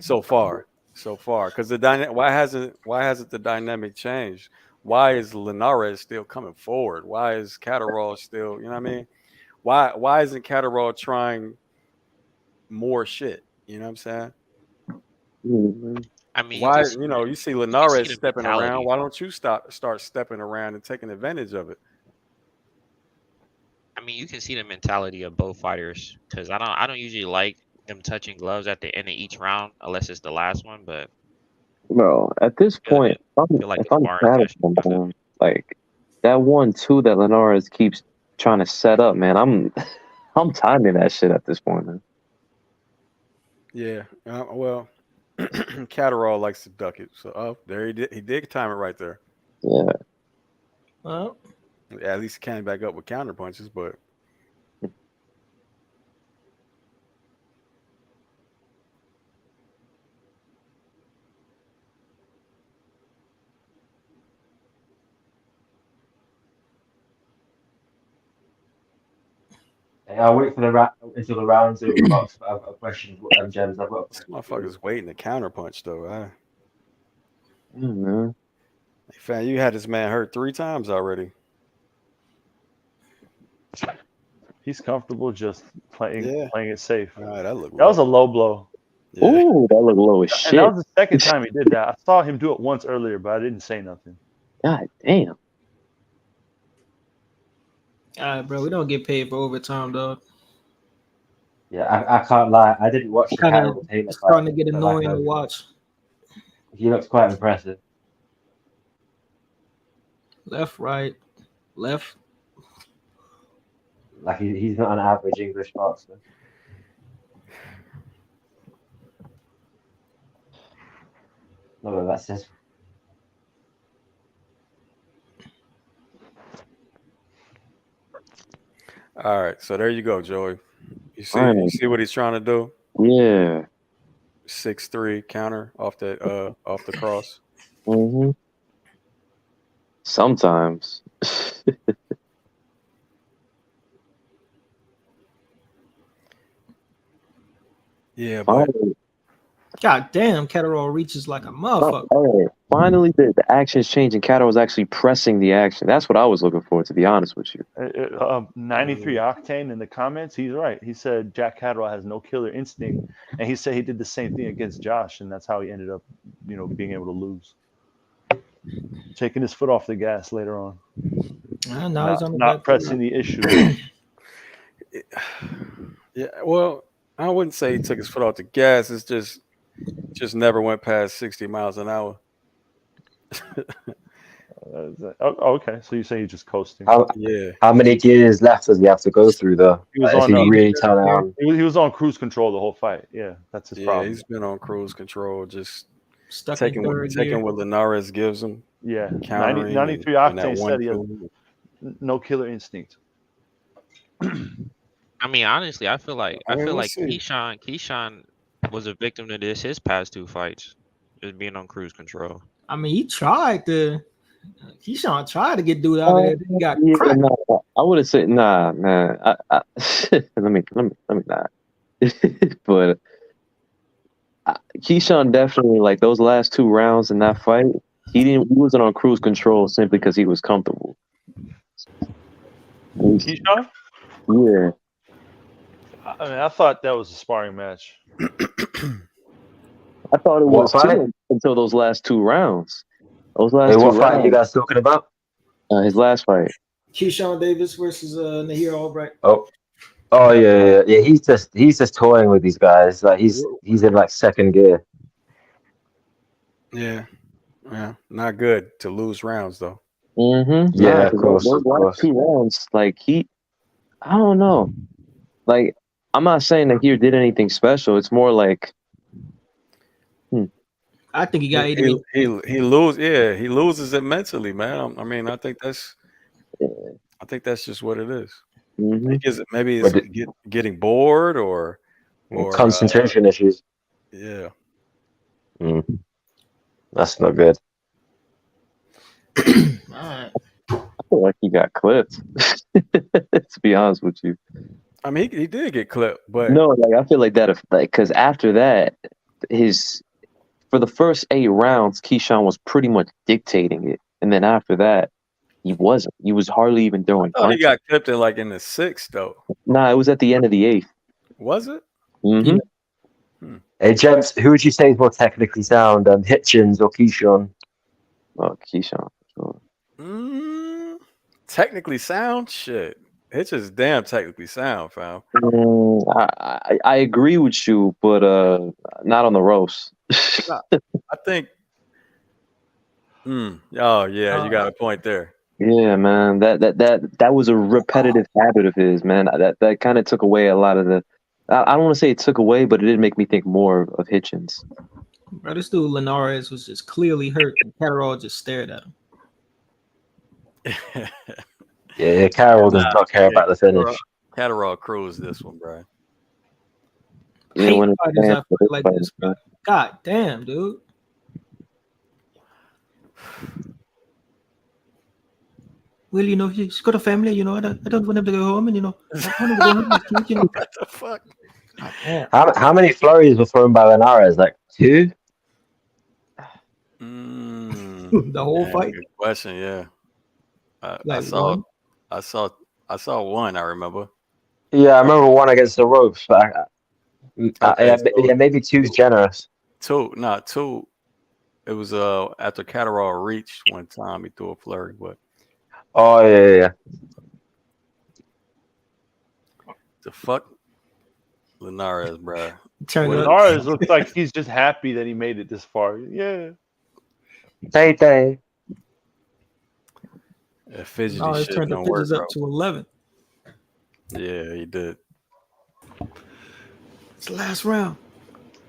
so far. Because why hasn't the dynamic changed? Why is Linares still coming forward? Why is Catterall still? You know what I mean? Why isn't Catterall trying more shit? You know what I'm saying? Mm-hmm. I mean, why you see Linares stepping around? Why don't you start stepping around and taking advantage of it? I mean, you can see the mentality of both fighters because I don't usually like them touching gloves at the end of each round unless it's the last one. But bro, at this point, if I'm like that 1-2 that Linares keeps trying to set up, man, I'm timing that shit at this point, man. Yeah. Well, Catterall likes to duck it. So, there he did. He did time it right there. Yeah. Well, At least he came back up with counter punches, but I'll wait for until the round's over, Box. I've got questions. Gems. I've got a this question for you. motherfucker's waiting to counter punch though. Yeah, man. Hey, fam, you had this man hurt 3 times already. He's comfortable just playing Yeah. it safe. All right, that looked That was a low. low blow. Yeah. Ooh, that looked low as And shit. that was the second time he did that. I saw him do it once earlier, but I didn't say nothing. God damn. all right, bro. We don't get paid for overtime, dog. Yeah, I can't lie. I didn't watch the Kind of Carol Taylor starting to fight, get but annoying to watch. he looks quite impressive. Left, right, left. Like he's not an average English boxer. Not that that says. All right, so there you go, Joey. You Finally. see what he's trying to do? Yeah. 6-3 counter off the cross. Mm-hmm. Sometimes. Yeah, but Finally, God damn, Catterall reaches like a motherfucker. finally the action's changing. Catterall was actually pressing the action. That's what I was looking for, to be honest with you. 93 Octane in the comments, he's right. He said Jack Catterall has no killer instinct, and he said he did the same thing against Josh, and that's how he ended up, being able to lose. Taking his foot off the gas later on. Now he's on the Not back pressing the issue. yeah, well, I wouldn't say he took his foot off the gas. It's just never went past 60 miles an hour. Okay, so you say he's just coasting? How many gears left does he have to go through though? He was Like, on he really turn around. He was on cruise control the whole fight. Yeah, that's his problem. He's been on cruise control, just Stuck taking what Linares gives him. Yeah, countering 93 and Octane said he has 1-2. no killer instinct. I mean, honestly, I feel like we'll see. Keyshawn was a victim to this his past 2 fights, just being on cruise control. I mean, he tried to. Keyshawn tried to get dude out of there. Then he got cracked. No, I would have said nah, man. Let me not. But Keyshawn definitely, like, those last 2 rounds in that fight, he wasn't on cruise control simply because he was comfortable. Keyshawn? Yeah. I mean, I thought that was a sparring match. I thought it What was fight? too until those last 2 rounds. Those last 2 what fight rounds. are you guys talking about? His last fight. Keyshawn Davis versus Nahir Albright. Oh yeah. He's just toying with these guys. Like he's in like second gear. Yeah, not good to lose rounds though. Mm-hmm. Yeah, of course. Those last 2 rounds, like I don't know. Like, I'm not saying that he did anything special. It's more like, I think he got he loses it mentally, man. I mean, I think that's just what it is. Mm-hmm. Maybe it's getting bored or concentration issues. Yeah. That's not good. Alright. I feel like he got clipped. To be honest with you. I mean, he did get clipped, but no, like I feel like that, because after that, for the first 8 rounds, Keyshawn was pretty much dictating it, and then after that, he wasn't. He was hardly even throwing punches. He got clipped in in the 6th though. Nah, it was at the end of the 8th. Was it? Mm-hmm. Hey, James, who would you say is more technically sound, Hitchens or Keyshawn? Oh, Keyshawn. Sure. Technically sound? Shit. It's just damn technically sound, fam. I agree with you, but not on the roast. I think. Oh yeah, you got a point there. Yeah, man. That was a repetitive habit of his, man. That kind of took away a lot of the. I don't want to say it took away, but it did make me think more of Hitchens. Bro, this dude Linares was just clearly hurt, and Catterall just stared at him. Yeah, Carroll does not care about the finish. Catterall cruised this one, bro. Yeah, Hate when it's fighters bad that for fight like everybody, this, bro. God damn, dude. Well, you know, he's got a family, you know. I don't want him to go home, and you know, I want him to go home with his kids, you know. What the fuck? God damn. How many flurries were thrown by Linares? Like 2? The whole fight. Good question. Yeah, I Like saw, one. I saw one. I remember. Yeah, I remember one against the ropes. But Okay, so maybe 2's generous. two. It was after Catterall reached one time, he threw a flurry, but Oh yeah. the fuck, Linares, bro. Turn up. Linares looks like he's just happy that he made it this far. Yeah. Day. That fidgety Linares shit turned the don't work, pitches bro. up to 11. Yeah, he did. It's the last round.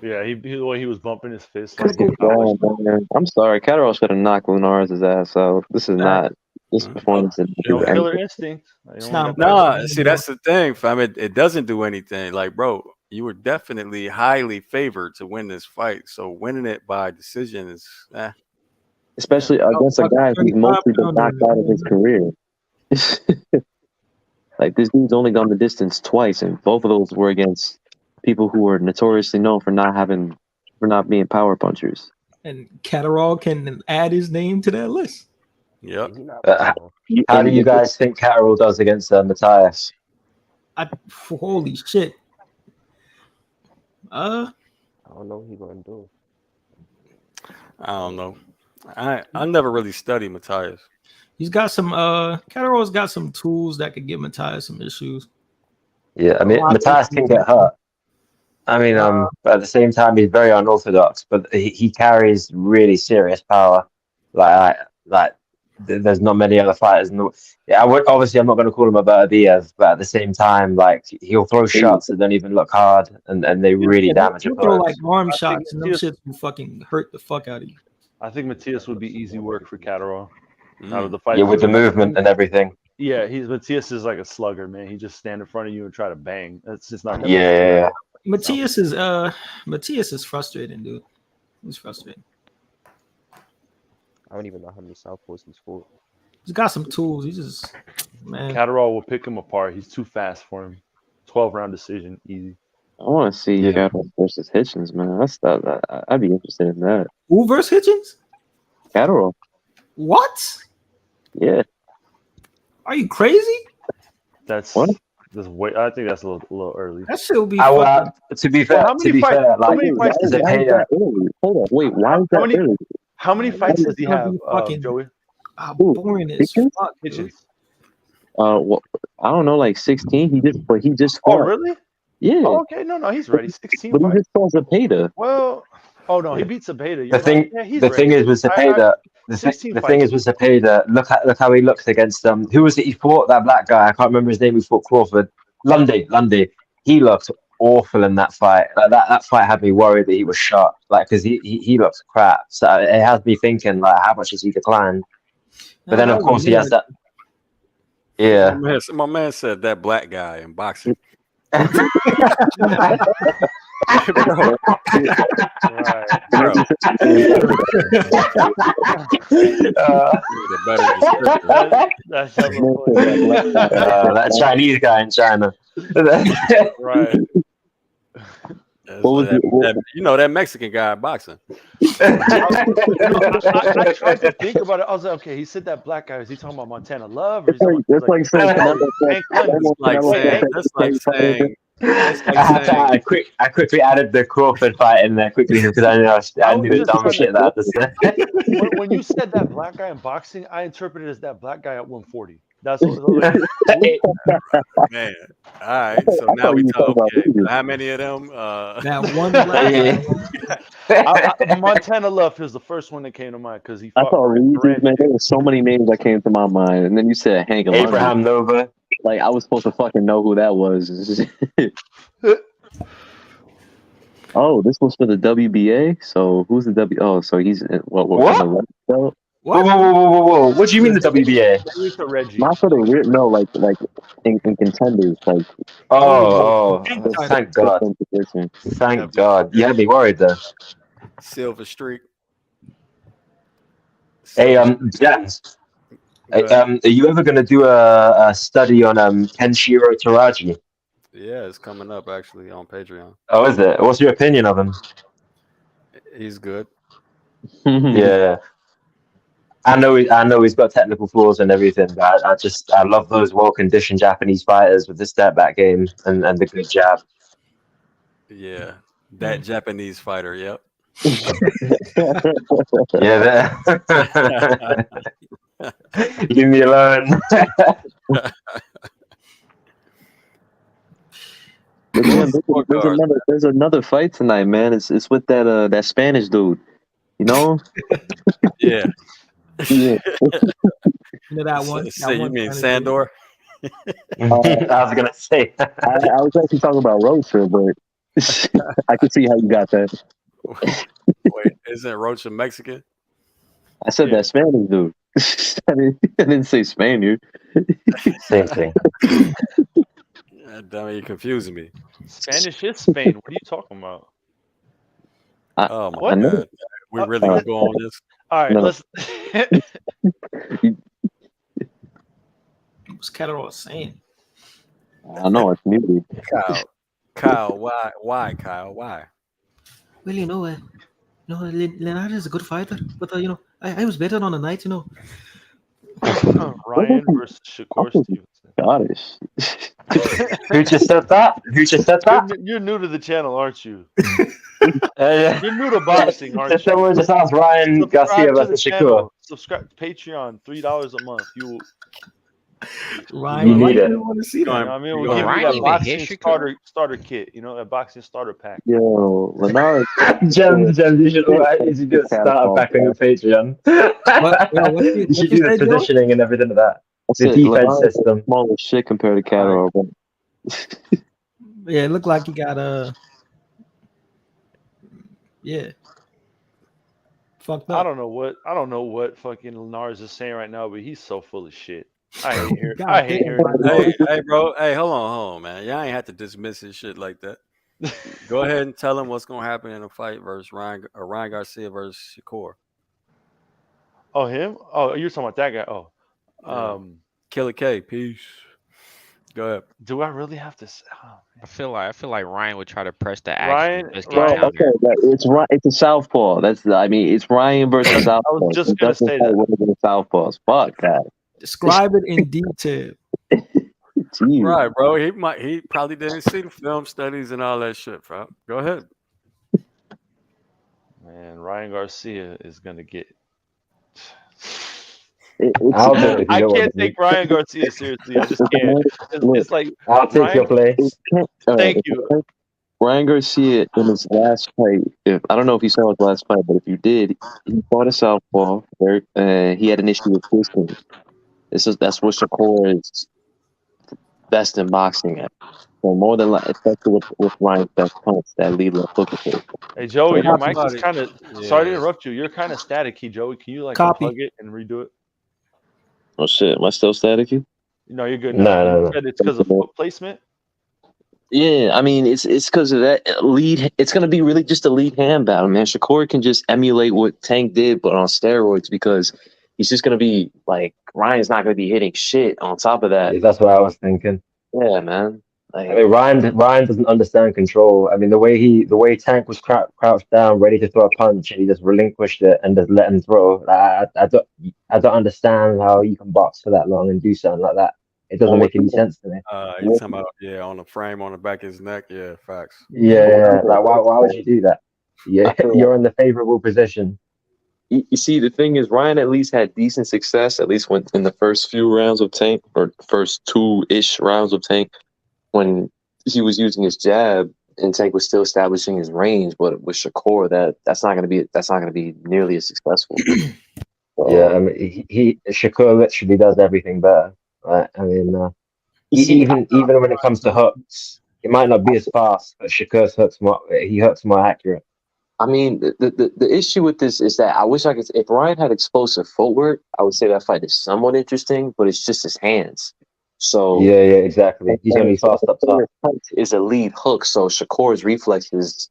Yeah, the way he was bumping his fist. This is bad, man. I'm sorry, Catterall should have knocked Linares' ass out. This is not this performance. Killer instinct. Nah, see, that's the thing, fam. It doesn't do anything. Like, bro, you were definitely highly favored to win this fight. So winning it by decision is Especially against a guy who's mostly been knocked out of his career. Like, this dude's only gone the distance twice, and both of those were against people who were notoriously known for not being power punchers. And Catterall can add his name to that list. Yep. How do you guys think Catterall does against Matthias? Holy shit. I don't know what he's gonna do. I don't know. I never really studied Matthias. He's got some Catterall's got some tools that could give Matthias some issues. Yeah, I mean Matthias can get hurt. I mean, but at the same time, he's very unorthodox. But he carries really serious power. Like there's not many other fighters. I'm not going to call him a Benavidez, but at the same time, like he'll throw shots that don't even look hard, and they really damage He'll a throw opponent. like arm shots, and those shits will fucking hurt the fuck out of you. I think Matthias would be easy work for Catterall. Out of the fight, Yeah, with the movement and everything. Yeah, Matthias is like a slugger, man. He just stand in front of you and try to bang. That's just not. Yeah. Matthias is frustrating, dude. He's frustrating. I don't even know how many southpaws he's fought. He's got some tools. He's just man. Catterall will pick him apart. He's too fast for him. 12-round decision, easy. I want to see Catterall versus Hitchens, man. I'd be interested in that. Who versus Hitchens? Catterall. What? Yeah. Are you crazy? That's what? I think that's a little early. That shit will be. To be fair, Zepeda. Hold on, wait. Why is that early? How many fights does he have, Joey? Boring as fuck. Hitchens? Well, I don't know, like 16. He just Oh, fought. really? Yeah. Oh, okay, no, he's ready. 16 But he fights. just fought Zepeda. Well, oh no, he beat Zepeda. The thing is with Zepeda. The thing is with Zepeda. Look how he looked against who was it he fought? That black guy. I can't remember his name. Who fought Crawford? Lundy. He looked awful in that fight. Like that fight had me worried that he was shot. Like because he looked crap. So it has me thinking like how much has he declined? But then of course he has that. Yeah. My man said that black guy in boxing. That Chinese guy in China. Right. That Mexican guy in boxing. I tried to think about it. I was like, okay, he said that black guy. Is he talking about Montana Love? Or That's like saying. I quickly added the Crawford fight in there quickly because I knew the dumb shit that I had to say. When you said that black guy in boxing, I interpreted it as that black guy at 140. That's what it was like. Man. All right. So now we talk. Okay, how many of them? That one black guy. Montana Love is the first one that came to mind because he I fought thought Rize, man. There Randy. were so many names that came to my mind, and then you said Hank London. Abraham Nova. Like I was supposed to fucking know who that was. Oh, this was for the WBA. So who's the W? Oh, so he's what? What? Belt? Whoa. What do you mean the WBA? Reggie. Not for the real. No, like in contenders. Like Thank God. Thank God. You had me worried there. Silver Streak. Hey, Jens. Are you ever going to do a study on Kenshiro Taraji? Yeah, it's coming up actually on Patreon. Oh, is it? What's your opinion of him? He's good. Yeah. I know he's got technical flaws and everything, but I love those well-conditioned Japanese fighters with the step-back game and the good jab. Yeah, that Japanese fighter, yep. Yeah, leave me alone. But man, there's another fight tonight, man. It's with that Spanish dude. You know? Yeah. You know that one? So you mean Sandor? I was gonna say. I was actually talking about Rocha, but I can see how you got that. Wait, isn't Rocha Mexican? I said that Spanish dude. I didn't say Spaniard. Same thing. Damn it, you're confusing me. Spanish is Spain. What are you talking about? Oh my God. We really gonna go on this? All right, let's. What's Catterall saying? I know it's muted. Kyle, why, Kyle? Why? Well, Linares is a good fighter, but I was better on the night, Ryan versus Shakur Stevenson. Goddess. Who just said that? You're new to the channel, aren't you? You're new to boxing, aren't you? Someone just asked Ryan Garcia versus Shakur. Subscribe to Patreon, $3 a month. Ryan, you need it. Want to see that? I mean, we'll give you that boxing starter kit. That boxing starter pack. Yo, Linares. Gems, you should just start a pack on your Patreon. You should do the positioning and everything of that. The defense system. Small as shit compared to Catterall. Yeah, it looked like he got fucked up. I don't know what fucking Linares is saying right now, but he's so full of shit. I hate hearing Hey, bro. Hey, hold on, man. Y'all ain't have to dismiss his shit like that. Go ahead and tell him what's gonna happen in a fight versus Ryan Garcia versus Shakur. Oh, him? Oh, you're talking about that guy. Oh. Killer K, peace. Go ahead. Do I really have to? I feel like Ryan would try to press the Ryan. action. It's a southpaw. It's Ryan versus southpaw. I was just gonna say that. Southpaws. Fuck that. Describe it in detail. Right, bro. He probably didn't see the film studies and all that shit, bro. Go ahead. Man, Ryan Garcia is gonna get. I can't take Ryan Garcia seriously. I just can't. It's like I'll take your place. Thank you. Ryan Garcia in his last fight. I don't know if you saw his last fight, but if you did, he fought a southpaw. He had an issue with twisting. That's what Shakur is best in boxing at. So more than especially with Ryan's best punch, that lead left hook. Hey Joey, your mic is kind of. Sorry to interrupt you. You're kind of staticky, Joey. Can you unplug it and redo it? Oh shit, am I still staticky? No, you're good. No. It's because of foot placement. Yeah, I mean it's because of that lead. It's gonna be really just a lead hand battle, man. Shakur can just emulate what Tank did, but on steroids, because he's just gonna be like Ryan's not gonna be hitting shit on top of that. That's what I was thinking. Yeah, man. Ryan doesn't understand control. I mean, the way Tank was crouched down, ready to throw a punch, and he just relinquished it and just let him throw. I don't understand how you can box for that long and do something like that. It doesn't make any sense to me. You're talking about on the frame on the back of his neck. Yeah, facts. Yeah. Like why would you do that? Yeah, you're in the favorable position. You see, the thing is, Ryan at least had decent success, at least in the first few rounds of Tank, or first 2-ish rounds of Tank, when he was using his jab. and Tank was still establishing his range, but with Shakur, that's not going to be nearly as successful. Yeah, I mean, Shakur literally does everything better. Right? I mean, even when it comes to hooks, it might not be as fast, but Shakur's hooks more accurate. I mean, the issue with this is that I wish I could. If Ryan had explosive footwork, I would say that fight is somewhat interesting, but it's just his hands. So yeah, exactly. He's gonna be fast up top. Is a lead hook, so Shakur's reflexes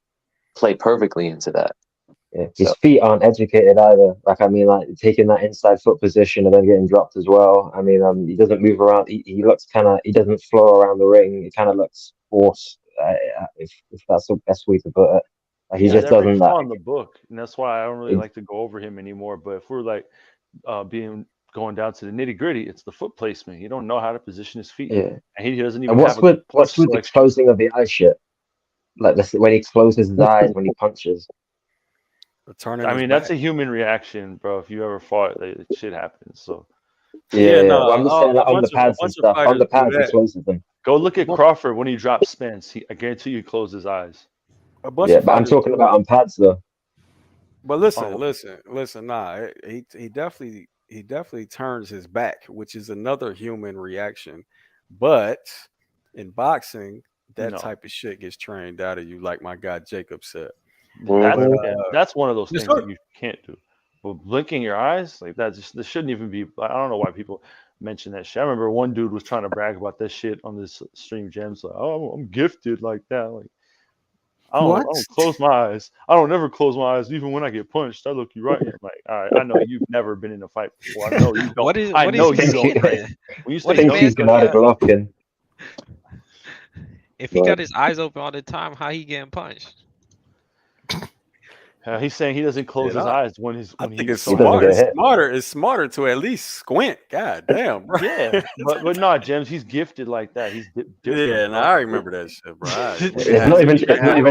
play perfectly into that. Yeah, his feet aren't educated either. Like, I mean, like taking that inside foot position and then getting dropped as well. I mean, he doesn't move around. He looks he doesn't flow around the ring. It kind of looks forced, if that's the best way to put it. He just doesn't. On the book, and that's why I don't really like to go over him anymore. But if we're like going down to the nitty gritty, it's the foot placement. He don't know how to position his feet. Yeah, and he doesn't even. And what's with the closing of the eye shit? Like this, when he closes his eyes when he punches. I mean, that's a human reaction, bro. If you ever fought, shit happens. So yeah. No, well, I'm just saying, like, on the pads and stuff. On the pads, he closes them. Go look at Crawford when he drops Spence. I guarantee you, he closed his eyes. Yeah, but I'm talking about on pads though. But listen. Nah, he definitely turns his back, which is another human reaction. But in boxing, that type of shit gets trained out of you, like my guy Jacob said. That's one of those things that you can't do. But blinking your eyes like that, this shouldn't even be. I don't know why people mention that shit. I remember one dude was trying to brag about this shit on this stream, Gems. Like, oh, I'm gifted like that. Like, I don't close my eyes. I don't never close my eyes, even when I get punched. I look you right. I'm like, all right, I know you've never been in a fight before. I know you don't. I know you don't. When you say he's gonna Golovkin. If he got his eyes open all the time, how he getting punched? He's saying he doesn't close his eyes when he's. I think it's smarter. It's smarter to at least squint. God damn, bro. Yeah, but not Gems. He's gifted like that. He's different. Yeah, and I remember that shit, bro. It's not even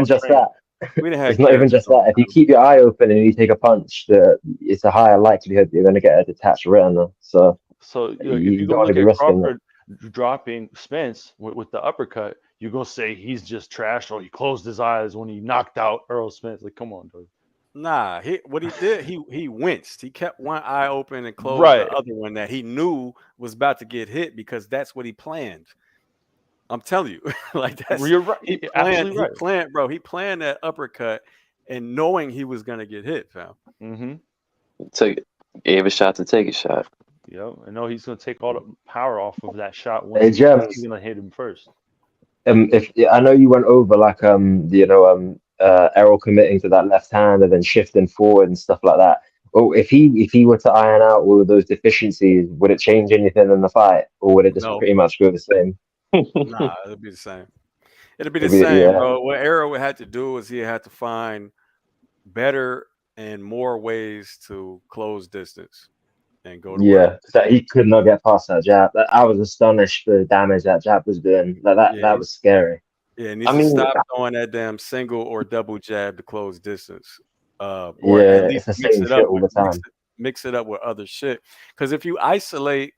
just that. It's not even just that. If you keep your eye open and you take a punch, it's a higher likelihood that you're going to get a detached retina. So if you go look at Crawford dropping Spence with the uppercut, you're gonna say he's just trash or he closed his eyes when he knocked out Earl Spence. Like, come on, dude. Nah, what he did, he winced. He kept one eye open and closed the other one that he knew was about to get hit because that's what he planned. I'm telling you, like that's you're right. He planned that uppercut and knowing he was gonna get hit, fam. Mm-hmm. Gave a shot to take a shot. Yep, I know he's gonna take all the power off of that shot when he's gonna hit him first. If I know you went over like Errol committing to that left hand and then shifting forward and stuff like that. Well, if he were to iron out all of those deficiencies, would it change anything in the fight, or would it just pretty much go the same? Nah, it'll be the same. It'll be the same, bro. What Errol would have to do is he had to find better and more ways to close distance and go to work. That he could not get past that jab. I was astonished for the damage that jab was doing. That was scary. Yeah, and to stop throwing that damn single or double jab to close distance. Or at least mix it up with other shit. Because if you isolate,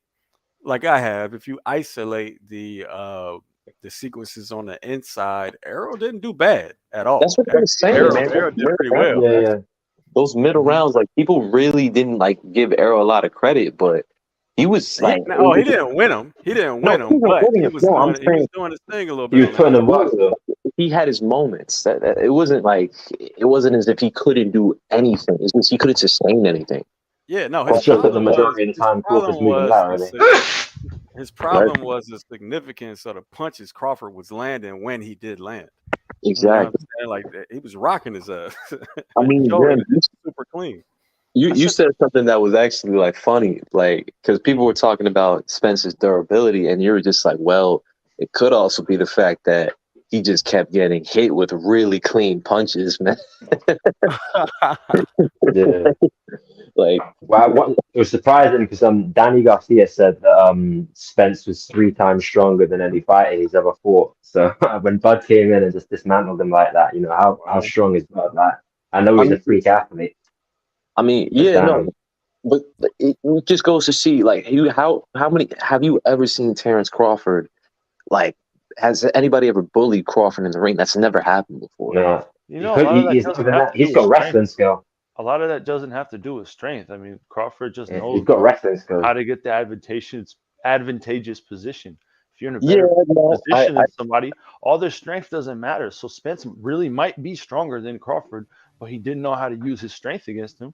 like I have, if you isolate the sequences on the inside, Errol didn't do bad at all. That's what I was saying, man. Errol did pretty well. Yeah. Those middle rounds, like people really didn't give Errol a lot of credit, but he was like, he didn't win them. He didn't win them, but he was doing his thing a little bit. He was putting them up though. He had his moments. That it wasn't as if he couldn't do anything. It's just he couldn't sustain anything. Yeah, no. His just the majority of the time, Crawford's moving laterally. His problem was the significance of the punches Crawford was landing when he did land. Exactly. You know like he was rocking his ass. I mean, super clean. You said something that was actually funny, because people were talking about Spence's durability, and you were just like, well, it could also be the fact that he just kept getting hit with really clean punches, man. Yeah. It was surprising because Danny Garcia said that Spence was 3 times stronger than any fighter he's ever fought. So when Bud came in and just dismantled him like that, how strong is Bud? I know he's a freak athlete. I mean, but it just goes to see how many have you ever seen Terence Crawford has anybody ever bullied Crawford in the ring? That's never happened before. No, You know, a lot of that he's not doesn't even have that. to do He's with got strength. wrestling skill. A lot of that doesn't have to do with strength. I mean, Crawford just Yeah, knows he's got wrestling skills. how to get the advantageous position. If you're in a Yeah, better no, position than somebody, all their strength doesn't matter. So Spence really might be stronger than Crawford, but he didn't know how to use his strength against him.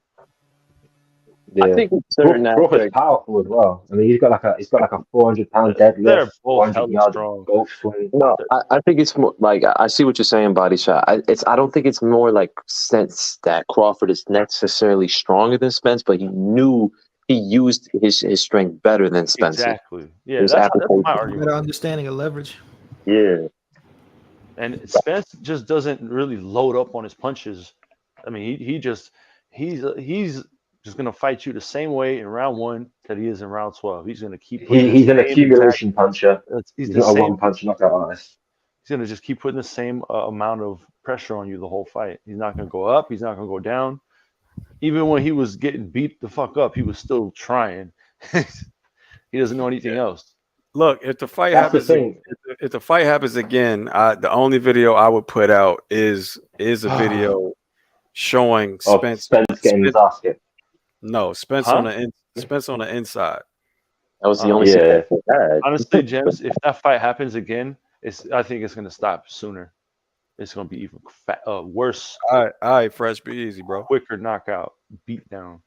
Yeah. I think in certain Crawford's aspects, powerful as well. I mean, he's got like a 400-pound They're deadlift, both 400 hella yard strong. golf swing. no, I think it's more like I see what you're saying, body shot. I don't think it's more like sense that Crawford is necessarily stronger than Spence, but he used his strength better than Spencer. Exactly. Yeah, His that's appetite. my Better argument. understanding of leverage. Yeah. And Spence just doesn't really load up on his punches. I mean, he's just gonna fight you the same way in round 1 that he is in round 12. He's gonna keep putting He's an same exact. accumulation puncher. He's He's the not a same. one-punch knockout artist. He's gonna just keep putting the same amount of pressure on you the whole fight. He's not gonna go up. He's not gonna go down. Even when he was getting beat the fuck up, he was still trying. He doesn't know anything else. Look, if the fight That's the happens, thing. if the fight happens again, the only video I would put out is a video showing Spence getting his ass kicked. No, Spence Huh? on the inside. That was the only Yeah. thing I had. Honestly, James, if that fight happens again, I think it's gonna stop sooner. It's gonna be even worse. All right, Fresh, be easy, bro. Quicker knockout, beat down.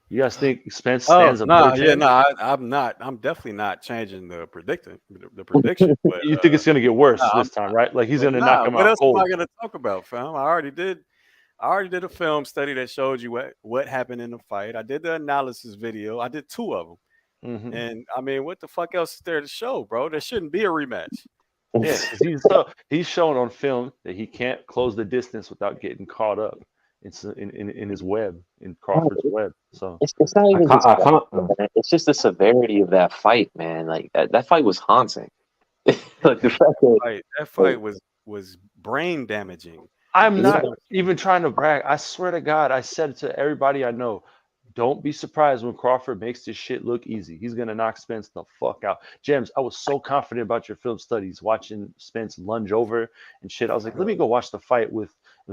You guys think Spence stands a better chance? I'm not. I'm definitely not changing the prediction. But, You think it's gonna get worse this time, right? Like he's gonna knock him what out else cold. am I gonna talk about, fam? I already did a film study that showed you what happened in the fight. I did the analysis video. I did 2 of them. Mm-hmm. And I mean, what the fuck else is there to show, bro? There shouldn't be a rematch. Yeah, he's shown on film that he can't close the distance without getting caught up in his web, in Crawford's web. So it's not even just that. It's just the severity of that fight, man. Like that fight was haunting. Like the fact that fight was brain damaging. I'm not even trying to brag. I swear to God, I said to everybody I know, don't be surprised when Crawford makes this shit look easy. He's gonna knock Spence the fuck out. James, I was so confident about your film studies, watching Spence lunge over and shit. I was like, let me go watch the fight with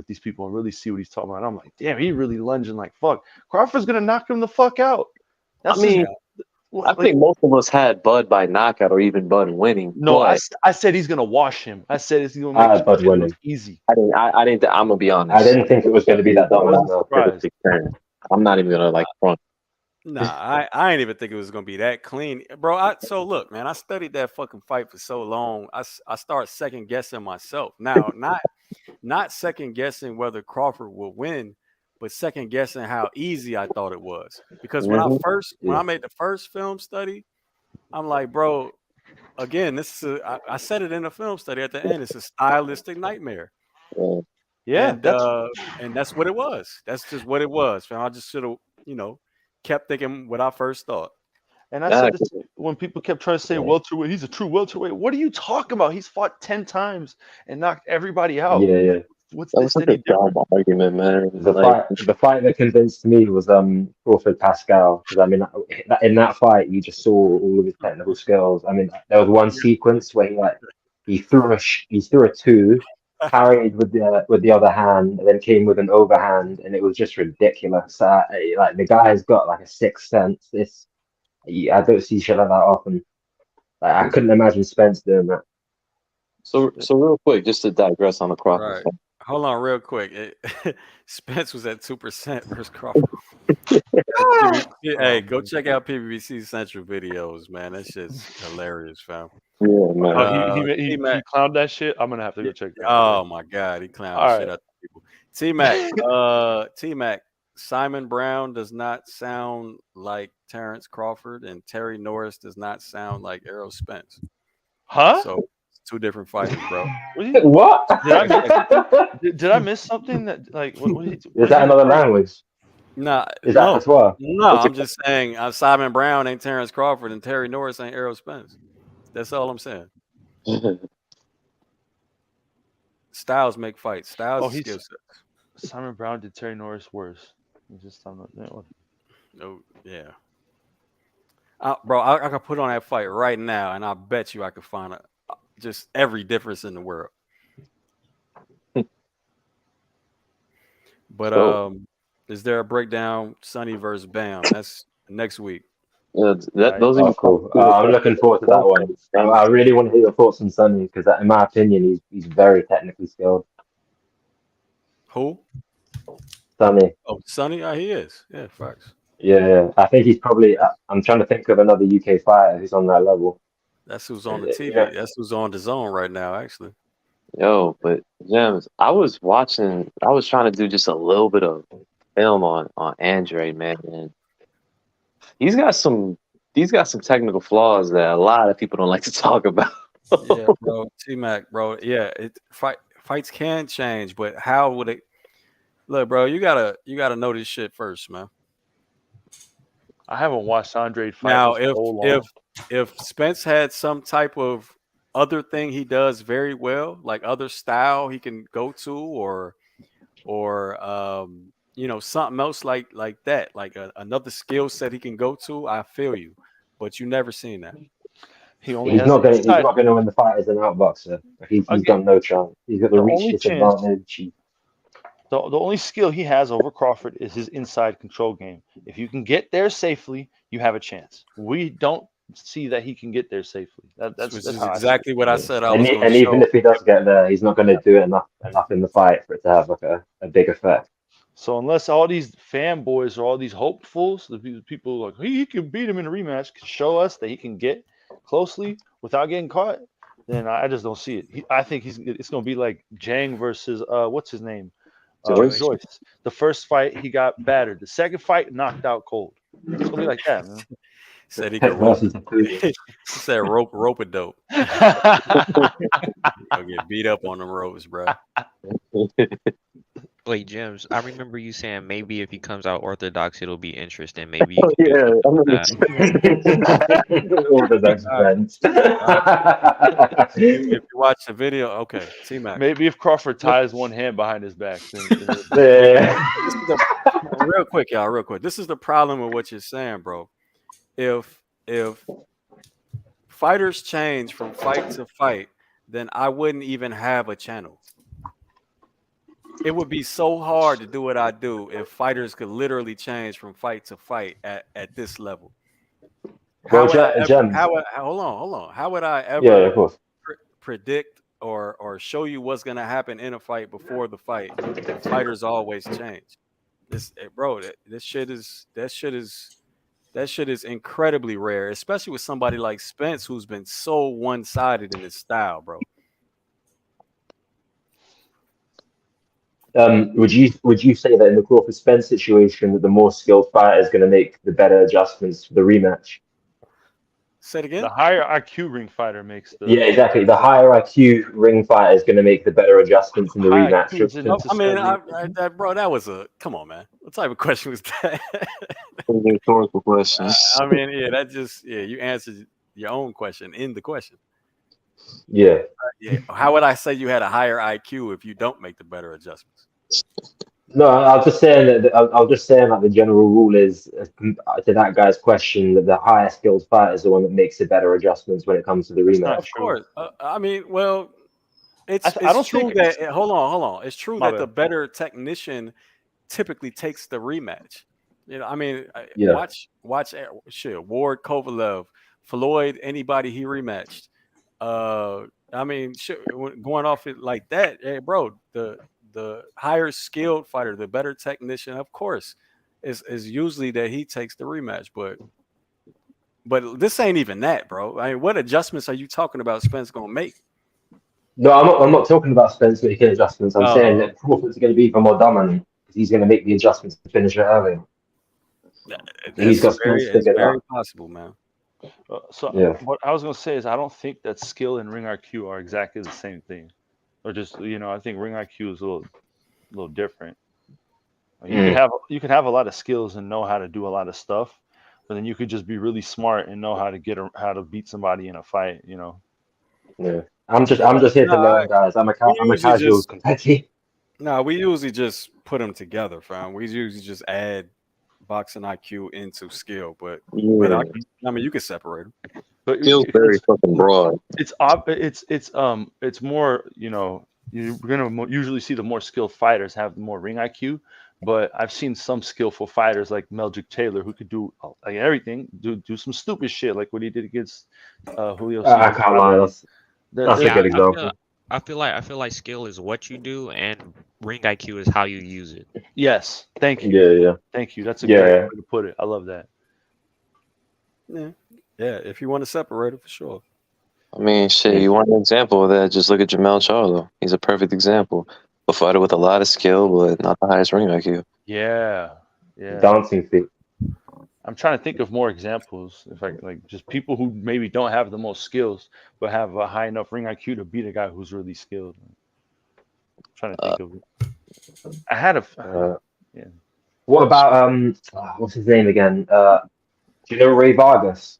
these people and really see what he's talking about. And I'm like, damn, he really lunging like fuck. Crawford's gonna knock him the fuck out. I think most of us had Bud by knockout or even Bud winning. No, but I said he's gonna wash him. I said he's gonna make Bud shit winning. look easy. I didn't. I'm gonna be honest. I didn't think it was going to be that dominant. I'm not even gonna front. Nah, I ain't even think it was gonna be that clean, bro. So look, man, I studied that fucking fight for so long. I start second guessing myself now. Not second guessing whether Crawford will win, but second guessing how easy I thought it was. Because when I made the first film study, I'm like, bro, again, I said it in the film study at the end. It's a stylistic nightmare. Yeah, and that's what it was. That's just what it was. I just should have, kept thinking what I first thought. And I said this when people kept trying to say welterweight, he's a true welterweight. What are you talking about? He's fought 10 times and knocked everybody out. Yeah. What's this any different? Argument, man. The fight that convinced me was Crawford Pascal, because I mean in that fight you just saw all of his technical skills. I mean there was one sequence where he threw a 2, parried with the other hand, and then came with an overhand, and it was just ridiculous. Like the guy's got like a sixth sense. I don't see shit like that often. Like, I couldn't imagine Spence doing that. So real quick, just to digress on the Crawford. Right. Hold on, real quick. Spence was at 2% versus Crawford. Hey, go check out PBC Central videos, man. That shit's hilarious, fam. Yeah, man. He clowned that shit. I'm gonna have to go check that. Oh my god, he clowned shit out of people. T-Mac, Simon Brown does not sound like Terence Crawford, and Terry Norris does not sound like Errol Spence. Huh? So 2 different fighters, bro. What? Did I miss something that what is that another language? Nah, is that patois? No, I'm just saying Simon Brown ain't Terence Crawford and Terry Norris ain't Errol Spence. That's all I'm saying. Styles make fights. Styles skill sets. Simon Brown did Terry Norris worse. Oh, yeah. Bro, I could put on that fight right now, and I bet you I could find just every difference in the world. But So, is there a breakdown? Sonny versus Bam. That's next week. those are Oh, your top cool. two. I'm looking forward to that one. I really want to hear your thoughts on Sonny because, in my opinion, he's very technically skilled. Who? Sonny. Oh, Sonny. He is. Yeah, facts. Yeah, I think he's probably. I'm trying to think of another UK fighter who's on that level. That's who's on the You TV. know, That's who's on the zone right now, actually. Yo, but Gems, I was trying to do just a little bit of film on Andrade, man, and he's got some technical flaws that a lot of people don't like to talk about. Yeah, bro. T-Mac, bro. Yeah, fights can change, but how would it look, bro? You gotta know this shit first, man. I haven't watched Andrade fight Now, in so long. if Spence had some type of other thing he does very well, like other style he can go to, or something else like that, like another skill set he can go to, I feel you, but you never seen that. He only he's has not the going. He's inside. not going to win the fight as an outboxer. He's Again, got no chance. He's got the reach only chance. disadvantage. The only skill he has over Crawford is his inside control game. If you can get there safely, you have a chance. We don't see that he can get there safely. That's how exactly what I said. I And, was going and to even show. if he does get there, he's not going to do it enough in the fight for it to have like a big effect. So unless all these fanboys or all these hopefuls, the people like he can beat him in a rematch, can show us that he can get closely without getting caught, then I just don't see it. I think it's going to be like Jang versus what's his name, Joyce. The first fight he got battered. The second fight knocked out cold. It's going to be like that, man. Said he could rope. He said rope a dope. He'll get beat up on the ropes, bro. Wait, James, I remember you saying maybe if he comes out orthodox, it'll be interesting. Maybe Oh, you yeah, I'm gonna orthodox friends. If you watch the video, okay, T-Mac. Maybe if Crawford ties one hand behind his back, then real quick, y'all, real quick. This is the problem with what you're saying, bro. If fighters change from fight to fight, then I wouldn't even have a channel. It would be so hard to do what I do if fighters could literally change from fight to fight at this level. Hold on. How would I ever predict or show you what's going to happen in a fight before the fight if fighters always change? That shit is incredibly rare, especially with somebody like Spence who's been so one-sided in his style, bro. Would you say that in the Crawford Spence situation that the more skilled fighter is going to make the better adjustments for the rematch? Say it again. The higher IQ ring fighter makes the exactly. The higher IQ ring fighter is going to make the better adjustments in the rematch. Bro, that was come on, man. What type of question was that? Rhetorical question. I mean, you answered your own question in the question. Yeah. How would I say you had a higher IQ if you don't make the better adjustments? No, I was just saying that the general rule is to that guy's question that the higher skilled fighter is the one that makes the better adjustments when it comes to the rematch. Of course. I mean, well, it's true that hold on. It's true that the better technician typically takes the rematch. You know, I mean, watch Ward, Kovalev, Floyd, anybody he rematched. I mean, going off it like that, hey, bro, the higher skilled fighter, the better technician, of course, is usually that he takes the rematch. But this ain't even that, bro. I mean, what adjustments are you talking about Spence gonna make? No, I'm not talking about Spence making adjustments. I'm saying that Crawford's going to be even more dominant because he's going to make the adjustments to finish it early. He's got Spence figured out. Very possible, man. What I was going to say is I don't think that skill and ring IQ are exactly the same thing, or just I think ring IQ is a little different. You can have a lot of skills and know how to do a lot of stuff, but then you could just be really smart and know how to beat somebody in a fight. Yeah, I'm just here to learn, guys. I'm a casual competitor. No, we usually just put them together, fam. We usually just add boxing IQ into skill, but Yeah. I mean, you can separate them. But Feels very fucking broad. It's more, you know, you're gonna usually see the more skilled fighters have more ring IQ. But I've seen some skillful fighters like Meldrick Taylor who could do like everything, do some stupid shit like what he did against Julio I Cesar. can't lie. That's a Yeah, good example. I feel like skill is what you do, and ring IQ is how you use it. Yes, thank you. Yeah. Thank you. That's a Yeah. great way to put it. I love that. Yeah, if you want to separate it, for sure. I mean, shit, you want an example of that? Just look at Jamel Charlo. He's a perfect example. A fighter with a lot of skill, but not the highest ring IQ. Yeah. Dancing feet. I'm trying to think of more examples. If I like just people who maybe don't have the most skills, but have a high enough ring IQ to beat a guy who's really skilled. I'm trying to think of it. I had a. Yeah. What about what's his name again? Do you know Ray Vargas?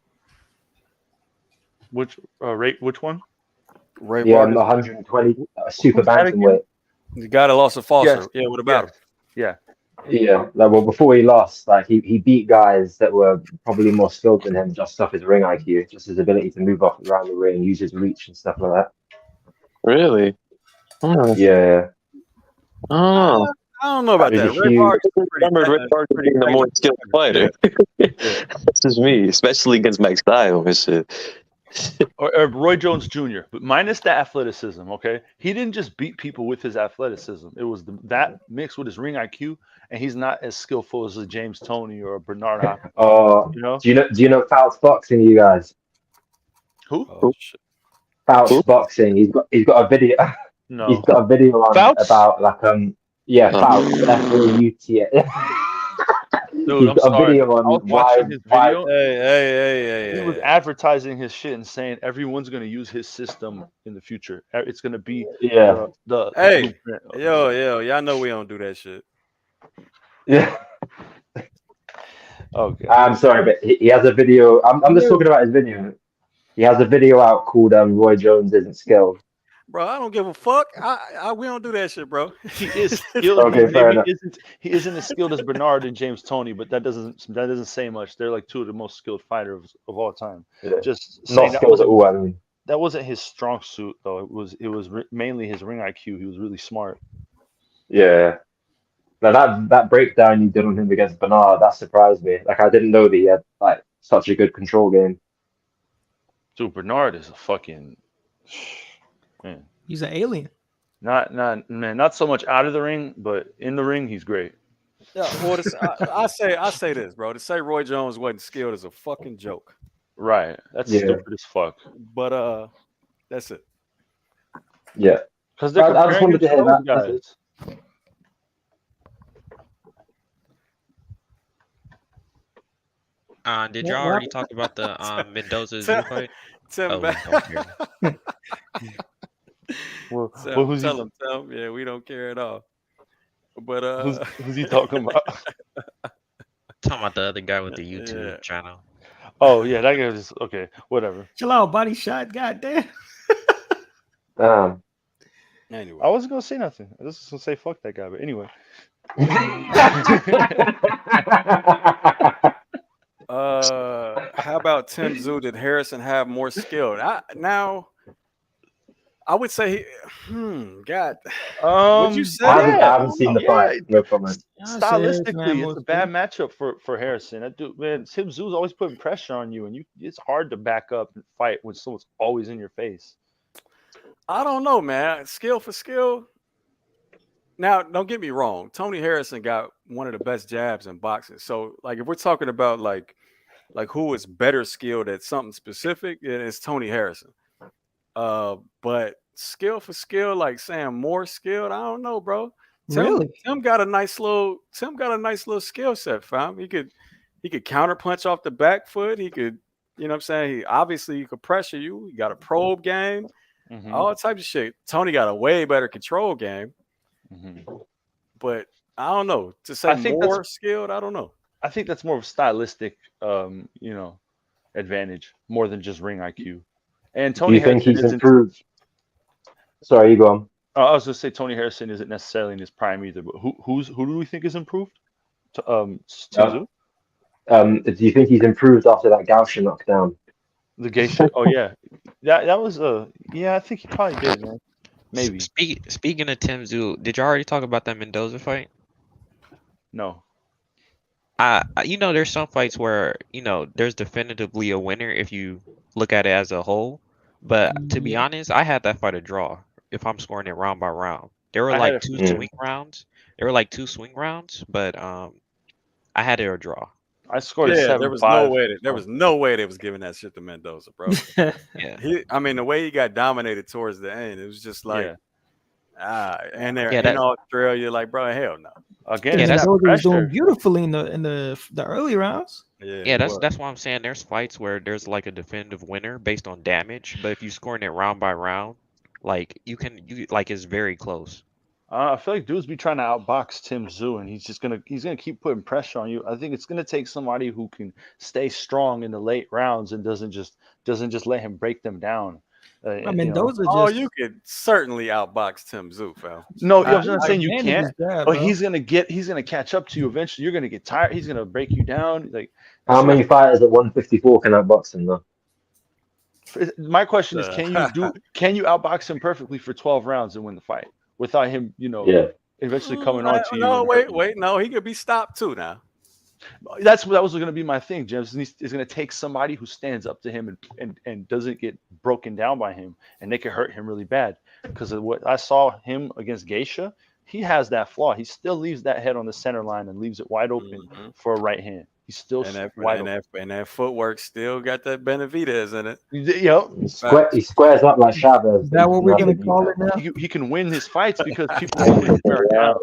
Which one? Ray Yeah, Vargas. 120 super Who's that again? bantamweight. The guy that lost to Foster. Yes. Yeah, what about him? Yeah. Yeah, like, well, before he lost, like he beat guys that were probably more skilled than him just off his ring IQ, just his ability to move off around the ring, use his reach and stuff like that. Really? Yeah. Oh. I don't know about He's that. a Ray huge- Vargas is Remember Ray Vargas being the more skilled fighter. That's just me, especially against Mike Style and shit. Or Roy Jones Jr., but minus the athleticism. Okay, he didn't just beat people with his athleticism. It was that mixed with his ring IQ, and he's not as skillful as a James Toney or a Bernard Hopkins. You know? Do you know Fouts boxing, you guys? Who? Fouts boxing. He's got a video. No. He's got a video on Fouts? about like Fouts F-A-U-T. Dude, I'm got a sorry. video on I was why- watching his video. Hey. He was advertising his shit and saying everyone's going to use his system in the future. It's going to be Yeah. the Hey, blueprint. yo, y'all know we don't do that shit. Yeah. Okay. I'm sorry, but he has a video. I'm just talking about his video. He has a video out called Roy Jones Isn't Skilled. Bro, I don't give a fuck. We don't do that shit, bro. He is skilled. Okay, fair enough. He isn't as skilled as Bernard and James Toney, but that doesn't say much. They're like two of the most skilled fighters of all time. Yeah. Just Not saying skilled at all, I mean. that wasn't his strong suit though. It was mainly his ring IQ. He was really smart. Yeah. Now that breakdown you did on him against Bernard, that surprised me. Like I didn't know that he had like such a good control game. Dude, Bernard is a fucking man. He's an alien. Not so much out of the ring, but in the ring, he's great. Yeah, well, I say this, bro. To say Roy Jones wasn't skilled is a fucking joke. Right. That's stupid as fuck. But that's it. Yeah. Because they're I just wanted to hear comparing that. guys. Did y'all already talk about the Mendoza Zoo fight? Tim we don't care. Well, Tell him. Yeah, we don't care at all. But who's he talking about? Talking about the other guy with the YouTube channel. Oh yeah, that guy was okay. Whatever. Chill out, body shot. Goddamn. Anyway, I wasn't gonna say nothing. I was just gonna say fuck that guy. But anyway. How about Tim Tszyu? Did Harrison have more skill? I would say, God. Would you say I haven't seen the fight. No comment. Stylistically, it's a bad matchup for Harrison. That dude, man, Tim Tszyu is always putting pressure on you, and it's hard to back up and fight when someone's always in your face. I don't know, man. Skill for skill. Now, don't get me wrong. Tony Harrison got one of the best jabs in boxing. So, like, if we're talking about like who is better skilled at something specific, it's Tony Harrison. But skill for skill, like saying more skilled, I don't know, bro. Tim got a nice little skill set, fam. He could counter punch off the back foot. He could, you know what I'm saying? He could pressure you. He got a probe game, all types of shit. Tony got a way better control game. But I don't know. To say more skilled, I don't know. I think that's more of a stylistic advantage more than just ring IQ. And Tony Do you think he's improved? Sorry, you go on. I was going to say Tony Harrison isn't necessarily in his prime either, but who do we think is improved? Tszyu? Do you think he's improved after that Gaucher knockdown? The geisha. Oh yeah, that was yeah. I think he probably did, man. Maybe. Speaking of Tim Tszyu, did you already talk about that Mendoza fight? No. There's some fights where there's definitively a winner if you look at it as a whole. But to be honest, I had that fight a draw if I'm scoring it round by round. There were like two swing rounds. There were like 2 swing rounds, but I had it a draw. I scored a 7-5. There was no way. There was no way they was giving that shit to Mendoza, bro. Yeah. The way he got dominated towards the end, it was just like, and they're in Australia, like, bro, hell no. Again, Mendoza was doing beautifully in the early rounds. Yeah, that's why I'm saying there's fights where there's like a definitive winner based on damage, but if you're scoring it round by round, like you it's very close. I feel like dudes be trying to outbox Tim Tszyu, and he's gonna keep putting pressure on you. I think it's gonna take somebody who can stay strong in the late rounds and doesn't just let him break them down. Mendoza you could certainly outbox Tim Tszyu, fam. No, I'm not saying you can't. But he's gonna catch up to you eventually. You're gonna get tired. He's gonna break you down. Like, how many fighters at 154 can outbox him though? My question is, can you outbox him perfectly for 12 rounds and win the fight without him, eventually coming on to you? No, wait, no, he could be stopped too now. That was going to be my thing, James. He's going to take somebody who stands up to him and doesn't get broken down by him, and they can hurt him really bad. Because of what I saw him against Geisha, he has that flaw. He still leaves that head on the center line and leaves it wide open for a right hand. He's still wide open. And that footwork still got that Benavidez in it. Yep. He squares up like Chavez. Is that what we're going to call it now? He can win his fights because people always wear down.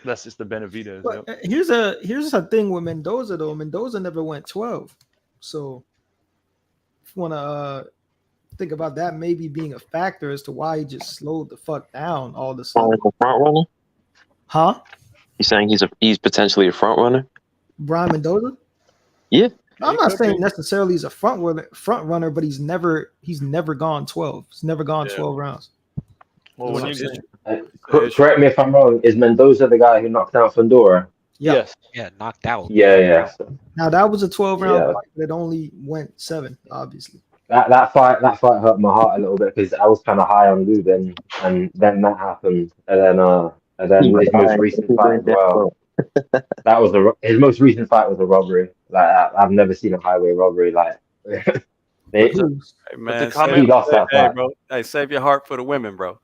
That's just the Benavidez. But here's a thing with Mendoza though. Mendoza never went 12, so if you want to think about that, maybe being a factor as to why he just slowed the fuck down all of a sudden. Front runner? Huh? You saying he's potentially a front runner? Brian Mendoza? Yeah. I'm not saying necessarily he's a front runner, but he's never gone 12. He's never gone 12 rounds. Well, when you correct me if I'm wrong, is Mendoza the guy who knocked out Fundora? Yes. Yeah, knocked out. Yeah. Now that was a 12-round fight, but it only went 7, obviously. That fight hurt my heart a little bit because I was kind of high on Lubin, and then that happened, and then his most recent fight as well. That was his most recent fight was a robbery. Like I've never seen a highway robbery like. Hey, man, he lost that fight, bro. Hey, save your heart for the women, bro.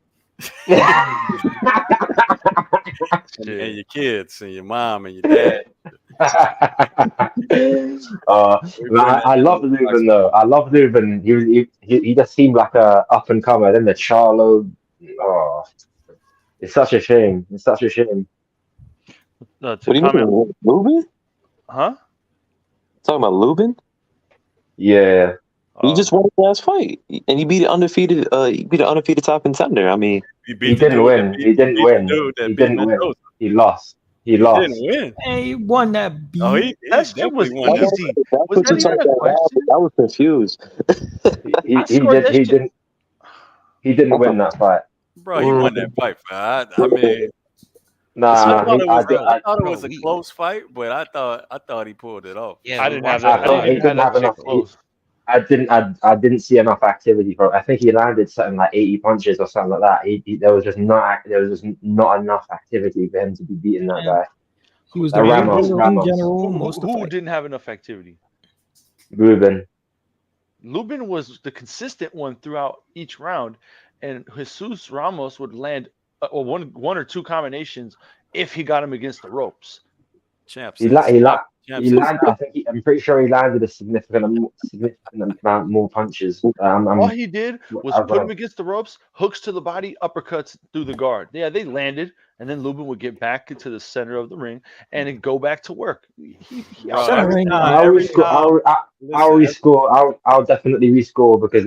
and your kids and your mom and your dad. I love Lubin though. I love Lubin. He just seemed like a up and comer. Then the Charlo. Oh, it's such a shame. What do you mean, Lubin? Huh? Talking about Lubin? Yeah. He just won his last fight, and he beat an undefeated. He beat an undefeated top contender. I mean, he didn't win. He didn't win. He lost. He didn't win. Hey, he won that beat. Oh, that shit was easy. I was confused. He didn't win that fight. Bro, he won that fight. I mean, I thought it was a close fight, but I thought he pulled it off. Yeah, I didn't have that. I didn't see enough activity from. I think he landed something like 80 punches or something like that. There was just not enough activity for him to be beating that guy. He was the Ramos. Who didn't have enough activity? Lubin was the consistent one throughout each round, and Jesus Ramos would land one or two combinations if he got him against the ropes. He landed. I'm pretty sure he landed a significant amount more punches. All he did was put him against the ropes, hooks to the body, uppercuts through the guard. Yeah, they landed, and then Lubin would get back into the center of the ring and then go back to work. I'll definitely rescore because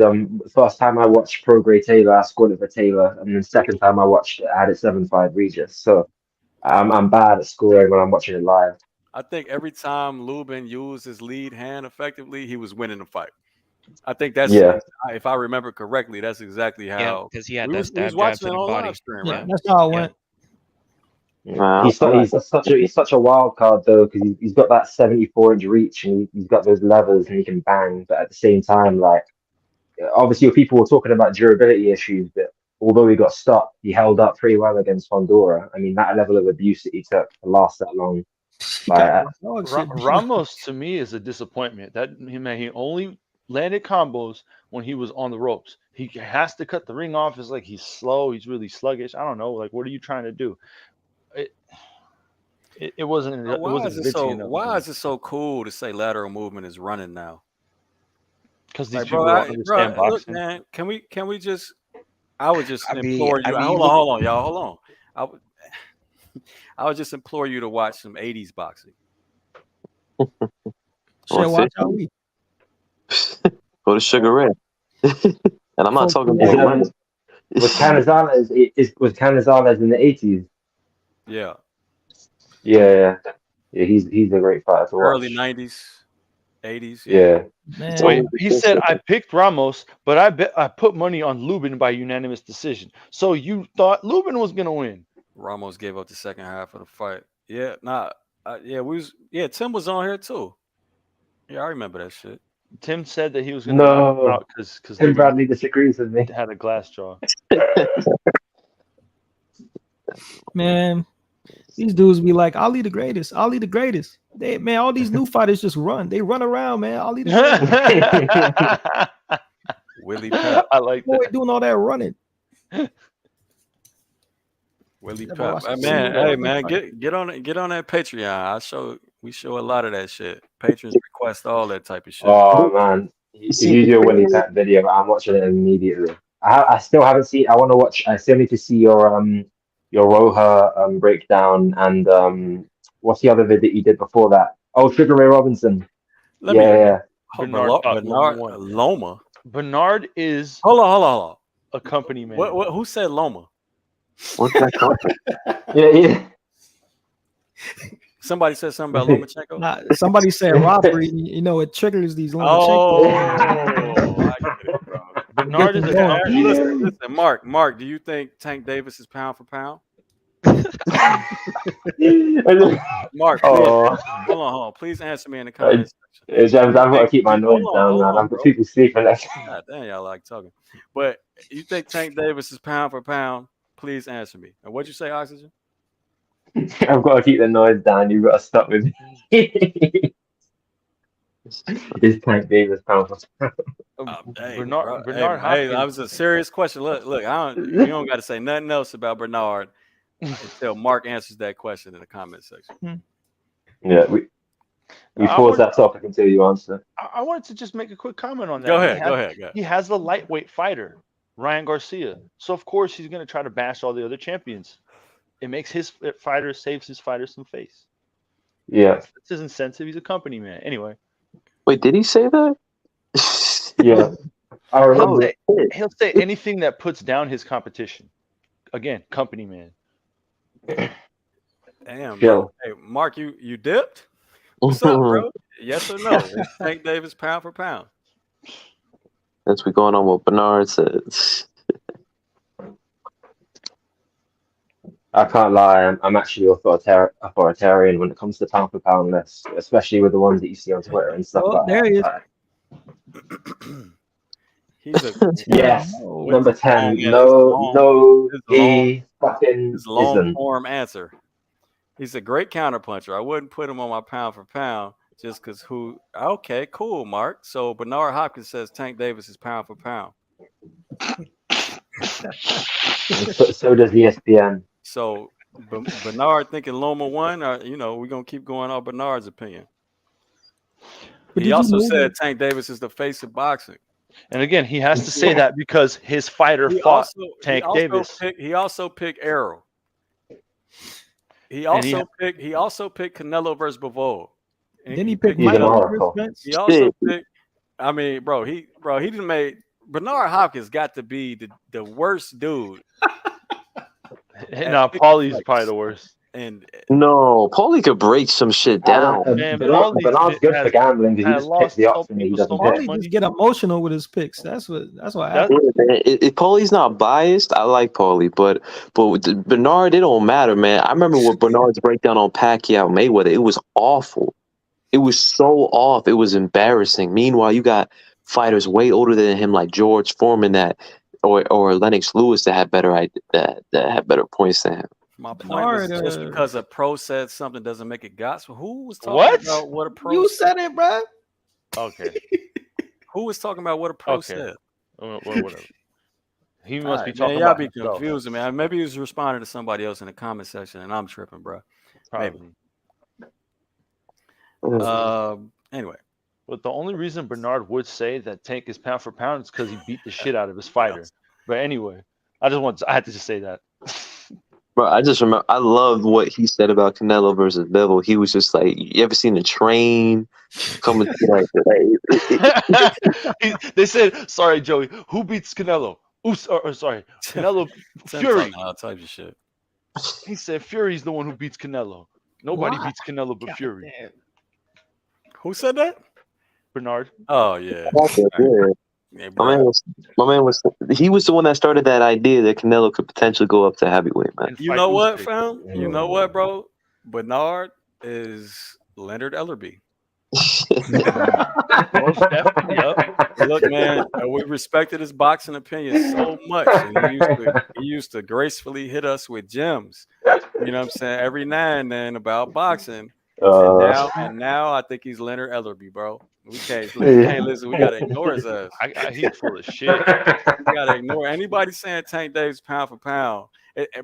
first time I watched Prograis Taylor, I scored it for Taylor, and the second time I watched it, I had it 7-5 Regis. So I'm bad at scoring when I'm watching it live. I think every time Lubin used his lead hand effectively, he was winning the fight. I think that's if I remember correctly, that's exactly how. Because he had that stab watching jab to the on body. live stream, Yeah, right? that's how it went. He's such a wild card though, because he's got that 74-inch reach and he's got those levers and he can bang. But at the same time, like obviously people were talking about durability issues, but although he got stopped, he held up pretty well against Honduras. I mean, that level of abuse that he took to last that long. Ramos to me is a disappointment. He only landed combos when he was on the ropes. He has to cut the ring off. It's like he's slow. He's really sluggish. I don't know. Like, what are you trying to do? It wasn't. Why is it so cool to say lateral movement is running now? Because these people don't understand boxing. Look, man, can we just? I would just implore you. Hold on, y'all. Hold on. I would just implore you to watch some 80s boxing. Watch how we go to Sugar Ray. And I'm not talking about money. Was Canizales in the 80s? Yeah. Yeah. He's a great fighter to watch. Early 90s, 80s. Yeah. Man. Wait, he said I picked Ramos, but I put money on Lubin by unanimous decision. So you thought Lubin was gonna win? Ramos gave up the second half of the fight. Yeah, Tim was on here too. Yeah, I remember that shit. Tim said that he was going to knock him out because Tim Bradley disagrees with me. Had a glass jaw. Man, these dudes be like, Ali the greatest. Ali the greatest. Man, all these new fighters just run. They run around, man. Ali the greatest. Willie Pep. I like that. Boy doing all that running. Willie Pep. Man, get on that Patreon. We show a lot of that shit. Patrons request all that type of shit. Oh man, you do a Willie Pep video, but I'm watching it immediately. I still haven't seen. I want to watch. I still need to see your Roja breakdown and what's the other vid that you did before that? Oh, Sugar Ray Robinson. Bernard Loma. Bernard is. Hold on. A company man. Who said Loma? What's that company? Yeah. Somebody said something about Lomachenko? Nah, somebody said robbery. It triggers these Lomachenko. I get it, bro. Bernard is a company. Listen, Mark, do you think Tank Davis is pound for pound? Mark, hold on. Please answer me in the comments section. James, I've got to keep my noise down, man. I'm the people sleeping. God damn, y'all like talking. But you think Tank Davis is pound for pound? Please answer me. And what'd you say, Oxygen? I've got to keep the noise down. You've got to stop with me. This Tank Davis pound for pound. Bernard that was a serious question. Look, you don't got to say nothing else about Bernard until Mark answers that question in the comment section. Yeah, we pause that topic until you answer. I wanted to just make a quick comment on that. Go ahead. He has the lightweight fighter, Ryan Garcia. So of course he's going to try to bash all the other champions. It makes his fighter, saves his fighter some face. Yeah. That's his incentive. He's a company man. Anyway. Wait, did he say that? Yeah. I remember. He'll say anything that puts down his competition. Again, company man. Damn. Bro. Hey, Mark, you dipped? What's up, bro? Yes or no? Tank Davis pound for pound. That's what's going on with Bernard says. I can't lie, I'm actually authoritarian when it comes to pound for pound lists, especially with the ones that you see on Twitter and stuff like there that. He is. Yes, number 10. No, he fucking his long isn't. form answer. He's a great counterpuncher. I wouldn't put him on my pound for pound just because okay, cool, Mark. So Bernard Hopkins says Tank Davis is pound for pound. So does ESPN. So Bernard thinking Loma won, or we're gonna keep going on Bernard's opinion. He also said Tank Davis is the face of boxing. And again, he has to say that because his fighter fought Tank Davis. He also picked Errol. He also picked Canelo versus Bivol. Then he picked Michael. He also picked. I mean, bro, he didn't make Bernard Hopkins got to be the worst dude. No, Paulie's probably the worst. and No, Paulie could break some shit down. Man, but all these Bernard's good for gambling because he had just picks lost, the told option that he people doesn't so much pick. Paulie money. just get emotional with his picks. That's what That- happens. Yeah, man. If Paulie's not biased, I like Paulie, but with Bernard, it don't matter, man. I remember with Bernard's breakdown on Pacquiao Mayweather, it was awful. It was so off. It was embarrassing. Meanwhile, you got fighters way older than him, like George Foreman, or Lennox Lewis, that had better that had better points than him. My point was Bernard, just because a pro said something doesn't make it gospel. Who was talking What? about what a pro You said? said it, bro. Okay. Who was talking about what a pro Okay. said? Whatever. He must be Man, talking y'all about be himself. confusing, man. Maybe he was responding to somebody else in the comment section, and I'm tripping, bro. Maybe. Anyway. But the only reason Bernard would say that Tank is pound for pound is because he beat the shit out of his fighter. But anyway, I had to just say that. Bro, I just remember, I loved what he said about Canelo versus Bivol. He was just like, you ever seen a train coming through They said, sorry, Joey, who beats Canelo? Sorry, Canelo Fury. All types of shit. He said Fury's the one who beats Canelo. Nobody Why? beats Canelo but Fury. Damn. Who said that? Bernard. Oh yeah. Yeah, my man was he was the one that started that idea that Canelo could potentially go up to heavyweight, man. You know what, fam? You know what, bro? Bernard is Leonard Ellerby. Look, man, we respected his boxing opinion so much, and he used to gracefully hit us with gems. You know what I'm saying? Every now and then about boxing. And now I think he's Leonard Ellerby, bro. We can't listen. We gotta ignore his ass. He's full of shit. We gotta ignore anybody saying Tank Davis pound for pound.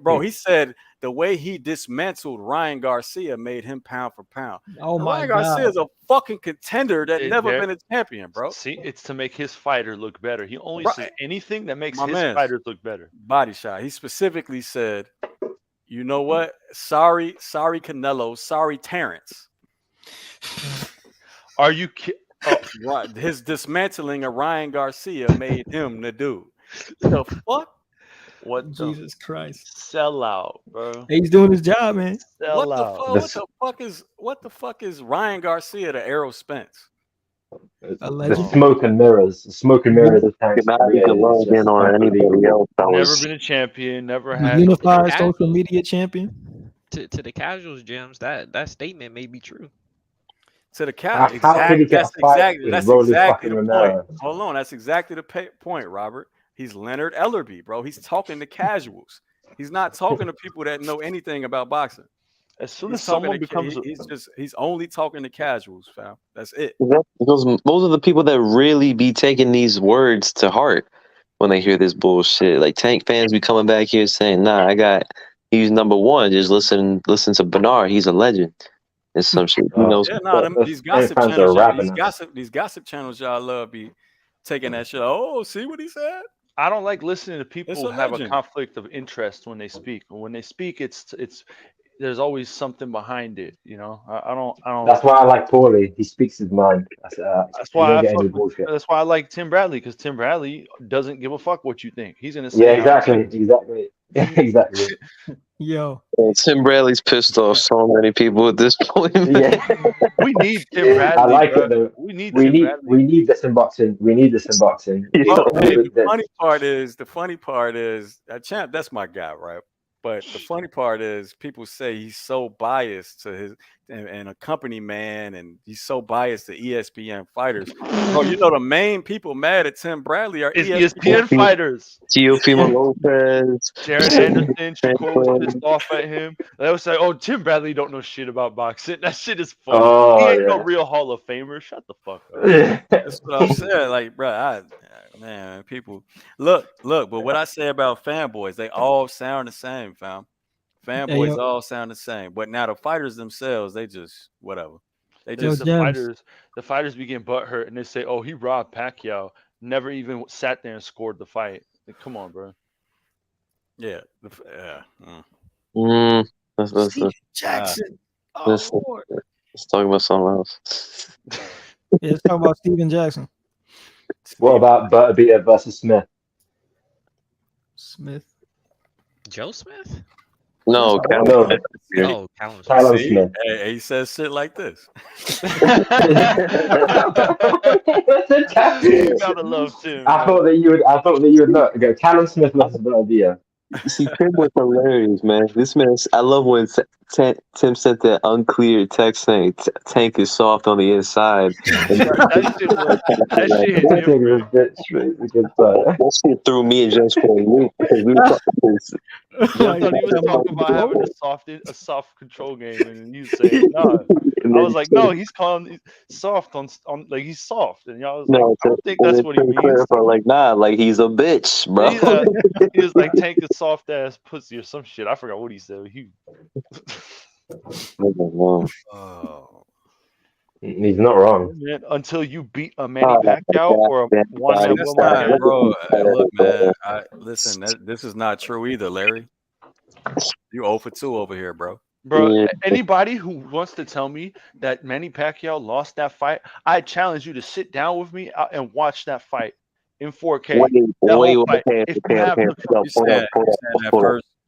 Bro, he said the way he dismantled Ryan Garcia made him pound for pound. Oh Now, my Ryan God. Garcia is a fucking contender that never There- been a champion, bro. See, it's to make his fighter look better. He only Right. says anything that makes My his man. fighters look better. Body shot. He specifically said, "You know what? Sorry, Canelo. Sorry, Terence." Are you kidding? Right. His dismantling of Ryan Garcia made him the dude. The fuck? What the Jesus Christ. sellout, bro? Hey, he's doing his job, man. What the fuck is Ryan Garcia to Errol Spence? The smoke and mirrors. The smoke and mirrors of Tank's career is just unbelievable. Never been a champion. Never The had unified social media champion. To the casuals, Gems, that statement may be true. To the cat. How could he get a fight with Rolly fucking the point. Romero? Hold on. That's exactly the point, Robert. He's Leonard Ellerby, bro. He's talking to casuals. He's not talking to people that know anything about boxing. As soon He's as someone talking to- becomes he's only talking to casuals, fam. That's it. Because those are the people that really be taking these words to heart when they hear this bullshit. Like Tank fans be coming back here saying, "Nah, he's number one. Just listen to Bernard. He's a legend." And some shit. These gossip channels, these gossip channels, y'all love be taking that shit. Oh, see what he said? I don't like listening to people It's who a have a legend. conflict of interest when they speak. When they speak, it's there's always something behind it. You know, I don't. That's why I like Paulie. He speaks his mind. That's why get any bullshit. That's why I like Tim Bradley, because Tim Bradley doesn't give a fuck what you think. He's gonna say, Yeah, exactly. Yo, Tim Bradley's pissed off so many people at this point. Man. Yeah. We need Tim Bradley. I like bro. it though. We need this in boxing. We need this in boxing. The funny part is Champ. That's my guy, right? But the funny part is people say he's so biased to his and a company man, and he's so biased to ESPN fighters. Bro, you know the main people mad at Tim Bradley are ESPN fighters. Teofimo Lopez, Jared Anderson, Shakur was pissed off at him. They would say, "Oh, Tim Bradley don't know shit about boxing. That shit is funny. He ain't no real Hall of Famer. Shut the fuck up." That's what I'm saying. Like, bro, man, people look. But what I say about fanboys, they all sound the same, fam. Fanboys all sound the same. But now the fighters themselves, they just whatever. They just the fighters begin butthurt and they say, "Oh, he robbed Pacquiao. Never even sat there and scored the fight." Like, come on, bro. Yeah. Jackson. Let's talk about something else. Yeah, let's talk about Steven Jackson. What about Benavidez versus Smith? Smith. Joe Smith? No, Callum No, Smith. Oh, Callum Smith. Callum See, Smith. he says shit like this. You gotta love Tim. I thought that you would. I thought that you would not go. Callum Smith versus Benavidez. See, Tim was hilarious, man. This man, I love when Tim sent that unclear text saying Tank is soft on the inside. That shit was that shit hit That thing was different. bitch. Good time. That shit threw me and James for a loop because we were talking this. I thought he was talking about having a soft control game, and you saying nah. And I then was like, no, he's calling it soft on like he's soft, and y'all was like, no, I don't think that's what he means. clarify, like, nah, like he's a bitch, bro. He was like, Tank is soft ass pussy or some shit. I forgot what he said. Oh. He's not wrong. Man, until you beat a Manny Pacquiao or a Juan Hey, Manuel that's not, Marquez. bro. Hey, look, man. Listen, this is not true either, Larry. You 0 for 2 over here, bro. Bro, anybody who wants to tell me that Manny Pacquiao lost that fight, I challenge you to sit down with me and watch that fight in 4K. That whole fight. If you have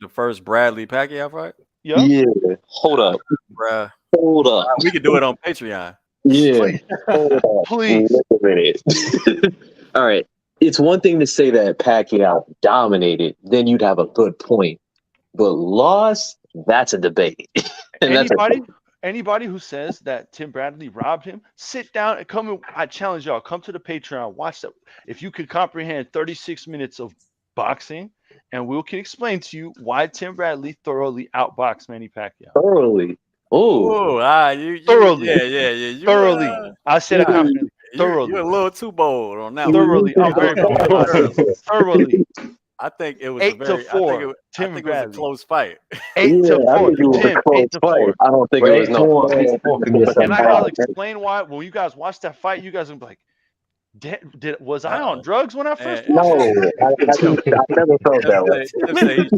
the first Bradley Pacquiao fight? Yeah. Hold up. Bruh. Hold up. We could do it on Patreon. Yeah. Hold up. Please. Wait a minute. All right. It's one thing to say that Pacquiao dominated, then you'd have a good point. But lost, that's a debate. Anybody who says that Tim Bradley robbed him, sit down and come. I challenge y'all. Come to the Patreon. Watch that. If you could comprehend 36 minutes of boxing, and we can explain to you why Tim Bradley thoroughly outboxed Manny Pacquiao. Thoroughly. Oh, thoroughly. Yeah. Thoroughly. I said it confidently. Thoroughly. You're a little too bold on that. Thoroughly. I'm very bold. Thoroughly. I think it was 8-4. I think it was a close fight. 8-4. Tim, 8-4. I don't think it was And I gotta explain why. When you guys watch that fight, you guys will be like, was I on drugs when I first watched it? I never felt that way. He's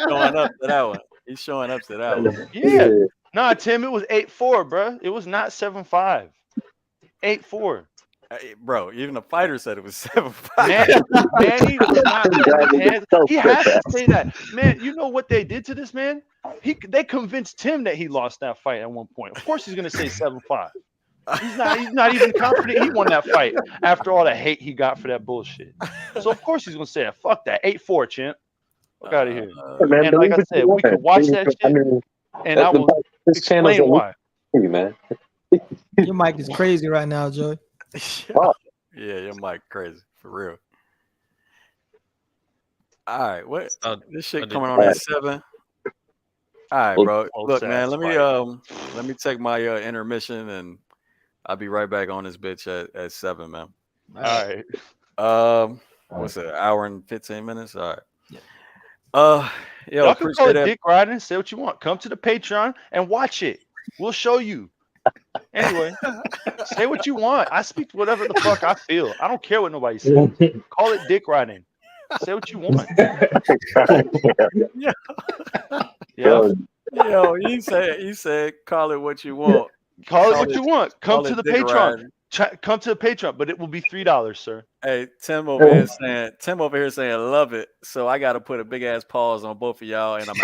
showing up to that one. He's showing up to that one. Yeah. Nah, Tim, it was 8-4, bro. It was not 7-5. 8-4. Hey, bro, even the fighter said it was 7-5. Manny was not. He has to say that. Man, you know what they did to this man? They convinced Tim that he lost that fight at one point. Of course he's gonna say 7-5. He's not even confident he won that fight after all the hate he got for that bullshit. So of course he's gonna say that. Fuck that. 8-4, champ. Fuck out of here. And like I said, we can watch that shit, and I will explain why. Man. Your mic is crazy right now, Joey. Yeah, your mic crazy for real. All right, what this shit coming on at 7. All right, bro. Look, man, let me take my intermission, and I'll be right back on this bitch at 7, man. All right. What's it? An hour and 15 minutes. All right. Yo, y'all can call it dick riding. Say what you want. Come to the Patreon and watch it. We'll show you. Anyway, say what you want. I speak whatever the fuck I feel. I don't care what nobody says. Call it dick riding. Say what you want. Yo, you said call it what you want. Call it what you want. Come to the Patreon. Come to the Patreon, but it will be $3, sir. Hey, Tim over here saying love it. So I got to put a big ass pause on both of y'all, and I'm